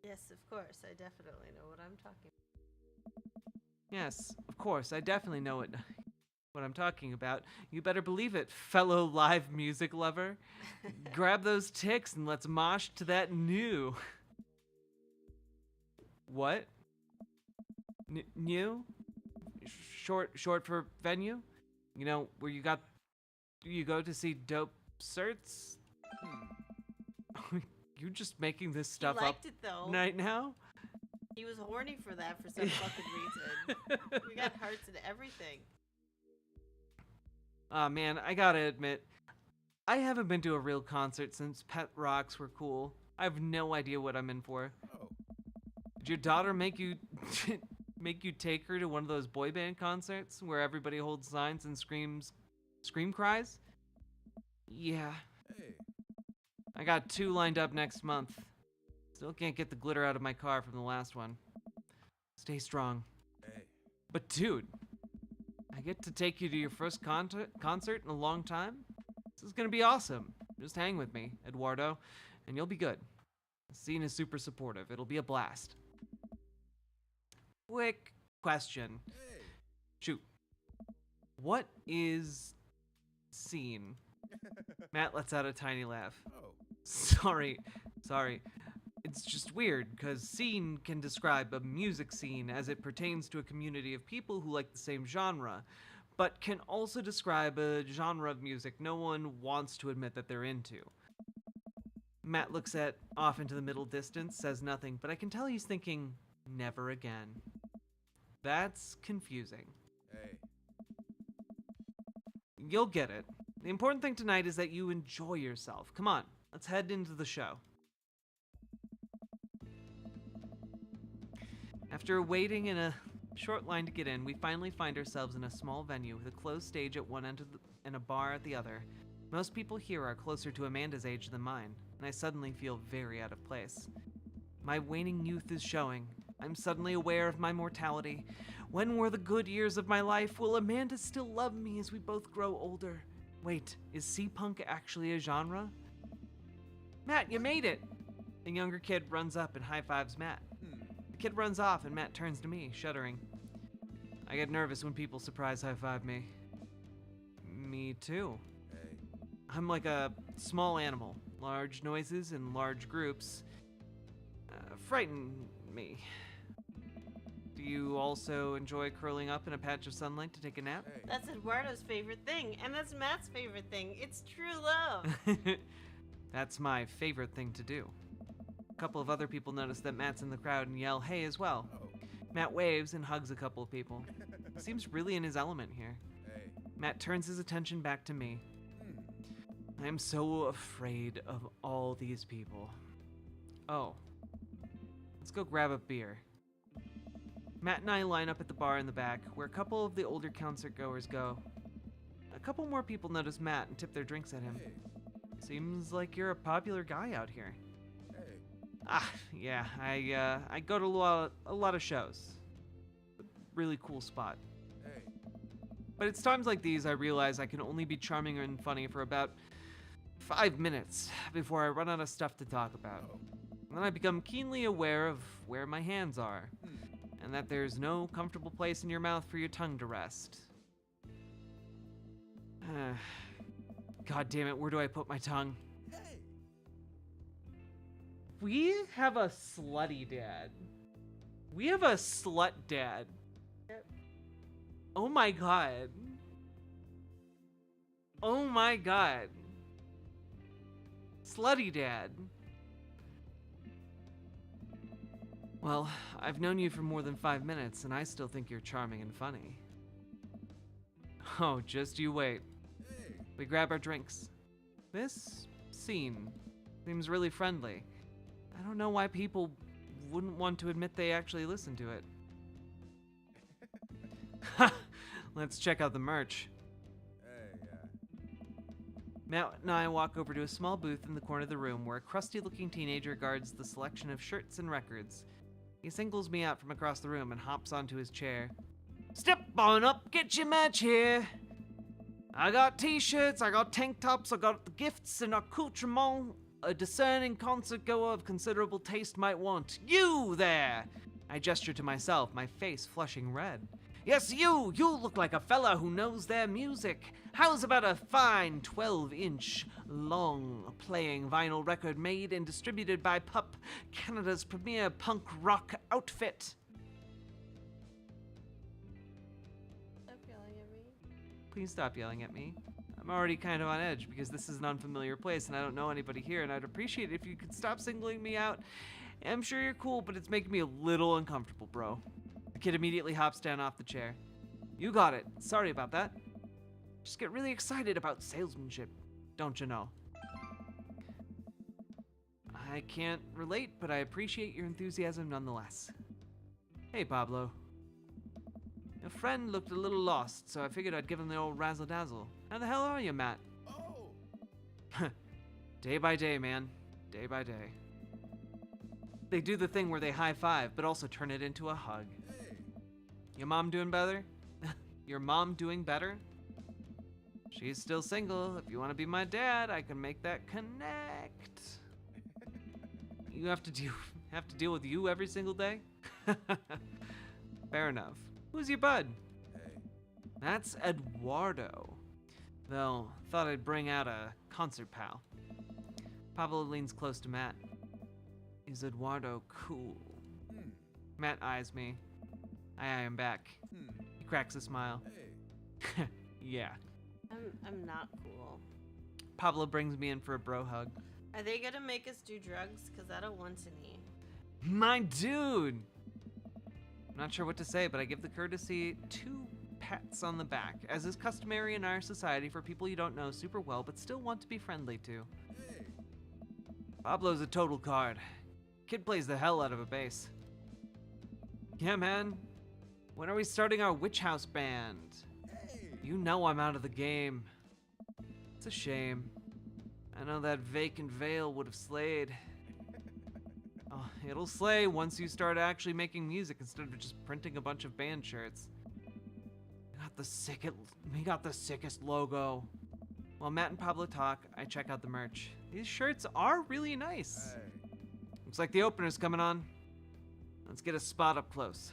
Yes, of course. I definitely know what I'm talking about. Yes, of course. I definitely know what I'm talking about. You better believe it, fellow live music lover. Grab those ticks and let's mosh to that new. What? New? Short for venue? You know, where you go to see dope certs? You just making this stuff He liked up it, though. right now? He was horny for that for some fucking reason. We got hearts and everything. Aw, man, I gotta admit, I haven't been to a real concert since Pet Rocks were cool. I have no idea what I'm in for. Did your daughter make you take her to one of those boy band concerts where everybody holds signs and scream cries? Yeah. I got 2 lined up next month. Still can't get the glitter out of my car from the last one. Stay strong. But dude, I get to take you to your first concert in a long time? This is gonna be awesome. Just hang with me, Eduardo, and you'll be good. The scene is super supportive. It'll be a blast. Quick question. Shoot. What is scene? Matt lets out a tiny laugh. Sorry. It's just weird, because scene can describe a music scene as it pertains to a community of people who like the same genre, but can also describe a genre of music no one wants to admit that they're into. Matt looks off into the middle distance, says nothing, but I can tell he's thinking, never again. That's confusing. You'll get it. The important thing tonight is that you enjoy yourself. Come on, let's head into the show. After waiting in a short line to get in, we finally find ourselves in a small venue with a closed stage at one end and a bar at the other. Most people here are closer to Amanda's age than mine, and I suddenly feel very out of place. My waning youth is showing. I'm suddenly aware of my mortality. When were the good years of my life? Will Amanda still love me as we both grow older? Wait, is C-punk actually a genre? Matt, you made it! A younger kid runs up and high-fives Matt. The kid runs off and Matt turns to me, shuddering. I get nervous when people surprise high-five me. Me too. I'm like a small animal. Large noises and large groups frighten me. Do Do you also enjoy curling up in a patch of sunlight to take a nap? That's Eduardo's favorite thing, and that's Matt's favorite thing. It's true love. That's my favorite thing to do. A couple of other people notice that Matt's in the crowd and yell, "Hey," as well. Matt waves and hugs a couple of people. Seems really in his element here. Matt turns his attention back to me. I'm so afraid of all these people. Oh. Let's go grab a beer. Matt and I line up at the bar in the back, where a couple of the older concert goers go. A couple more people notice Matt and tip their drinks at him. Seems like you're a popular guy out here. Yeah, I go to a lot of shows. Really cool spot. But it's times like these I realize I can only be charming and funny for about 5 minutes before I run out of stuff to talk about. And then I become keenly aware of where my hands are, and that there's no comfortable place in your mouth for your tongue to rest. God damn it, where do I put my tongue? We have a slutty dad. We have a slut dad. Oh my god. Oh my god. Slutty dad. Well, I've known you for more than 5 minutes, and I still think you're charming and funny. Oh, just you wait. We grab our drinks. This scene seems really friendly. I don't know why people wouldn't want to admit they actually listen to it. Let's check out the merch. Matt and I walk over to a small booth in the corner of the room where a crusty-looking teenager guards the selection of shirts and records. He singles me out from across the room and hops onto his chair. Step on up, get your match here. I got t-shirts, I got tank tops, I got the gifts and accoutrements a discerning concert goer of considerable taste might want. You there! I gesture to myself, my face flushing red. Yes, you look like a fella who knows their music. How's about a fine 12-inch long playing vinyl record made and distributed by Pup, Canada's premier punk rock outfit? Stop yelling at me. Please stop yelling at me. I'm already kind of on edge because this is an unfamiliar place and I don't know anybody here, and I'd appreciate it if you could stop singling me out. I'm sure you're cool, but it's making me a little uncomfortable, bro. The kid immediately hops down off the chair. You got it. Sorry about that. Just get really excited about salesmanship, don't you know? I can't relate, but I appreciate your enthusiasm nonetheless. Hey, Pablo. A friend looked a little lost, so I figured I'd give him the old razzle-dazzle. How the hell are you, Matt? Oh! Day by day, man. Day by day. They do the thing where they high-five, but also turn it into a hug. Hey. Your mom doing better? Your mom doing better? She's still single. If you want to be my dad, I can make that connect. You have to deal with you every single day? Fair enough. Who's your bud? Hey. That's Eduardo. Though, thought I'd bring out a concert pal. Pablo leans close to Matt. Is Eduardo cool? Matt eyes me. I eye him back. He cracks a smile. Hey. Yeah. I'm not cool. Pablo brings me in for a bro hug. Are they gonna make us do drugs? Cause I don't want any. My dude! I'm not sure what to say, but I give the courtesy 2 pats on the back, as is customary in our society for people you don't know super well but still want to be friendly to. Hey. Pablo's a total card. Kid plays the hell out of a bass. Yeah, man. When are we starting our Witch House band? Hey. You know I'm out of the game. It's a shame. I know that vacant veil would have slayed. Oh, it'll slay once you start actually making music instead of just printing a bunch of band shirts. We got the sickest logo. While Matt and Pablo talk, I check out the merch. These shirts are really nice. Hey. Looks like the opener's coming on. Let's get a spot up close.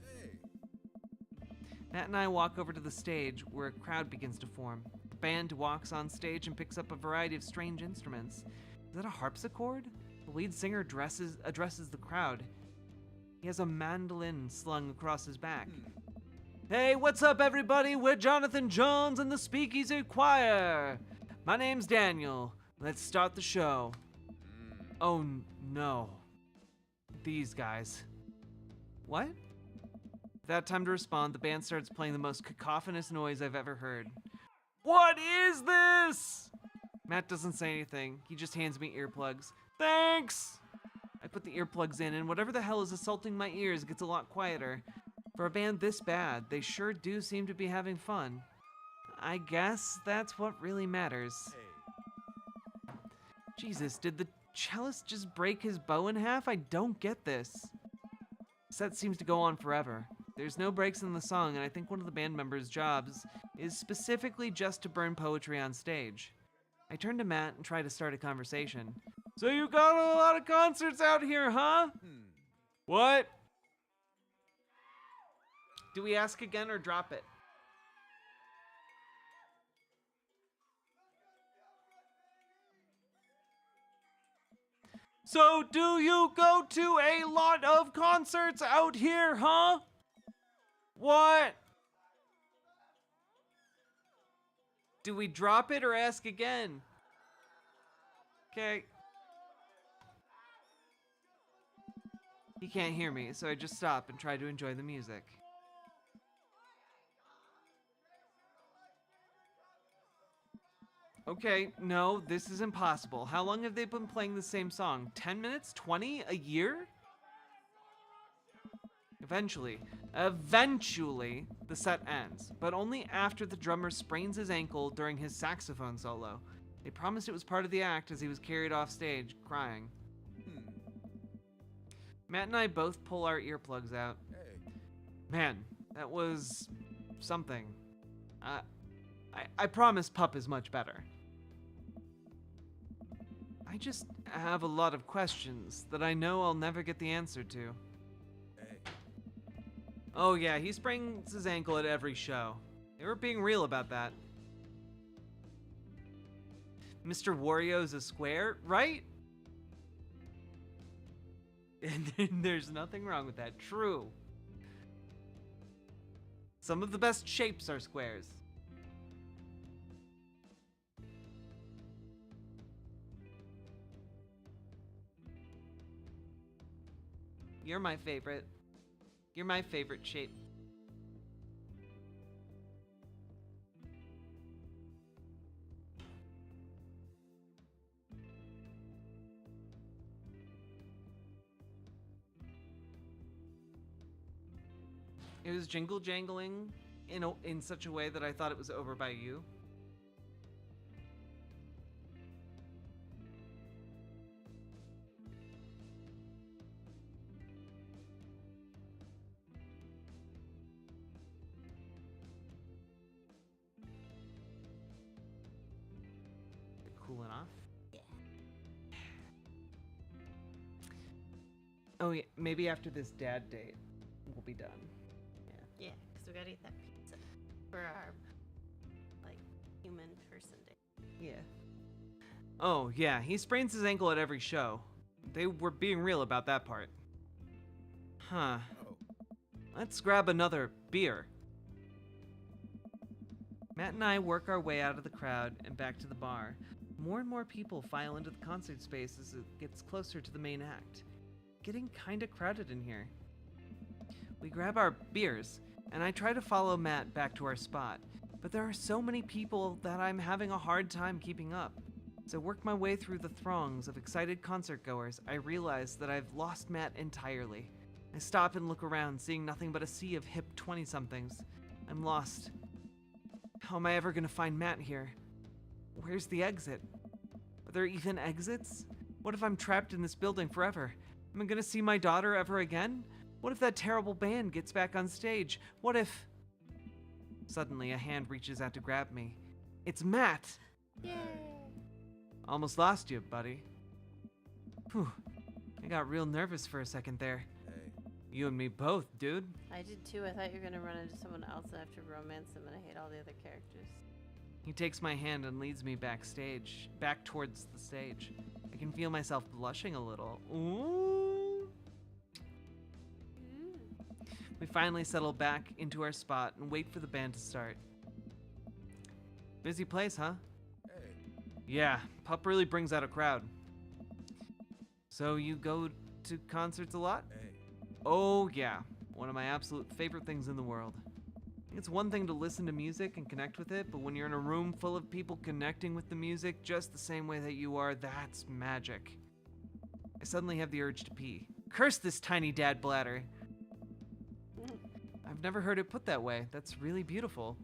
Hey. Matt and I walk over to the stage where a crowd begins to form. The band walks on stage and picks up a variety of strange instruments. Is that a harpsichord? The lead singer addresses the crowd. He has a mandolin slung across his back. Hey, what's up, everybody? We're Jonathan Jones and the Speakeasy Choir. My name's Daniel. Let's start the show. Oh, no. These guys. What? Without time to respond, the band starts playing the most cacophonous noise I've ever heard. What is this? Matt doesn't say anything. He just hands me earplugs. Thanks! I put the earplugs in, and whatever the hell is assaulting my ears gets a lot quieter. For a band this bad, they sure do seem to be having fun. I guess that's what really matters. Jesus, did the cellist just break his bow in half? I don't get this. Set seems to go on forever. There's no breaks in the song, and I think one of the band members' jobs is specifically just to burn poetry on stage. I turn to Matt and try to start a conversation. So you got a lot of concerts out here, huh? What? Do we ask again or drop it? So do you go to a lot of concerts out here, huh? What? Do we drop it or ask again? Okay. He can't hear me, so I just stop and try to enjoy the music. Okay, no, this is impossible. How long have they been playing the same song? 10 minutes? 20? A year? Eventually, the set ends, but only after the drummer sprains his ankle during his saxophone solo. They promised it was part of the act as he was carried off stage, crying. Matt and I both pull our earplugs out. Man, that was something. I promise Pup is much better. I just have a lot of questions that I know I'll never get the answer to. Oh yeah, he sprains his ankle at every show. They were being real about that. Mr. Wario's a square, right? And there's nothing wrong with that. True. Some of the best shapes are squares. You're my favorite. You're my favorite shape. It was jingle jangling in such a way that I thought it was over by you. Cooling off? Yeah. Oh yeah, maybe after this dad date, we'll be done. Yeah, because we gotta eat that pizza for our, like, human person day. Yeah. Oh, yeah, he sprains his ankle at every show. They were being real about that part. Huh. Let's grab another beer. Matt and I work our way out of the crowd and back to the bar. More and more people file into the concert space as it gets closer to the main act. Getting kinda crowded in here. We grab our beers, and I try to follow Matt back to our spot, but there are so many people that I'm having a hard time keeping up. As I work my way through the throngs of excited concertgoers, I realize that I've lost Matt entirely. I stop and look around, seeing nothing but a sea of hip 20-somethings. I'm lost. How am I ever gonna find Matt here? Where's the exit? Are there even exits? What if I'm trapped in this building forever? Am I gonna see my daughter ever again? What if that terrible band gets back on stage? What if... Suddenly, a hand reaches out to grab me. It's Matt! Yay! Almost lost you, buddy. Whew. I got real nervous for a second there. You and me both, dude. I did too. I thought you were gonna run into someone else and have to romance them, and I hate all the other characters. He takes my hand and leads me back towards the stage. I can feel myself blushing a little. Ooh. We finally settle back into our spot and wait for the band to start. Busy place, huh? Hey. Yeah, Pup really brings out a crowd. So you go to concerts a lot? Hey. Oh yeah, one of my absolute favorite things in the world. It's one thing to listen to music and connect with it, but when you're in a room full of people connecting with the music just the same way that you are, that's magic. I suddenly have the urge to pee. Curse this tiny dad bladder. I've never heard it put that way. That's really beautiful.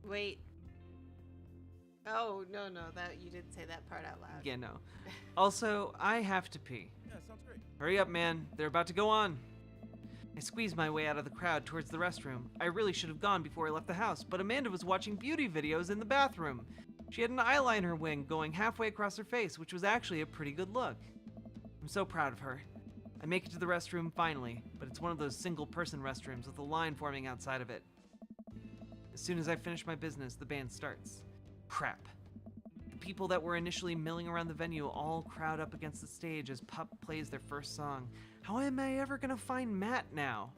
Wait. Oh, no, that you didn't say that part out loud. Yeah, no. Also, I have to pee. Yeah, sounds great. Hurry up, man. They're about to go on. I squeezed my way out of the crowd towards the restroom. I really should have gone before I left the house, but Amanda was watching beauty videos in the bathroom. She had an eyeliner wing going halfway across her face, which was actually a pretty good look. I'm so proud of her. I make it to the restroom finally, but it's one of those single-person restrooms with a line forming outside of it. As soon as I finish my business, the band starts. Crap. The people that were initially milling around the venue all crowd up against the stage as Pup plays their first song. How am I ever gonna find Matt now?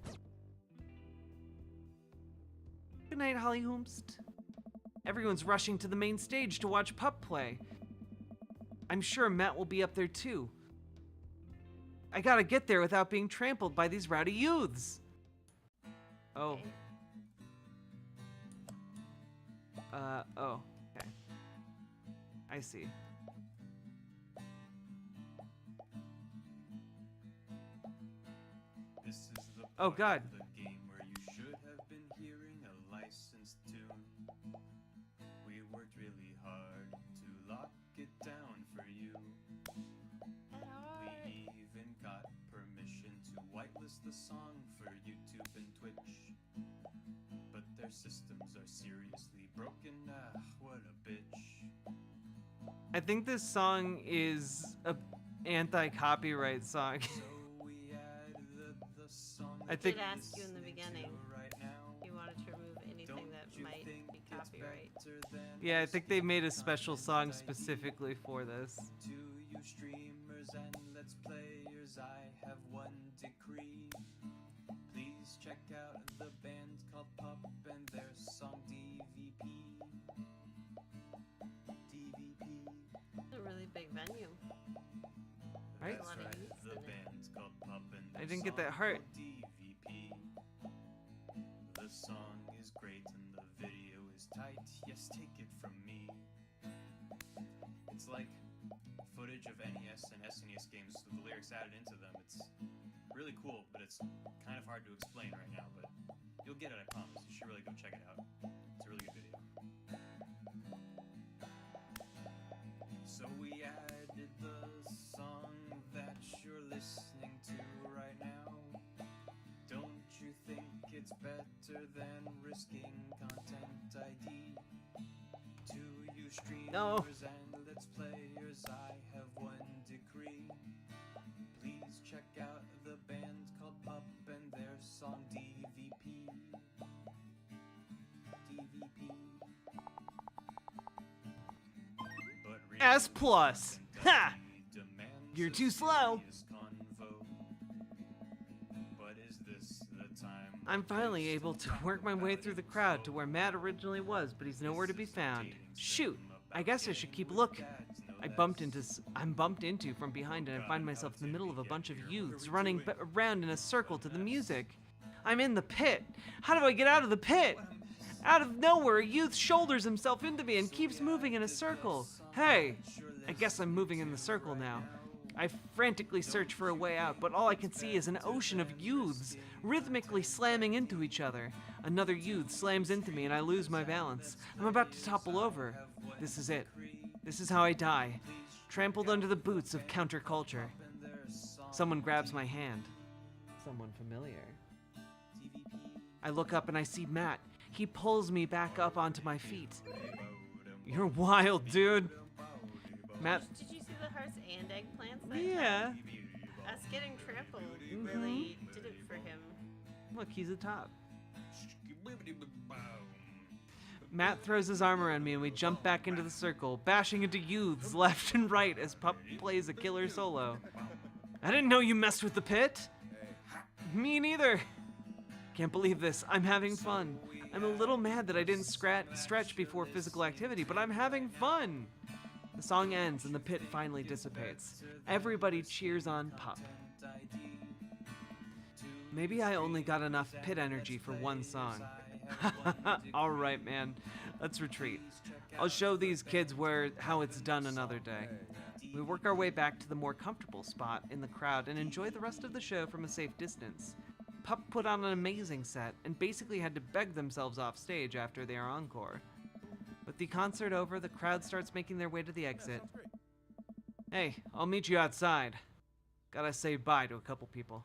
Good night, Holly Hoomst. Everyone's rushing to the main stage to watch Pup play. I'm sure Matt will be up there too. I gotta get there without being trampled by these rowdy youths. Oh. Oh, okay. I see. This is the Oh, God. part of the game where you should have been hearing a licensed tune. We worked really hard to lock it down for you. We even got permission to whitelist the song for YouTube and Twitch. But their systems are seriously broken. Ah, what a bitch. I think this song is a anti-copyright song. I think. did ask you in the beginning if you wanted to remove anything that might be copyright. Yeah, I think they made a special song specifically for this. To you streamers and let's players, I have one decree. Please check out the band called Pup and their song DVP. DVP. It's a really big venue. Right? There's a lot of youths The in it. band's called Pup and I their didn't get that song heart. called DVP. The song is great and the video is tight. Yes, take it from me. It's like footage of NES and SNES games with the lyrics added into them. It's really cool, but it's kind of hard to explain right now, but you'll get it, I promise. You should really go check it out. It's a really good video. So we added the song that you're listening to right now. Don't you think it's better than risking content ID? To you streamers and let's players, I have one decree. Please check out the band called Pup and their song DVP. DVP. But S plus. Ha! You're too slow. But is this the time? I'm finally able to work my way through the crowd to where Matt originally was, but he's nowhere to be found. Shoot, I guess I should keep looking. I'm bumped into from behind and I find myself in the middle of a bunch of youths running around in a circle to the music. I'm in the pit. How do I get out of the pit? Out of nowhere, a youth shoulders himself into me and keeps moving in a circle. Hey, I guess I'm moving in the circle now. I frantically search for a way out, but all I can see is an ocean of youths rhythmically slamming into each other. Another youth slams into me and I lose my balance. I'm about to topple over. This is it. This is how I die. Trampled under the boots of counterculture. Someone grabs my hand. Someone familiar. I look up and I see Matt. He pulls me back up onto my feet. You're wild, dude. Matt. Did you see the hearts and eggplants? That Yeah. time? Us getting trampled really did it for him. Look, he's a top. Matt throws his arm around me and we jump back into the circle, bashing into youths left and right as Pup plays a killer solo. I didn't know you messed with the pit. Me neither. Can't believe this. I'm having fun. I'm a little mad that I didn't stretch before physical activity, but I'm having fun. The song ends and the pit finally dissipates. Everybody cheers on Pup. Maybe I only got enough pit energy for one song. All right, man. Let's retreat. I'll show these kids how it's done another day. We work our way back to the more comfortable spot in the crowd and enjoy the rest of the show from a safe distance. Pup put on an amazing set and basically had to beg themselves off stage after their encore. With the concert over, the crowd starts making their way to the exit. Hey, I'll meet you outside. Gotta say bye to a couple people.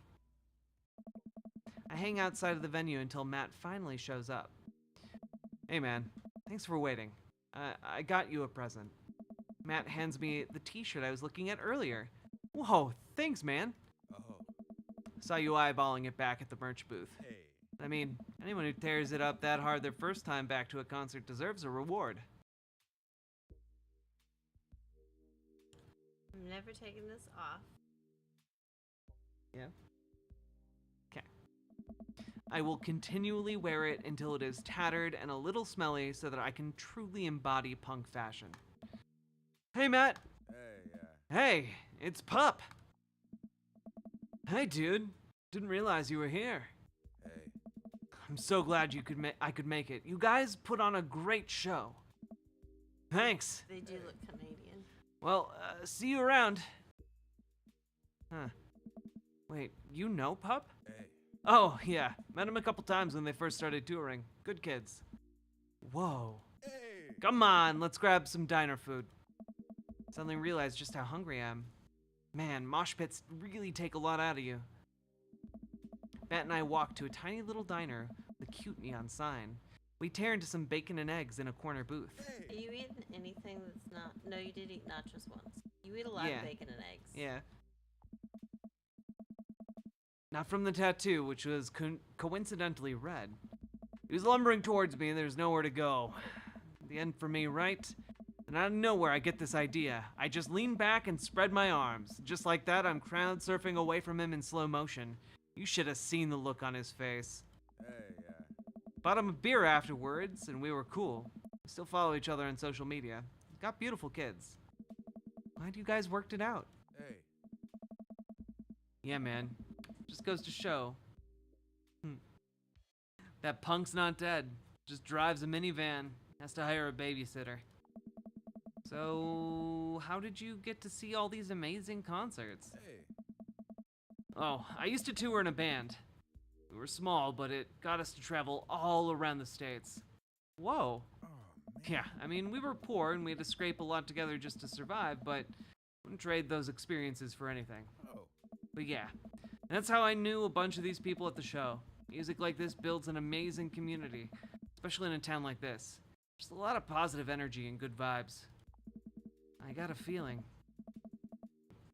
I hang outside of the venue until Matt finally shows up. Hey man, thanks for waiting. I got you a present. Matt hands me the t-shirt I was looking at earlier. Whoa, thanks man. Saw you eyeballing it back at the merch booth. I mean, anyone who tears it up that hard their first time back to a concert deserves a reward. I'm never taking this off. Yeah? Okay. I will continually wear it until it is tattered and a little smelly so that I can truly embody punk fashion. Hey, Matt! Hey, it's Pup! Hey, dude. Didn't realize you were here. I'm so glad I could make it. You guys put on a great show. Thanks. They do look Canadian. Well, see you around. Huh. Wait, you know Pup? Oh, yeah. Met him a couple times when they first started touring. Good kids. Whoa. Come on, let's grab some diner food. Suddenly realized just how hungry I am. Man, mosh pits really take a lot out of you. Matt and I walk to a tiny little diner with a cute neon sign. We tear into some bacon and eggs in a corner booth. Are you eating anything that's not... No, you did eat nachos once. You eat a lot of bacon and eggs. Yeah. Not from the tattoo, which was coincidentally red. He was lumbering towards me and there's nowhere to go. The end for me, right? And out of nowhere, I get this idea. I just lean back and spread my arms. Just like that, I'm crowd surfing away from him in slow motion. You should have seen the look on his face. Bought him a beer afterwards, and we were cool. We still follow each other on social media. Got beautiful kids. Glad you guys worked it out. Yeah, man. Just goes to show. That punk's not dead. Just drives a minivan. Has to hire a babysitter. So, how did you get to see all these amazing concerts? Oh, I used to tour in a band. We were small, but it got us to travel all around the States. Whoa. Yeah, I mean, we were poor and we had to scrape a lot together just to survive, but wouldn't trade those experiences for anything. But yeah, that's how I knew a bunch of these people at the show. Music like this builds an amazing community, especially in a town like this. Just a lot of positive energy and good vibes. I got a feeling.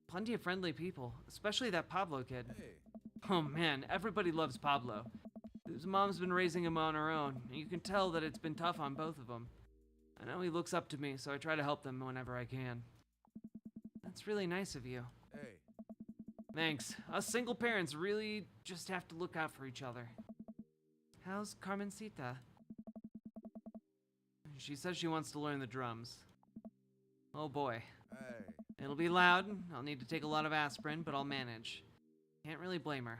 Plenty of friendly people, especially that Pablo kid. Oh man, everybody loves Pablo. His mom's been raising him on her own, and you can tell that it's been tough on both of them. I know he looks up to me, so I try to help them whenever I can. That's really nice of you. Thanks. Us single parents really just have to look out for each other. How's Carmencita? She says she wants to learn the drums. Oh boy. It'll be loud. I'll need to take a lot of aspirin, but I'll manage. Can't really blame her.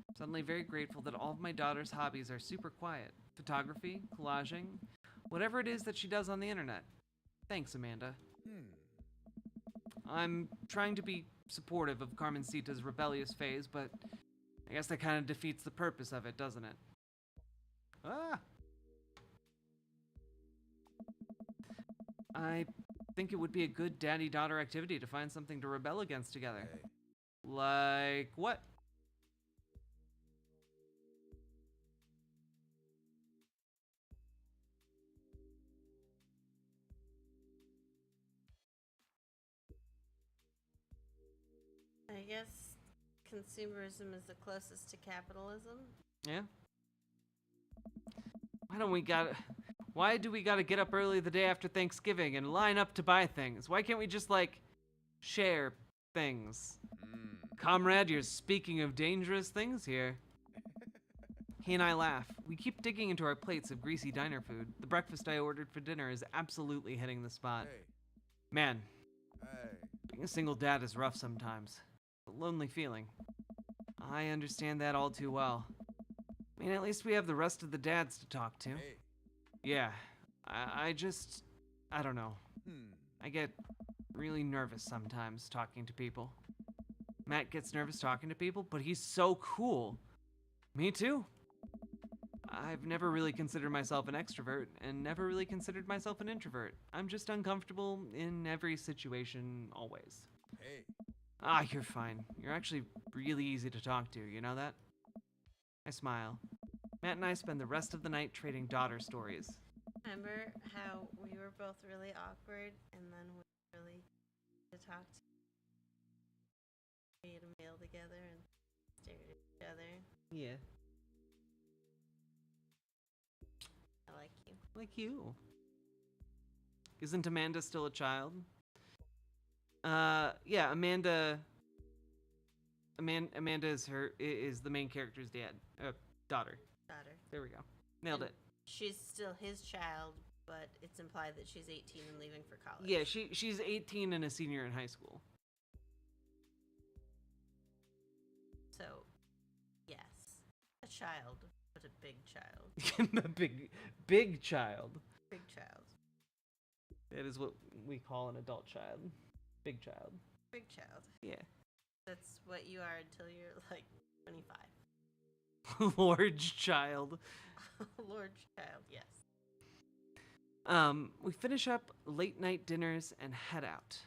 I'm suddenly very grateful that all of my daughter's hobbies are super quiet. Photography, collaging, whatever it is that she does on the internet. Thanks, Amanda. I'm trying to be supportive of Carmencita's rebellious phase, but I guess that kind of defeats the purpose of it, doesn't it? Ah! I think it would be a good daddy-daughter activity to find something to rebel against together. Like what? I guess consumerism is the closest to capitalism. Yeah? Why do we gotta get up early the day after Thanksgiving and line up to buy things? Why can't we just, like, share things? Comrade, you're speaking of dangerous things here. He and I laugh. We keep digging into our plates of greasy diner food. The breakfast I ordered for dinner is absolutely hitting the spot. Man, being a single dad is rough sometimes. A lonely feeling. I understand that all too well. I mean, at least we have the rest of the dads to talk to. Yeah, I don't know. I get really nervous sometimes talking to people. Matt gets nervous talking to people, but he's so cool. Me too. I've never really considered myself an extrovert and never really considered myself an introvert. I'm just uncomfortable in every situation, always. Ah, you're fine. You're actually really easy to talk to, you know that? I smile. Matt and I spend the rest of the night trading daughter stories. Remember how we were both really awkward and then we really to talk to? We ate a meal together and stared at each other. Yeah. I like you. Like you. Isn't Amanda still a child? Yeah, Amanda is the main character's daughter. Daughter. There we go. Nailed it. She's still his child, but it's implied that she's 18 and leaving for college. Yeah, she's 18 and a senior in high school. So, yes, a child, but a big child. A big child. Big child. That is what we call an adult child. Big child. Big child. Yeah. That's what you are until you're like 25. Large child. Large child, yes. We finish up late night dinners and head out.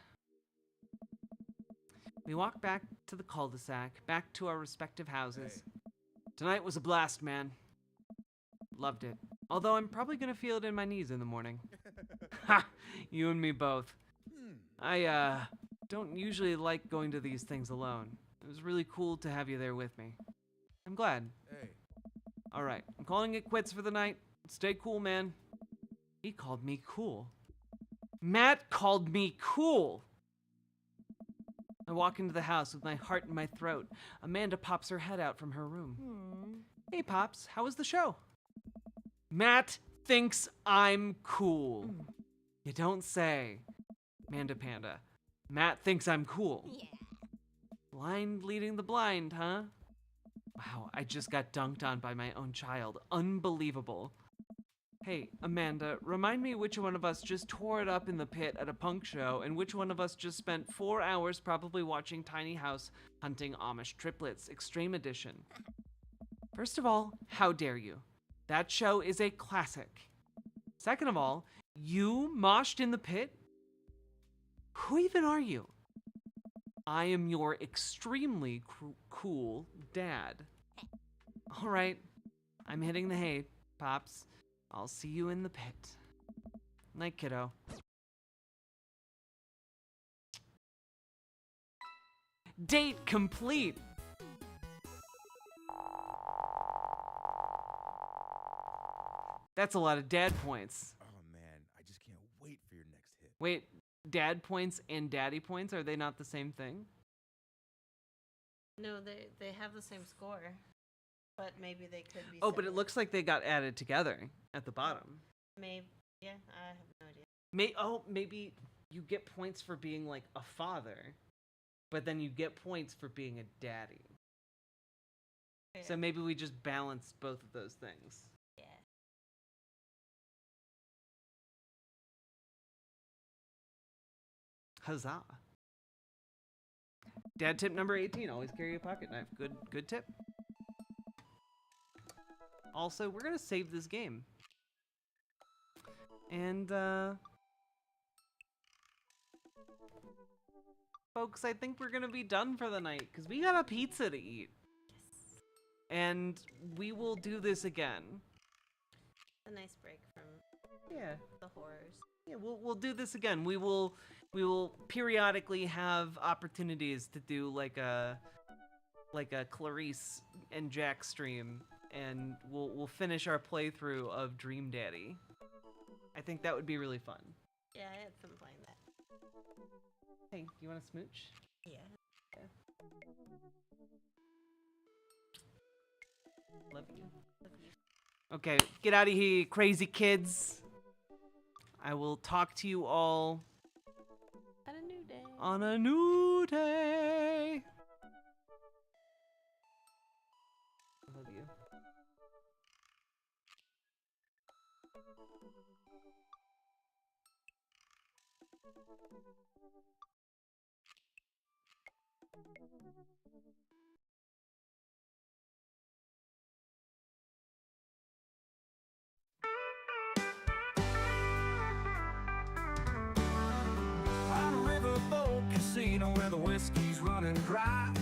We walk back to the cul-de-sac, back to our respective houses. Tonight was a blast, man. Loved it. Although I'm probably gonna feel it in my knees in the morning. Ha! You and me both. I, don't usually like going to these things alone. It was really cool to have you there with me. I'm glad. Alright, I'm calling it quits for the night. Stay cool, man. He called me cool. Matt called me cool! I walk into the house with my heart in my throat. Amanda pops her head out from her room. Hey, Pops, how was the show? Matt thinks I'm cool. You don't say. Manda Panda. Matt thinks I'm cool. Yeah. Blind leading the blind, huh? Wow, I just got dunked on by my own child. Unbelievable. Hey, Amanda, remind me which one of us just tore it up in the pit at a punk show and which one of us just spent 4 hours probably watching Tiny House Hunting Amish Triplets Extreme Edition. First of all, how dare you? That show is a classic. Second of all, you moshed in the pit? Who even are you? I am your extremely cool dad. All right, I'm hitting the hay, Pops. I'll see you in the pit. Night, kiddo. Date complete! That's a lot of dad points. Oh man, I just can't wait for your next hit. Wait, dad points and daddy points, are they not the same thing? No, they have the same score, but maybe they could be. Oh, but it looks like they got added together at the bottom. Maybe, yeah, I have no idea. Maybe you get points for being like a father, but then you get points for being a daddy. Yeah. So maybe we just balanced both of those things. Yeah. Huzzah. Dad tip number 18, always carry a pocket knife. Good tip. Also, we're gonna save this game. And, folks, I think we're gonna be done for the night, because we got a pizza to eat. Yes. And we will do this again. A nice break from the horrors. Yeah, we'll do this again. We will periodically have opportunities to do like a Clarice and Jack stream, and we'll finish our playthrough of Dream Daddy. I think that would be really fun. Yeah, I had fun playing that. Hey, you want to smooch? Yeah. Love you. Okay, get out of here, you crazy kids. I will talk to you all On a new day. on a new day. I love you. On a riverboat casino where the whiskey's running dry,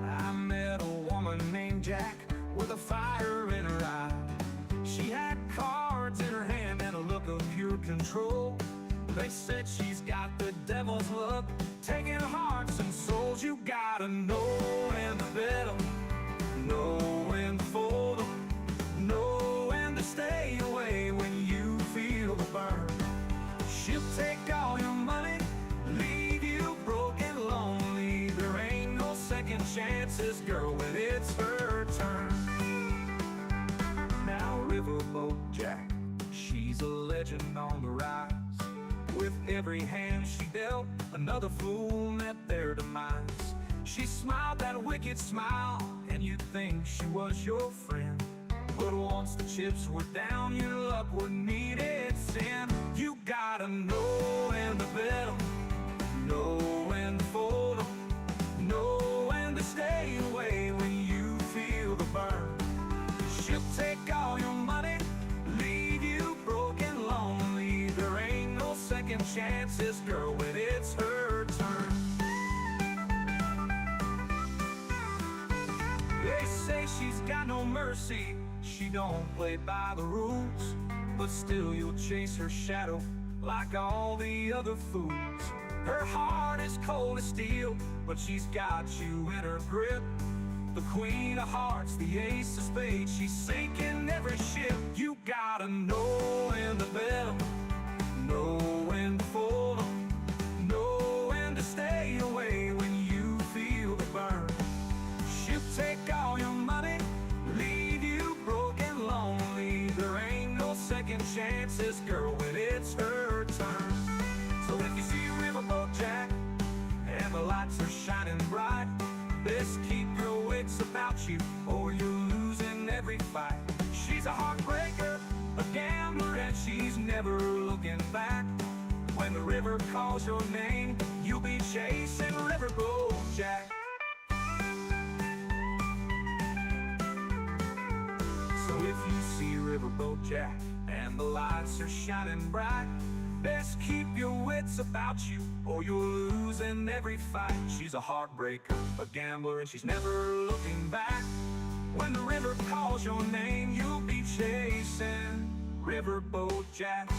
I met a woman named Jack with a fire in her eye. She had cards in her hand and a look of pure control. They said she's got the devil's look, taking hearts and souls. You gotta know when to bet 'em, know when to fold 'em, know when to stay away when you feel the burn. She'll take all your money, leave you broke and lonely. There ain't no second chances, girl, when it's her turn. Now Riverboat Jack, she's a legend on the rise. With every hand she dealt, another fool met their demise. She smiled that wicked smile, and you'd think she was your friend. But once the chips were down, your luck would need its end. You gotta know when to bet 'em, know when to fold 'em, know when to stay away when you feel the burn. She'll take all your money, leave you broke and lonely. There ain't no second chances, girl, when it's her turn. They say she's got no mercy, she don't play by the rules. But still you'll chase her shadow like all the other fools. Her heart is cold as steel, but she's got you in her grip. The queen of hearts, the ace of spades, she's sinking every ship. You gotta know when to bet 'em, know when to fold 'em, know when to stay away when you feel the burn. She'll take all your money, leave you broke and lonely. There ain't no second chances, girl, when it's her turn. So if you see Riverboat Jack and the lights are shining bright, best keep your wits about you or you're losing every fight. She's a heartbreaker, a gambler, and she's never looking back. When the river calls your name, you'll be chasing Riverboat Jack. So if you see Riverboat Jack and the lights are shining bright, best keep your wits about you or you're losing every fight. She's a heartbreaker, a gambler, and she's never looking back. When the river calls your name, you'll be chasing Riverboat Jack.